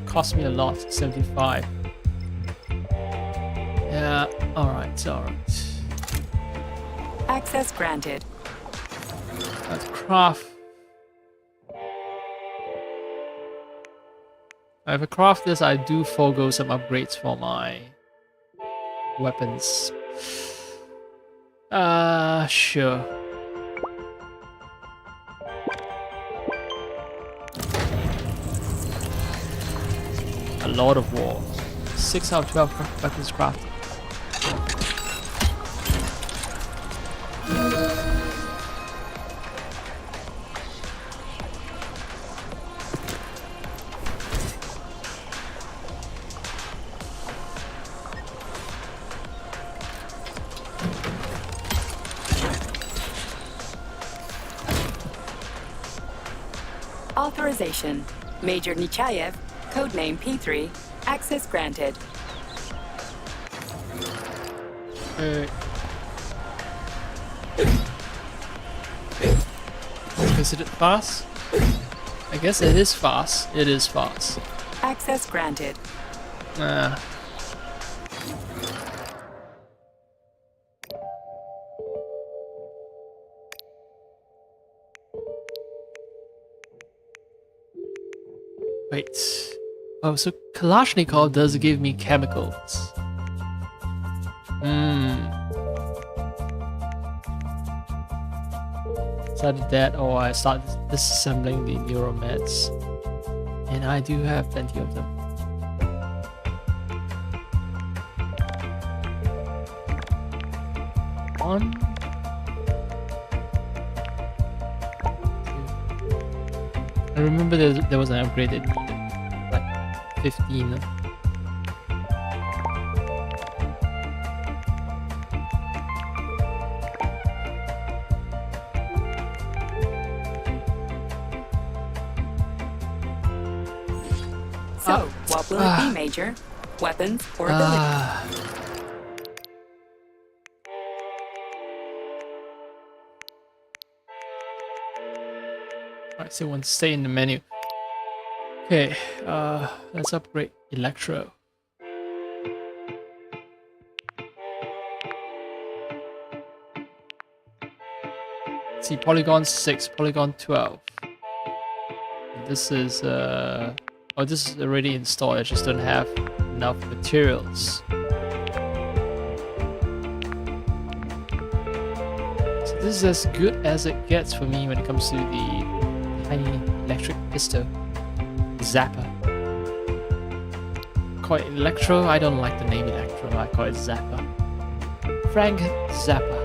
Cost me a lot, 75. Yeah, alright. Access granted. Let's craft. If I craft this, I do forego some upgrades for my weapons. Sure. A Lord of War. 6 out of 12 weapons crafted. Authorization. Major Nechayev, codename P3, access granted. Is it fast? I guess it is fast. It is fast. Access granted. Wait. Oh, so Kalashnikov does give me chemicals. It's either that or I start disassembling the neuromeds. And I do have plenty of them. One. I remember there was an upgrade that needed like 15. So, what will it be, Major? Weapons or abilities? Alright, so want to stay in the menu. Okay, let's upgrade Electro. Let's see, Polygon 6, Polygon 12. This is, oh, this is already installed, I just don't have enough materials. So this is as good as it gets for me when it comes to the tiny electric pistol. Zapper. Call it Electro? I don't like the name Electro, I call it Zapper. Frank Zappa.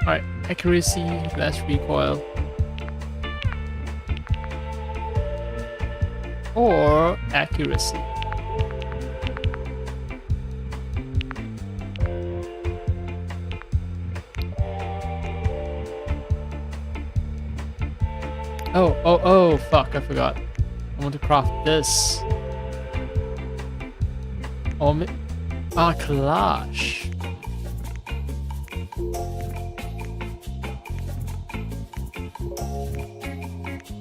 Alright, accuracy, less recoil. Or accuracy. Oh, fuck, I forgot. I want to craft this. Collage.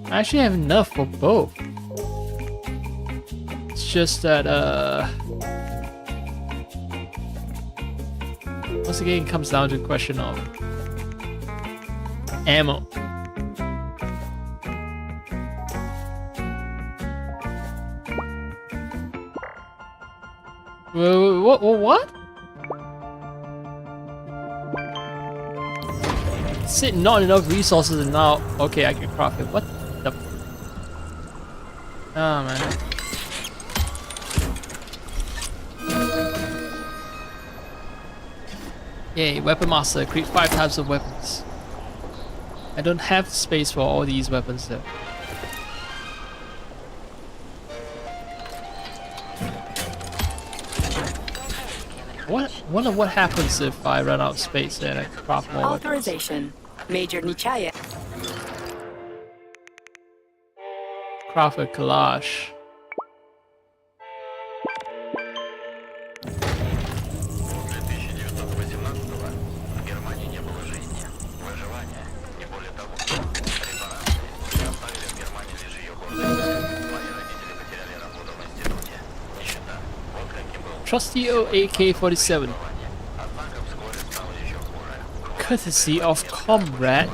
I actually have enough for both. It's just that, once again, it comes down to the question of ammo. What? Said not enough resources and now, okay, I can craft it. What the? Oh man. Yay, Weapon Master, create 5 types of weapons. I don't have space for all these weapons though. Wonder what happens if I run out of space and I craft more Authorization. Major Nechayev. Craft a collage. Trusty AK-47. Courtesy of Comrade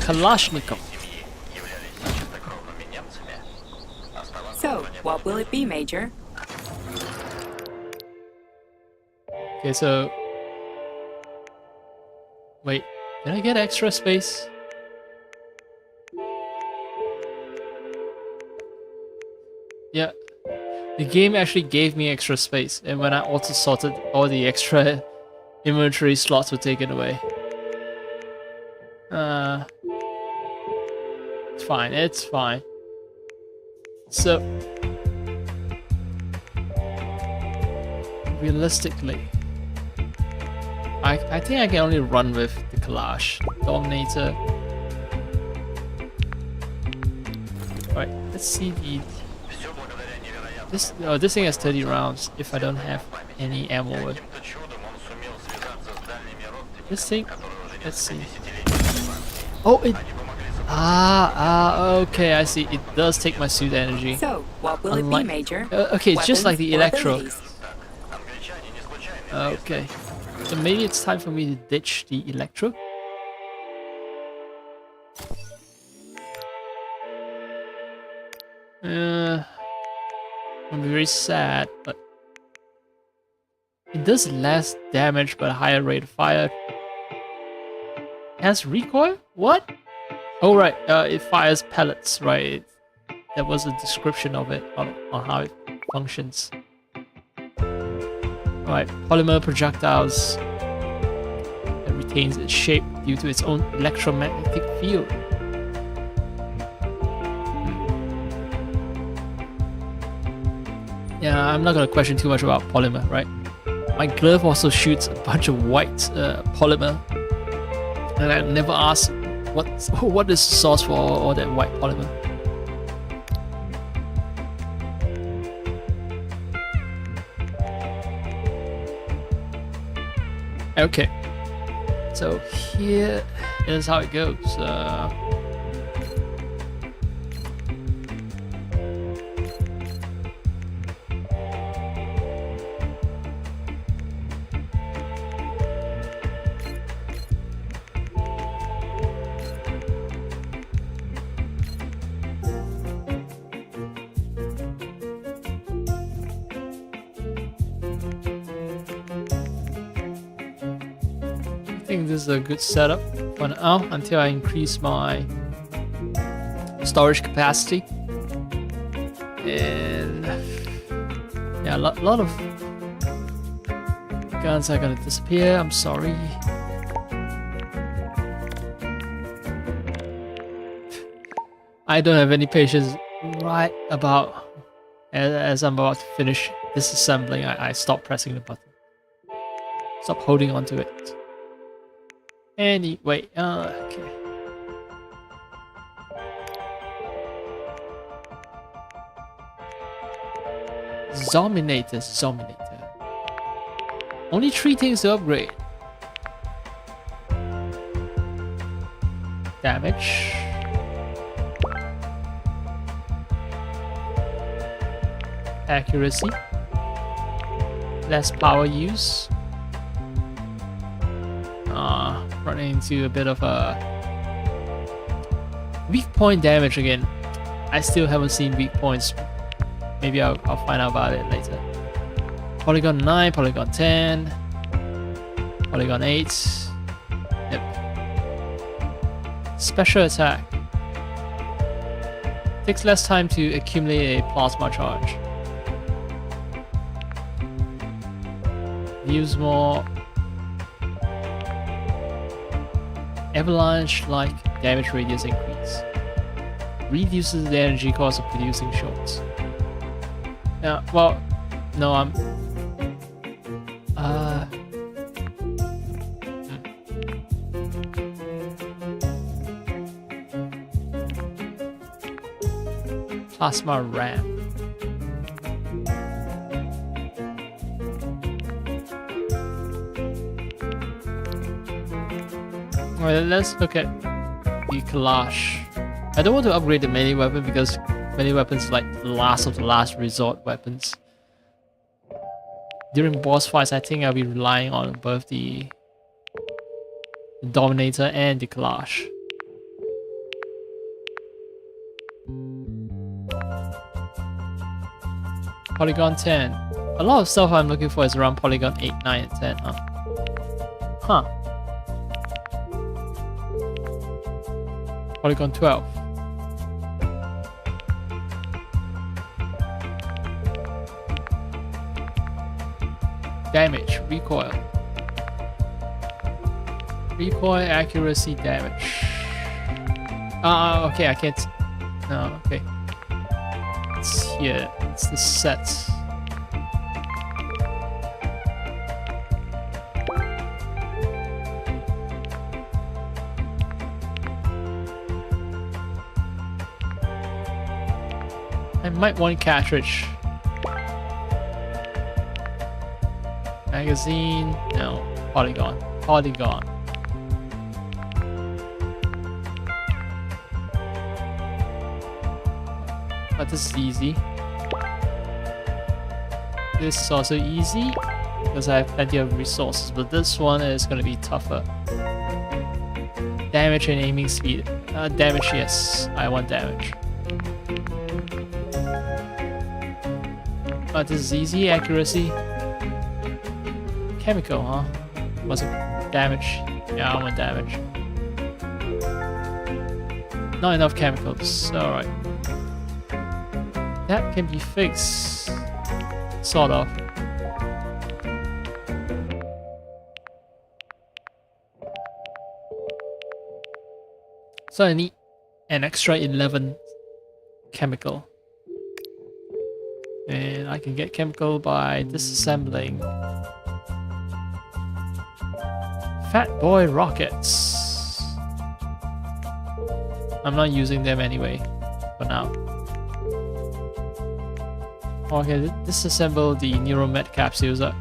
Kalashnikov. So, what will it be, Major? Okay, so... Wait, did I get extra space? Yeah. The game actually gave me extra space, and when I auto-sorted, all the extra inventory slots were taken away. It's fine, it's fine. So... Realistically... I think I can only run with the Kalash. Dominator. Alright, let's see the... This thing has 30 rounds if I don't have any ammo with. This thing... Let's see. Oh, it... okay, I see. It does take my suit energy. So, what will it be, Major? Okay, it's just like the Electro. Abilities? Okay. So maybe it's time for me to ditch the Electro. I'm very sad, but it does less damage but a higher rate of fire. It has recoil? What? Oh right, it fires pellets, right? There was a description of it on how it functions. Alright, polymer projectiles. It retains its shape due to its own electromagnetic field. Yeah, I'm not gonna question too much about polymer, right? My glove also shoots a bunch of white polymer, and I never asked what is the source for all that white polymer. Okay, so here is how it goes. I think this is a good setup for now until I increase my storage capacity. And yeah, a lot of guns are gonna disappear. I'm sorry. I don't have any patience right about as I'm about to finish disassembling. I stop pressing the button. Stop holding on to it. Anyway, okay. Zominator. Only 3 things to upgrade. Damage. Accuracy. Less power use. Running into a bit of a weak point damage again. I still haven't seen weak points. Maybe I'll find out about it later. Polygon 9, Polygon 10, Polygon 8. Yep. Special attack. Takes less time to accumulate a plasma charge. Use more avalanche-like damage radius increase. Reduces the energy cost of producing shots. Yeah, well, no, I'm... Plasma RAM. Alright, let's look at the Kalash. I don't want to upgrade the melee weapon because melee weapons are like the last of the last resort weapons. During boss fights, I think I'll be relying on both the Dominator and the Kalash. Polygon 10. A lot of stuff I'm looking for is around Polygon 8, 9, and 10, huh? Huh. Polygon 12. Damage, recoil. Recoil, accuracy, damage. Okay, I can't... No, okay. It's here. It's the set. might want cartridge. Magazine, no. Polygon. Polygon. But this is easy. This is also easy because I have plenty of resources, but this one is going to be tougher. Damage and aiming speed. Damage, yes. I want damage. But this is easy. Accuracy. Chemical, huh? Was it damage? Yeah, I want damage. Not enough chemicals. Alright. That can be fixed. Sort of. So I need an extra 11 chemical. And I can get chemical by disassembling Fat Boy rockets. I'm not using them anyway for now. Okay, disassemble the Neuromet capsules up.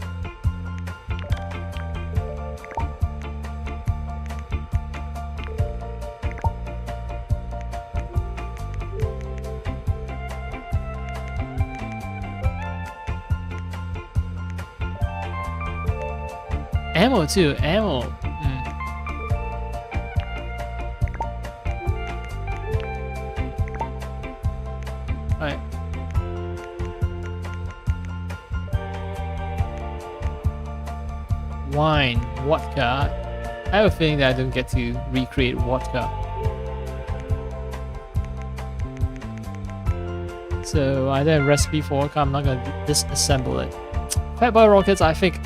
Ammo too, ammo. Alright. Wine, vodka. I have a feeling that I don't get to recreate vodka. So I don't have a recipe for vodka, I'm not gonna disassemble it. Fat Boy rockets, I think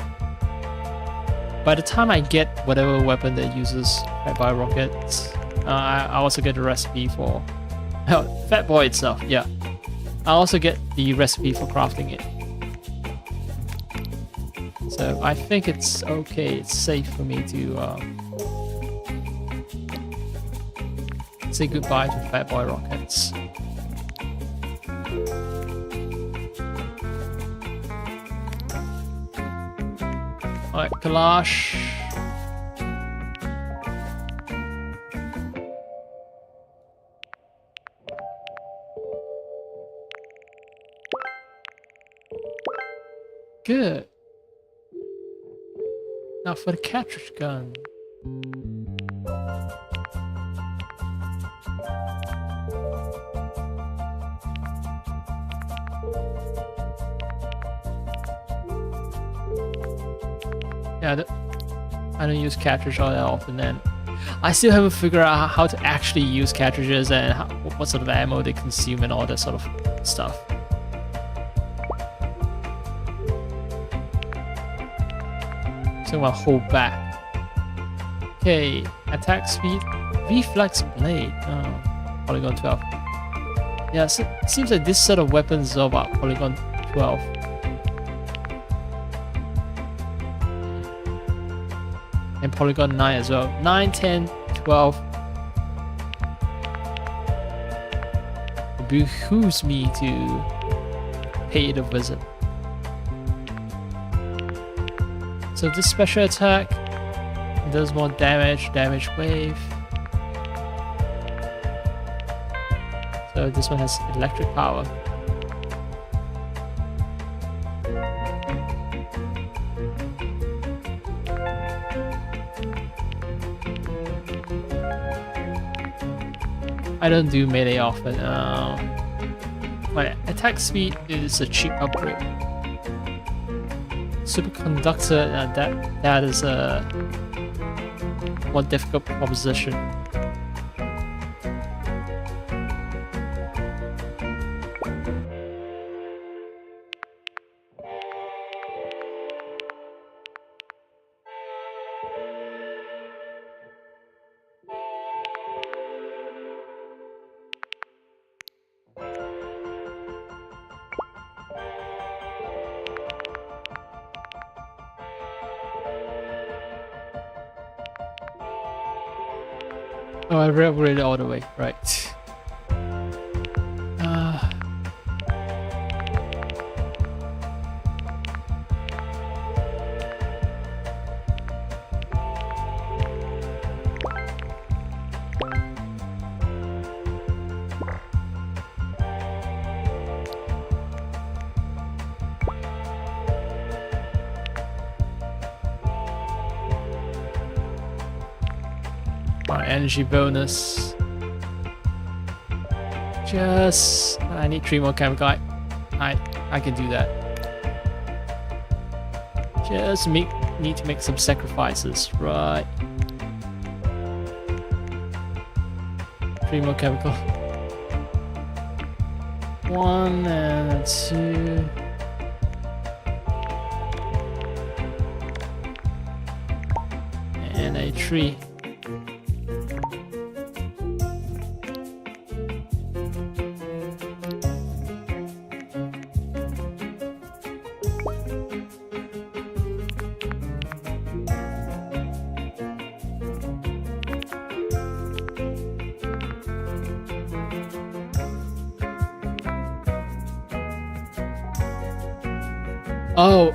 by the time I get whatever weapon that uses Fat Boy rockets, I also get a recipe for Fat Boy itself, yeah. I also get the recipe for crafting it. So I think it's okay, it's safe for me to say goodbye to Fat Boy rockets. Alright, Kalash. Good. Now for the cartridge gun. Yeah, I don't use cartridge all that often, then I still haven't figured out how to actually use cartridges and what sort of ammo they consume and all that sort of stuff. So I'm gonna hold back. Okay, attack speed, reflex blade. Oh, polygon 12. Yeah, so it seems like this set of weapons is all about polygon 12. And polygon 9 as well. 9, 10, 12. It behooves me to pay it a visit. So this special attack does more damage, damage wave. So this one has electric power. I don't do melee often. My attack speed is a cheap upgrade. Superconductor, that is a more difficult proposition. Oh, I upgraded all the way, right. Alright, energy bonus. I need 3 more chemical. I can do that. Just need to make some sacrifices, right? 3 more chemical. 1 and 2. And a 3.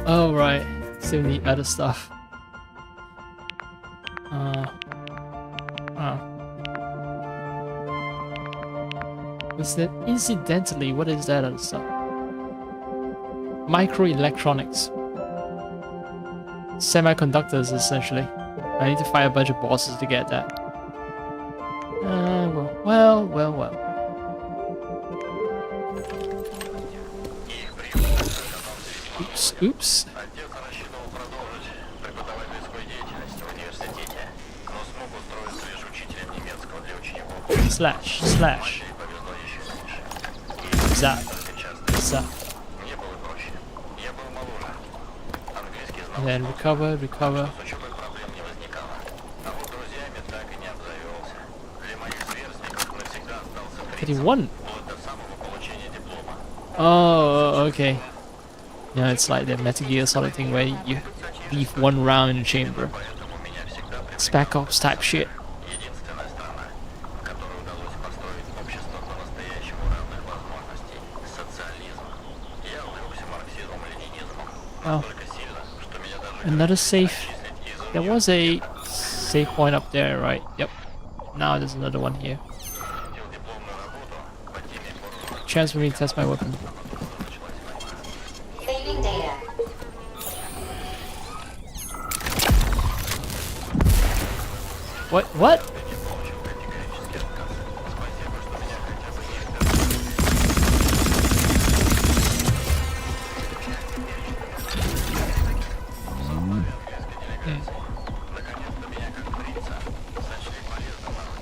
Oh, right. Still need other stuff. Was that incidentally? What is that other stuff? Microelectronics. Semiconductors, essentially. I need to fight a bunch of bosses to get that. Well. Oops. Slash. Zap. And then recover. 31. Oh, okay. Yeah, it's like the Metal Gear Solid thing where you leave 1 round in the chamber. Spec Ops type shit. Oh. Another safe. There was a save point up there, right? Yep. Now there's another one here. Chance for me to test my weapon. Saving data. What?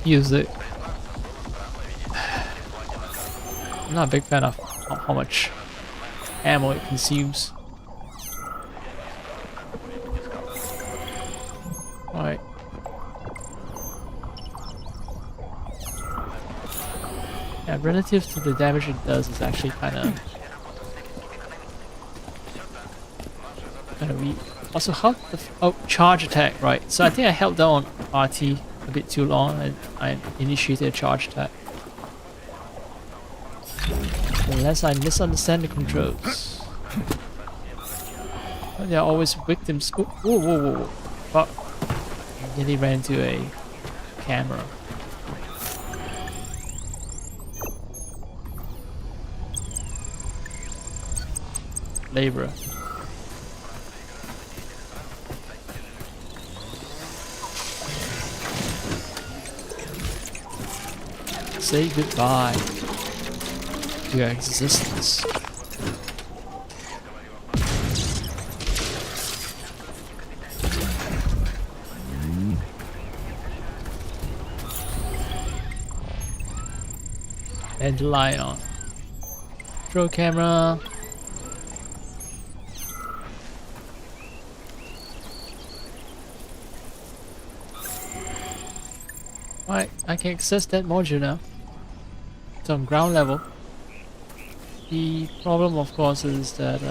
Use it. I'm not a big fan of how much ammo it consumes. Alright. Yeah, relative to the damage it does, it's actually kind of weak. Also, how the charge attack, right? So I think I held down RT a bit too long and I initiated a charge attack. Unless I misunderstand the controls. They are always victims. Whoa. Fuck. I nearly ran into a camera. Laborer. Say goodbye to your existence. And lie on. Throw camera. Right, I can access that module now. It's on ground level. The problem, of course, is that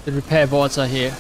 The repair bots are here.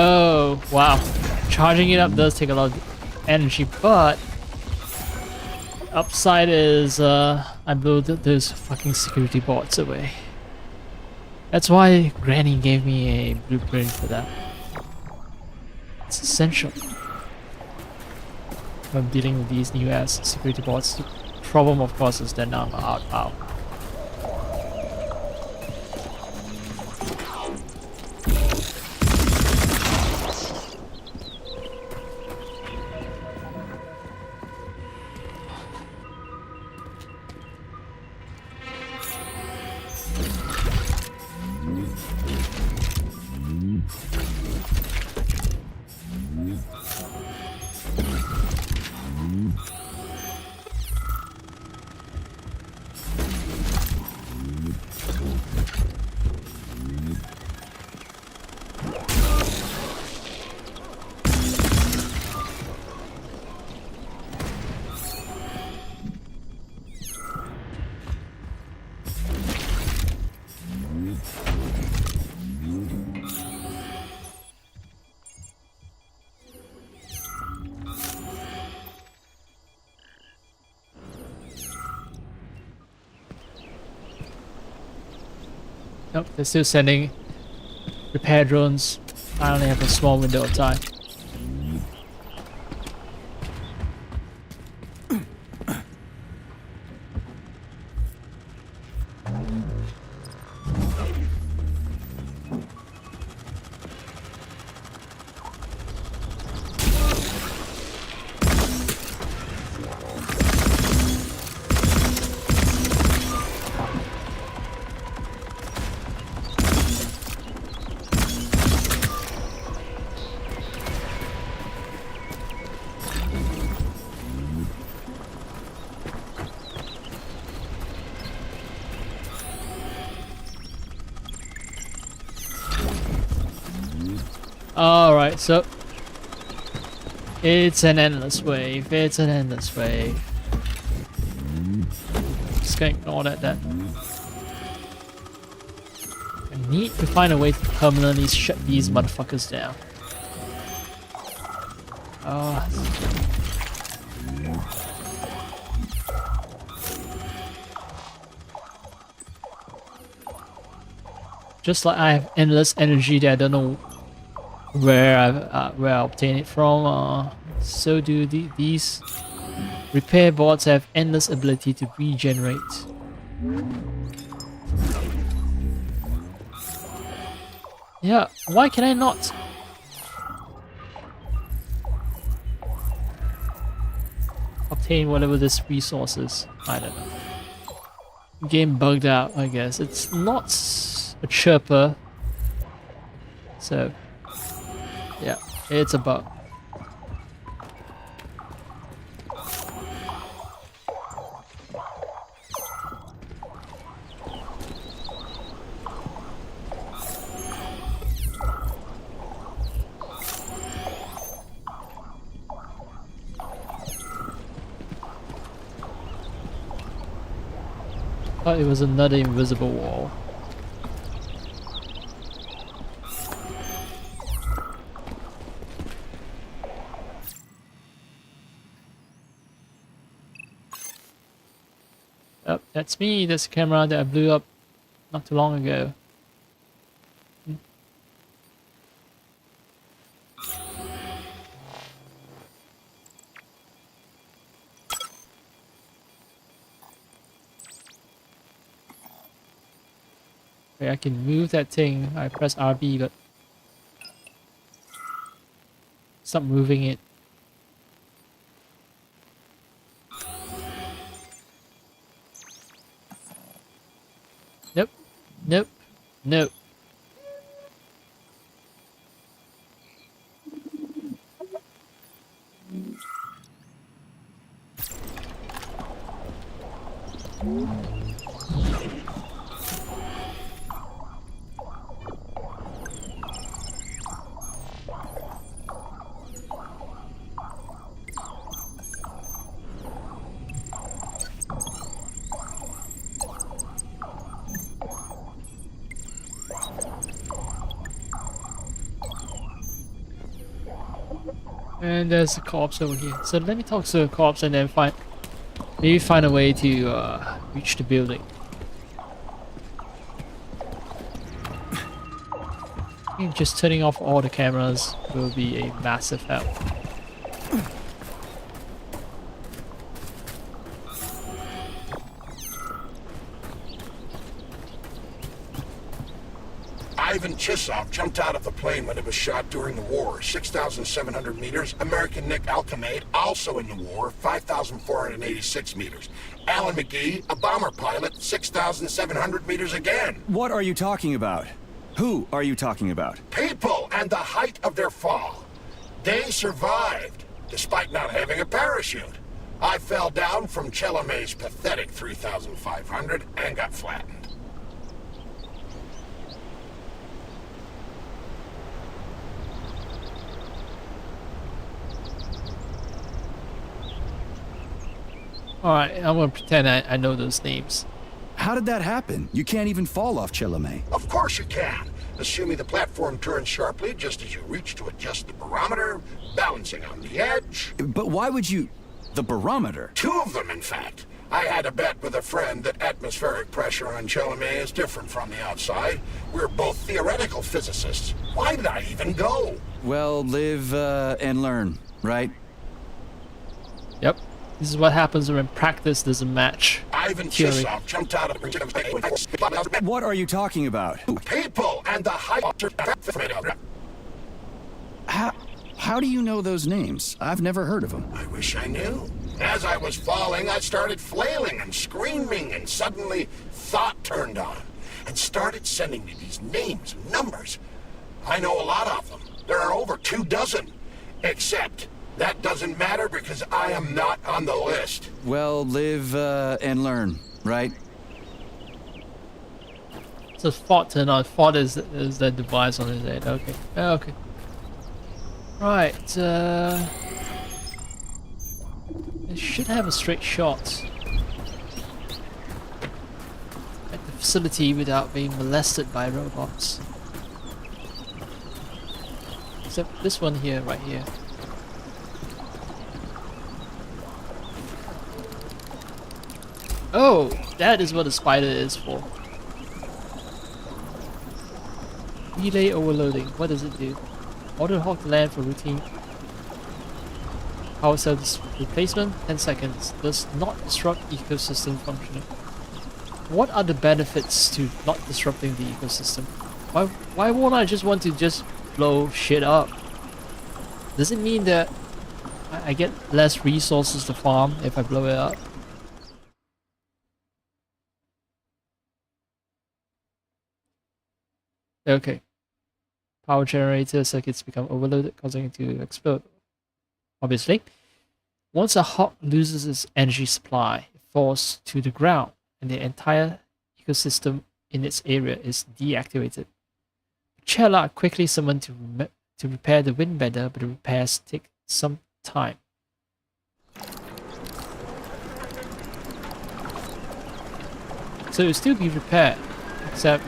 Oh, wow. Charging it up does take a lot of energy, but upside is I blew those fucking security bots away. That's why Granny gave me a blueprint for that. It's essential when dealing with these new ass security bots. The problem, of course, is that now I'm out. Nope, they're still sending repair drones. I only have a small window of time. Alright, so it's an endless wave. It's an endless wave. Just gonna ignore that then. I need to find a way to permanently shut these motherfuckers down. Oh. Just like I have endless energy that I don't know where I obtain it from, so do these repair bots have endless ability to regenerate. Yeah, why can I not? Obtain whatever this resource is? I don't know. Game bugged out, I guess. It's not a chirper, so yeah, it's a bug. Thought it was another invisible wall. Oh, that's me. That's the camera that I blew up not too long ago. Okay, I can move that thing. I press RB, but stop moving it. Nope. Nope. Nope. And there's a corpse over here. So let me talk to the corpse and then maybe find a way to reach the building. I think just turning off all the cameras will be a massive help. Ivan Chisov jumped out of the plane when it was shot during the war, 6,700 meters. American Nick Alcamade, also in the war, 5,486 meters. Alan McGee, a bomber pilot, 6,700 meters again. What are you talking about? Who are you talking about? People and the height of their fall. They survived, despite not having a parachute. I fell down from Chalamet's pathetic 3,500 and got flattened. Alright, I'm gonna pretend I know those names. How did that happen? You can't even fall off Chalamet. Of course you can, assuming the platform turns sharply just as you reach to adjust the barometer, balancing on the edge. But why would you... the barometer? Two of them, in fact. I had a bet with a friend that atmospheric pressure on Chalamet is different from the outside. We're both theoretical physicists. Why did I even go? Well, live and learn, right? Yep. This is what happens when practice doesn't match Ivan theory. Chisov jumped out of the... What are you talking about? People and the height... How do you know those names? I've never heard of them. I wish I knew. As I was falling, I started flailing and screaming, and suddenly thought turned on and started sending me these names and numbers. I know a lot of them. There are over 24, except that doesn't matter because I am not on the list. Well, live and learn, right? So fought turned on. Fought is the device on his head. Okay. Okay. Right. It should have a straight shot at the facility without being molested by robots. Except this one here, right here. Oh, that is what the spider is for. Relay overloading. What does it do? Auto hawk the land for routine power cell replacement. 10 seconds. Does not disrupt ecosystem functioning. What are the benefits to not disrupting the ecosystem? Why won't I just want to just blow shit up? Does it mean that I get less resources to farm if I blow it up? Okay. Power generator circuits become overloaded, causing it to explode. Obviously, once a hawk loses its energy supply, it falls to the ground, and the entire ecosystem in its area is deactivated. Chella are quickly summoned to repair the windbender, but the repairs take some time. So it will still be repaired, except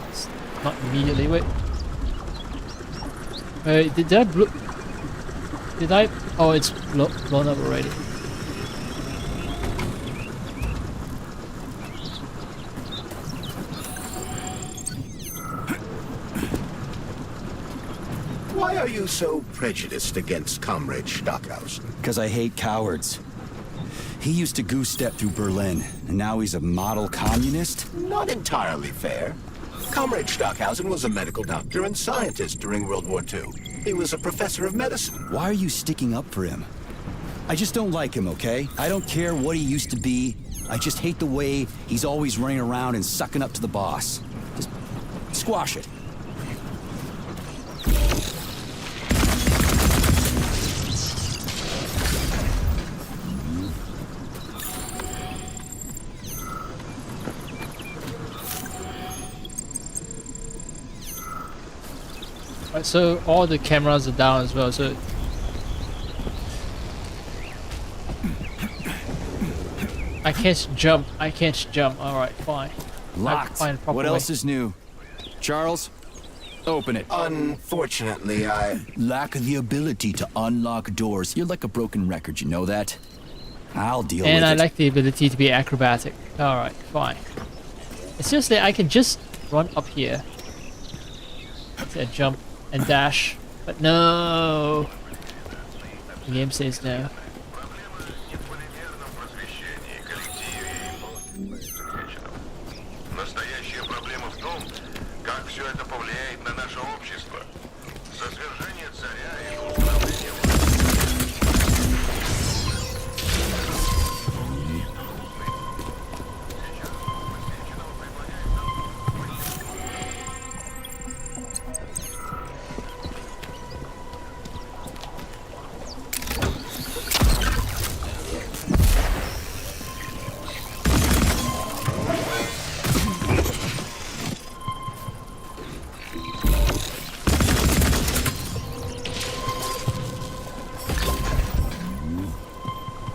it's not immediately. Wait. Did I? Oh, it's blown up already. Why are you so prejudiced against Comrade Stockhausen? Because I hate cowards. He used to goose step through Berlin, and now he's a model communist? Not entirely fair. Comrade Stockhausen was a medical doctor and scientist during World War II. He was a professor of medicine. Why are you sticking up for him? I just don't like him, okay? I don't care what he used to be. I just hate the way he's always running around and sucking up to the boss. Just squash it. Right, so all the cameras are down as well, so I can't jump. Alright, fine. Locked. What else is new? Charles, open it. Unfortunately, I lack the ability to unlock doors. You're like a broken record, you know that? I'll deal And with I it. like the ability to be acrobatic. Alright, fine. It's just that I can just run up here. Jump and dash. But no! The game says no. Настоящая проблема в том, как все это повлияет на наше общество. За свержение царя и установление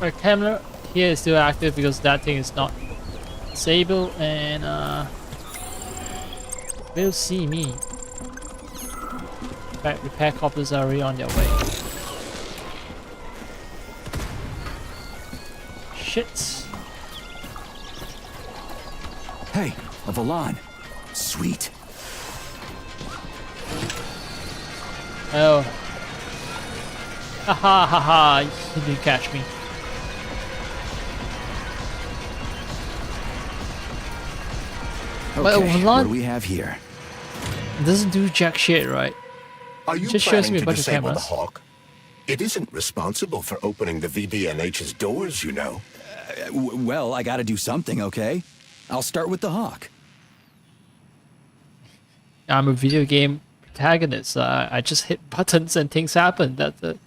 My camera here is still active because that thing is not disabled, and they'll see me. In fact, repair copters are already on their way. Shit. Hey, a Volan. Sweet. Oh. Haha, haha, you didn't catch me. But Okay, Volan what do we have here? doesn't do jack shit, right? Are you Just shows planning me a to bunch of disable the cameras. Hawk? It isn't responsible for opening the VDNH's doors, you know. Well, I gotta do something, okay? I'll start with the Hawk. I'm a video game protagonist. I just hit buttons and things happen. That's it.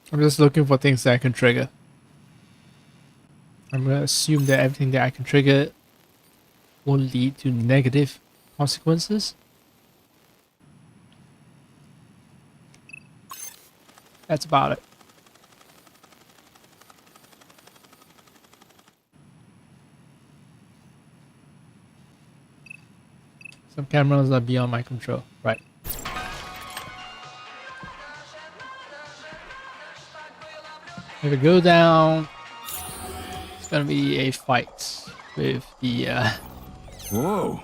I'm just looking for things that I can trigger. I'm gonna assume that everything that I can trigger will lead to negative consequences. That's about it. Some cameras are beyond my control, right? If we go down, it's gonna be a fight with the Whoa.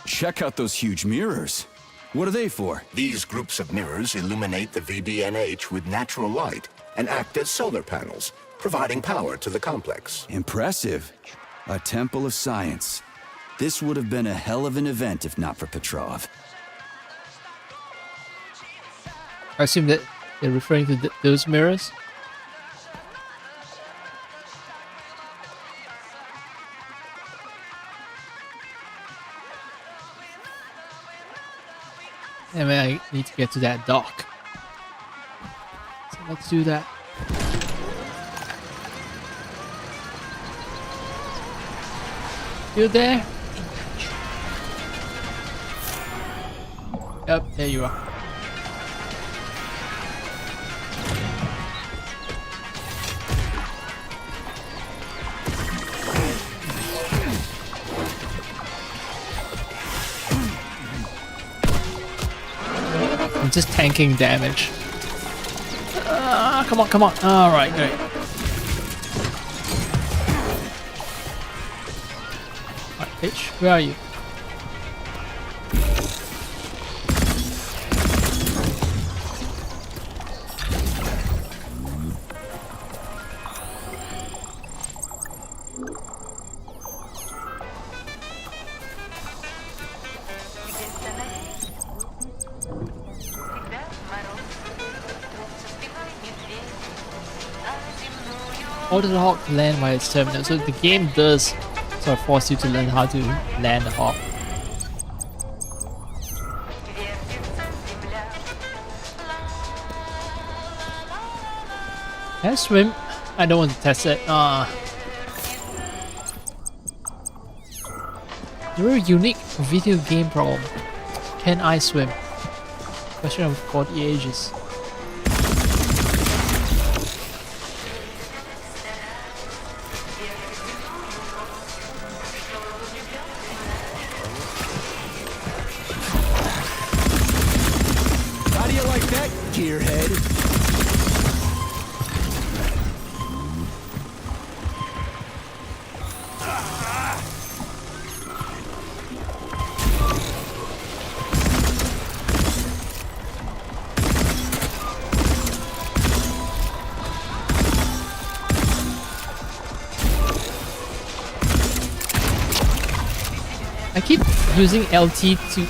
Check out those huge mirrors. What are they for? These groups of mirrors illuminate the VDNH with natural light and act as solar panels, providing power to the complex. Impressive. A temple of science. This would have been a hell of an event if not for Petrov. I assume that they're referring to those mirrors. And I need to get to that dock. So let's do that. You there? Yep, there you are. I'm just tanking damage. Come on, come on. Alright, great. Alright, bitch, where are you? Order the hawk to land by its terminal. So the game does sort of force you to learn how to land the hawk. Can I swim? I don't want to test it. Very unique video game problem. Can I swim? Question of 40 ages. How do you like that, gearhead? I keep using LT to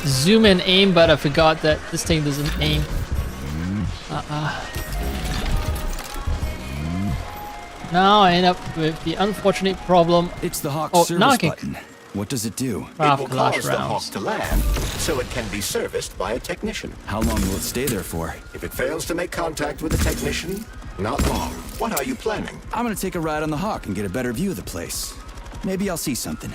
zoom and aim, but I forgot that this thing doesn't aim. Now I end up with the unfortunate problem. It's the Hawk now I service can button. What does it do? It will cause the Hawk to land, so it can be serviced by a technician. How long will it stay there for? If it fails to make contact with a technician, not long. What are you planning? I'm gonna take a ride on the Hawk and get a better view of the place. Maybe I'll see something.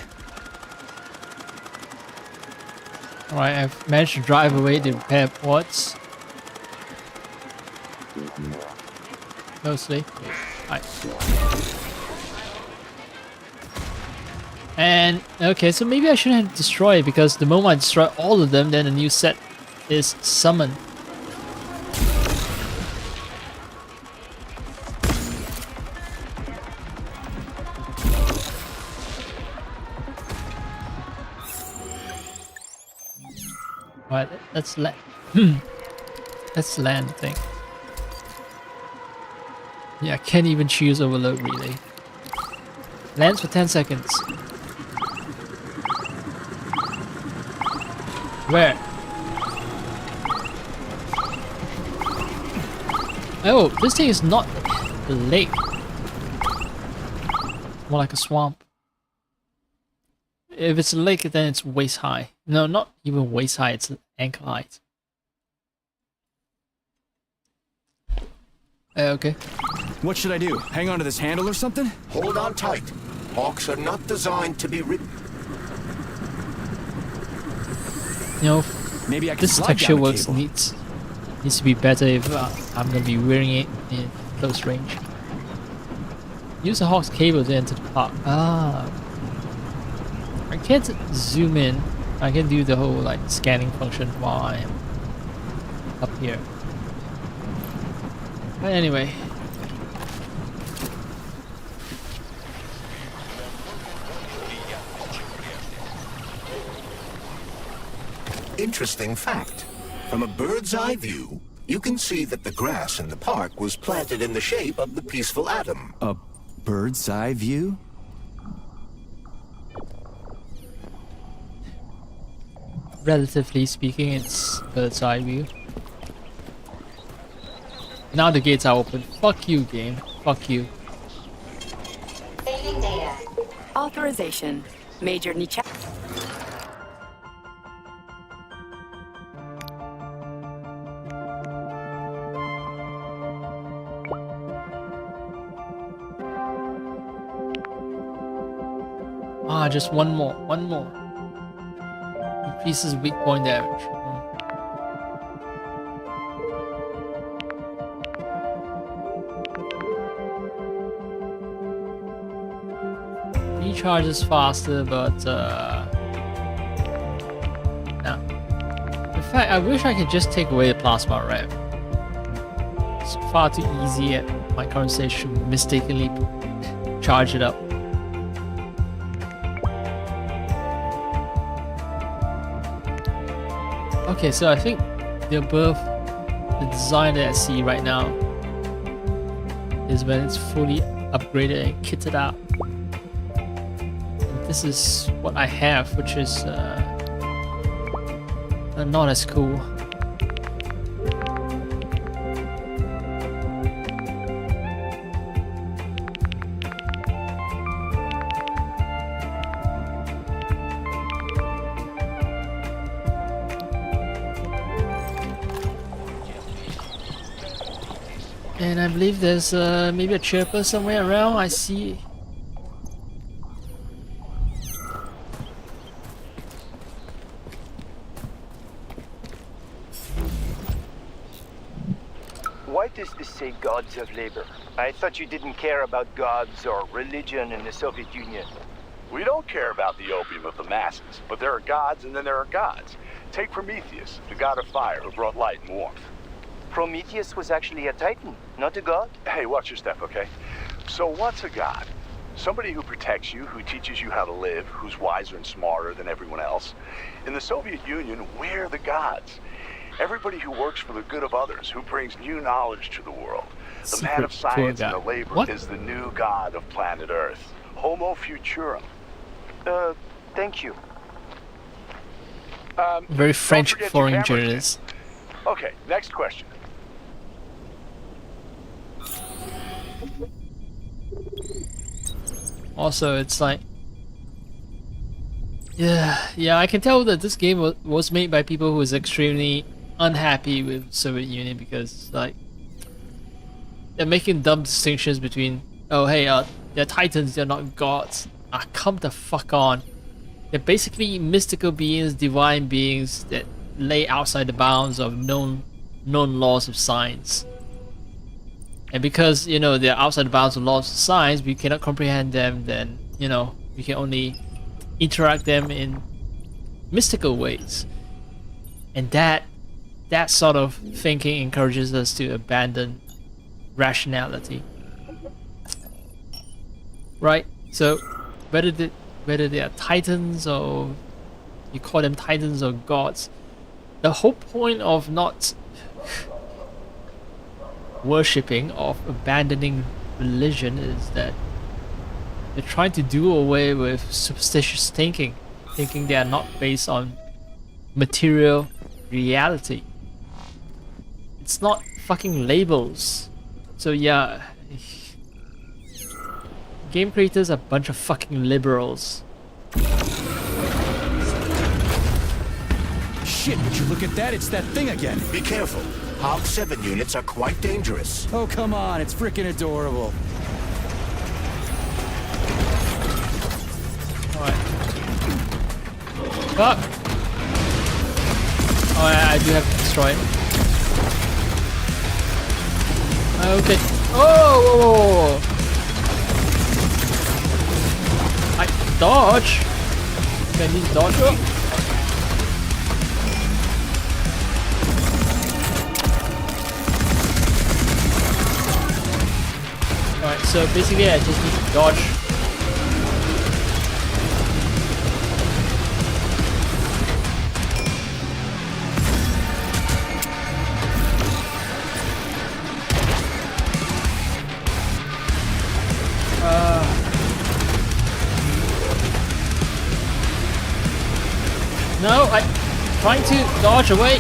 Alright, I've managed to drive away the repair ports. Mostly. Alright. And, okay, so maybe I shouldn't have destroyed, because the moment I destroy all of them, then a new set is summoned. Alright, let's land. Let's land the thing. Yeah, I can't even choose overload relay. Lands for 10 seconds. Where? Oh, this thing is not a lake. More like a swamp. If it's a lake, then it's waist high. No, not even waist high, it's ankle height. Okay. What should I do? Hang on to this handle or something? Hold on tight. Hawks are not designed to be ridden. You know, maybe I can this slide texture down the works cable. needs to be better if I'm gonna be wearing it in close range. Use a Hawk's cable to enter the park. I can't zoom in. I can do the whole like scanning function while I am up here. But anyway. Interesting fact. From a bird's eye view, you can see that the grass in the park was planted in the shape of the peaceful atom. A bird's eye view? Relatively speaking, it's bird's eye view. Now the gates are open. Fuck you, game. Fuck you. Saving data. Authorization. Major Nietzsche. Ah, just one more. Increases weak point damage. Recharges faster, but no. In fact, I wish I could just take away the plasma rev. It's far too easy at my current stage to mistakenly charge it up. Okay, so I think the design that I see right now is when it's fully upgraded and kitted out. And this is what I have, which is not as cool. And I believe there's maybe a chirper somewhere around. I see. Why does this say gods of labor? I thought you didn't care about gods or religion in the Soviet Union. We don't care about the opium of the masses, but there are gods and then there are gods. Take Prometheus, the god of fire who brought light and warmth. Prometheus was actually a titan, not a god? Hey, watch your step, okay? So what's a god? Somebody who protects you, who teaches you how to live, who's wiser and smarter than everyone else. In the Soviet Union, we're the gods. Everybody who works for the good of others, who brings new knowledge to the world. The man of science and the labor is the new god of planet Earth. Homo Futurum. Thank you. Very French foreign journalist. Okay, next question. Also, it's like, yeah, I can tell that this game was made by people who was extremely unhappy with Soviet Union because like they're making dumb distinctions between, oh hey, they're titans, they're not gods. Ah, come the fuck on. They're basically mystical beings, divine beings that lay outside the bounds of known laws of science. And because, you know, they're outside the bounds of laws of science, we cannot comprehend them, then, you know, we can only interact them in mystical ways. And that sort of thinking encourages us to abandon rationality. Right? So whether they are titans or you call them titans or gods, the whole point of not worshipping, of abandoning religion, is that they're trying to do away with superstitious thinking they are not based on material reality. It's not fucking labels. So yeah, game creators are a bunch of fucking liberals. Shit, would you look at that? It's that thing again. Be careful. Hog 7 units are quite dangerous. Oh, come on. It's freaking adorable. Alright. Fuck! Oh, I do have to destroy it. Okay. Oh! I dodge! Can you dodge up? Alright, so basically I just need to dodge. No, I'm trying to dodge away.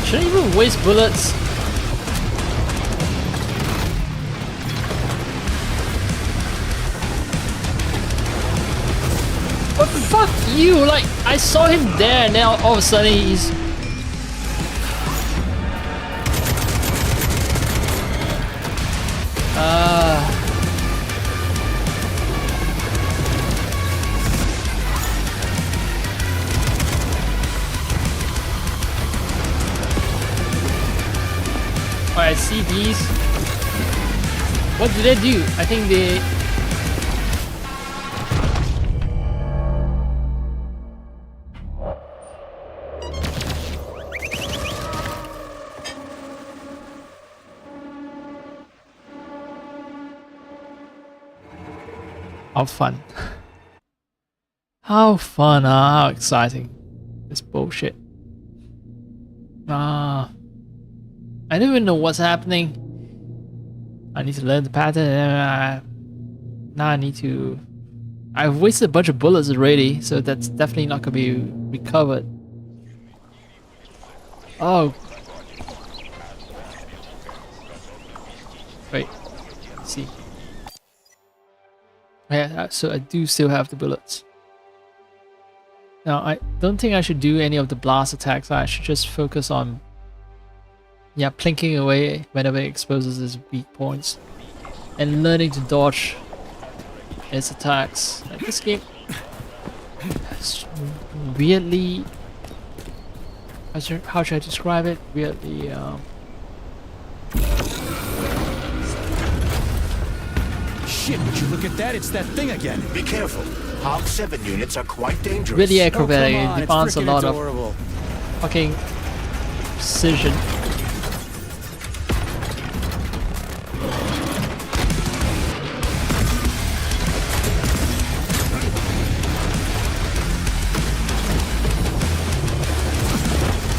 Shouldn't even waste bullets. What you! Like, I saw him there, and now all of a sudden he's... Alright, see these. What do they do? I think they... How fun. How fun, how exciting. This bullshit. I don't even know what's happening. I need to learn the pattern. Now I need to... I've wasted a bunch of bullets already, so that's definitely not going to be recovered. Oh. Wait. Let's see. Yeah, so I do still have the bullets. Now, I don't think I should do any of the blast attacks. I should just focus on... yeah, plinking away whenever it exposes its weak points. And learning to dodge its attacks. Like, this game... is weirdly... how should I describe it? Weirdly... Shit, would you look at that? It's that thing again. Be careful. Hog 7 units are quite dangerous. really acrobatic. Oh, It demands a lot of fucking precision.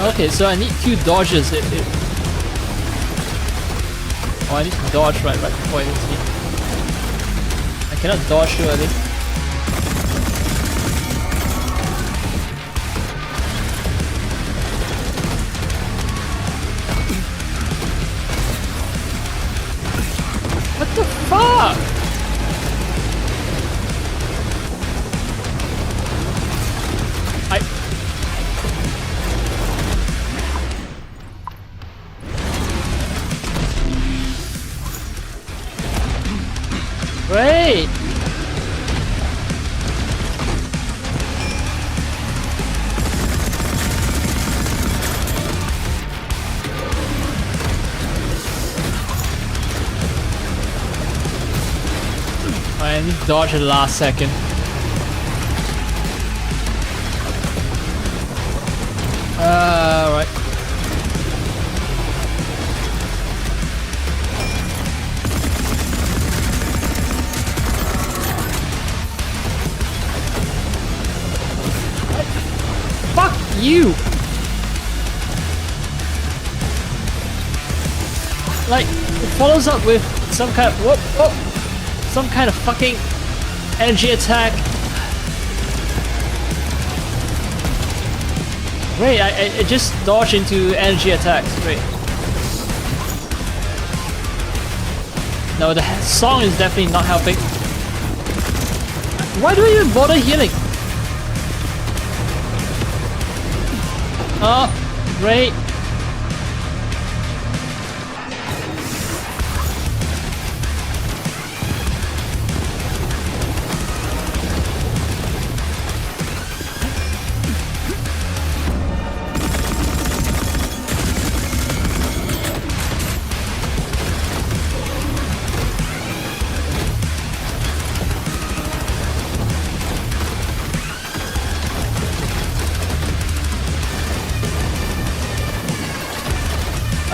Okay, so I need 2 dodges. Oh, I need to dodge right before it hits me. I cannot dodge too early. What the fuck? Great! I need to dodge at the last second. Right. Fuck you! Like, it follows up with some kind of some kind of fucking energy attack. Wait, I just dodged into energy attacks. Wait. No, the song is definitely not helping. Why do you even bother healing? Oh, great.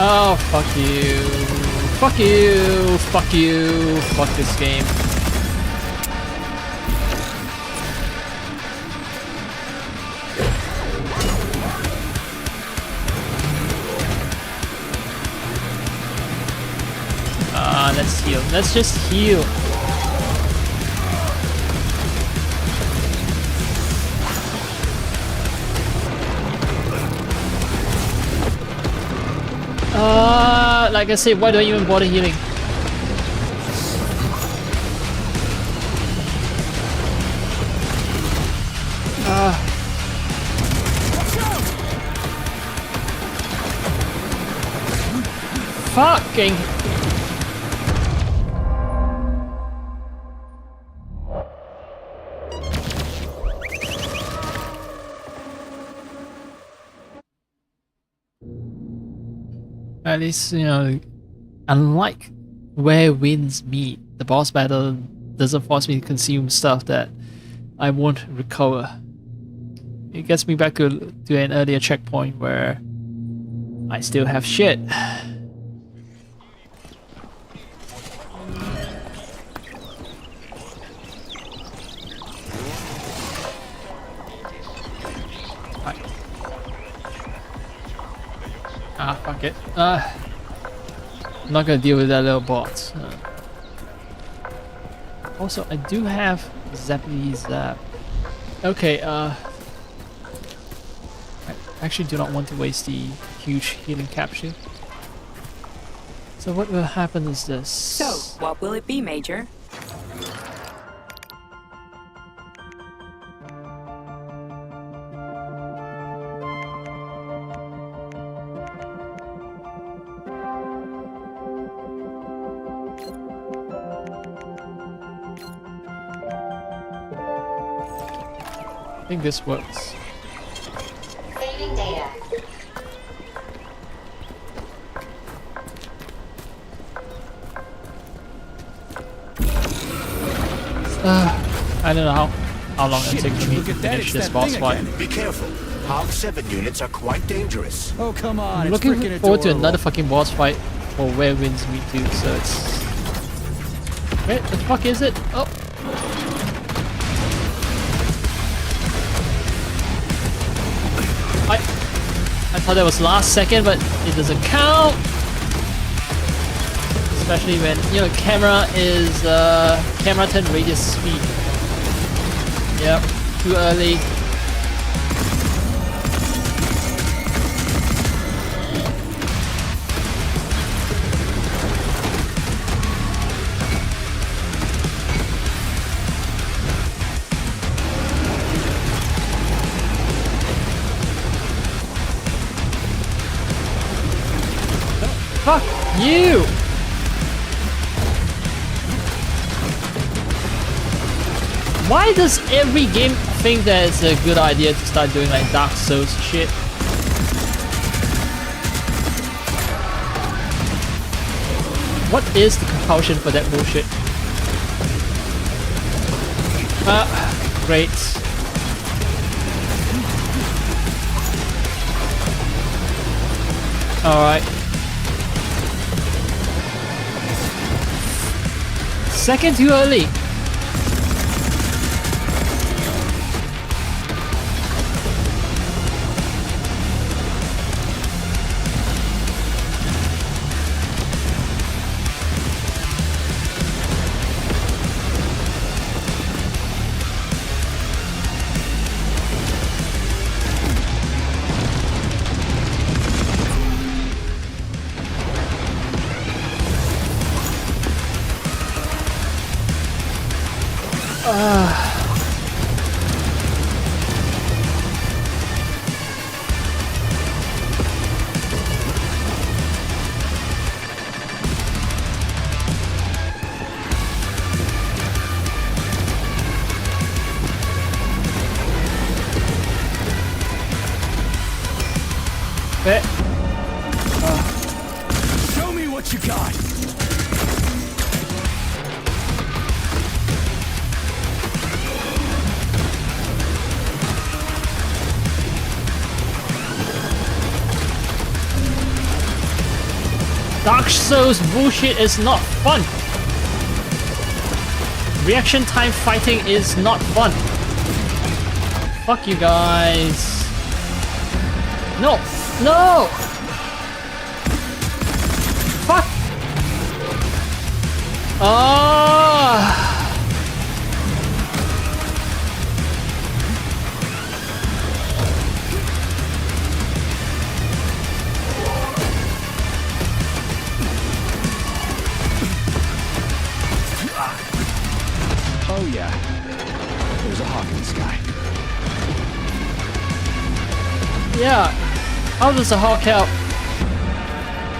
Oh, fuck you. Fuck you. Fuck you. Fuck this game. Let's heal. Let's just heal. Like I said, why do I even bother healing? Fucking. At least, you know, unlike where winds meet, the boss battle doesn't force me to consume stuff that I won't recover. It gets me back to an earlier checkpoint where I still have shit. Fuck it. I'm not gonna deal with that little bot. Also, I do have Zappy Zap. Okay, I actually do not want to waste the huge healing capsule. So what will happen is this. So, what will it be, Major? I think this works. Saving data. I don't know how long it takes me to finish this boss fight. Be careful. Hog 7 units are quite dangerous. Oh, come on. I'm looking forward to another fucking boss fight for Where Winds Meet too, so it's... Wait, the fuck is it? Oh! I thought that was last second, but it doesn't count. Especially when, you know, camera is camera turn radius speed. Yep, too early. Fuck you! Why does every game think that it's a good idea to start doing like Dark Souls shit? What is the compulsion for that bullshit? Great. Alright. Second too early. Show me what you got. Dark Souls bullshit is not fun. Reaction time fighting is not fun. Fuck you guys. No! No! Fuck! Ah! Oh yeah, there's a hawk in the sky. Yeah, how does the hawk help?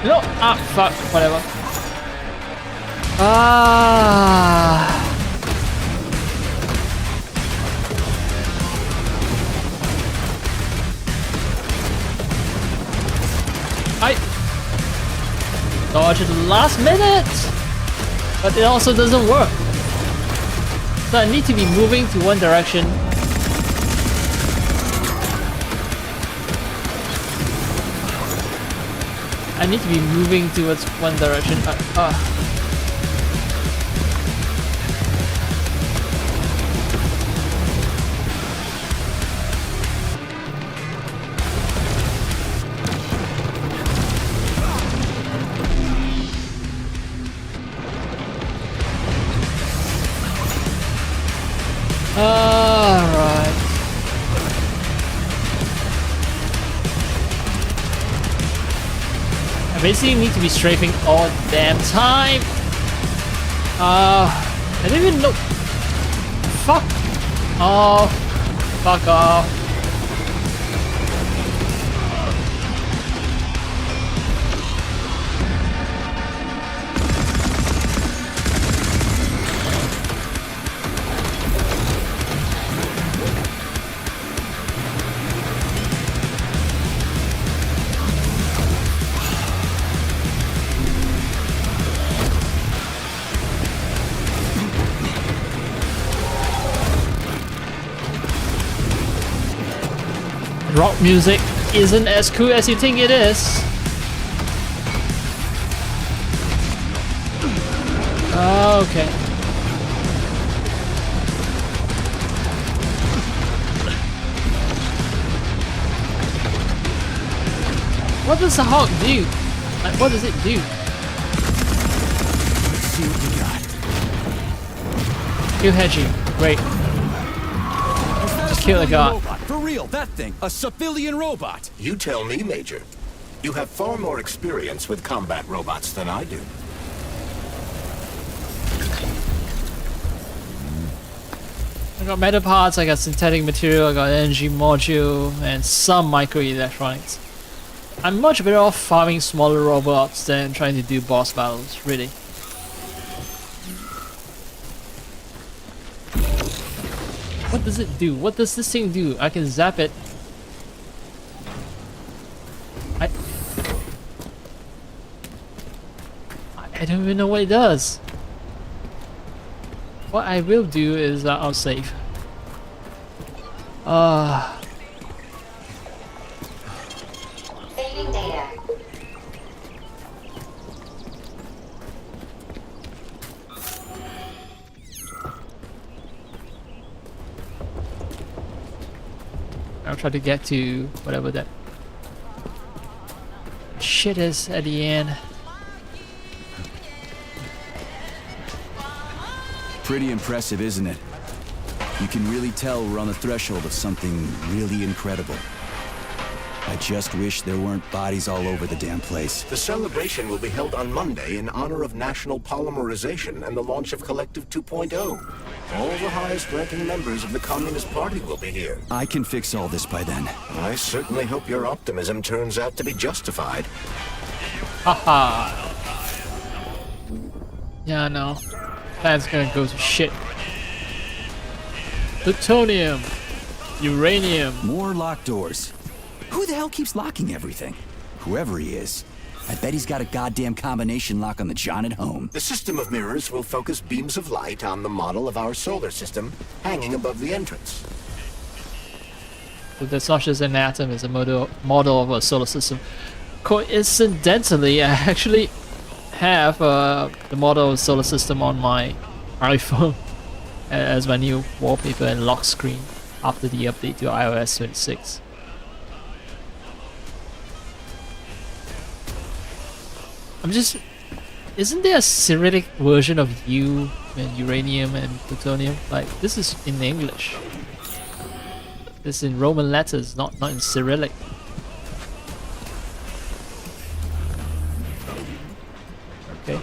No, fuck, whatever. Ah. I dodge at the last minute, but it also doesn't work. So I need to be moving to one direction. I need to be moving towards one direction. Alright. I basically need to be strafing all damn time. I don't even know. Fuck off. Fuck off. Rock music isn't as cool as you think it is. Okay. What does the hawk do? Like, what does it do? Let's see what we got. Kill hedging. Great. Just kill the guy. For real, that thing. A civilian robot. You tell me, Major. You have far more experience with combat robots than I do. I got metal parts, I got synthetic material, I got energy module, and some microelectronics. I'm much better off farming smaller robots than trying to do boss battles, really. What does it do? What does this thing do? I can zap it. I don't even know what it does. What I will do is I'll save. Saving data. I'll try to get to whatever that shit is at the end. Pretty impressive, isn't it? You can really tell we're on the threshold of something really incredible. I just wish there weren't bodies all over the damn place. The celebration will be held on Monday in honor of National Polymerization and the launch of Collective 2.0. All the highest-ranking members of the Communist Party will be here. I can fix all this by then. I certainly hope your optimism turns out to be justified. Haha. Yeah, no. That's gonna go to shit. Plutonium. Uranium. More locked doors. Who the hell keeps locking everything? Whoever he is. I bet he's got a goddamn combination lock on the John at home. The system of mirrors will focus beams of light on the model of our solar system hanging above the entrance. So that's not just an atom, it's a model of a solar system. Coincidentally, I actually have the model of solar system on my iPhone as my new wallpaper and lock screen after the update to iOS 26. Isn't there a Cyrillic version of U and uranium and plutonium? Like, this is in English. This is in Roman letters, not in Cyrillic. Okay.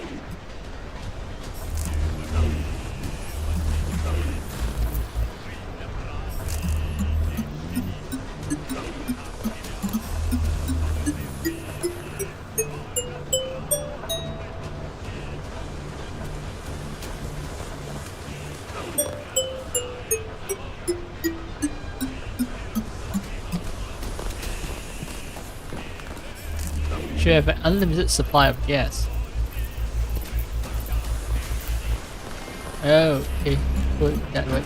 should have an unlimited supply of gas. Oh, okay. Put it that way.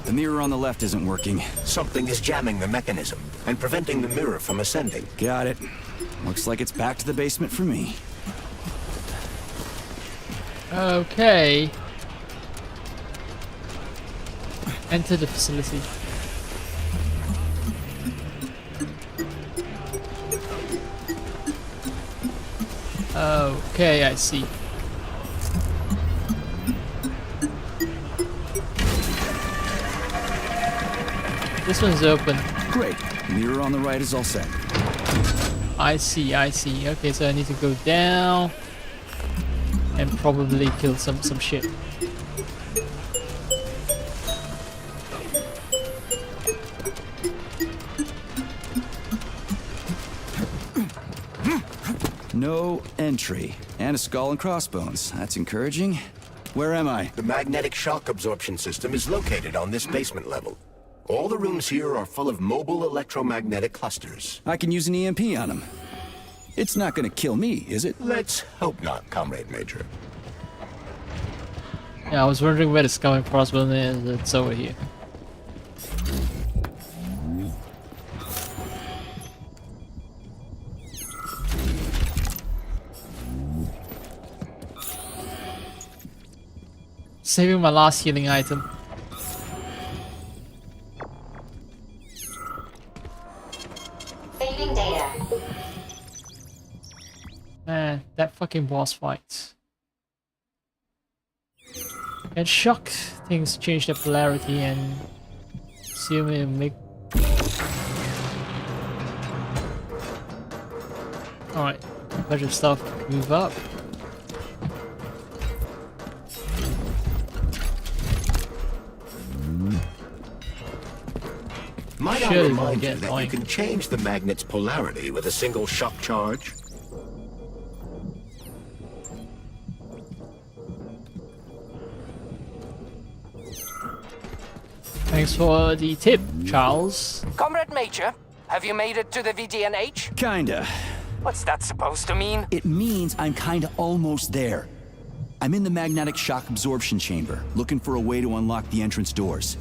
The mirror on the left isn't working. Something is jamming the mechanism and preventing the mirror from ascending. Got it. Looks like it's back to the basement for me. Okay. Enter the facility. Okay, I see. This one's open. Great. Mirror on the right is all set. I see, I see. Okay, so I need to go down and probably kill some shit. No entry. And a skull and crossbones. That's encouraging. Where am I? The magnetic shock absorption system is located on this basement level. All the rooms here are full of mobile electromagnetic clusters. I can use an EMP on them. It's not gonna kill me, is it? Let's hope not, Comrade Major. Yeah, I was wondering where the skull and crossbones is. It's over here. Saving my last healing item. Saving data. Man, that fucking boss fight. And shock things change their polarity and assume it make. Alright, a bunch of stuff move up. Might I remind you that you can change the magnet's polarity with a single shock charge? Thanks for the tip, Charles. Comrade Major, have you made it to the VDNH? Kinda. What's that supposed to mean? It means I'm kinda almost there. I'm in the magnetic shock absorption chamber, looking for a way to unlock the entrance doors.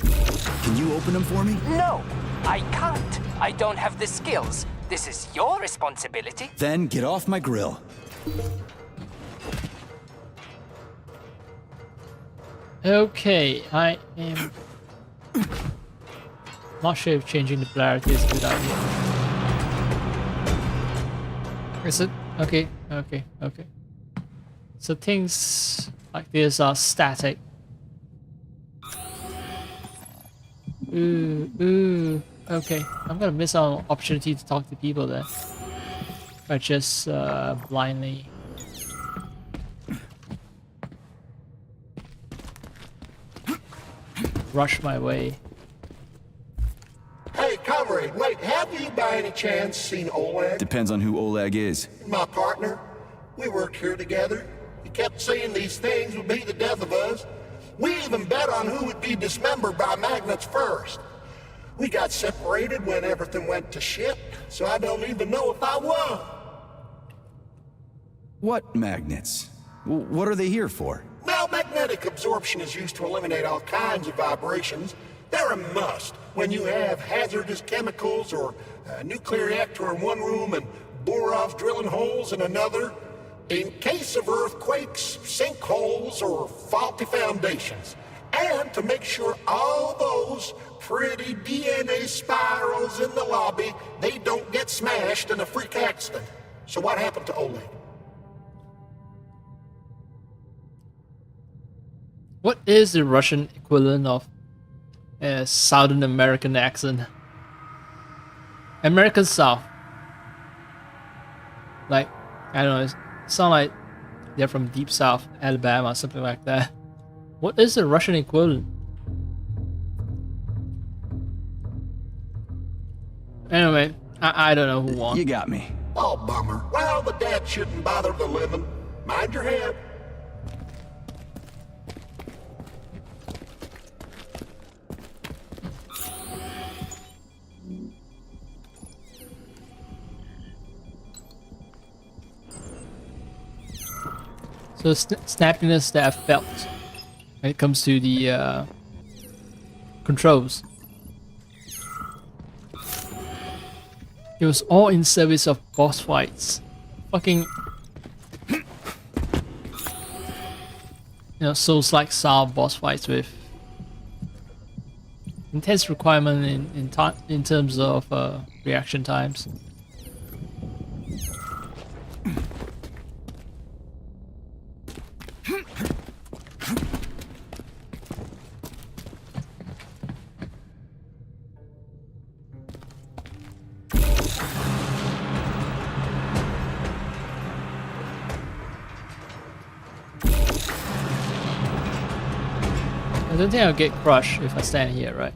Can you open them for me? No, I can't. I don't have the skills. This is your responsibility. Then get off my grill. Okay, I am not sure if changing the polarity is a good idea. Is it? Okay, okay, okay. So things like this are static. Ooh, okay. I'm gonna miss out on opportunity to talk to people there. If I just blindly rush my way. Hey, comrade, wait, have you by any chance seen Oleg? Depends on who Oleg is. My partner. We worked here together. He kept saying these things would be the death of us. We even bet on who would be dismembered by magnets first. We got separated when everything went to shit, so I don't even know if I won. What magnets? What are they here for? Now, magnetic absorption is used to eliminate all kinds of vibrations. They're a must when you have hazardous chemicals or a nuclear reactor in one room and Borovs drilling holes in another. In case of earthquakes, sinkholes, or faulty foundations. And to make sure all those pretty DNA spirals in the lobby, they don't get smashed in a freak accident. So what happened to Oleg? What is the Russian equivalent of a Southern American accent? American South. Like, I don't know, it sound like they're from deep south, Alabama, something like that. What is the Russian equivalent? Anyway, I don't know who won. You got me. Oh, bummer. Well, the dead shouldn't bother the living. Mind your head. So snappiness that I felt when it comes to the controls. It was all in service of boss fights. Fucking, Souls-like style boss fights with intense requirement in terms of reaction times. I don't think I'll get crushed if I stand here, right?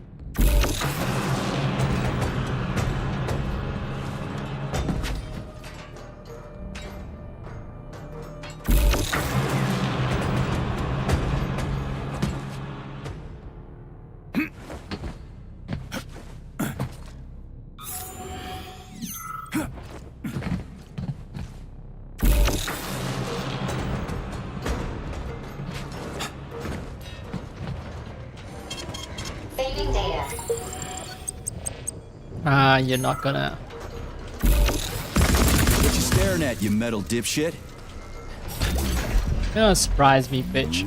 You're not gonna. What you staring at, you metal dipshit? You're gonna surprise me, bitch.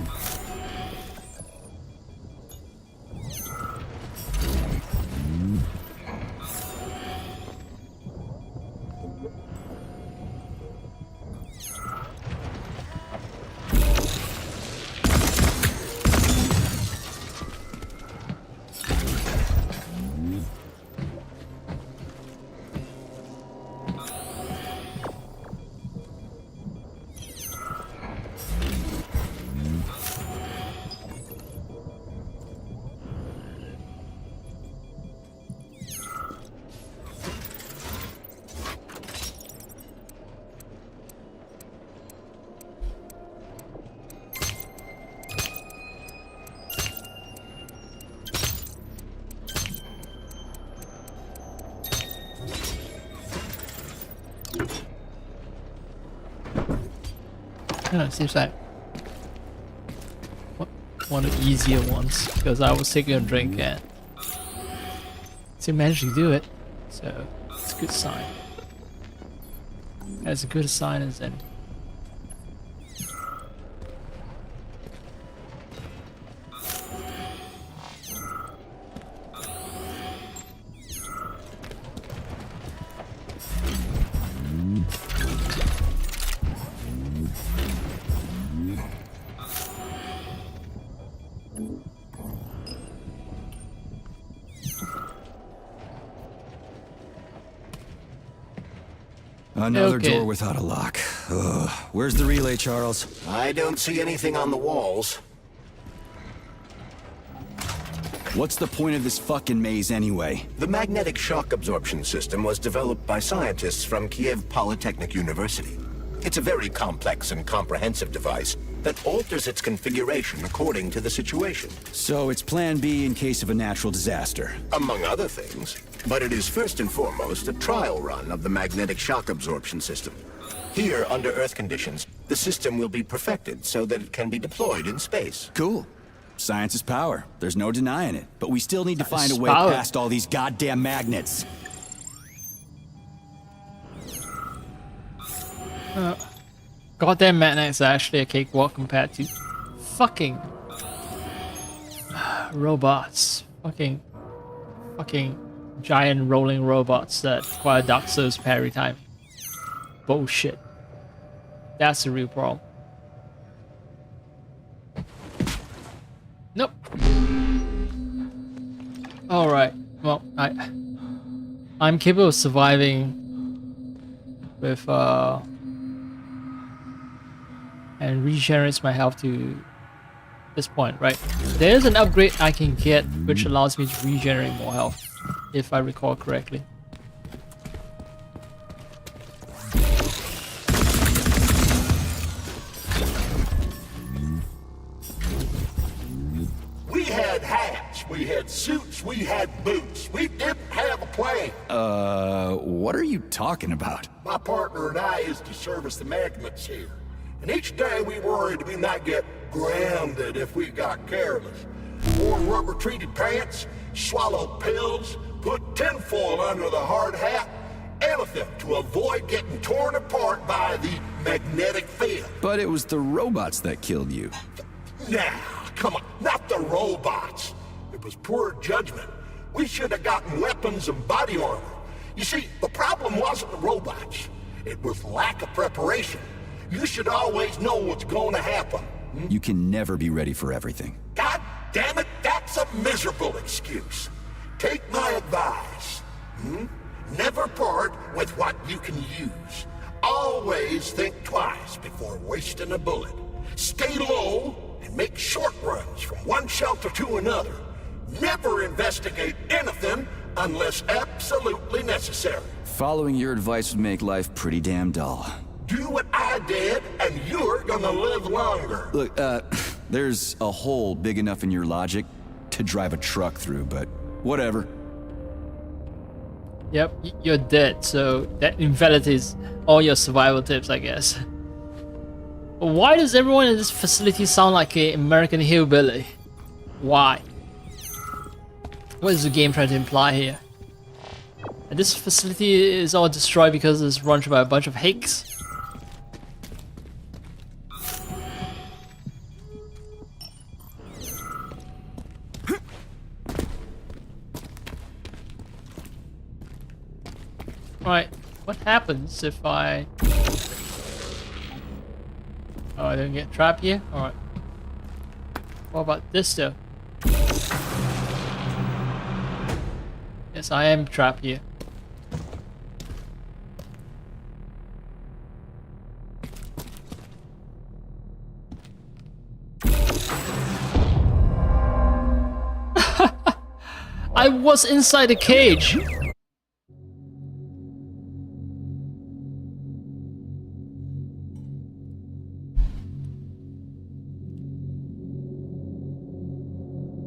Seems like one of the easier ones because I was taking a drink and still managed to do it, so it's a good sign. As good a sign as any. Another door without a lock. Ugh. Where's the relay, Charles? I don't see anything on the walls. What's the point of this fucking maze anyway? The magnetic shock absorption system was developed by scientists from Kiev Polytechnic University. It's a very complex and comprehensive device that alters its configuration according to the situation. So it's plan B in case of a natural disaster. Among other things. But it is first and foremost a trial run of the magnetic shock absorption system. Here, under Earth conditions, the system will be perfected so that it can be deployed in space. Cool. Science is power. There's no denying it. But we still need to find a way past all these goddamn magnets. Goddamn magnets are actually a cakewalk compared to fucking robots. Fucking giant rolling robots that require Dark Souls parry time. Bullshit. That's the real problem. Nope. Alright. Well, I'm capable of surviving with and regenerates my health to this point, right? There's an upgrade I can get which allows me to regenerate more health, if I recall correctly. We had hats, we had suits, we had boots. We didn't have a plane. What are you talking about? My partner and I is to service the magnets here. And each day we worried we might get grounded if we got careless. Wore rubber-treated pants, swallowed pills, put tinfoil under the hard hat, anything to avoid getting torn apart by the magnetic field. But it was the robots that killed you. Nah, come on, not the robots. It was poor judgment. We should have gotten weapons and body armor. You see, the problem wasn't the robots. It was lack of preparation. You should always know what's going to happen. You can never be ready for everything. God damn it, that's a miserable excuse. Take my advice. Never part with what you can use. Always think twice before wasting a bullet. Stay low and make short runs from one shelter to another. Never investigate anything unless absolutely necessary. Following your advice would make life pretty damn dull. Do what I did, and you're gonna live longer. Look, there's a hole big enough in your logic to drive a truck through, but whatever. Yep, you're dead, so that invalidates all your survival tips, I guess. Why does everyone in this facility sound like an American hillbilly? Why? What is the game trying to imply here? And this facility is all destroyed because it's run by a bunch of hicks. Right, what happens if I... Oh, I didn't get trapped here? Alright. What about this though? Yes, I am trapped here. I was inside the cage!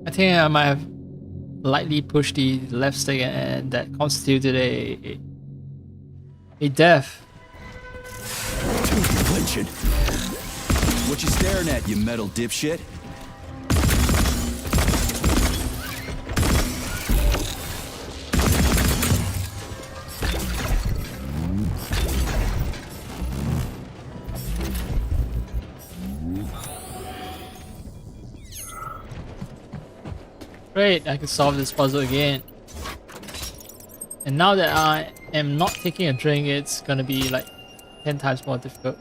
I think I might have lightly pushed the left stick and that constituted a death. Flinching. What you staring at, you metal dipshit? Great, I can solve this puzzle again. And now that I am not taking a drink, it's gonna be like 10 times more difficult.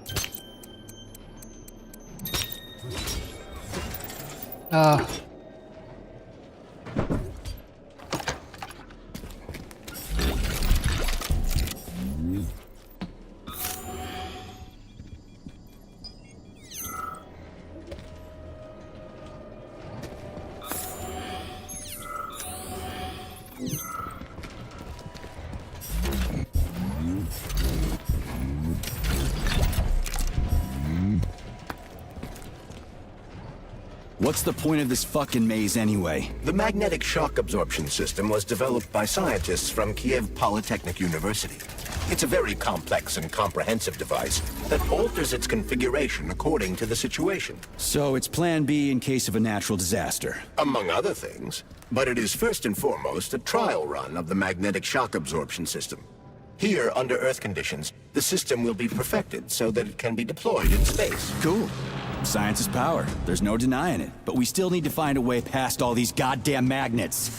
What's the point of this fucking maze anyway? The magnetic shock absorption system was developed by scientists from Kiev Polytechnic University. It's a very complex and comprehensive device that alters its configuration according to the situation. So it's plan B in case of a natural disaster. Among other things. But it is first and foremost a trial run of the magnetic shock absorption system. Here, under Earth conditions, the system will be perfected so that it can be deployed in space. Cool. Science is power. There's no denying it. But we still need to find a way past all these goddamn magnets.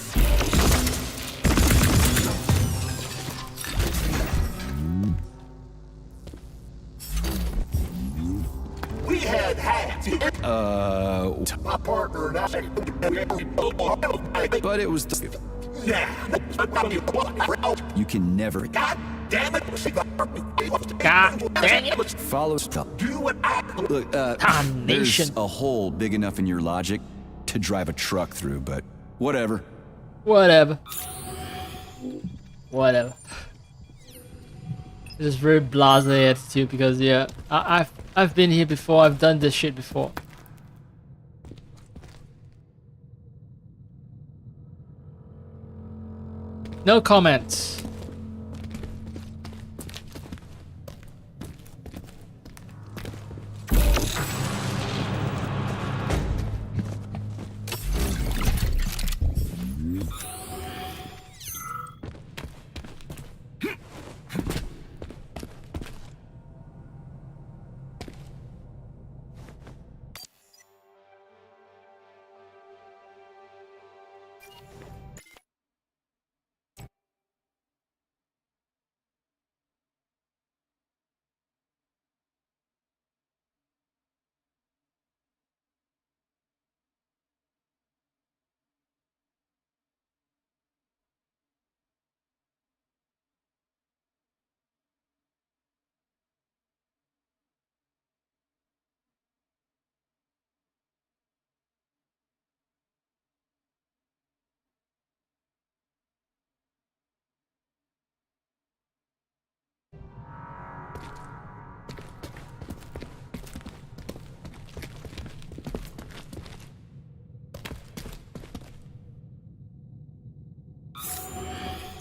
We had hats. My partner and I. But it was the... You can never... God damn it! God dang it! Follow stuff. Do what I... Look, there's a hole big enough in your logic to drive a truck through, but whatever. Whatever. Whatever. It's just very blasé attitude because yeah, I've been here before. I've done this shit before. No comments.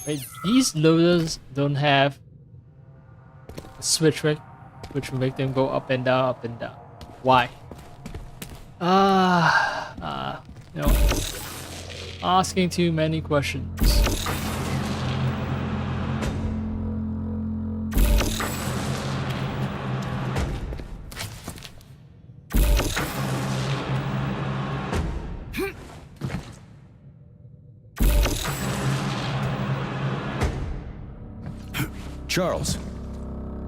Wait, these loaders don't have a switch, right? Which will make them go up and down, up and down. Why? You know, asking too many questions. Charles,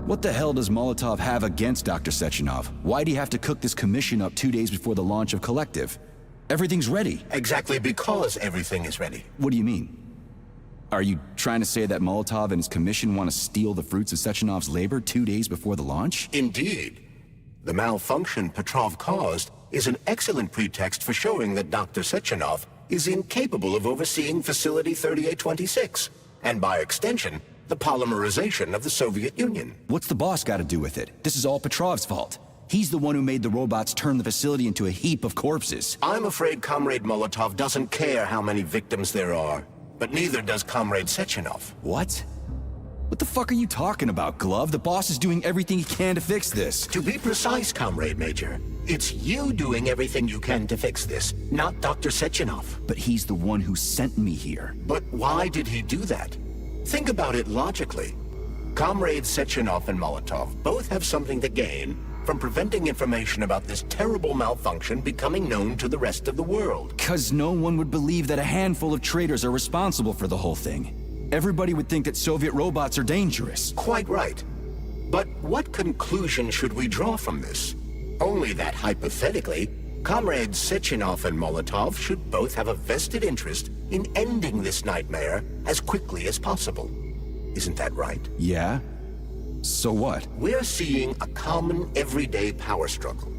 what the hell does Molotov have against Dr. Sechenov? Why'd he have to cook this commission up 2 days before the launch of Collective? Everything's ready. Exactly because everything is ready. What do you mean? Are you trying to say that Molotov and his commission want to steal the fruits of Sechenov's labor 2 days before the launch? Indeed. The malfunction Petrov caused is an excellent pretext for showing that Dr. Sechenov is incapable of overseeing Facility 3826, and by extension, the polymerization of the Soviet Union. What's the boss got to do with it? This is all Petrov's fault. He's the one who made the robots turn the facility into a heap of corpses. I'm afraid Comrade Molotov doesn't care how many victims there are, but neither does Comrade Sechenov. What? What the fuck are you talking about, Glove? The boss is doing everything he can to fix this. To be precise, Comrade Major, it's you doing everything you can to fix this, not Dr. Sechenov. But he's the one who sent me here. But why did he do that? Think about it logically. Comrades Sechenov and Molotov both have something to gain from preventing information about this terrible malfunction becoming known to the rest of the world. 'Cause no one would believe that a handful of traitors are responsible for the whole thing. Everybody would think that Soviet robots are dangerous. Quite right. But what conclusion should we draw from this? Only that hypothetically, Comrades Sechenov and Molotov should both have a vested interest in ending this nightmare as quickly as possible. Isn't that right? Yeah? So what? We're seeing a common, everyday power struggle.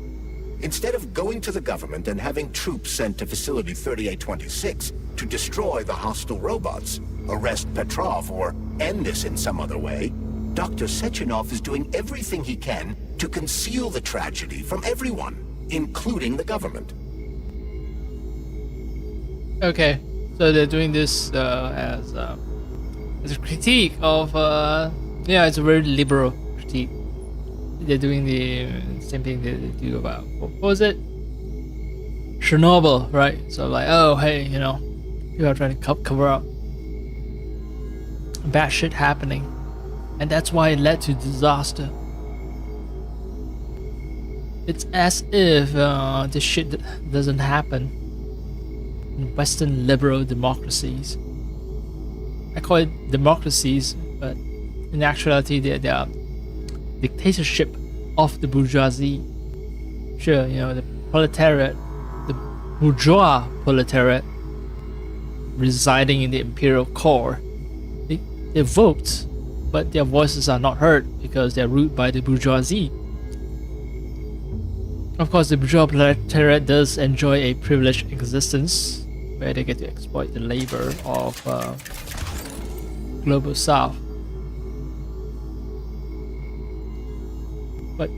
Instead of going to the government and having troops sent to Facility 3826 to destroy the hostile robots, arrest Petrov, or end this in some other way, Dr. Sechenov is doing everything he can to conceal the tragedy from everyone, including the government. Okay, so they're doing this as a critique of yeah, it's a very liberal critique. They're doing the same thing they do about, what was it? Chernobyl, right? So like, oh hey, you know, people are trying to cover up bad shit happening, and that's why it led to disaster. It's as if this shit doesn't happen in Western liberal democracies. I call it democracies, but in actuality they are dictatorship of the bourgeoisie. Sure, you know, the proletariat, the bourgeois proletariat residing in the imperial core. They vote, but their voices are not heard because they're ruled by the bourgeoisie. Of course, the bourgeois proletariat does enjoy a privileged existence where they get to exploit the labor of global south. But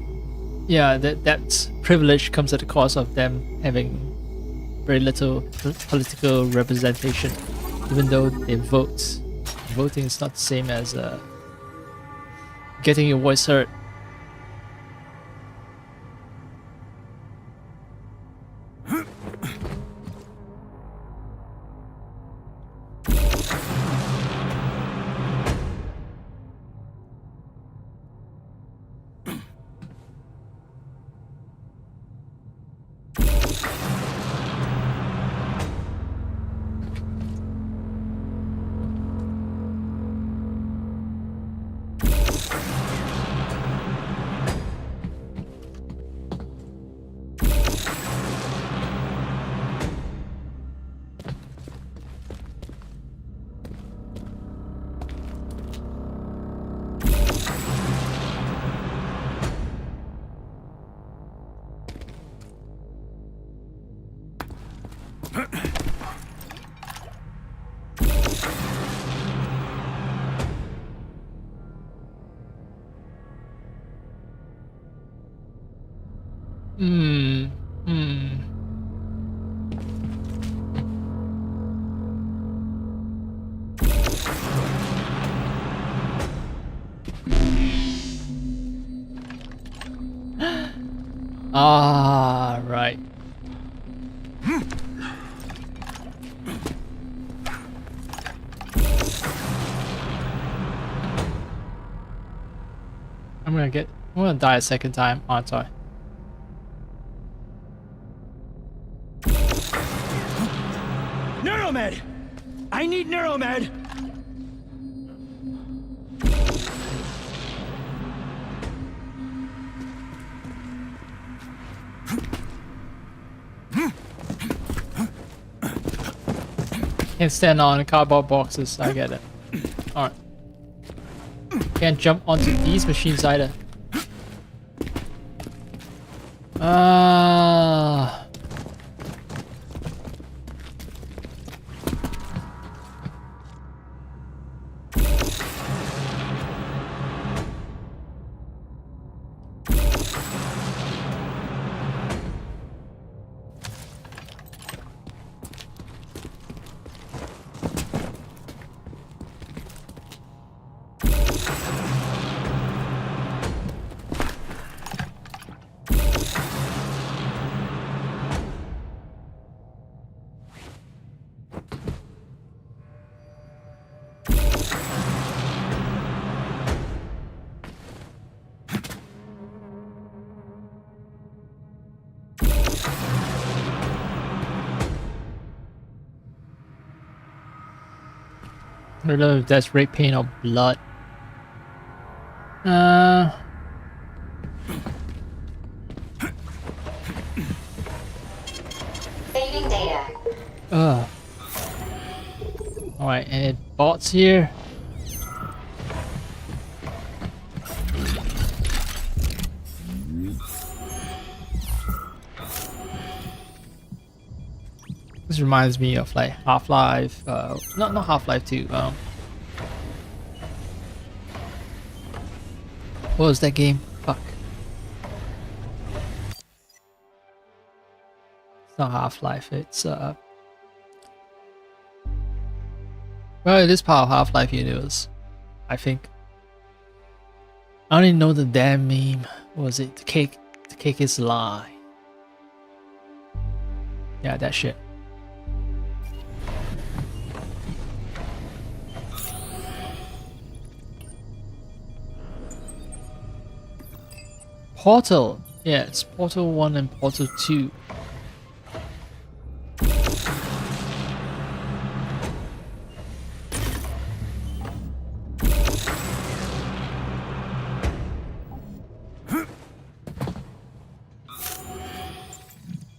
yeah, that privilege comes at the cost of them having very little political representation, even though they vote. Voting is not the same as getting your voice heard. Ah, right. I'm gonna die a second time, aren't I? Neuromed! I need Neuromed! Can't stand on cardboard boxes, I get it. Alright. Can't jump onto these machines either. I don't know if that's red paint or blood. Saving data. Alright, and bots here. This reminds me of like Half-Life, not Half-Life 2, what was that game? Fuck. It's not Half-Life, it's well, it is part of Half-Life universe, I think. I don't even know the damn meme. What was it? The cake is a lie. Yeah, that shit. Portal. Yeah, it's Portal 1 and Portal 2.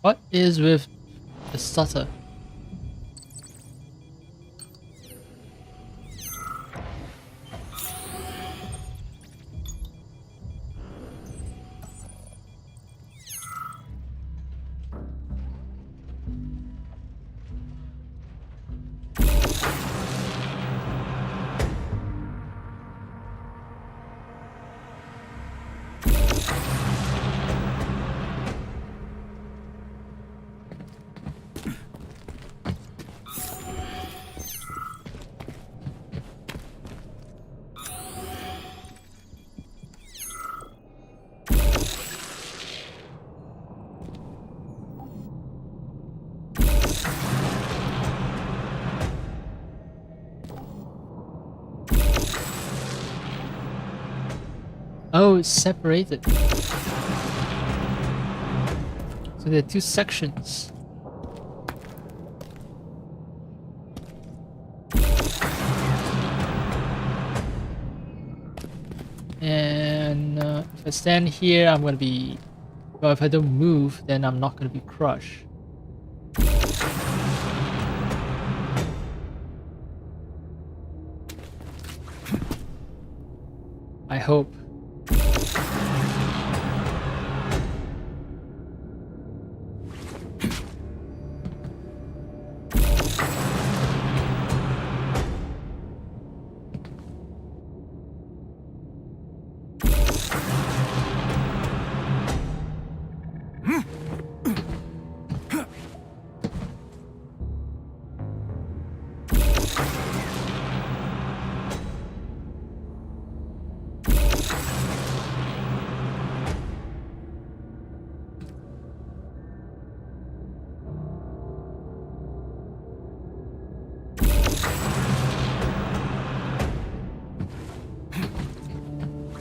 What is with the stutter? Oh, it's separated. So there are two sections. And if I stand here, I'm gonna be... Well, if I don't move, then I'm not gonna be crushed. I hope.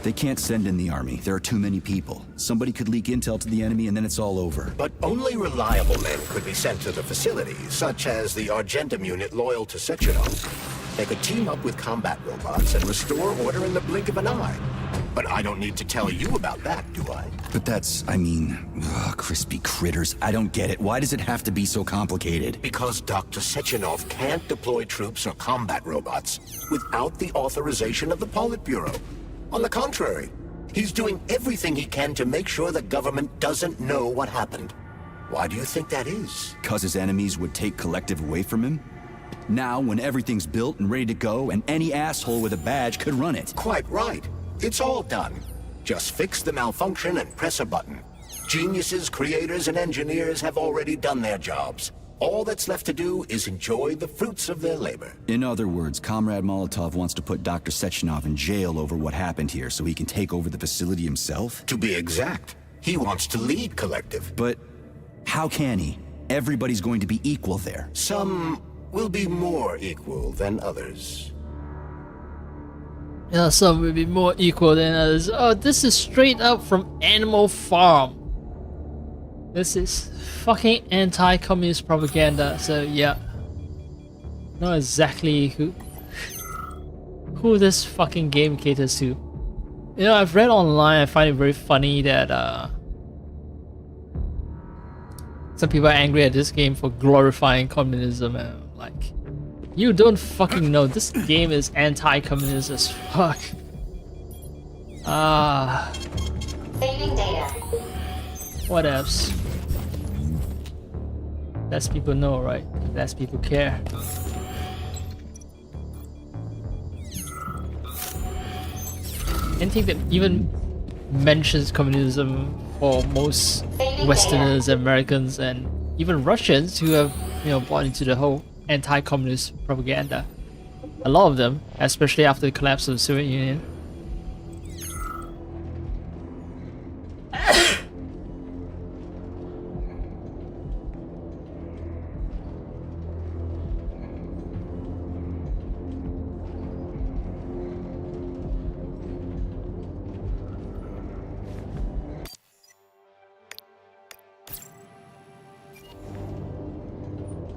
They can't send in the army. There are too many people. Somebody could leak intel to the enemy and then it's all over. But only reliable men could be sent to the facility, such as the Argentum unit loyal to Sechenov. They could team up with combat robots and restore order in the blink of an eye. But I don't need to tell you about that, do I? But that's, I mean, crispy critters. I don't get it. Why does it have to be so complicated? Because Dr. Sechenov can't deploy troops or combat robots without the authorization of the Politburo. On the contrary, he's doing everything he can to make sure the government doesn't know what happened. Why do you think that is? Because his enemies would take Collective away from him? Now, when everything's built and ready to go, and any asshole with a badge could run it. Quite right. It's all done. Just fix the malfunction and press a button. Geniuses, creators, and engineers have already done their jobs. All that's left to do is enjoy the fruits of their labor. In other words, Comrade Molotov wants to put Dr. Sechenov in jail over what happened here so he can take over the facility himself? To be exact, he wants to lead Collective. But how can he? Everybody's going to be equal there. Some will be more equal than others. Yeah, some will be more equal than others. Oh, this is straight up from Animal Farm. This is fucking anti-communist propaganda, so yeah. Know exactly who this fucking game caters to. You know, I've read online, I find it very funny that some people are angry at this game for glorifying communism, and I'm like, you don't fucking know, this game is anti-communist as fuck. Saving data. What else? Less people know, right? Less people care. Anything that even mentions communism for most Westerners, Americans, and even Russians who have, you know, bought into the whole anti-communist propaganda. A lot of them, especially after the collapse of the Soviet Union.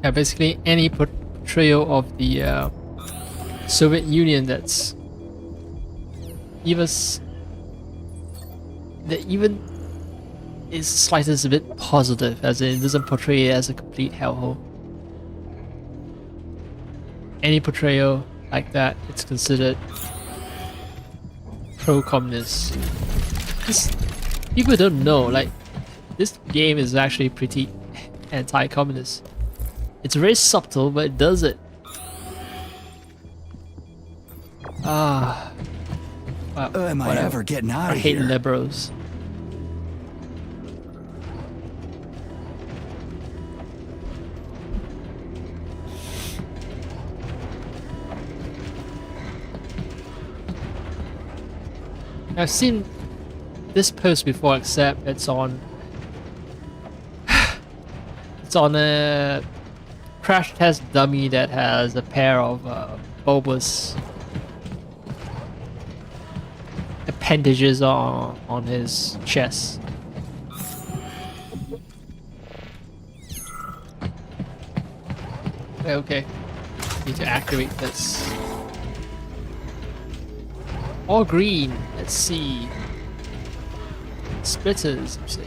Yeah, basically any portrayal of the Soviet Union that's even is slightest a bit positive, as in it doesn't portray it as a complete hellhole. Any portrayal like that, it's considered pro-communist. Because people don't know, like, this game is actually pretty anti-communist. It's very subtle, but it does it. Well, am I ever getting out of here? I hate here? liberals. I've seen this post before, except it's on a crash test dummy that has a pair of bulbous appendages on his chest. Okay, need to activate this. All green. Let's see. Splitters. Let's see.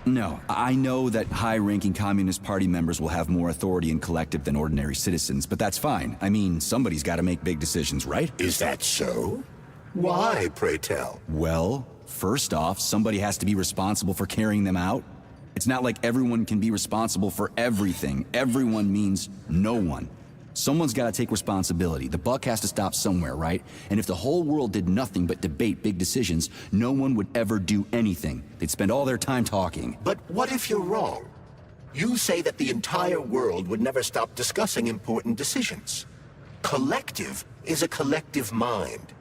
No, I know that high-ranking Communist Party members will have more authority in Collective than ordinary citizens, but that's fine. I mean, somebody's got to make big decisions, right? Is that so? Why, pray tell? Well, first off, somebody has to be responsible for carrying them out. It's not like everyone can be responsible for everything. Everyone means no one. Someone's got to take responsibility. The buck has to stop somewhere, right? And if the whole world did nothing but debate big decisions, no one would ever do anything. They'd spend all their time talking. But what if you're wrong? You say that the entire world would never stop discussing important decisions. Collective is a collective mind.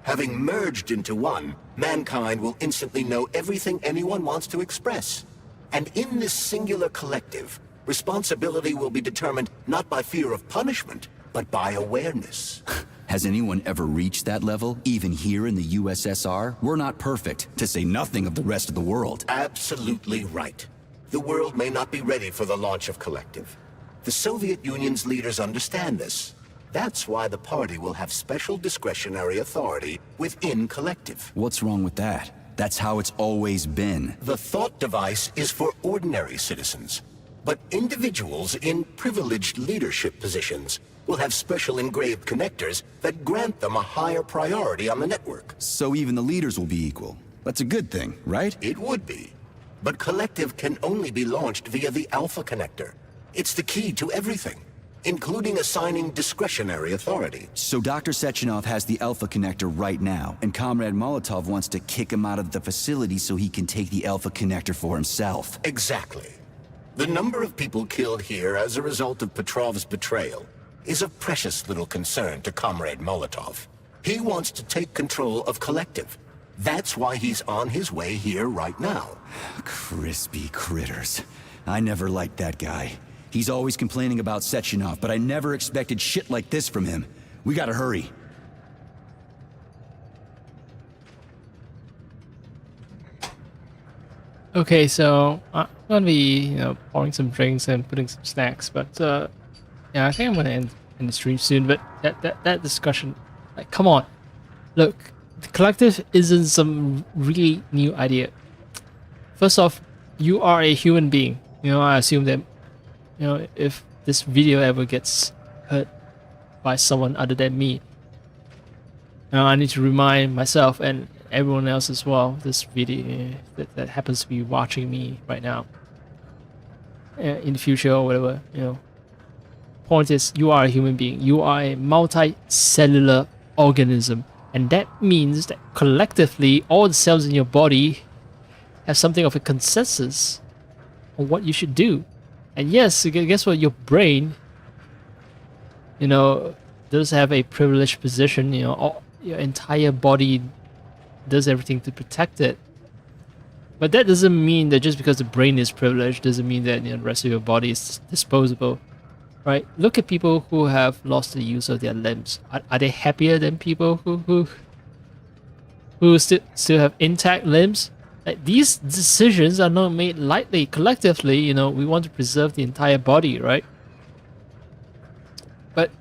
Having merged into one, mankind will instantly know everything anyone wants to express. And in this singular collective, responsibility will be determined not by fear of punishment, but by awareness. Has anyone ever reached that level, even here in the USSR? We're not perfect, to say nothing of the rest of the world. Absolutely right. The world may not be ready for the launch of Collective. The Soviet Union's leaders understand this. That's why the party will have special discretionary authority within Collective. What's wrong with that? That's how it's always been. The thought device is for ordinary citizens. But individuals in privileged leadership positions will have special engraved connectors that grant them a higher priority on the network. So even the leaders will be equal. That's a good thing, right? It would be. But Collective can only be launched via the Alpha Connector. It's the key to everything, including assigning discretionary authority. So Dr. Sechenov has the Alpha Connector right now, and Comrade Molotov wants to kick him out of the facility so he can take the Alpha Connector for himself. Exactly. The number of people killed here as a result of Petrov's betrayal is of precious little concern to Comrade Molotov. He wants to take control of Collective. That's why he's on his way here right now. Crispy critters. I never liked that guy. He's always complaining about Sechenov, but I never expected shit like this from him. We gotta hurry. Okay, so I'm gonna be, pouring some drinks and putting some snacks, but yeah, I think I'm gonna end the stream soon. But that discussion, like, come on, look, the Collective isn't some really new idea. First off, you are a human being. I assume that, if this video ever gets heard by someone other than me, I need to remind myself and everyone else as well, this video that happens to be watching me right now, in the future or whatever, point is, you are a human being. You are a multi-cellular organism, and that means that collectively all the cells in your body have something of a consensus on what you should do. And yes, guess what, your brain does have a privileged position. Your entire body does everything to protect it. But that doesn't mean that just because the brain is privileged doesn't mean that the rest of your body is disposable, right? Look at people who have lost the use of their limbs. Are they happier than people who still have intact limbs? Like, these decisions are not made lightly. Collectively, we want to preserve the entire body, right? But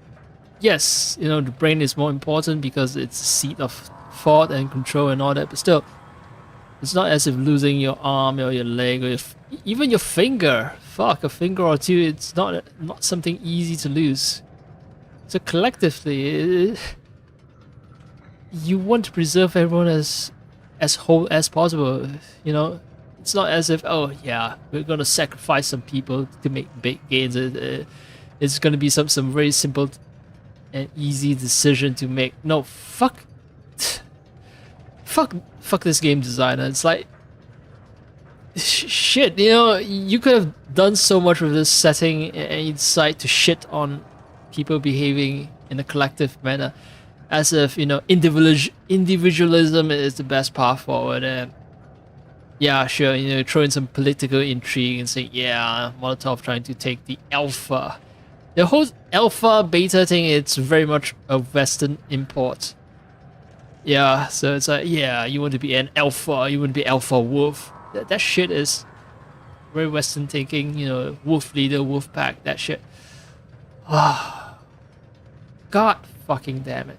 yes, the brain is more important because it's the seat of thought and control and all that, but still, it's not as if losing your arm or your leg or even your finger, a finger or two, it's not something easy to lose. So collectively, you want to preserve everyone as whole as possible. It's not as if, oh yeah, we're gonna sacrifice some people to make big gains. It's gonna be some very simple and easy decision to make. No, fuck this game designer. It's like, shit, you could have done so much with this setting, and you decide to shit on people behaving in a collective manner, as if individualism is the best path forward. And yeah, sure, throw in some political intrigue and say, yeah, Molotov trying to take the Alpha. The whole Alpha Beta thing, it's very much a Western import. Yeah, so it's like, yeah, you want to be an alpha, you want to be alpha wolf. That shit is very Western thinking, wolf leader, wolf pack, that shit. Ah, God fucking damn it.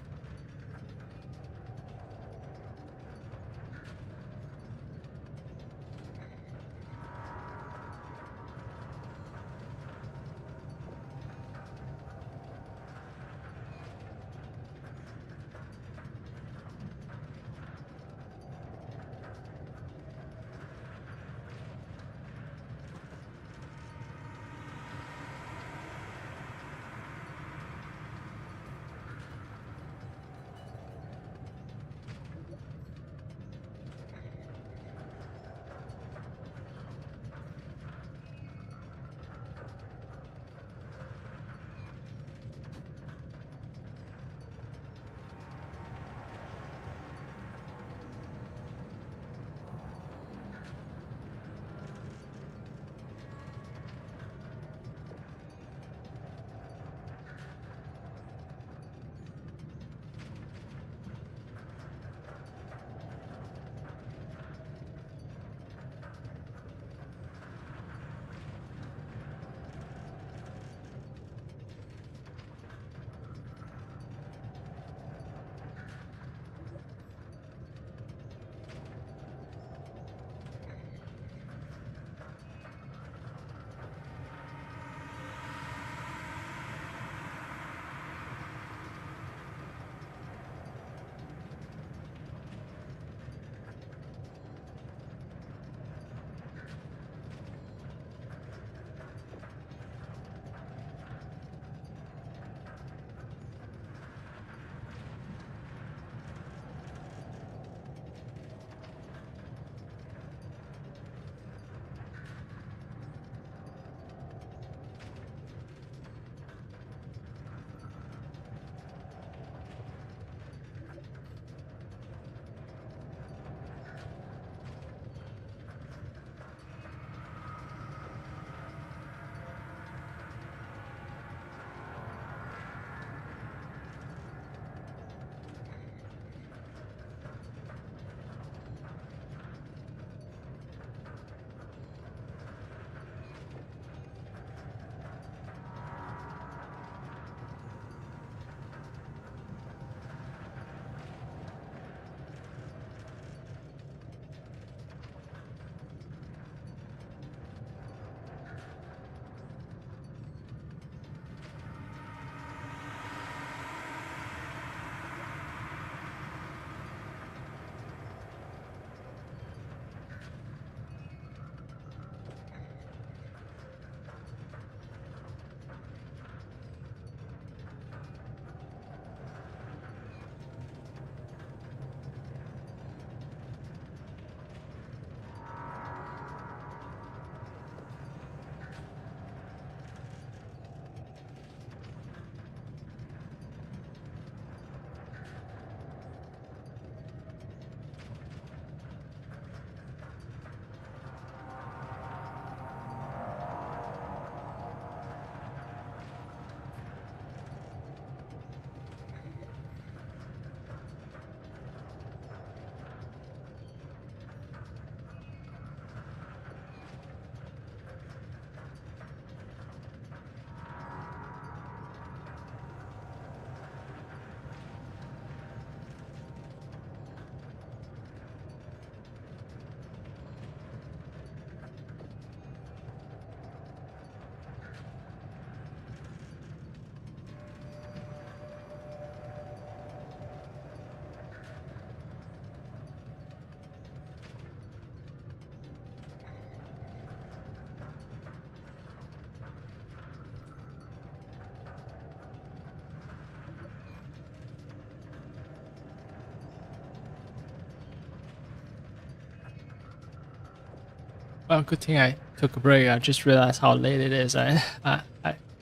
Well, good thing I took a break. I just realized how late it is. I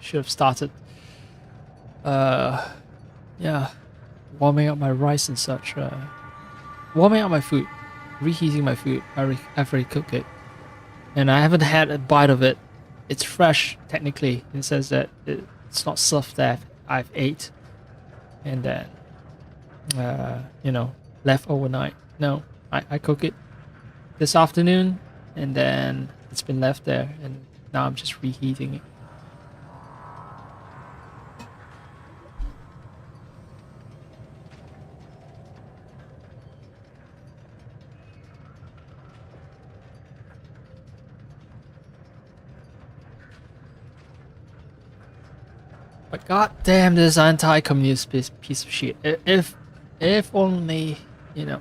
should have started. Yeah, warming up my rice and such. Warming up my food, reheating my food after I cook it, and I haven't had a bite of it. It's fresh technically in the sense that it's not stuff that I've ate and then you know, left overnight. No, I cook it this afternoon and then it's been left there and now I'm just reheating it. But goddamn this anti-communist piece of shit. If only, you know.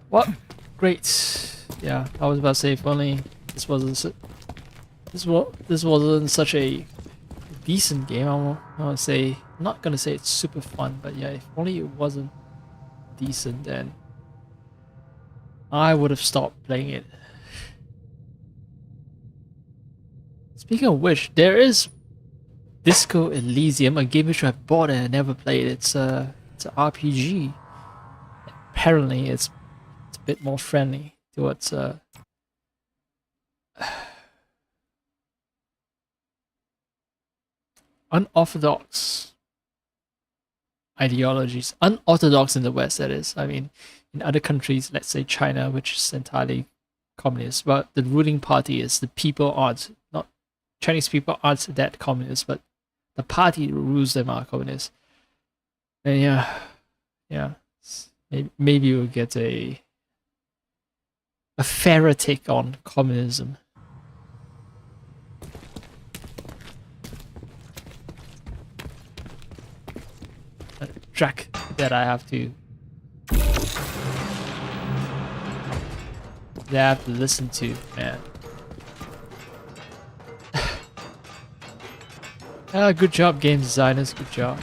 What? Great. Yeah, I was about to say if only this wasn't such a decent game. I want to say, I'm not gonna say it's super fun, but yeah, if only it wasn't decent, then I would have stopped playing it. Speaking of which, there is Disco Elysium, a game which I bought and I never played. It's an RPG. Apparently, it's a bit more friendly towards unorthodox ideologies. Unorthodox in the West, that is. I mean, in other countries, let's say China, which is entirely communist, but the ruling party is the people aren't. Not Chinese people aren't that communist, but the party that rules them are communist. And yeah, maybe we'll get a fairer take on communism. A track that I have to listen to, man. Good job, game designers. Good job.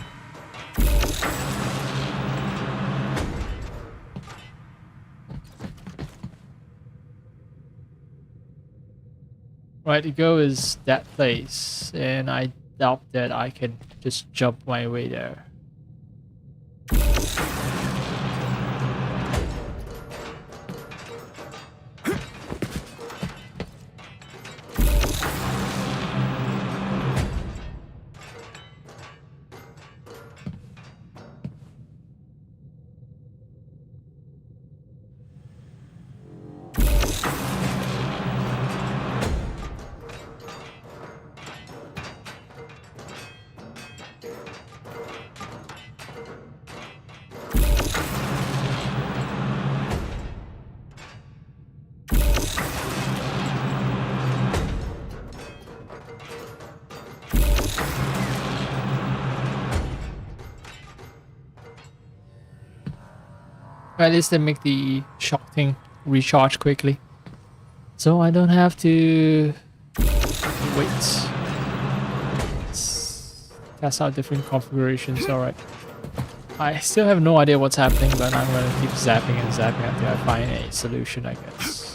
Right to go is that place, and I doubt that I can just jump my way there. At least they make the shock thing recharge quickly, so I don't have to wait. Let's test out different configurations. Alright, I still have no idea what's happening, but I'm gonna keep zapping and zapping until I find a solution, I guess.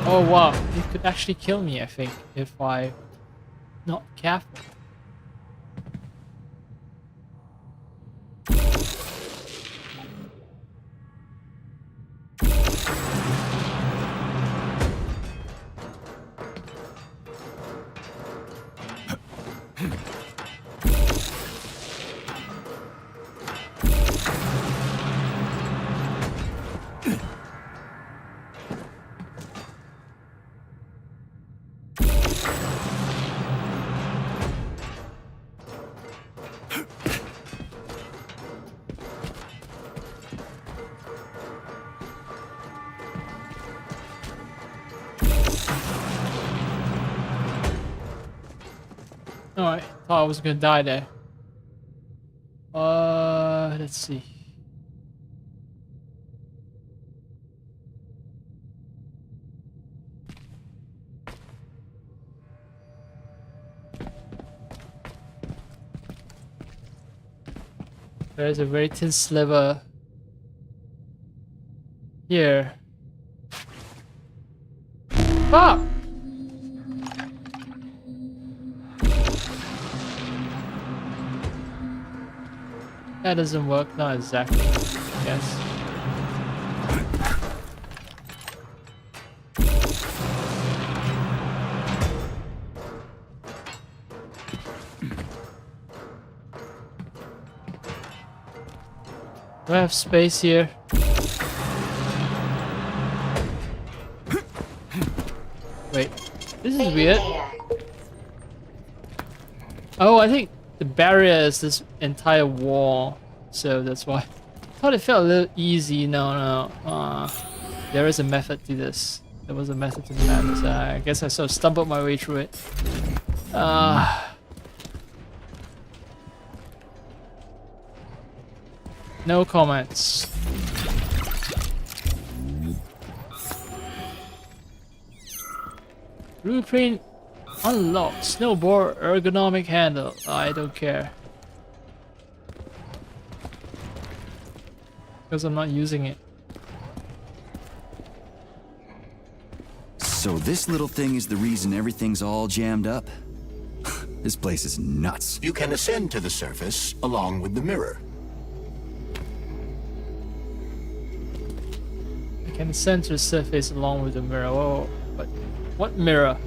Oh wow, it could actually kill me, I think, if I'm not careful. Alright, thought I was gonna die there. Let's see. There's a very thin sliver here. Fuck! That doesn't work, not exactly. Yes. Do I have space here? Wait, this is weird. Oh, I think the barrier is this entire wall, so that's why. I thought it felt a little easy. No. There is a method to this. There was a method to the madness. I guess I sort of stumbled my way through it. No comments. Blueprint unlocked. Snowboard ergonomic handle. I don't care. Because I'm not using it. So this little thing is the reason everything's all jammed up? This place is nuts. You can ascend to the surface along with the mirror. I can ascend to the surface along with the mirror. Oh, but what mirror?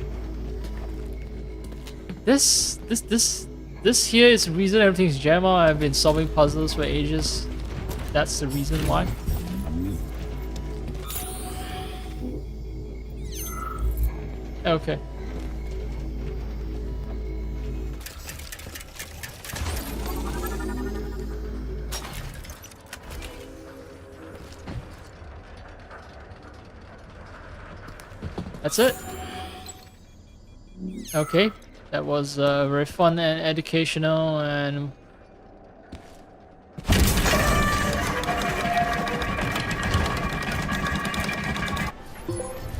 This here is the reason everything's jammed up. I've been solving puzzles for ages. That's the reason why. Okay. That's it. Okay, that was very fun and educational and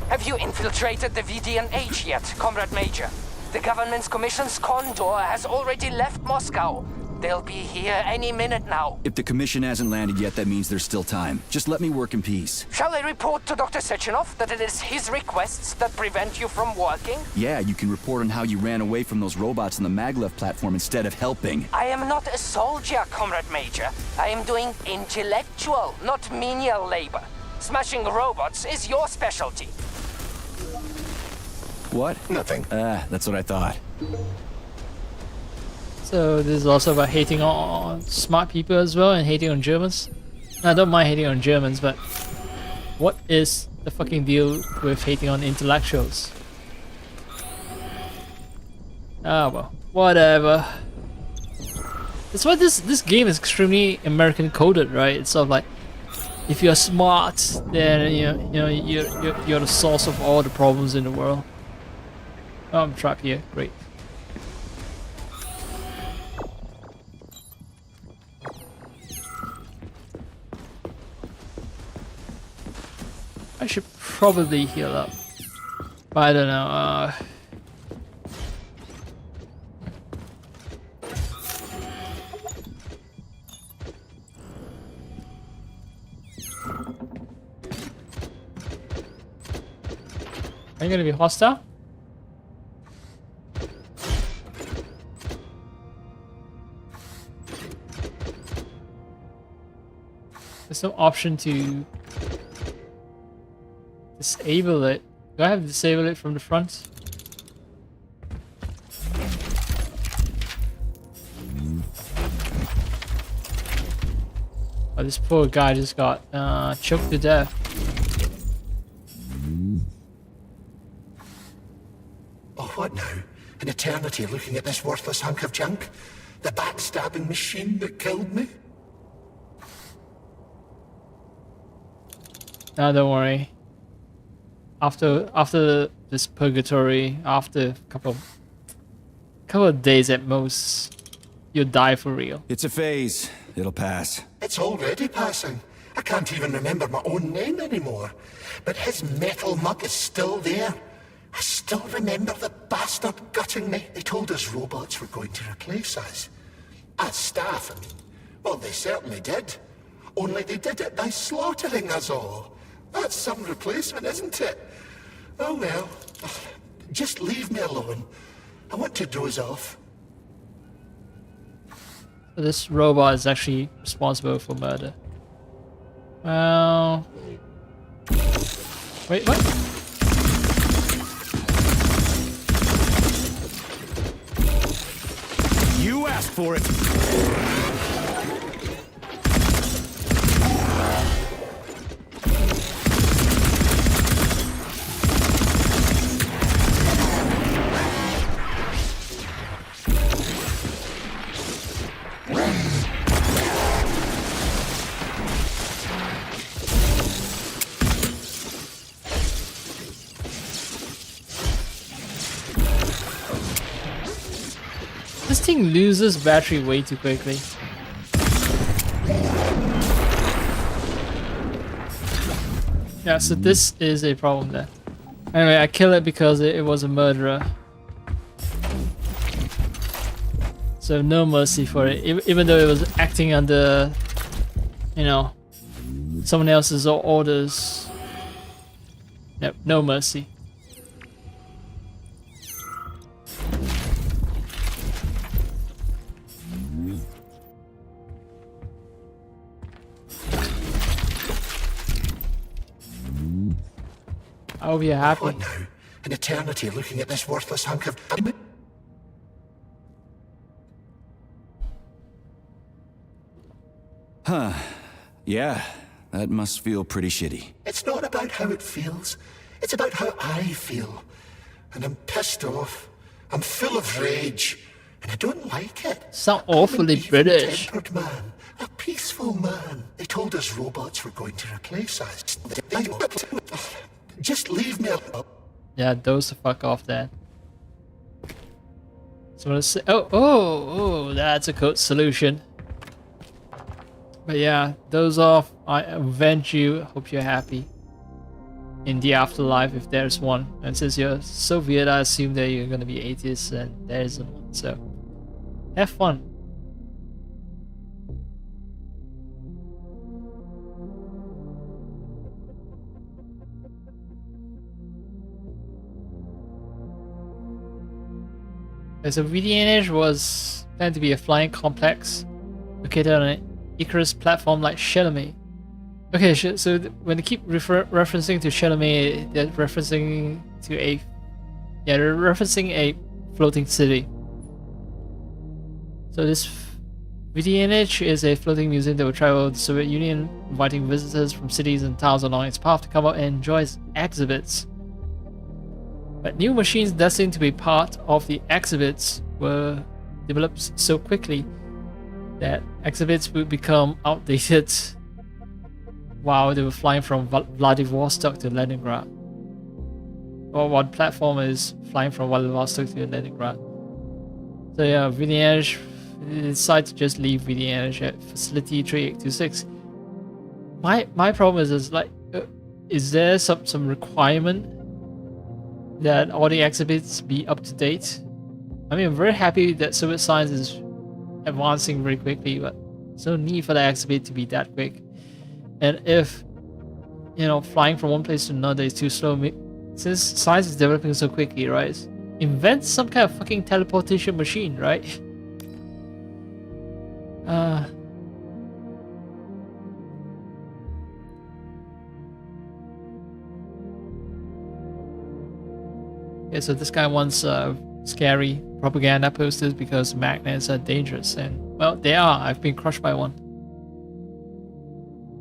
Have you infiltrated the VDNH yet, Comrade Major? The government's commission's Condor has already left Moscow. They'll be here any minute now. If the commission hasn't landed yet, that means there's still time. Just let me work in peace. Shall I report to Dr. Sechenov that it is his requests that prevent you from working? Yeah, you can report on how you ran away from those robots on the maglev platform instead of helping. I am not a soldier, Comrade Major. I am doing intellectual, not menial labor. Smashing robots is your specialty. What? Nothing. That's what I thought. so this is also about hating on smart people as well and hating on Germans. I don't mind hating on Germans, but what is the fucking deal with hating on intellectuals? Ah well, whatever. That's why this game is extremely American coded, right? It's sort of like if you're smart, then you're the source of all the problems in the world. Oh, I'm trapped here. Great. I should probably heal up, but I don't know. Are you gonna be hostile? There's no option to disable it. Do I have to disable it from the front? Oh, this poor guy just got choked to death. Oh, what now? An eternity looking at this worthless hunk of junk? The backstabbing machine that killed me? No, don't worry. After this purgatory, after a couple of couple of days at most, you'll die for real. It's a phase. It'll pass. It's already passing. I can't even remember my own name anymore. But his metal mug is still there. I still remember the bastard gutting me. They told us robots were going to replace us. As staff, I mean. Well, they certainly did. Only they did it by slaughtering us all. That's some replacement, isn't it? Oh well. Just leave me alone. I want to doze off. So this robot is actually responsible for murder. Well... Wait, what? You asked for it! This thing loses battery way too quickly. Yeah, so this is a problem there. Anyway, I kill it because it was a murderer. So no mercy for it, even though it was acting under, you know, someone else's orders. Yep, no mercy. I hope you're happy. What now? An eternity looking at this worthless hunk of... Huh. Yeah, that must feel pretty shitty. It's not about how it feels. It's about how I feel. And I'm pissed off. I'm full of rage. And I don't like it. Sound awfully British. Tempered man. A peaceful man. They told us robots were going to replace us. Just leave me alone. Yeah, doze the fuck off then. So let's say, oh, that's a code solution. But yeah, doze off. I avenge you. Hope you're happy in the afterlife if there's one. And since you're Soviet, I assume that you're gonna be atheist, and there isn't one. So have fun. So VDNH was planned to be a flying complex located on an Icarus platform like Chalamet. Okay, so when they keep referencing to Chalamet, they're referencing a floating city. So this VDNH is a floating museum that will travel the Soviet Union, inviting visitors from cities and towns along its path to come out and enjoy its exhibits. But new machines destined to be part of the exhibits were developed so quickly that exhibits would become outdated while they were flying from Vladivostok to Leningrad. Or one platform is flying from Vladivostok to Leningrad. So yeah, VDNH decided to just leave VDNH at facility 3826. My problem is like, is there some requirement that all the exhibits be up to date? I mean, I'm very happy that Soviet science is advancing very quickly, but there's no need for the exhibit to be that quick. And if, you know, flying from one place to another is too slow, since science is developing so quickly, right? Invent some kind of fucking teleportation machine, right? Yeah, so this guy wants scary propaganda posters because magnets are dangerous, and well, they are. I've been crushed by one.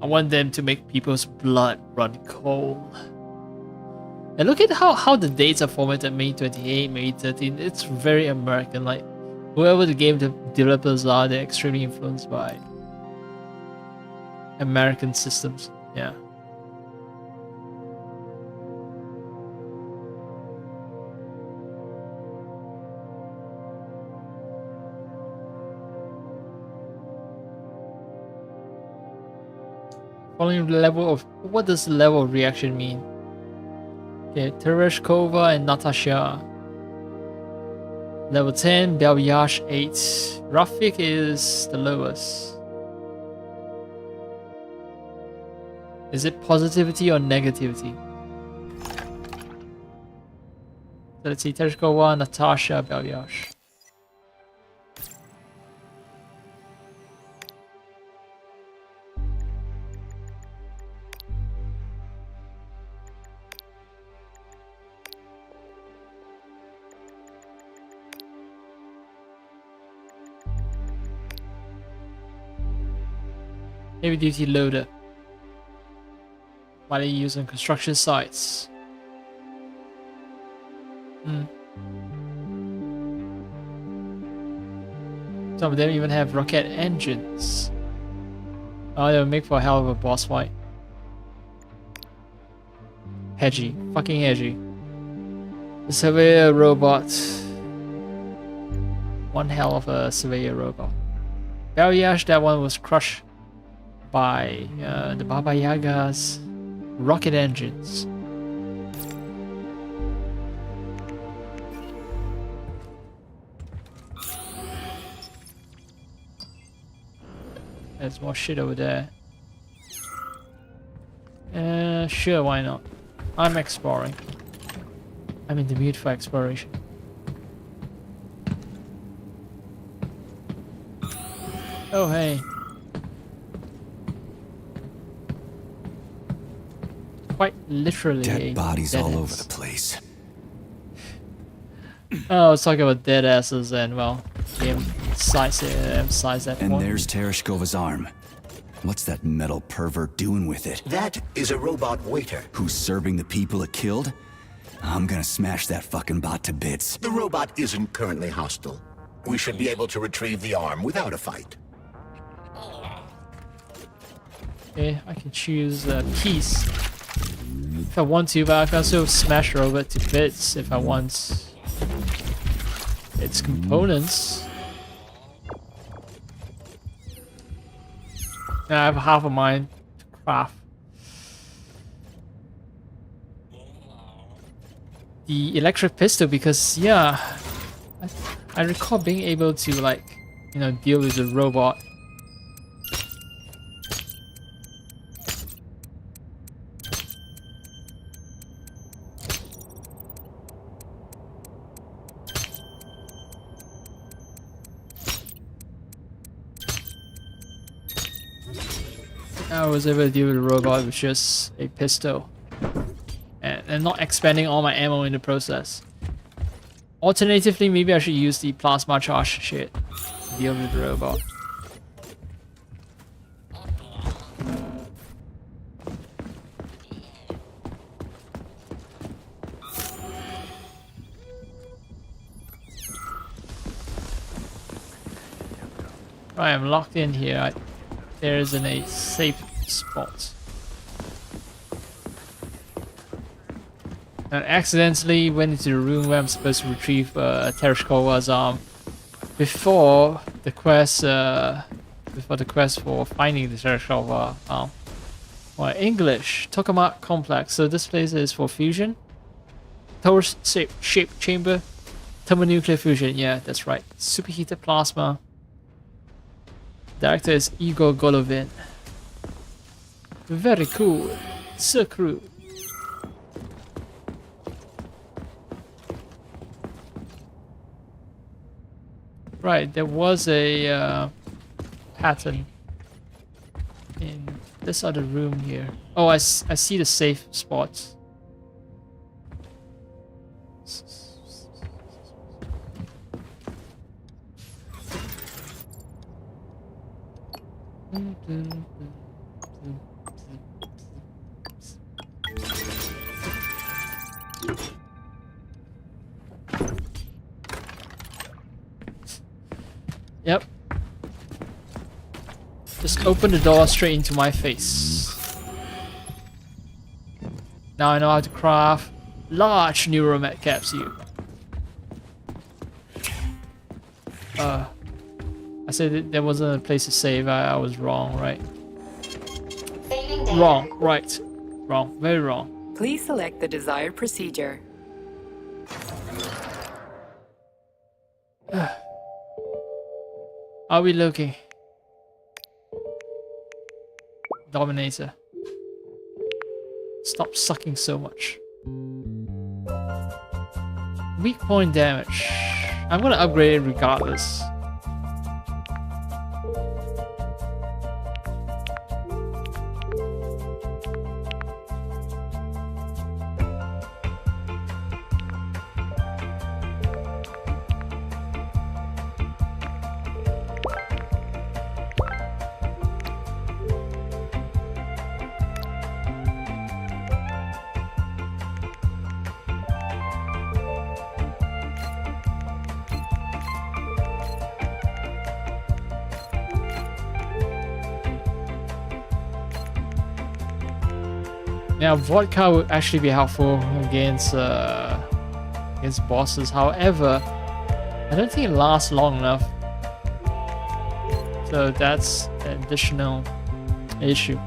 I want them to make people's blood run cold. And look at how the dates are formatted: May 28, May 13. It's very American. Like whoever the game developers are, they're extremely influenced by American systems. Yeah. Following the level of... What does level of reaction mean? Okay, Tereshkova and Natasha. Level 10, Belyash 8. Rafik is the lowest. Is it positivity or negativity? So let's see, Tereshkova, Natasha, Belyash. Heavy duty loader. Widely used on construction sites. Some of them even have rocket engines. Oh, they'll make for a hell of a boss fight. Hedgy. Fucking hedgy. The surveyor robot. One hell of a surveyor robot. Belyash, that one was crushed by the Baba Yaga's rocket engines. There's more shit over there. Sure, why not? I'm exploring. I'm in the mood for exploration. Oh, hey. Quite literally. Dead bodies dead all ass. over the place. Oh, I was talking about dead asses and, well, emphasize that And point. there's Tereshkova's arm. What's that metal pervert doing with it? That is a robot waiter. Who's serving the people it killed? I'm gonna smash that fucking bot to bits. The robot isn't currently hostile. We should be able to retrieve the arm without a fight. Okay, I can choose peace if I want to, but I can also smash the robot to bits if I want its components. Now I have half a mind to craft the electric pistol because, yeah, I recall being able to, like, you know, deal with the robot. I was able to deal with the robot with just a pistol and not expending all my ammo in the process. Alternatively, maybe I should use the plasma charge shit to deal with the robot. Right, I'm locked in here. There isn't a safe spot. I accidentally went into the room where I'm supposed to retrieve Tereshkova's arm before the quest for finding the Tereshkova arm. Well, English, Tokamak Complex. So this place is for fusion. Torus shaped chamber, thermonuclear fusion. Yeah, that's right. Superheated plasma. Director is Igor Golovin. Very cool. So cool. Right, there was a pattern in this other room here. Oh, I see the safe spots. Yep. Just open the door straight into my face. Now I know how to craft large neuromet capsule. I said that there wasn't a place to save. I was wrong, right? Wrong. Right. Wrong. Very wrong. Please select the desired procedure. Are we looking? Dominator. Stop sucking so much. Weak point damage. I'm gonna upgrade it regardless. Now, vodka would actually be helpful against bosses. However, I don't think it lasts long enough. So that's an additional issue.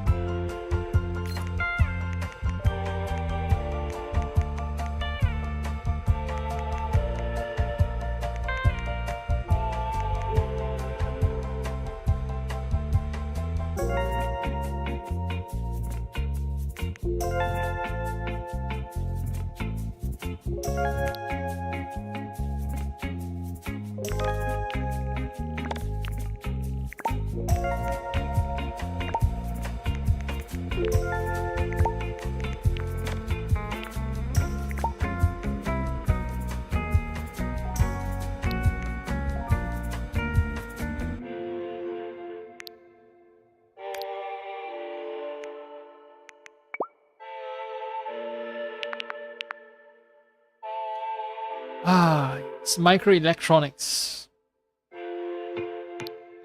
Ah, it's microelectronics.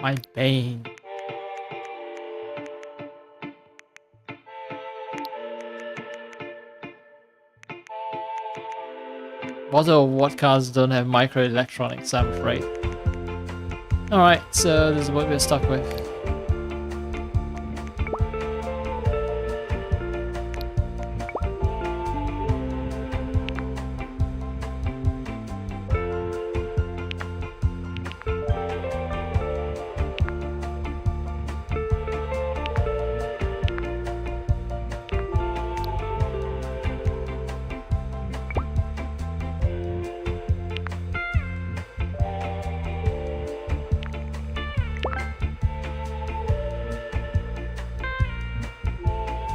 My bane. Bottle of vodkas don't have microelectronics, I'm afraid. Alright, so this is what we're stuck with.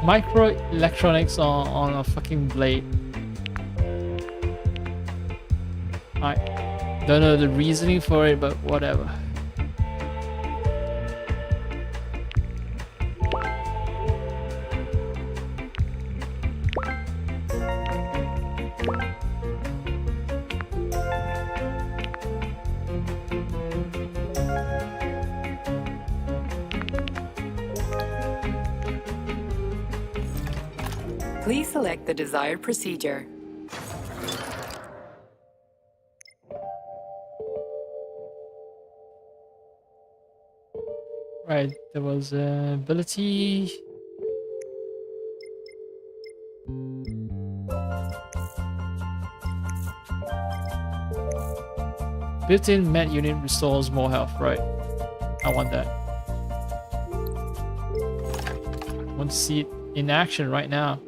Microelectronics on a fucking blade. I don't know the reasoning for it, but whatever. Please select the desired procedure. Right, there was ability. Built-in med unit restores more health, right? I want that. I want to see it in action right now.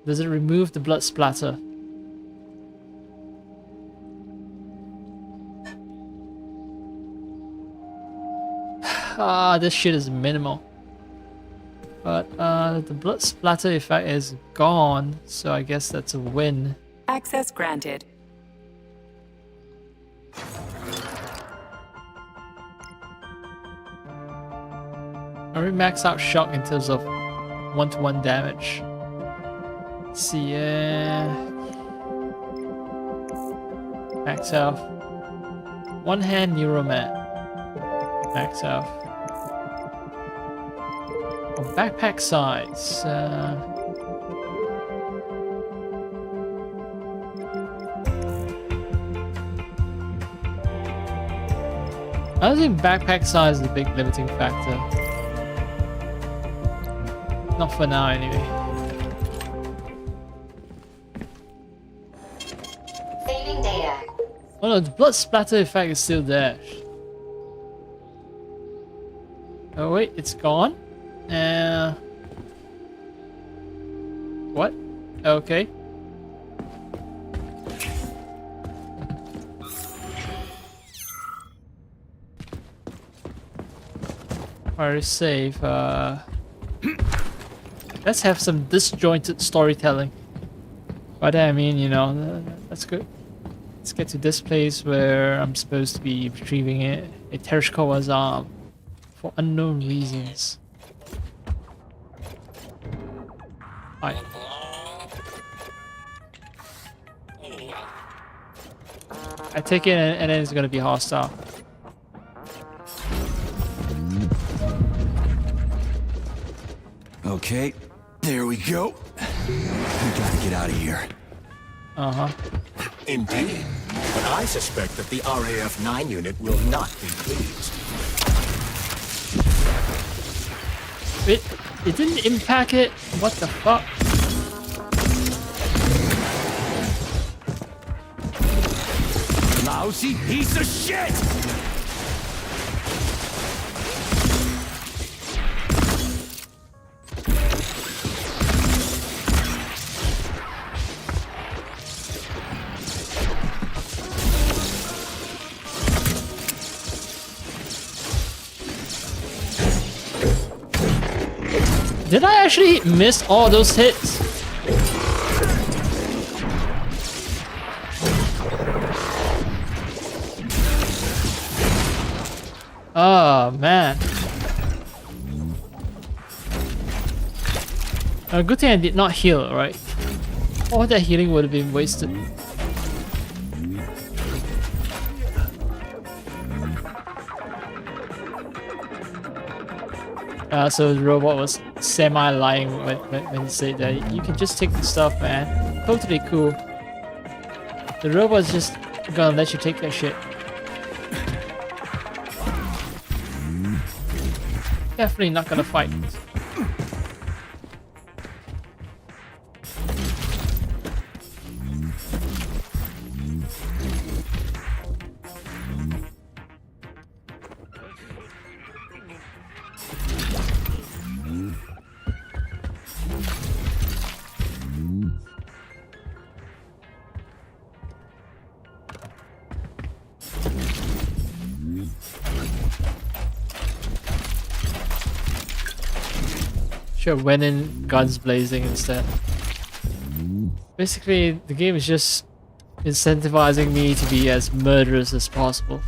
Does it remove the blood splatter? Ah, this shit is minimal. But the blood splatter effect is gone, so I guess that's a win. Access granted. I already maxed out shock in terms of one-to-one damage. Let's see, max health. One hand Neuroman. Max health. Oh, backpack size. I don't think backpack size is a big limiting factor. Not for now, anyway. Saving data. Oh no, the blood splatter effect is still there. Oh wait, it's gone. What? Okay. Very safe. Let's have some disjointed storytelling. By that I mean, you know, that's good. Let's get to this place where I'm supposed to be retrieving a Tereshkova's arm for unknown reasons. Hi. I take it and then it's gonna be hostile. Okay, there we go. We gotta get out of here. Uh-huh. Indeed. But I suspect that the RAF-9 unit will not be pleased. It didn't impact it? What the fuck? Lousy piece of shit! Did I actually miss all those hits? Oh man. Good thing I did not heal, right? All that healing would have been wasted. So the robot was semi-lying when he said that you can just take the stuff, man. Totally cool. The robot's just gonna let you take that shit. Definitely not gonna fight. Should have went in guns blazing instead. Basically, the game is just incentivizing me to be as murderous as possible.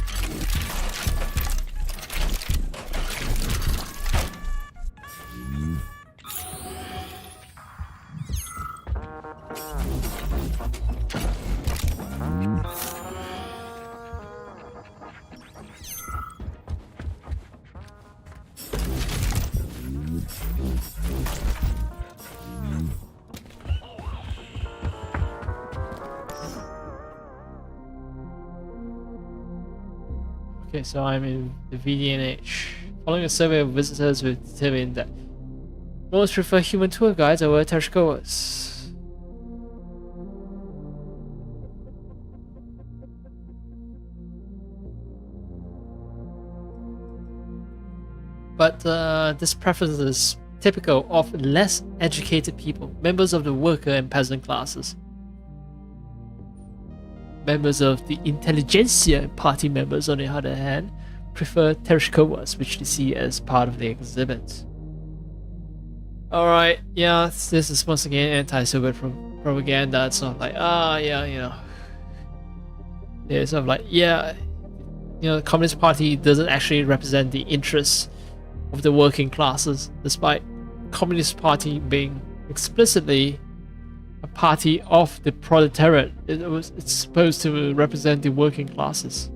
Okay, so I'm in the VDNH. Following a survey of visitors, we've determined that most prefer human tour guides over Tereshkovas. But this preference is typical of less educated people, members of the worker and peasant classes. Members of the intelligentsia party members, on the other hand, prefer Tereshkovas, which they see as part of the exhibit. Alright, yeah, this is once again anti-Soviet propaganda. It's sort of like, yeah, you know. It's sort of like, yeah, you know, the Communist Party doesn't actually represent the interests of the working classes, despite Communist Party being explicitly a party of the proletariat. It's supposed to represent the working classes.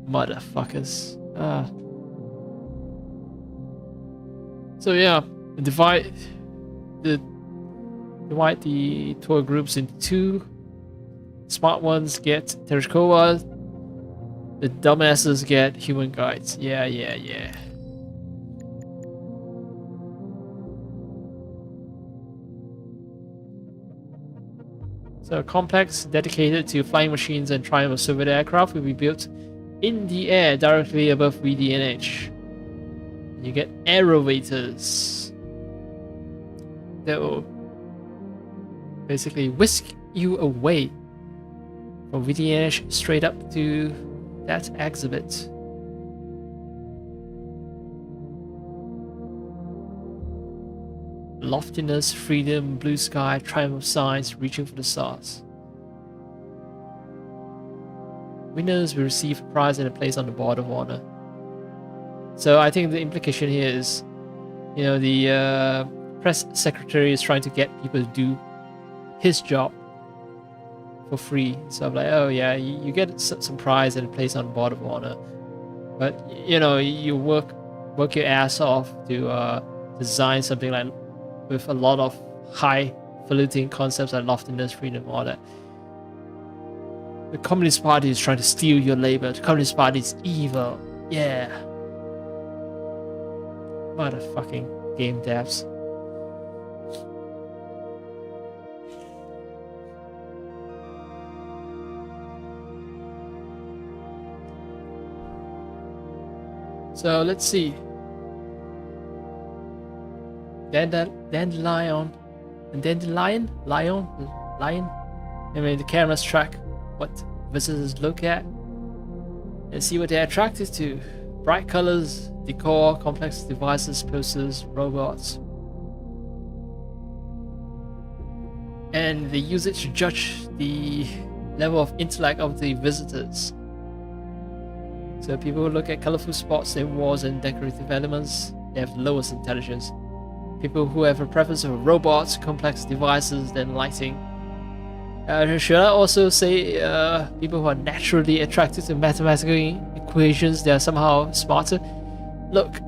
Motherfuckers. So yeah, divide the tour groups into two. Smart ones get Tereshkova. The dumbasses get human guides. Yeah. So a complex dedicated to flying machines and Triumph of Soviet aircraft will be built in the air directly above VDNH. You get aerovators that will basically whisk you away from VDNH straight up to that exhibit. Loftiness, freedom, blue sky, triumph of science, reaching for the stars. Winners will receive a prize and a place on the board of honor. So I think the implication here is, you know, the press secretary is trying to get people to do his job for free. So I'm like, oh yeah, you get some prize and a place on the board of honor, but you know, you work your ass off to design something like with a lot of highfalutin concepts like loftiness, freedom, all that. The Communist Party is trying to steal your labor. The Communist Party is evil. Yeah. Motherfucking game devs. So let's see. Dandelion. And dandelion? Lion? I mean, the cameras track what visitors look at and see what they're attracted to. Bright colors, decor, complex devices, posters, robots. And they use it to judge the level of intellect of the visitors. So people who look at colorful spots in walls and decorative elements, they have the lowest intelligence. People who have a preference for robots, complex devices, then lighting. Should I also say people who are naturally attracted to mathematical equations, they are somehow smarter? Look,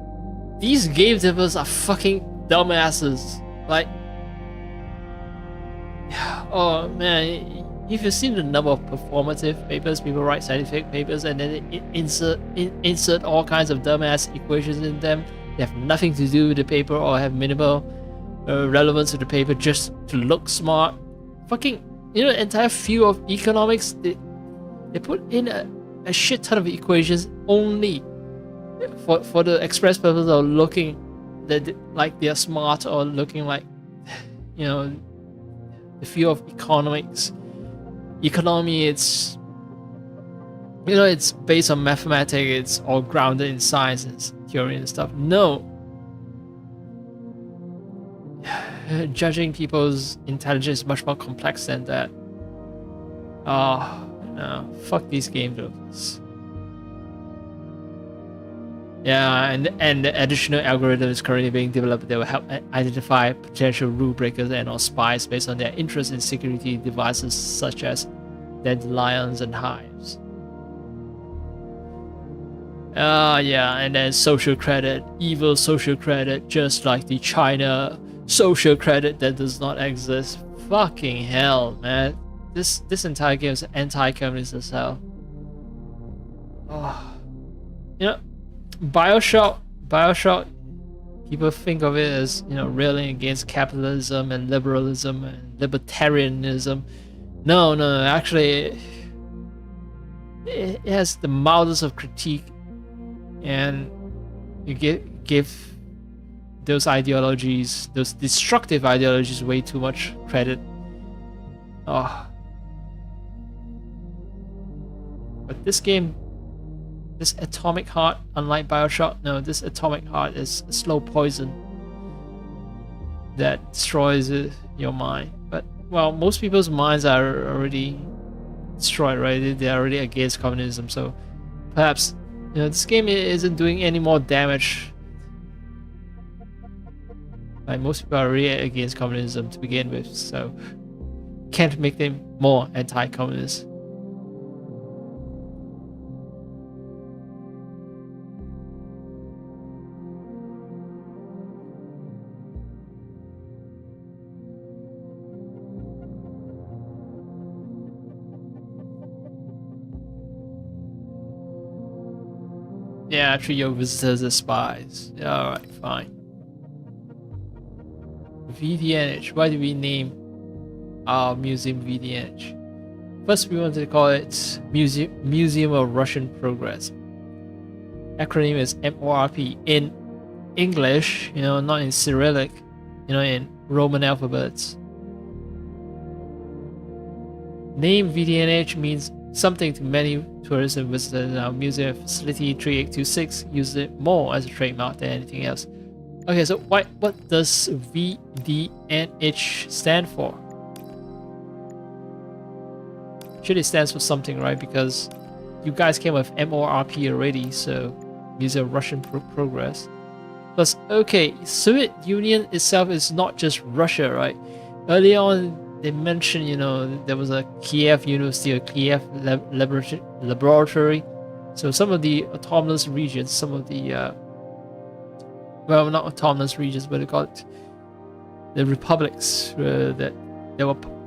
these game developers are fucking dumbasses. Like, oh man, if you've seen the number of performative papers, people write scientific papers and then insert all kinds of dumbass equations in them. They have nothing to do with the paper or have minimal relevance to the paper just to look smart. Fucking, you know, entire field of economics, they put in a shit ton of equations only for the express purpose of looking like they're smart or looking like, you know, the field of economics. Economy, it's, you know, it's based on mathematics, it's all grounded in science and theory and stuff. No. Judging people's intelligence is much more complex than that. Oh, no. Fuck these game developers. Yeah, and the additional algorithm is currently being developed that will help identify potential rule breakers and or spies based on their interest in security devices such as dandelions and hives. Yeah, and then social credit, evil social credit, just like the China social credit that does not exist. Fucking hell, man. This entire game is anti-communist as hell. Oh. You know, Bioshock, people think of it as, you know, railing against capitalism and liberalism and libertarianism. No, actually, it has the mildest of critique, and you give those ideologies, those destructive ideologies, way too much credit. Oh. But this game, this atomic heart, unlike Bioshock, no, this atomic heart is a slow poison that destroys your mind. But, well, most people's minds are already destroyed, right? They're already against communism, so perhaps, you know, this game isn't doing any more damage. Like, most people are already against communism to begin with, so can't make them more anti-communist. Yeah, treat your visitors as spies. Alright, fine. VDNH. Why do we name our museum VDH. First, we wanted to call it Museum of Russian Progress. Acronym is MORP in English, not in Cyrillic, in Roman alphabets. Name VDNH means something to many tourists and visitors in our museum facility 3826 use it more as a trademark than anything else. Okay, so what does VDNH stand for? Surely it stands for something, right? Because you guys came with MORP already, so Museum of Russian Progress. Plus, okay, Soviet Union itself is not just Russia, right? Earlier on, they mentioned, there was a Kiev University, a Kiev laboratory. So some of the autonomous regions, some of the, well, not autonomous regions, but they call it the republics that they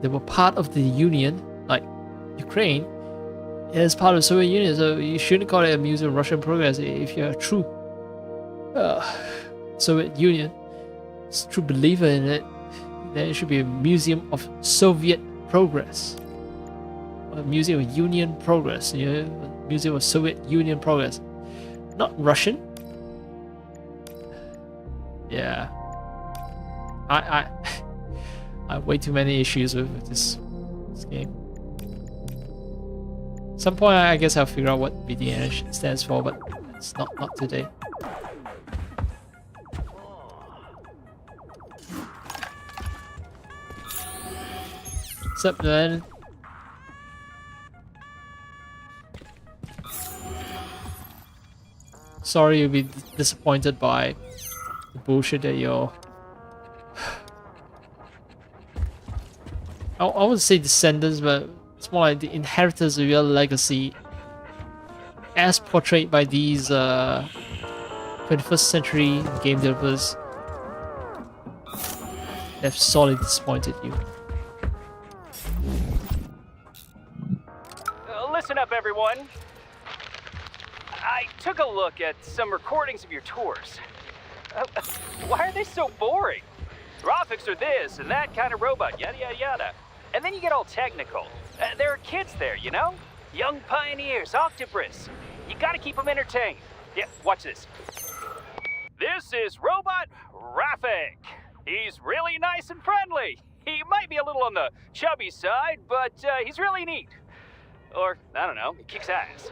were part of the Union, like Ukraine is part of the Soviet Union. So you shouldn't call it a Museum of Russian Progress if you're a true Soviet Union, true believer in it. Then it should be a Museum of Soviet Progress, a Museum of Union Progress, a Museum of Soviet Union Progress, not Russian. Yeah, I have way too many issues with this game. At some point, I guess I'll figure out what BDNH stands for, but it's not today. What's up, man? Sorry you'll be disappointed by the bullshit that you're... I would say descendants, but it's more like the inheritors of your legacy as portrayed by these 21st century game developers. They've sorely disappointed you. Listen up, everyone. I took a look at some recordings of your tours. Why are they so boring? Graphics are this and that kind of robot, yada yada yada. And then you get all technical. There are kids there, Young pioneers, octopus. You gotta keep them entertained. Yeah, watch this. This is Robot Rafik. He's really nice and friendly. He might be a little on the chubby side, but he's really neat. Or, I don't know, he kicks ass.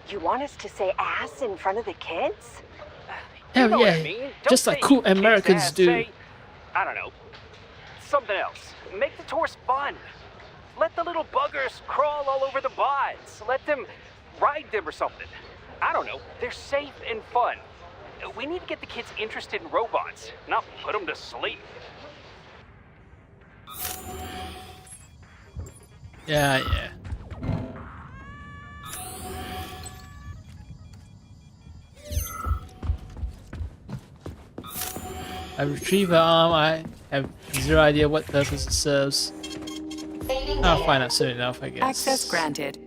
You want us to say ass in front of the kids? Hell know yeah, what I mean. Don't just like cool kicks Americans ass, do. Say, I don't know, something else. Make the tours fun. Let the little buggers crawl all over the bots. Let them ride them or something. I don't know, they're safe and fun. We need to get the kids interested in robots, not put them to sleep. Yeah. I retrieve her arm. I have zero idea what purpose it serves. I'll find out soon enough, I guess. Access granted.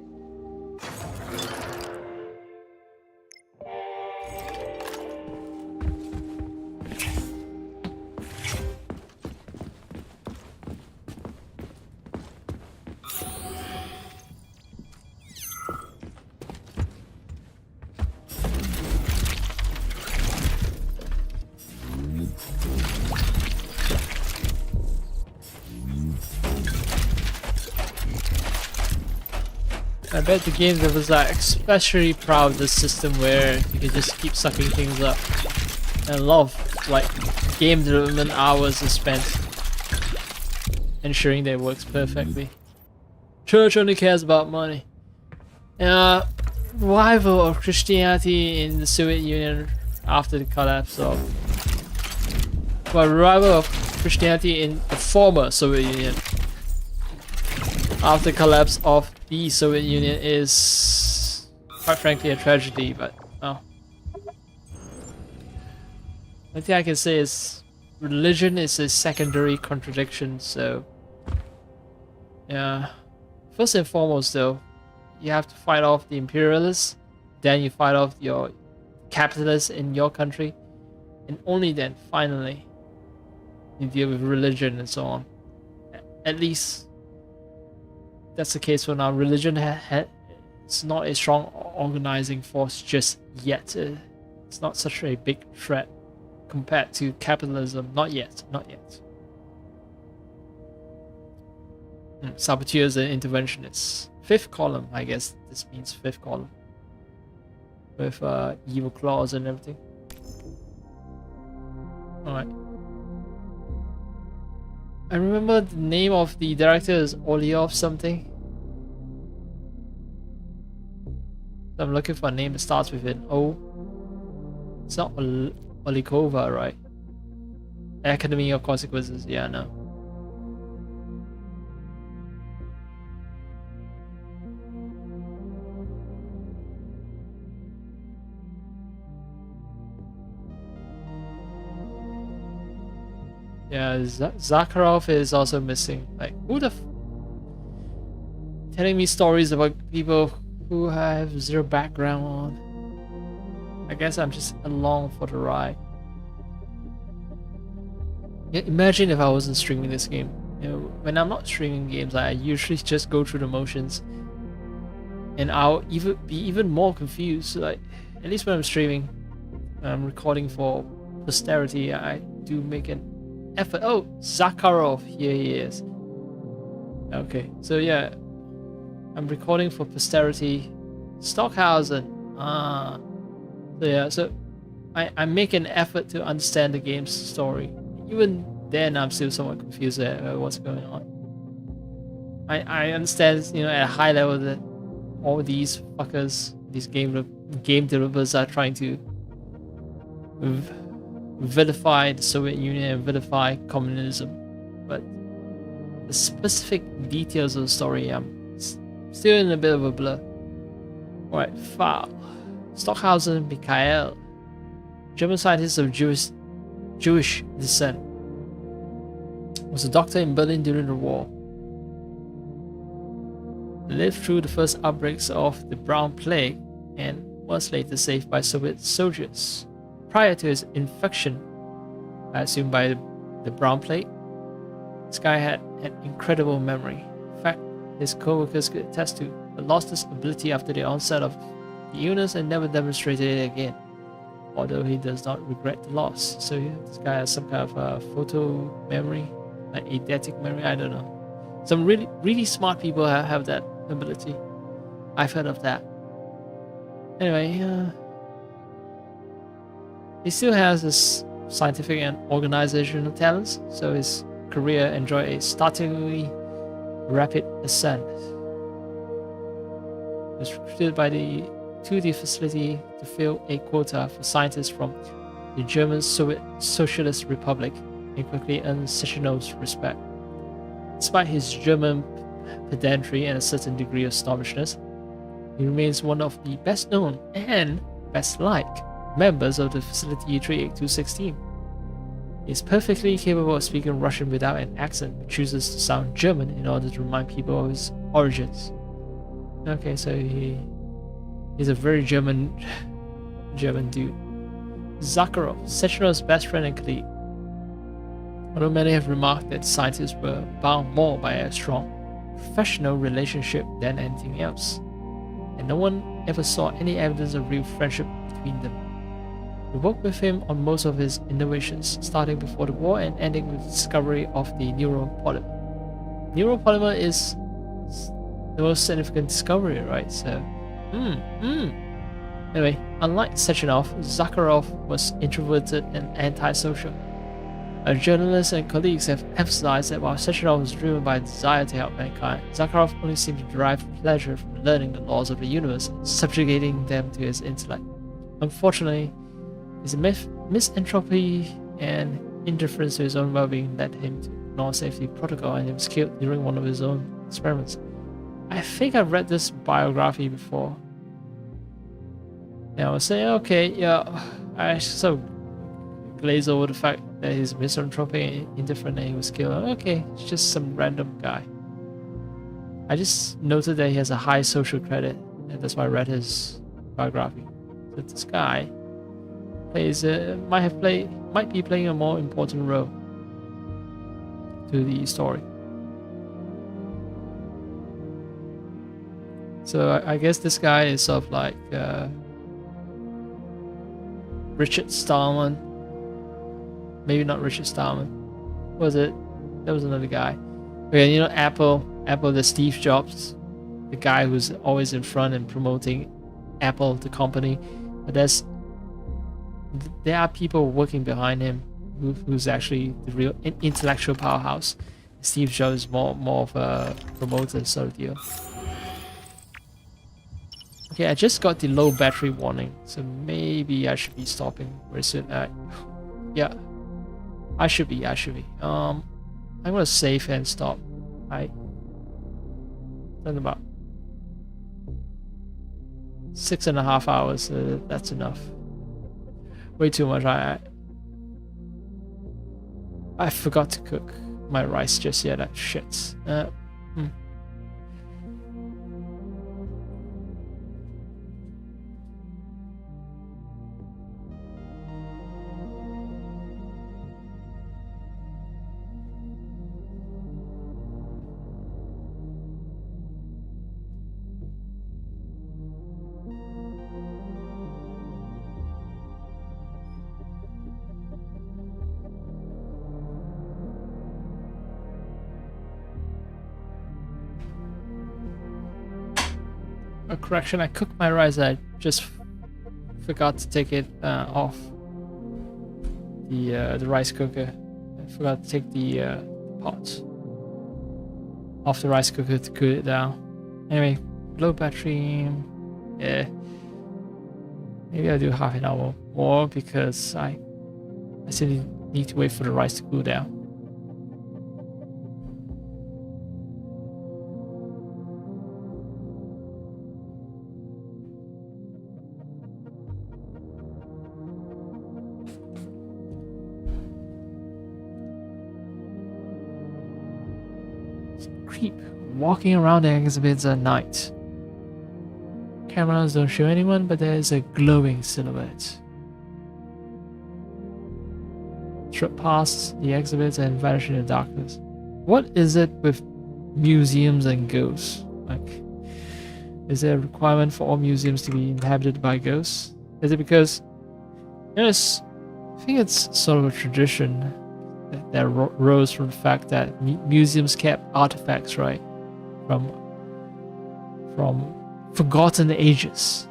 I bet the game developers are especially proud of this system where you can just keep sucking things up. And a lot of game development hours are spent ensuring that it works perfectly. Church only cares about money. Revival of Christianity in the Soviet Union after the collapse of... Well, revival of Christianity in the former Soviet Union after the collapse of the Soviet Union is, quite frankly, a tragedy, but oh. The thing I can say is religion is a secondary contradiction, so yeah. First and foremost though, you have to fight off the imperialists, then you fight off your capitalists in your country, and only then, finally, you deal with religion and so on. at least that's the case for now. Religion it's not a strong organizing force just yet. It's not such a big threat compared to capitalism. Not yet. Not yet. Saboteurs and interventionists. Fifth column, I guess this means fifth column. With evil claws and everything. Alright. I remember the name of the director is Oliov something. I'm looking for a name that starts with an O. It's not Olikova, right? Academy of Consequences, yeah, no. Yeah, Zakharov is also missing. Like, who the telling me stories about people who have zero background on. I guess I'm just along for the ride. Yeah, imagine if I wasn't streaming this game. You know, when I'm not streaming games, I usually just go through the motions, and I'll be even more confused. Like, at least when I'm streaming, I'm recording for posterity. I do make an effort. Oh, Zakharov, here he is. Okay, so yeah, I'm recording for posterity. Stockhausen. So yeah, so I make an effort to understand the game's story. Even then, I'm still somewhat confused at what's going on. I understand, you know, at a high level that all these fuckers, these game developers are trying to vilify the Soviet Union and vilify communism, but the specific details of the story, I'm still in a bit of a blur. Alright, file. Stockhausen Mikhail, German scientist of Jewish descent, was a doctor in Berlin during the war. Lived through the first outbreaks of the Brown Plague and was later saved by Soviet soldiers. Prior to his infection, I assume by the Brown Plague, this guy had an incredible memory. In fact, his co-workers could attest to, but lost this ability after the onset of the illness and never demonstrated it again, although he does not regret the loss. So yeah, this guy has some kind of photo memory, like eidetic memory, I don't know. Some really smart people have that ability. I've heard of that. Anyway, he still has his scientific and organizational talents, so his career enjoyed a startlingly rapid ascent. He was recruited to the facility to fill a quota for scientists from the German Soviet Socialist Republic and quickly earned Sechenov's respect. Despite his German pedantry and a certain degree of snobbishness, he remains one of the best known and best liked members of the facility 38216. He is perfectly capable of speaking Russian without an accent, but chooses to sound German in order to remind people of his origins. Okay, so he's a very German dude. Zakharov, Sechenov's best friend and colleague. Although many have remarked that scientists were bound more by a strong professional relationship than anything else, and no one ever saw any evidence of real friendship between them. We worked with him on most of his innovations, starting before the war and ending with the discovery of the neuropolymer. Neuropolymer is the most significant discovery, right? So, Anyway, unlike Sechenov, Zakharov was introverted and antisocial. Our journalists and colleagues have emphasized that while Sechenov was driven by a desire to help mankind, Zakharov only seemed to derive pleasure from learning the laws of the universe and subjugating them to his intellect. Unfortunately, his misanthropy and indifference to his own well-being led him to ignore safety protocol, and he was killed during one of his own experiments. I think I've read this biography before. And I was saying, okay, yeah, I sort of glaze over the fact that he's misanthropic and indifferent and he was killed. Okay, it's just some random guy. I just noted that he has a high social credit, and that's why I read his biography. So this guy might be playing a more important role to the story. So I guess this guy is sort of like Richard Stallman. Maybe not Richard Stallman. Was it? That was another guy. Okay, you know Apple, the Steve Jobs, the guy who's always in front and promoting Apple, the company. But there are people working behind him who's actually the real intellectual powerhouse. Steve Jobs is more of a promoter sort of deal. Okay, I just got the low battery warning, so maybe I should be stopping very soon. Yeah, I should be. I'm gonna save and stop. Then about 6.5 hours. That's enough. Way too much. I forgot to cook my rice just yet. Shit. Correction, I cooked my rice. I just forgot to take it off the rice cooker. I forgot to take the pot off the rice cooker to cool it down. Anyway, low battery. Yeah, maybe I'll do half an hour more because I still need to wait for the rice to cool down. Walking around the exhibits at night. Cameras don't show anyone, but there is a glowing silhouette. Trip past the exhibits and vanish in the darkness. What is it with museums and ghosts? Like, is there a requirement for all museums to be inhabited by ghosts? Is it because I think it's sort of a tradition that rose from the fact that museums kept artifacts, right? From forgotten ages,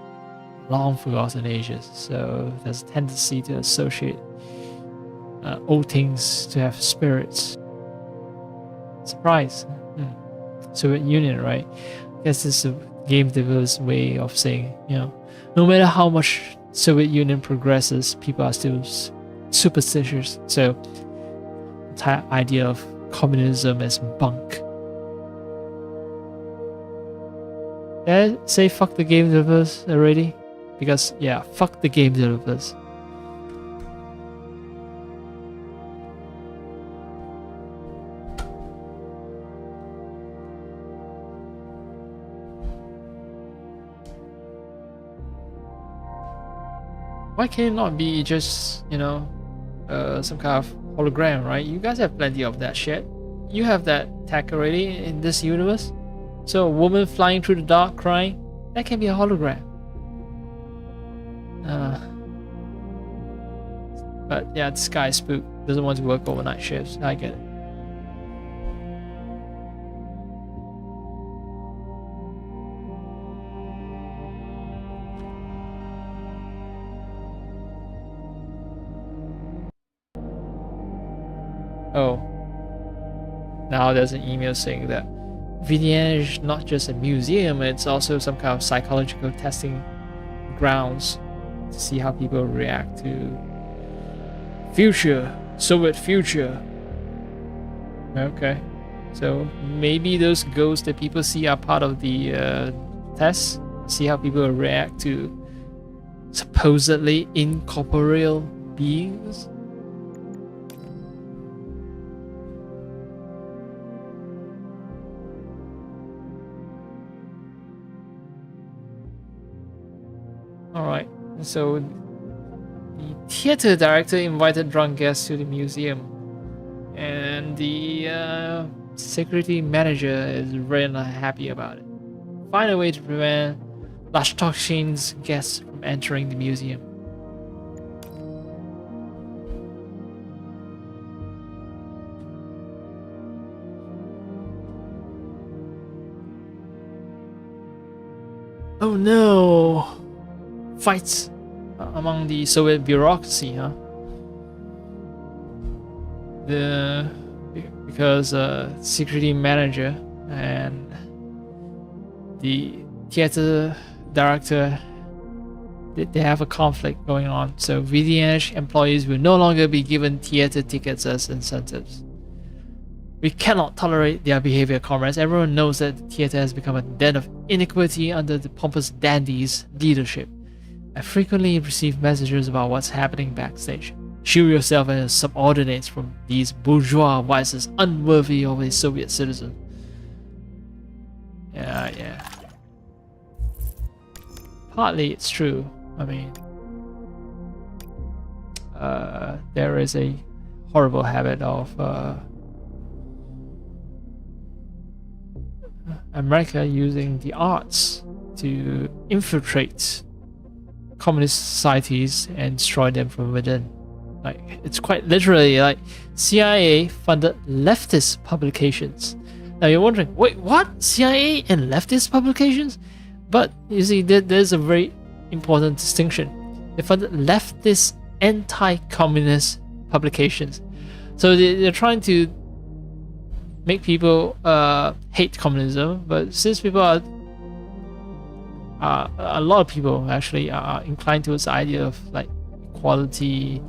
long forgotten ages. So there's a tendency to associate old things to have spirits. Surprise. Soviet Union, right? I guess this is a game developer's way of saying, no matter how much Soviet Union progresses, people are still superstitious. So the entire idea of communism as bunk. Yeah, say fuck the game developers already? Because, yeah, fuck the game developers. Why can it not be just, some kind of hologram, right? You guys have plenty of that shit. You have that tech already in this universe. So a woman flying through the dark crying, that can be a hologram. But yeah, this guy is spook. Doesn't want to work overnight shifts. I get it. Oh. Now there's an email saying that VDN is not just a museum, it's also some kind of psychological testing grounds to see how people react to Soviet future. Okay, so maybe those ghosts that people see are part of the test. See how people react to supposedly incorporeal beings. Alright, so the theater director invited drunk guests to the museum, and the security manager is very unhappy about it. find a way to prevent Lashtokshin's guests from entering the museum. Oh no! Fights among the Soviet bureaucracy, huh? Because security manager and the theater director, they have a conflict going on. So VDNH employees will no longer be given theater tickets as incentives. We cannot tolerate their behavior, comrades. Everyone knows that the theater has become a den of iniquity under the pompous dandy's leadership. I frequently receive messages about what's happening backstage. Shield yourself and your subordinates from these bourgeois vices unworthy of a Soviet citizen. Yeah. Partly it's true. I mean, there is a horrible habit of America using the arts to infiltrate communist societies and destroy them from within. Like, it's quite literally like CIA funded leftist publications. Now you're wondering, wait, what? CIA and leftist publications? But you see, there's a very important distinction. They funded leftist anti-communist publications. So they're trying to make people hate communism, but since people are a lot of people actually are inclined towards the idea of like equality,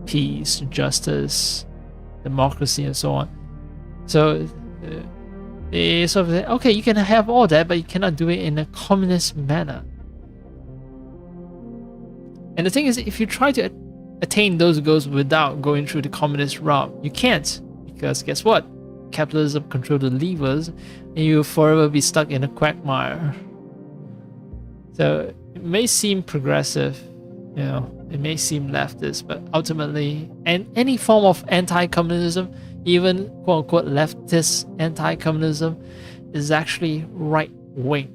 peace, justice, democracy, and so on. So they sort of say, okay, you can have all that, but you cannot do it in a communist manner. And the thing is, if you try to attain those goals without going through the communist route, you can't, because guess what? Capitalism controls the levers, and you'll forever be stuck in a quagmire. So it may seem progressive, you know, it may seem leftist, but ultimately, and any form of anti-communism, even quote-unquote leftist anti-communism, is actually right-wing.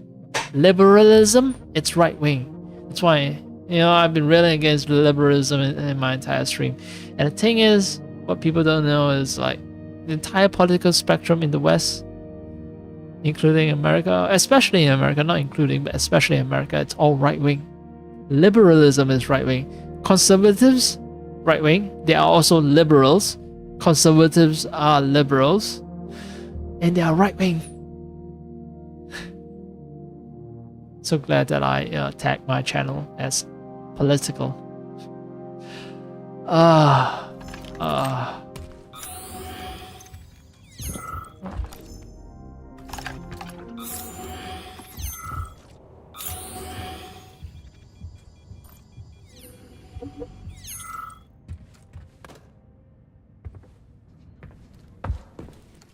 Liberalism, it's right-wing. That's why, you know, I've been railing against liberalism in my entire stream. And the thing is, what people don't know is like the entire political spectrum in the West, including America, especially in America, not including, but especially in America, it's all right-wing. Liberalism is right-wing. Conservatives, right-wing. They are also liberals. Conservatives are liberals. And they are right-wing. So glad that I tagged my channel as political.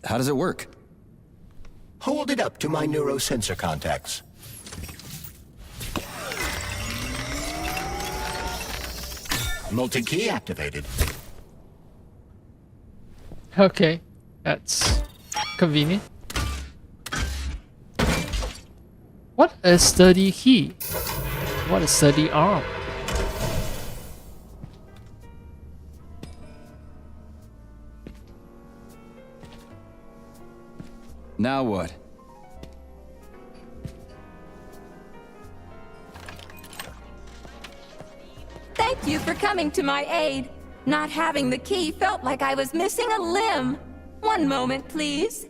How does it work? Hold it up to my neurosensor contacts. Multi-key activated. Okay, that's convenient. What a sturdy key. What a sturdy arm. Now what? Thank you for coming to my aid. Not having the key felt like I was missing a limb. One moment, please.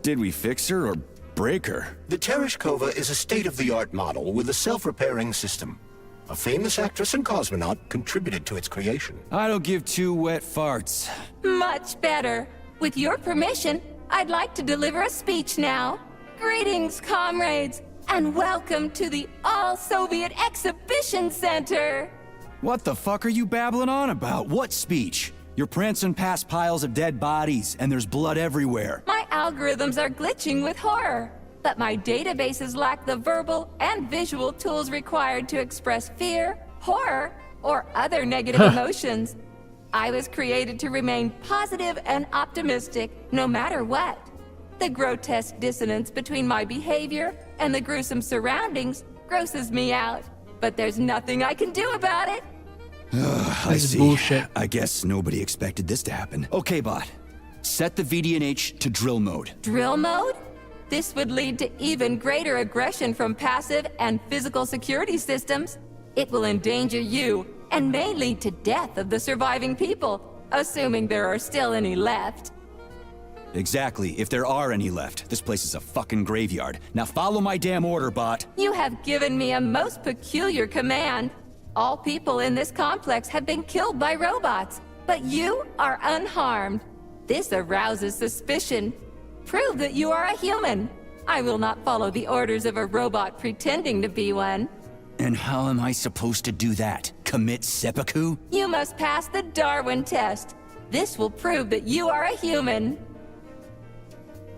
Did we fix her or break her? The Tereshkova is a state-of-the-art model with a self-repairing system. A famous actress and cosmonaut contributed to its creation. I don't give two wet farts. Much better. With your permission, I'd like to deliver a speech now. Greetings, comrades, and welcome to the All-Soviet Exhibition Center. What the fuck are you babbling on about? What speech? You're prancing past piles of dead bodies, and there's blood everywhere. My algorithms are glitching with horror, but my databases lack the verbal and visual tools required to express fear, horror, or other negative emotions. I was created to remain positive and optimistic, no matter what. The grotesque dissonance between my behavior and the gruesome surroundings grosses me out. But there's nothing I can do about it. I see. Bullshit. I guess nobody expected this to happen. Okay, bot. Set the VDNH to drill mode. Drill mode? This would lead to even greater aggression from passive and physical security systems. It will endanger you and may lead to death of the surviving people, assuming there are still any left. Exactly, if there are any left. This place is a fucking graveyard. Now follow my damn order, bot. You have given me a most peculiar command. All people in this complex have been killed by robots, but you are unharmed. This arouses suspicion. Prove that you are a human. I will not follow the orders of a robot pretending to be one. And how am I supposed to do that? Commit seppuku? You must pass the Darwin test. This will prove that you are a human.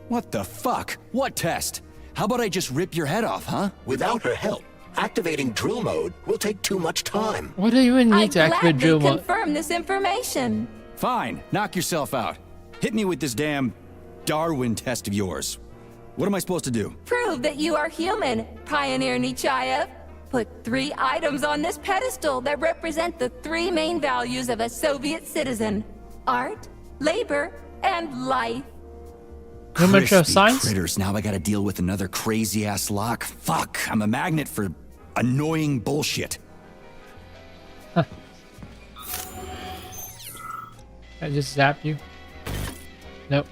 What the fuck? What test? How about I just rip your head off, huh? Without her help, activating drill mode will take too much time. What do you even need to activate drill mode? Confirm this information. Fine, knock yourself out. Hit me with this damn Darwin test of yours. What am I supposed to do? Prove that you are human, Pioneer Nechayev. Put 3 items on this pedestal that represent the 3 main values of a Soviet citizen: art, labor, and life. Crispy critters, now I gotta deal with another crazy-ass lock. Fuck, I'm a magnet for annoying bullshit. Huh. I just zap you? Nope.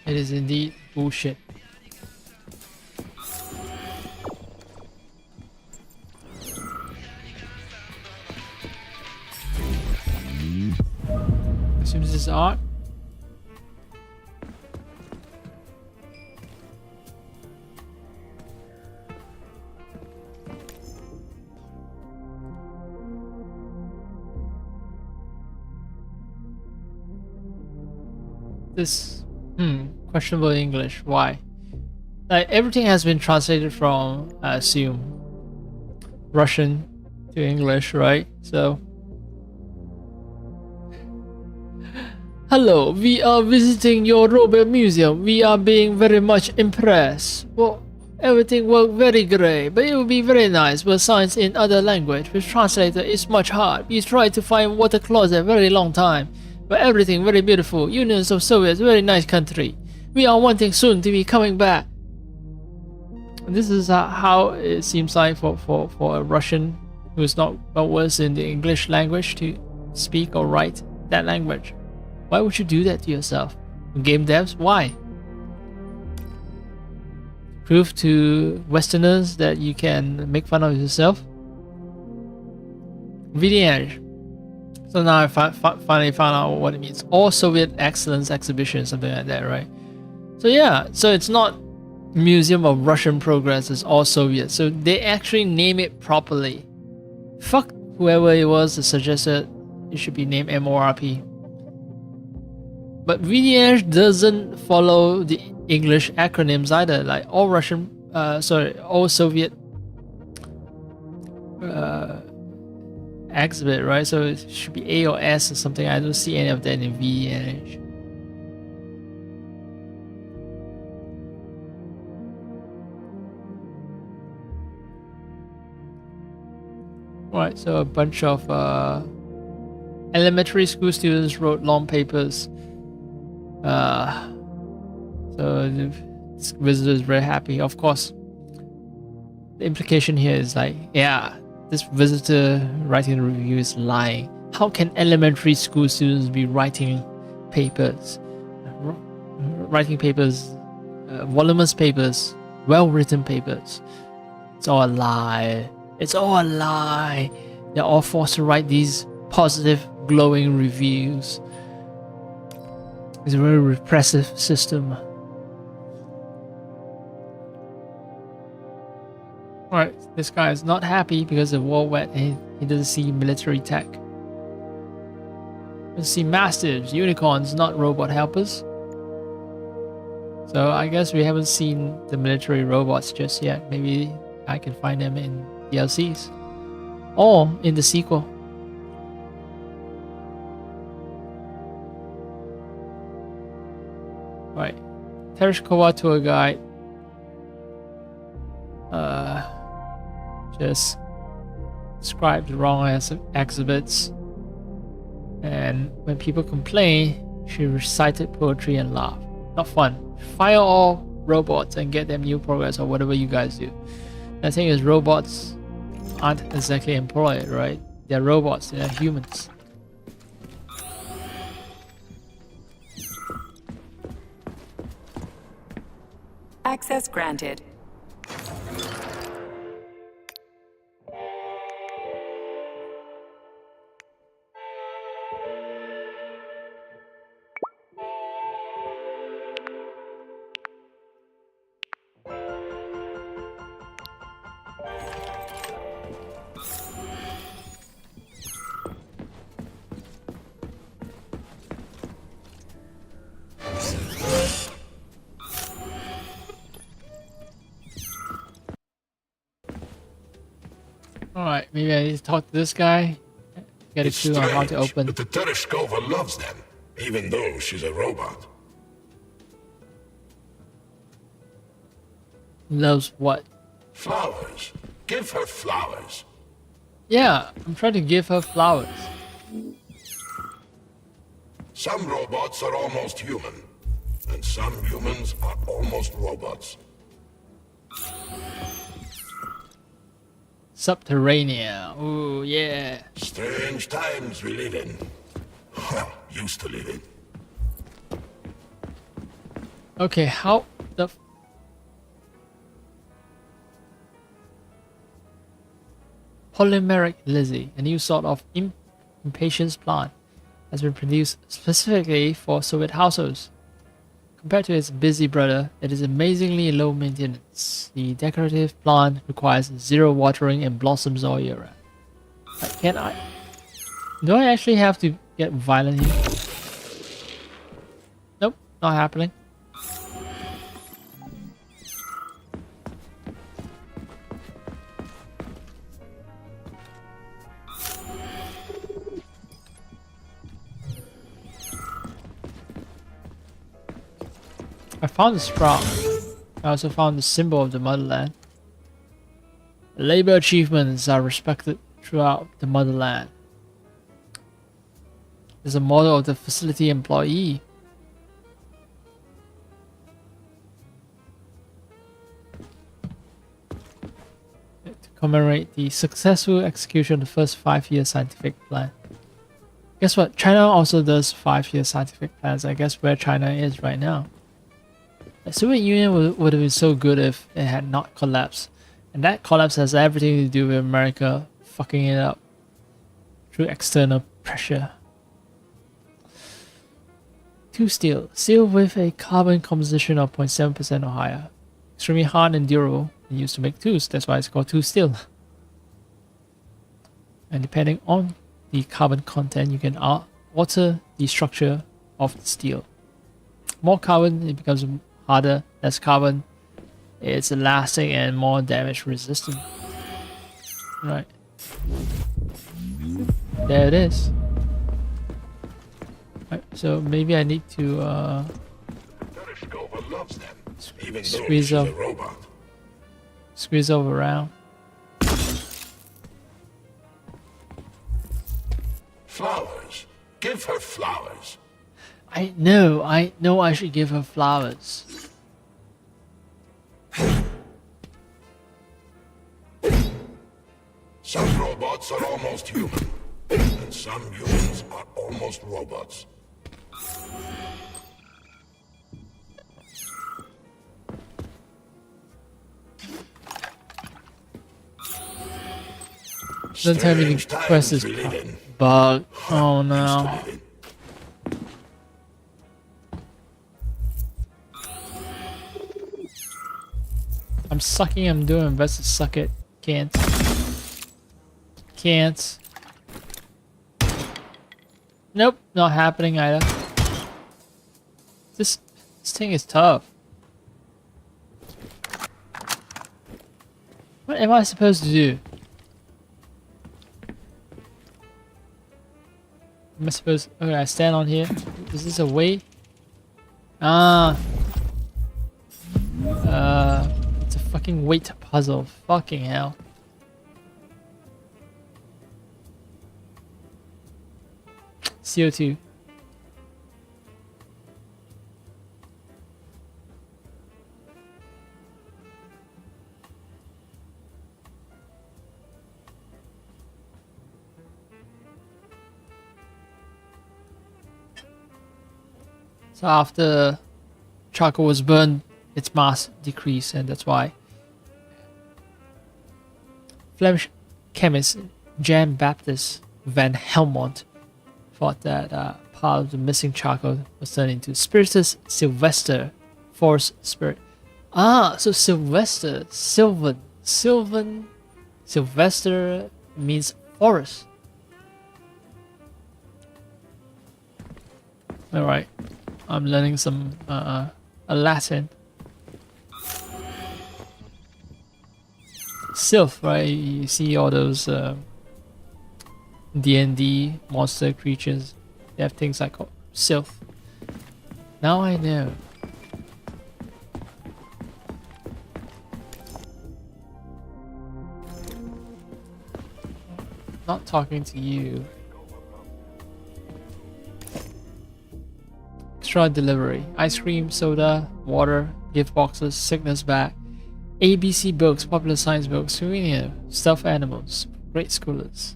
It is indeed bullshit. Assume this is art. This questionable English. Why? Like everything has been translated from, I assume, Russian to English, right? So hello, we are visiting your robot museum. We are being very much impressed. Well, everything worked very great, but it would be very nice with science in other language. With translator is much hard. We tried to find water closet very long time, but everything very beautiful. Union of Soviets, very nice country. We are wanting soon to be coming back. And this is how it seems like for a Russian who is not well versed in the English language to speak or write that language. Why would you do that to yourself? Game devs, why? Prove to Westerners that you can make fun of yourself? VDNH. So now I finally found out what it means. All Soviet Excellence Exhibition, something like that, right? So yeah, so it's not Museum of Russian Progress, it's all Soviet. So they actually name it properly. Fuck whoever it was that suggested it should be named MORP. But VDNH doesn't follow the English acronyms either, like all Russian, all Soviet exhibit, right? So it should be A or S or something. I don't see any of that in VDNH. Right, so a bunch of elementary school students wrote long papers. So the visitor is very happy. Of course, the implication here is like, yeah, this visitor writing a review is lying. How can elementary school students be writing papers? Voluminous papers, well-written papers. It's all a lie. It's all a lie. They're all forced to write these positive, glowing reviews. It's a very repressive system. Alright, this guy is not happy because the war went and he doesn't see military tech. He doesn't see mastiffs, unicorns, not robot helpers. So I guess we haven't seen the military robots just yet. Maybe I can find them in DLCs or in the sequel. Right, Tereshkova tour guide. Just described the wrong exhibits, and when people complain, she recited poetry and laughed. Not fun. Fire all robots and get them new progress or whatever you guys do. The thing is, robots aren't exactly employed, right? They're robots, they're humans. Access granted. Alright, maybe I need to talk to this guy. Get a clue on how to open. But the Tereshkova loves them, even though she's a robot. Loves what? Flowers. Give her flowers. Yeah, I'm trying to give her flowers. Some robots are almost human, and some humans are almost robots. Subterranean. Ooh, yeah. Strange times we live in. Well, used to live in. Okay, how the... Polymeric Lizzie, a new sort of impatience plant, has been produced specifically for Soviet households. Compared to its busy brother, it is amazingly low maintenance. The decorative plant requires zero watering and blossoms all year round. Can I... Do I actually have to get violent here? Nope, not happening. I found the sprout. I also found the symbol of the motherland. Labor achievements are respected throughout the motherland. There's a model of the facility employee. To commemorate the successful execution of the first 5-year scientific plan. Guess what? China also does 5-year scientific plans. I guess where China is right now. The Soviet Union would have been so good if it had not collapsed. And that collapse has everything to do with America fucking it up through external pressure. 2 steel. Steel with a carbon composition of 0.7% or higher. Extremely hard and durable and used to make tools. That's why it's called 2 steel. And depending on the carbon content, you can alter the structure of the steel. More carbon, it becomes harder. Less carbon, it's elastic and more damage resistant. Right. There it is. Right, so maybe I need to squeeze over around. Flowers. Give her flowers. I know I should give her flowers. Some robots are almost human, and some humans are almost robots. Don't tell me the quest is bug. Oh no. I'm sucking, I'm doing my best to suck it. Can't. Can't. Nope, not happening either. This thing is tough. What am I supposed to do? Am I supposed... Okay, I stand on here. Is this a way? Ah. It's a fucking weight puzzle. Fucking hell. CO2. So after charcoal was burned, its mass decreased, and that's why Flemish chemist Jan Baptist van Helmont thought that part of the missing charcoal was turned into Spiritus Sylvester, forest spirit. Ah, so Sylvester, Sylvester means forest. All right. I'm learning some Latin. Sylph, right? You see all those D&D monster creatures. They have things like Sylph. Now I know. Not talking to you. Extra delivery. Ice cream, soda, water, gift boxes, sickness bag, ABC books, popular science books, souvenir, stuffed animals, great schoolers.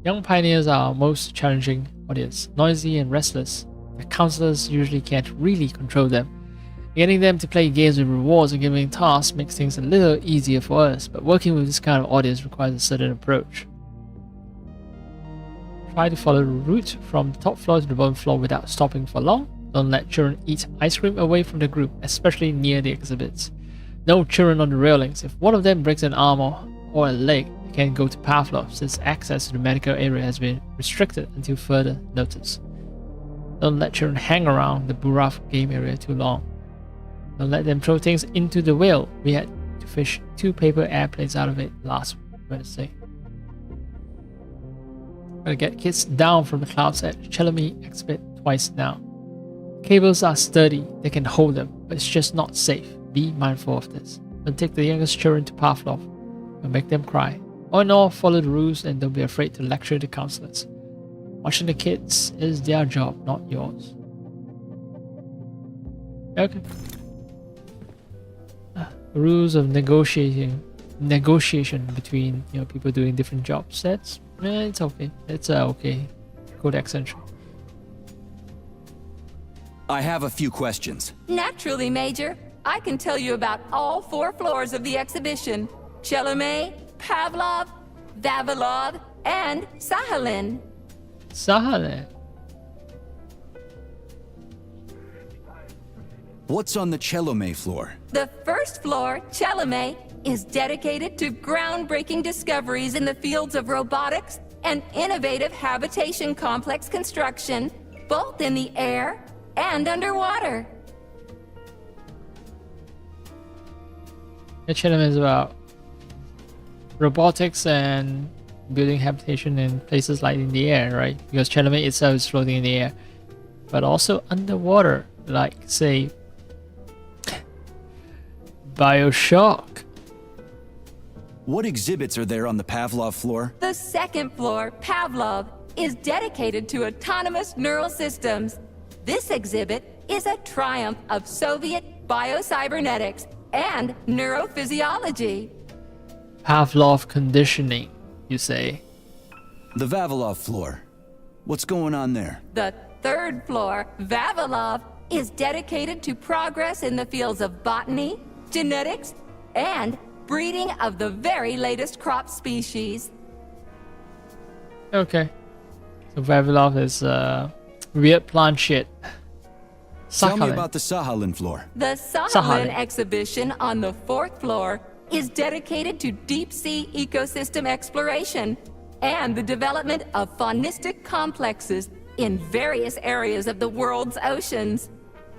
Young pioneers are our most challenging audience, noisy and restless. The counselors usually can't really control them. Getting them to play games with rewards and giving tasks makes things a little easier for us, but working with this kind of audience requires a certain approach. Try to follow the route from the top floor to the bottom floor without stopping for long. Don't let children eat ice cream away from the group, especially near the exhibits. No children on the railings. If one of them breaks an arm or a leg, they can go to Pavlov, since access to the medical area has been restricted until further notice. Don't let children hang around the Buraf game area too long. Don't let them throw things into the whale. We had to fish 2 paper airplanes out of it last Wednesday. Gotta get kids down from the clouds at Chelomey exhibit twice now. Cables are sturdy, they can hold them, but it's just not safe. Be mindful of this. Don't take the youngest children to Pavlov. You'll make them cry. All in all, follow the rules and don't be afraid to lecture the counselors. Watching the kids is their job, not yours. Okay. Rules of negotiation between people doing different jobs. It's okay. It's okay. Codex entry. I have a few questions. Naturally, Major. I can tell you about all 4 floors of the exhibition. Chelomey, Pavlov, Vavilov, and Sahalin. Sahalin? What's on the Chelomey floor? The first floor, Chelomey, is dedicated to groundbreaking discoveries in the fields of robotics and innovative habitation complex construction, both in the air and underwater. Chelomey is about robotics and building habitation in places like in the air, right? Because Chelomey itself is floating in the air, but also underwater, like say Bioshock. What exhibits are there on the Pavlov floor? The second floor, Pavlov, is dedicated to autonomous neural systems. This exhibit is a triumph of Soviet biocybernetics and neurophysiology. Pavlov conditioning, you say? The Vavilov floor. What's going on there? The third floor, Vavilov, is dedicated to progress in the fields of botany, genetics, and breeding of the very latest crop species. Okay. So Vavilov is weird plant shit. Tell me about the Sahalin floor. The Sahalin exhibition on the 4th floor is dedicated to deep-sea ecosystem exploration and the development of faunistic complexes in various areas of the world's oceans.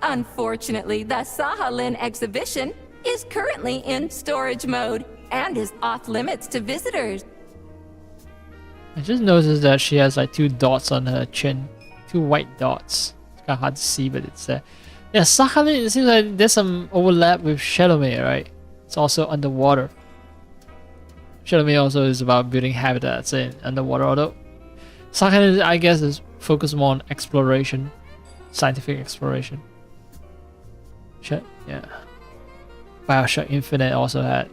Unfortunately, the Sahalin exhibition is currently in storage mode and is off limits to visitors. I just noticed that she has like 2 dots on her chin. 2 white dots. It's kind of hard to see, but it's there. Yeah, Sakhalin, it seems like there's some overlap with Shadowmere, right? It's also underwater. Shadowmere also is about building habitats in underwater, although Sakhalin, I guess, is focused more on exploration. Scientific exploration. Yeah. Bioshock Infinite also had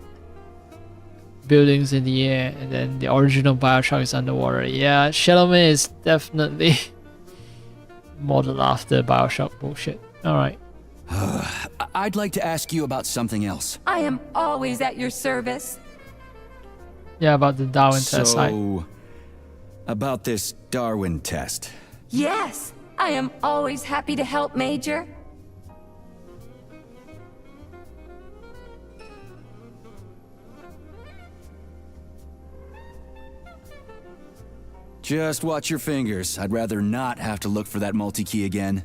buildings in the air, and then the original Bioshock is underwater. Yeah, Shadowmere is definitely modeled after Bioshock bullshit. Alright. I'd like to ask you about something else. I am always at your service. Yeah, about the Darwin test. So, about this Darwin test. Yes, I am always happy to help, Major. Just watch your fingers. I'd rather not have to look for that multi-key again.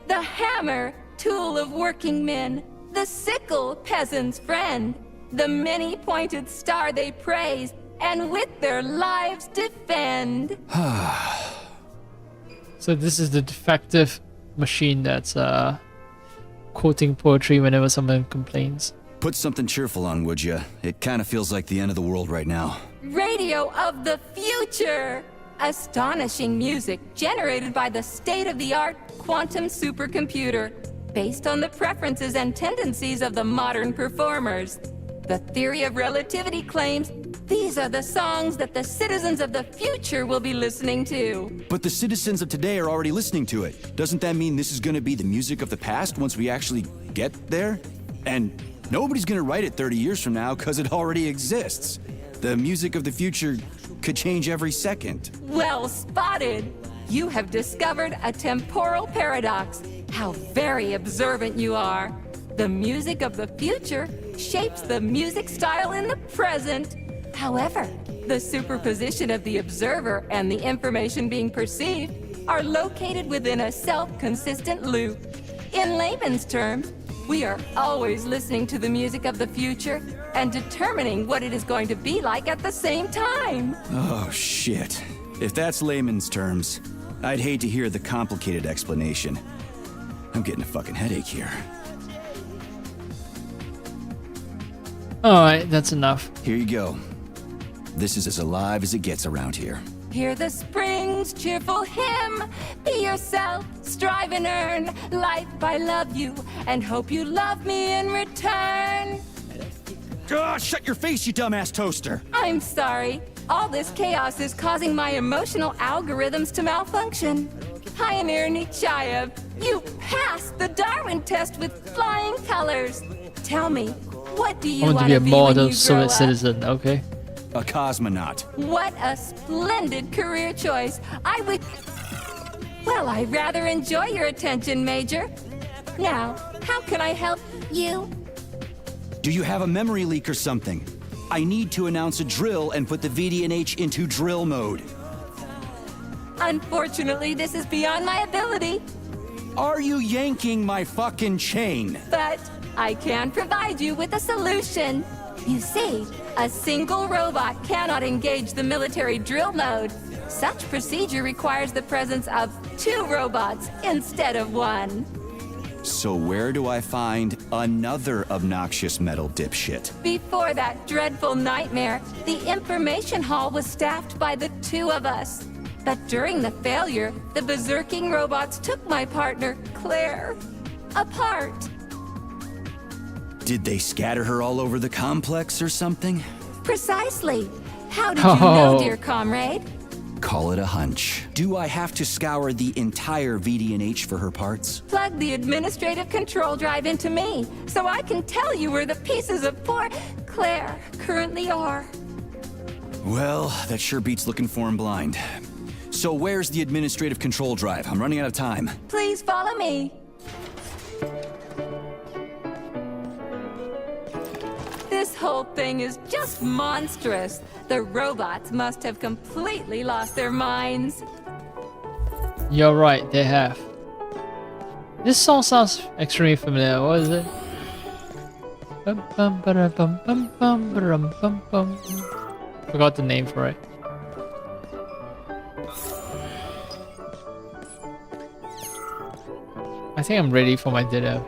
The hammer, tool of working men. The sickle, peasant's friend. The many-pointed star they praise, and with their lives defend. So this is the defective machine that's quoting poetry whenever someone complains. Put something cheerful on, would ya? It kind of feels like the end of the world right now. Radio of the future! Astonishing music generated by the state-of-the-art quantum supercomputer, based on the preferences and tendencies of the modern performers. The theory of relativity claims these are the songs that the citizens of the future will be listening to. But the citizens of today are already listening to it. Doesn't that mean this is gonna be the music of the past once we actually get there? And nobody's gonna write it 30 years from now because it already exists. The music of the future could change every second. Well spotted! You have discovered a temporal paradox. How very observant you are. The music of the future shapes the music style in the present. However, the superposition of the observer and the information being perceived are located within a self-consistent loop. In layman's terms, we are always listening to the music of the future and determining what it is going to be like at the same time. Oh, shit. If that's layman's terms, I'd hate to hear the complicated explanation. I'm getting a fucking headache here. Alright, that's enough. Here you go. This is as alive as it gets around here. Hear the spring's cheerful hymn. Be yourself, strive and earn. Life, I love you, and hope you love me in return. Shut your face, you dumbass toaster! I'm sorry. All this chaos is causing my emotional algorithms to malfunction. Pioneer Nechayev, you passed the Darwin test with flying colors. Tell me, what do you I want to be a when model you Soviet grow up? citizen, okay? A cosmonaut. What a splendid career choice. Well, I rather enjoy your attention, Major. Now, how can I help you? Do you have a memory leak or something? I need to announce a drill and put the VDNH into drill mode. Unfortunately, this is beyond my ability. Are you yanking my fucking chain? But I can provide you with a solution. You see, a single robot cannot engage the military drill mode. Such procedure requires the presence of 2 robots instead of 1. So where do I find another obnoxious metal dipshit? Before that dreadful nightmare, the information hall was staffed by the 2 of us. But during the failure, the berserking robots took my partner, Claire, apart. Did they scatter her all over the complex or something? Precisely. How did you know, dear comrade? Call it a hunch. Do I have to scour the entire VDNH for her parts? Plug the administrative control drive into me, so I can tell you where the pieces of poor Claire currently are. Well, that sure beats looking for him blind. So where's the administrative control drive? I'm running out of time. Please follow me. This whole thing is just monstrous. The robots must have completely lost their minds. You're right, they have. This song sounds extremely familiar. What is it? Bum, bum, ba-da, bum, bum, bum, ba-dum, bum, bum. Forgot the name for it. I think I'm ready for my dinner.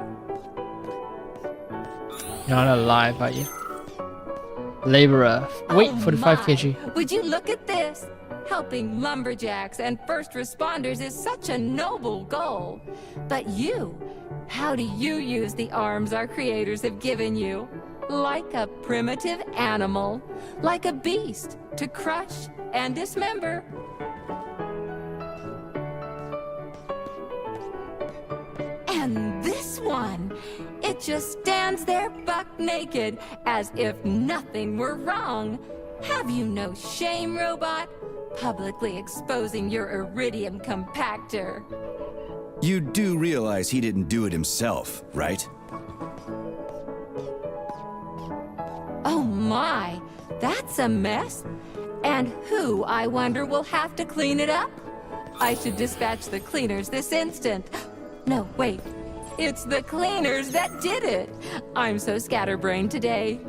You're not alive, are you? Laborer. Wait, 45 kg. Would you look at this? Helping lumberjacks and first responders is such a noble goal. But you, how do you use the arms our creators have given you? Like a primitive animal, like a beast, to crush and dismember. And this one, it just stands there buck naked, as if nothing were wrong. Have you no shame, robot? Publicly exposing your iridium compactor. You do realize he didn't do it himself, right? Oh my, that's a mess. And who, I wonder, will have to clean it up? I should dispatch the cleaners this instant. No, wait. It's the cleaners that did it. I'm so scatterbrained today.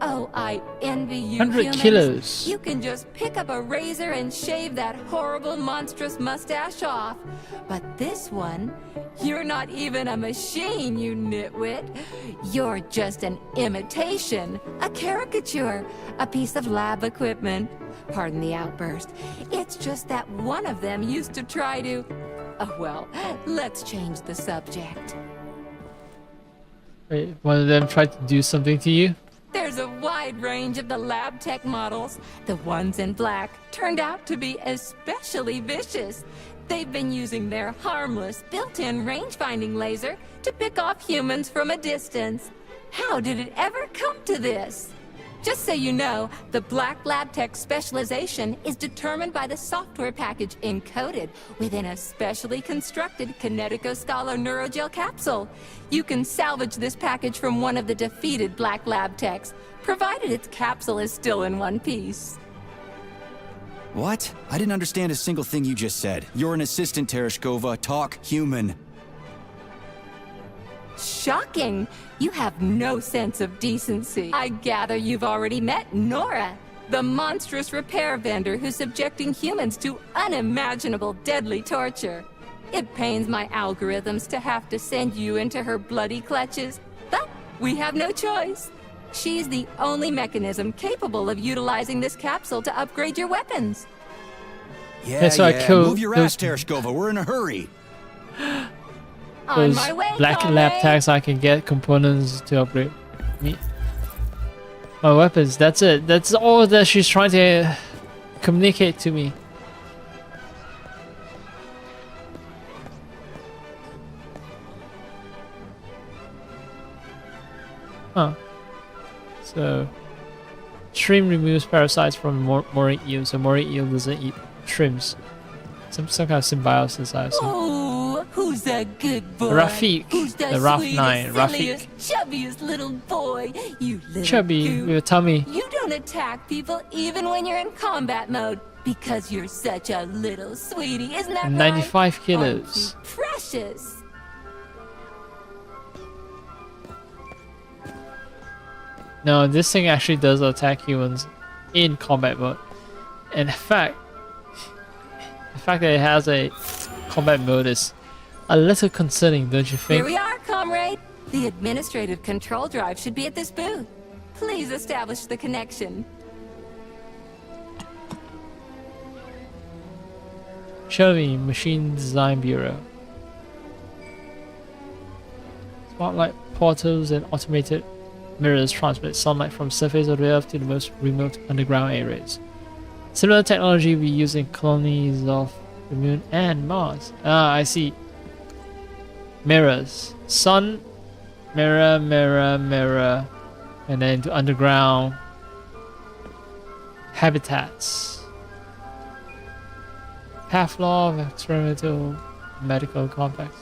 Oh, I envy you 100 humans. kilos. You can just pick up a razor and shave that horrible, monstrous mustache off. But this one, you're not even a machine, you nitwit. You're just an imitation, a caricature, a piece of lab equipment. Pardon the outburst. It's just that one of them used to try to... Oh, well, let's change the subject. Wait, one of them tried to do something to you? There's a wide range of the lab tech models. The ones in black turned out to be especially vicious. They've been using their harmless, built-in range-finding laser to pick off humans from a distance. How did it ever come to this? Just so you know, the black lab tech specialization is determined by the software package encoded within a specially constructed Kinetico-Scalo Neurogel capsule. You can salvage this package from one of the defeated black lab techs, provided its capsule is still in one piece. What? I didn't understand a single thing you just said. You're an assistant, Tereshkova. Talk human. Shocking! You have no sense of decency. I gather you've already met Nora, the monstrous repair vendor who's subjecting humans to unimaginable deadly torture. It pains my algorithms to have to send you into her bloody clutches, but we have no choice. She's the only mechanism capable of utilizing this capsule to upgrade your weapons. Yeah, so I killed Move your ass, Tereshkova. We're in a hurry. Those On my way, black comrade. lab tags I can get components to upgrade me. My weapons, that's it. That's all that she's trying to communicate to me. Huh. So, shrimp removes parasites from moray eel, so moray eel doesn't eat shrimps. Some kind of symbiosis, I assume. Oh, who's a good boy? Rafik, Who's the the Raf sweetest, 9, silliest, Rafik. chubbiest little boy? You little Chubby, goop. with your tummy. You don't attack people even when you're in combat mode because you're such a little sweetie, isn't that 95 right? kilos. Aren't you precious. No, this thing actually does attack humans in combat mode. And in fact, the fact that it has a combat mode is a little concerning, don't you think? Here we are, comrade. The administrative control drive should be at this booth. Please establish the connection. Show me, Machine Design Bureau. Smart light portals and automated mirrors transmit sunlight from surface of the Earth to the most remote underground areas. Similar technology we use in colonies of the Moon and Mars. Ah, I see. Mirrors. Sun, mirror, mirror, mirror. And then to underground habitats. Pavlov experimental medical complex.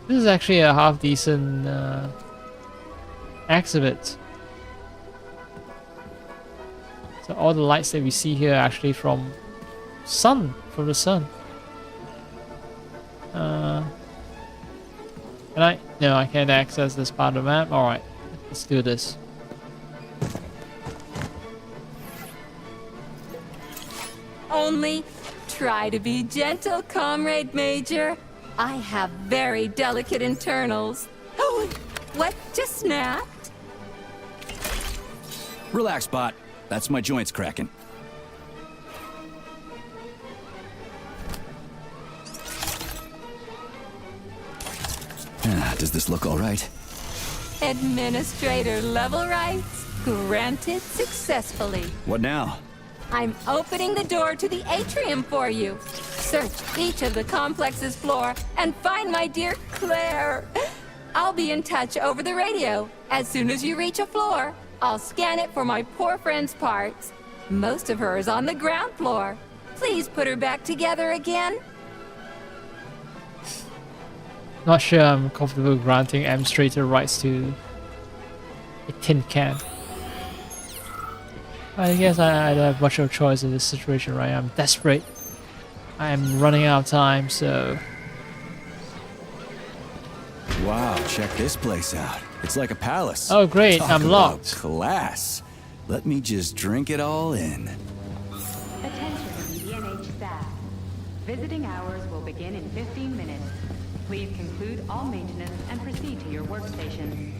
This is actually a half decent exhibit. So all the lights that we see here are actually from sun for the sun. Can I? No, I can't access this part of the map. Alright, let's do this. Only try to be gentle, Comrade Major. I have very delicate internals. Oh, what just snapped? Relax, bot. That's my joints cracking. Does this look all right? Administrator level rights granted successfully. What now? I'm opening the door to the atrium for you. Search each of the complex's floor and find my dear Claire. I'll be in touch over the radio. As soon as you reach a floor, I'll scan it for my poor friend's parts. Most of her is on the ground floor. Please put her back together again. Not sure I'm comfortable granting administrator rights to a tin can. I guess I don't have much of a choice in this situation, right? I'm desperate. I'm running out of time, so... Wow, check this place out. It's like a palace. Oh great, Talk I'm about locked. Class. Let me just drink it all in. Attention VDNH staff. Visiting hours will begin in 15 minutes. Please conclude all maintenance and proceed to your workstation.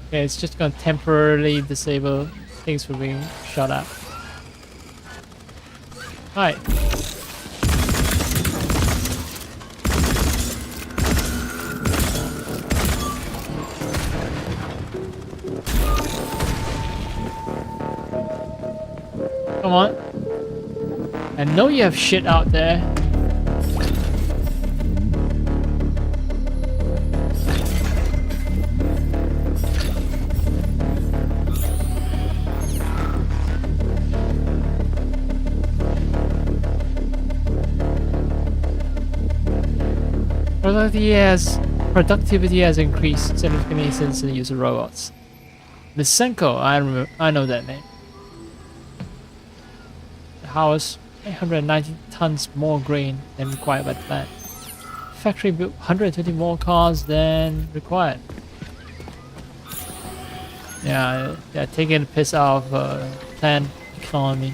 Okay, it's just gonna temporarily disable things from being shut out. Hi. Come on. I know you have shit out there. Productivity has increased significantly since the use of robots. Lysenko, I know that name. The house, 890 tons more grain than required by the plant. Factory built 120 more cars than required. Yeah, they're taking the piss out of plant economy.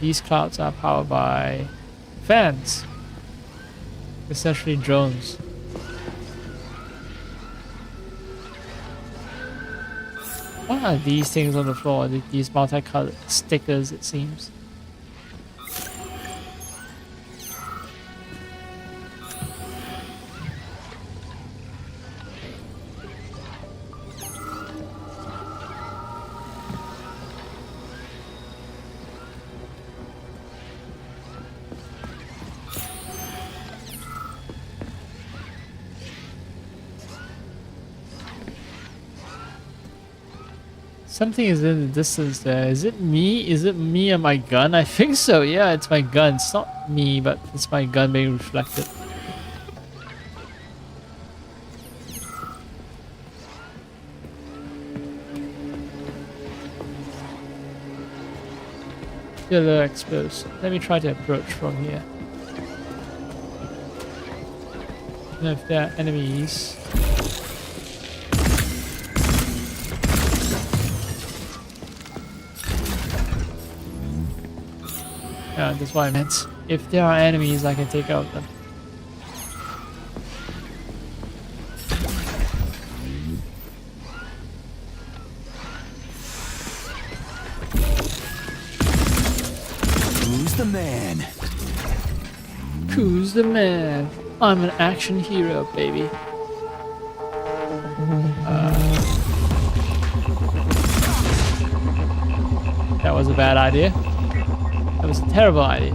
These clouds are powered by fans, essentially drones. What are these things on the floor? These multicolored stickers, it seems. Something is in the distance there. Is it me? Is it me and my gun? I think so. Yeah, it's my gun. It's not me, but it's my gun being reflected. Still a little exposed. Let me try to approach from here. And if there are enemies. Yeah, that's what I meant. If there are enemies, I can take out them. Who's the man? Who's the man? I'm an action hero, baby. That was a bad idea. That was a terrible idea.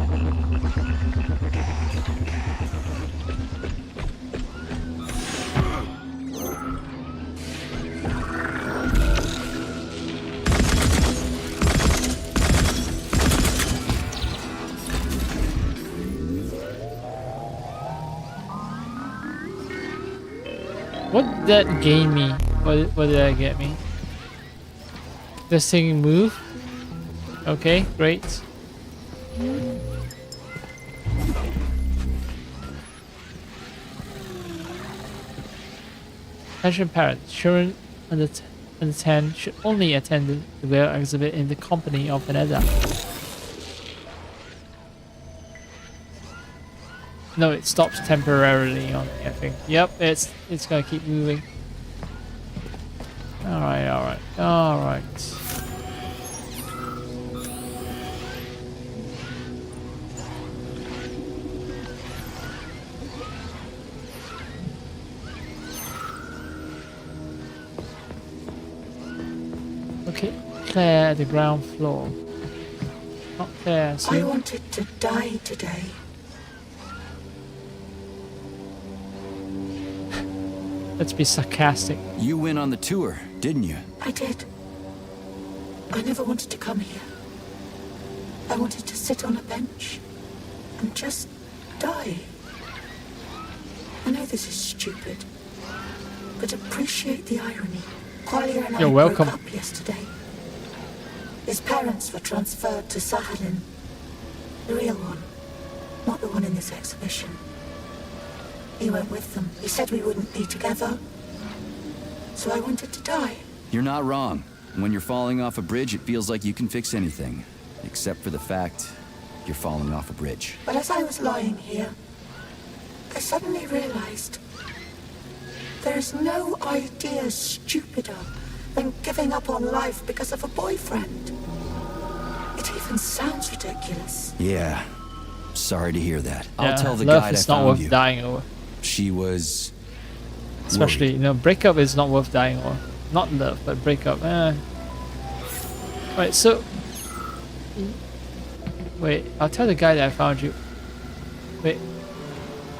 What did that gain me? What did that get me? This thing move? Okay, great. Attention parents, children under 10 should only attend the Whale exhibit in the company of an adult. No, it stops temporarily on me, I think. Yep, it's gonna keep moving. Alright. Okay, Claire at the ground floor. Not Claire, so I wanted to die today. Let's be sarcastic. You went on the tour, didn't you? I did. I never wanted to come here. I wanted to sit on a bench and just die. I know this is stupid, but appreciate the irony. Qualia and You're I welcome. broke up yesterday. His parents were transferred to Sahalin. The real one, not the one in this exhibition. He went with them. He said we wouldn't be together. So I wanted to die. You're not wrong. When you're falling off a bridge, it feels like you can fix anything. Except for the fact you're falling off a bridge. But as I was lying here, I suddenly realized there is no idea stupider than giving up on life because of a boyfriend. It even sounds ridiculous. Yeah. Sorry to hear that. Yeah, I'll tell the love guide I is not found worth you. dying over. She was... Especially, you know, breakup is not worth dying over. Not love, but breakup. Right, so... Wait, I'll tell the guy that I found you. Wait,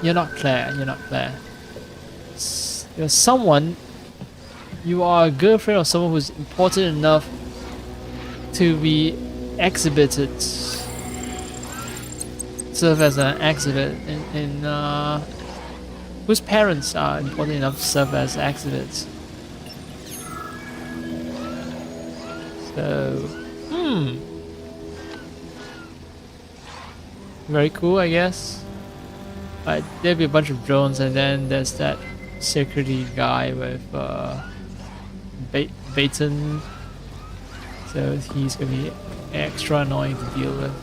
you're not Claire, you're not Claire. You're someone... You are a girlfriend of someone who's important enough to be exhibited. Serve as an exhibit in whose parents are important enough to serve as exhibits. So, very cool, I guess. There'll be a bunch of drones, and then there's that security guy with Baton. So he's gonna be extra annoying to deal with.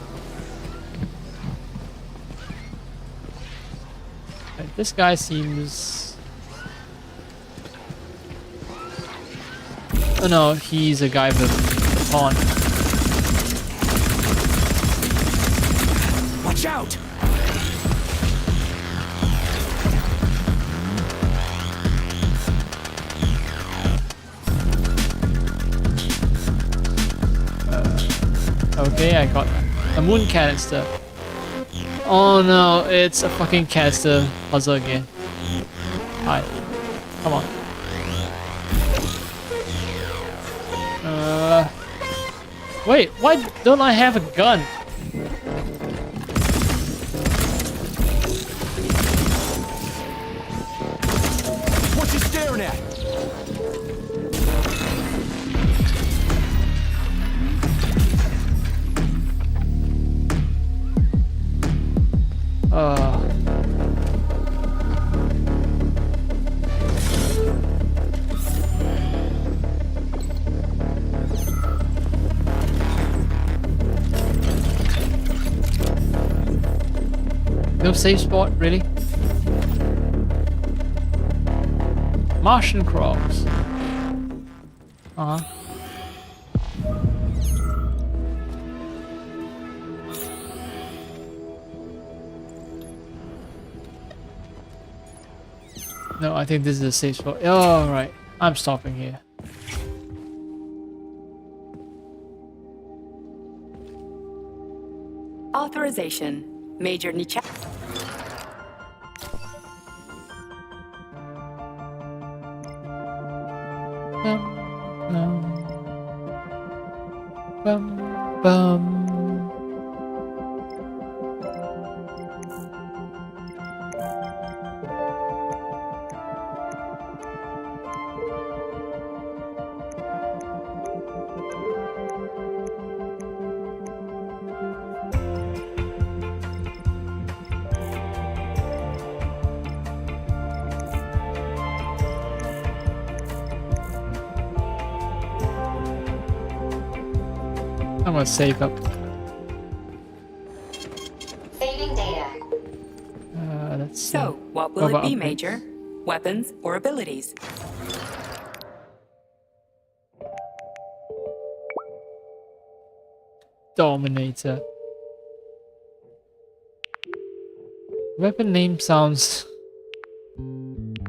This guy seems... Oh no, he's a guy with a pawn. Watch out! Okay, I got a moon canister. Oh no, it's a fucking canister puzzle again. Hi. Come on. Wait, why don't I have a gun? What you staring at? No safe spot, really? Martian crops. No, I think this is a safe spot. Oh, right. I'm stopping here. Authorization. Major Nicha. Bum. I'm gonna save up. Saving data. Let's see. So, what will it about be, upgrades? Major? Weapons or abilities? Dominator. Weapon name sounds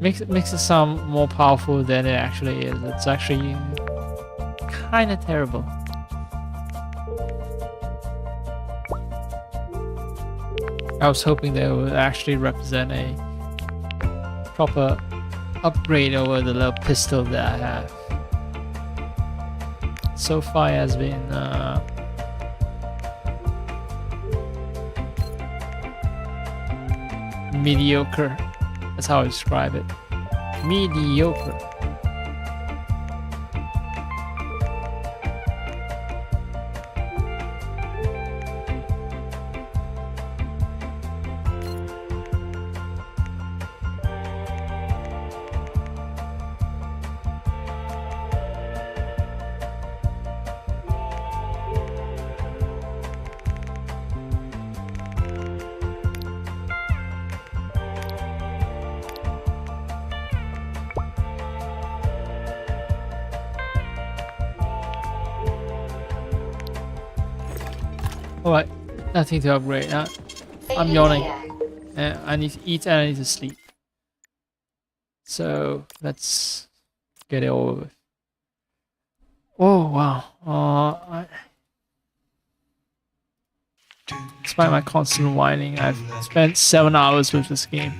makes it sound more powerful than it actually is. It's actually kind of terrible. I was hoping they would actually represent a proper upgrade over the little pistol that I have. So far, it has been mediocre. That's how I describe it. Mediocre. Alright, nothing to upgrade. I'm yawning. I need to eat and I need to sleep. So let's get it over with. Oh wow. Despite my constant whining, I've spent 7 hours with this game.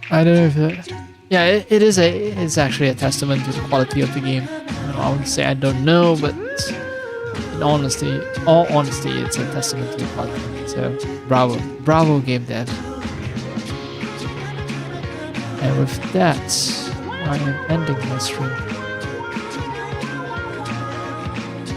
I don't know if it's actually a testament to the quality of the game. I wouldn't say I don't know, but in all honesty, it's a testament to the quality. So bravo game dev. And with that, I am ending my stream.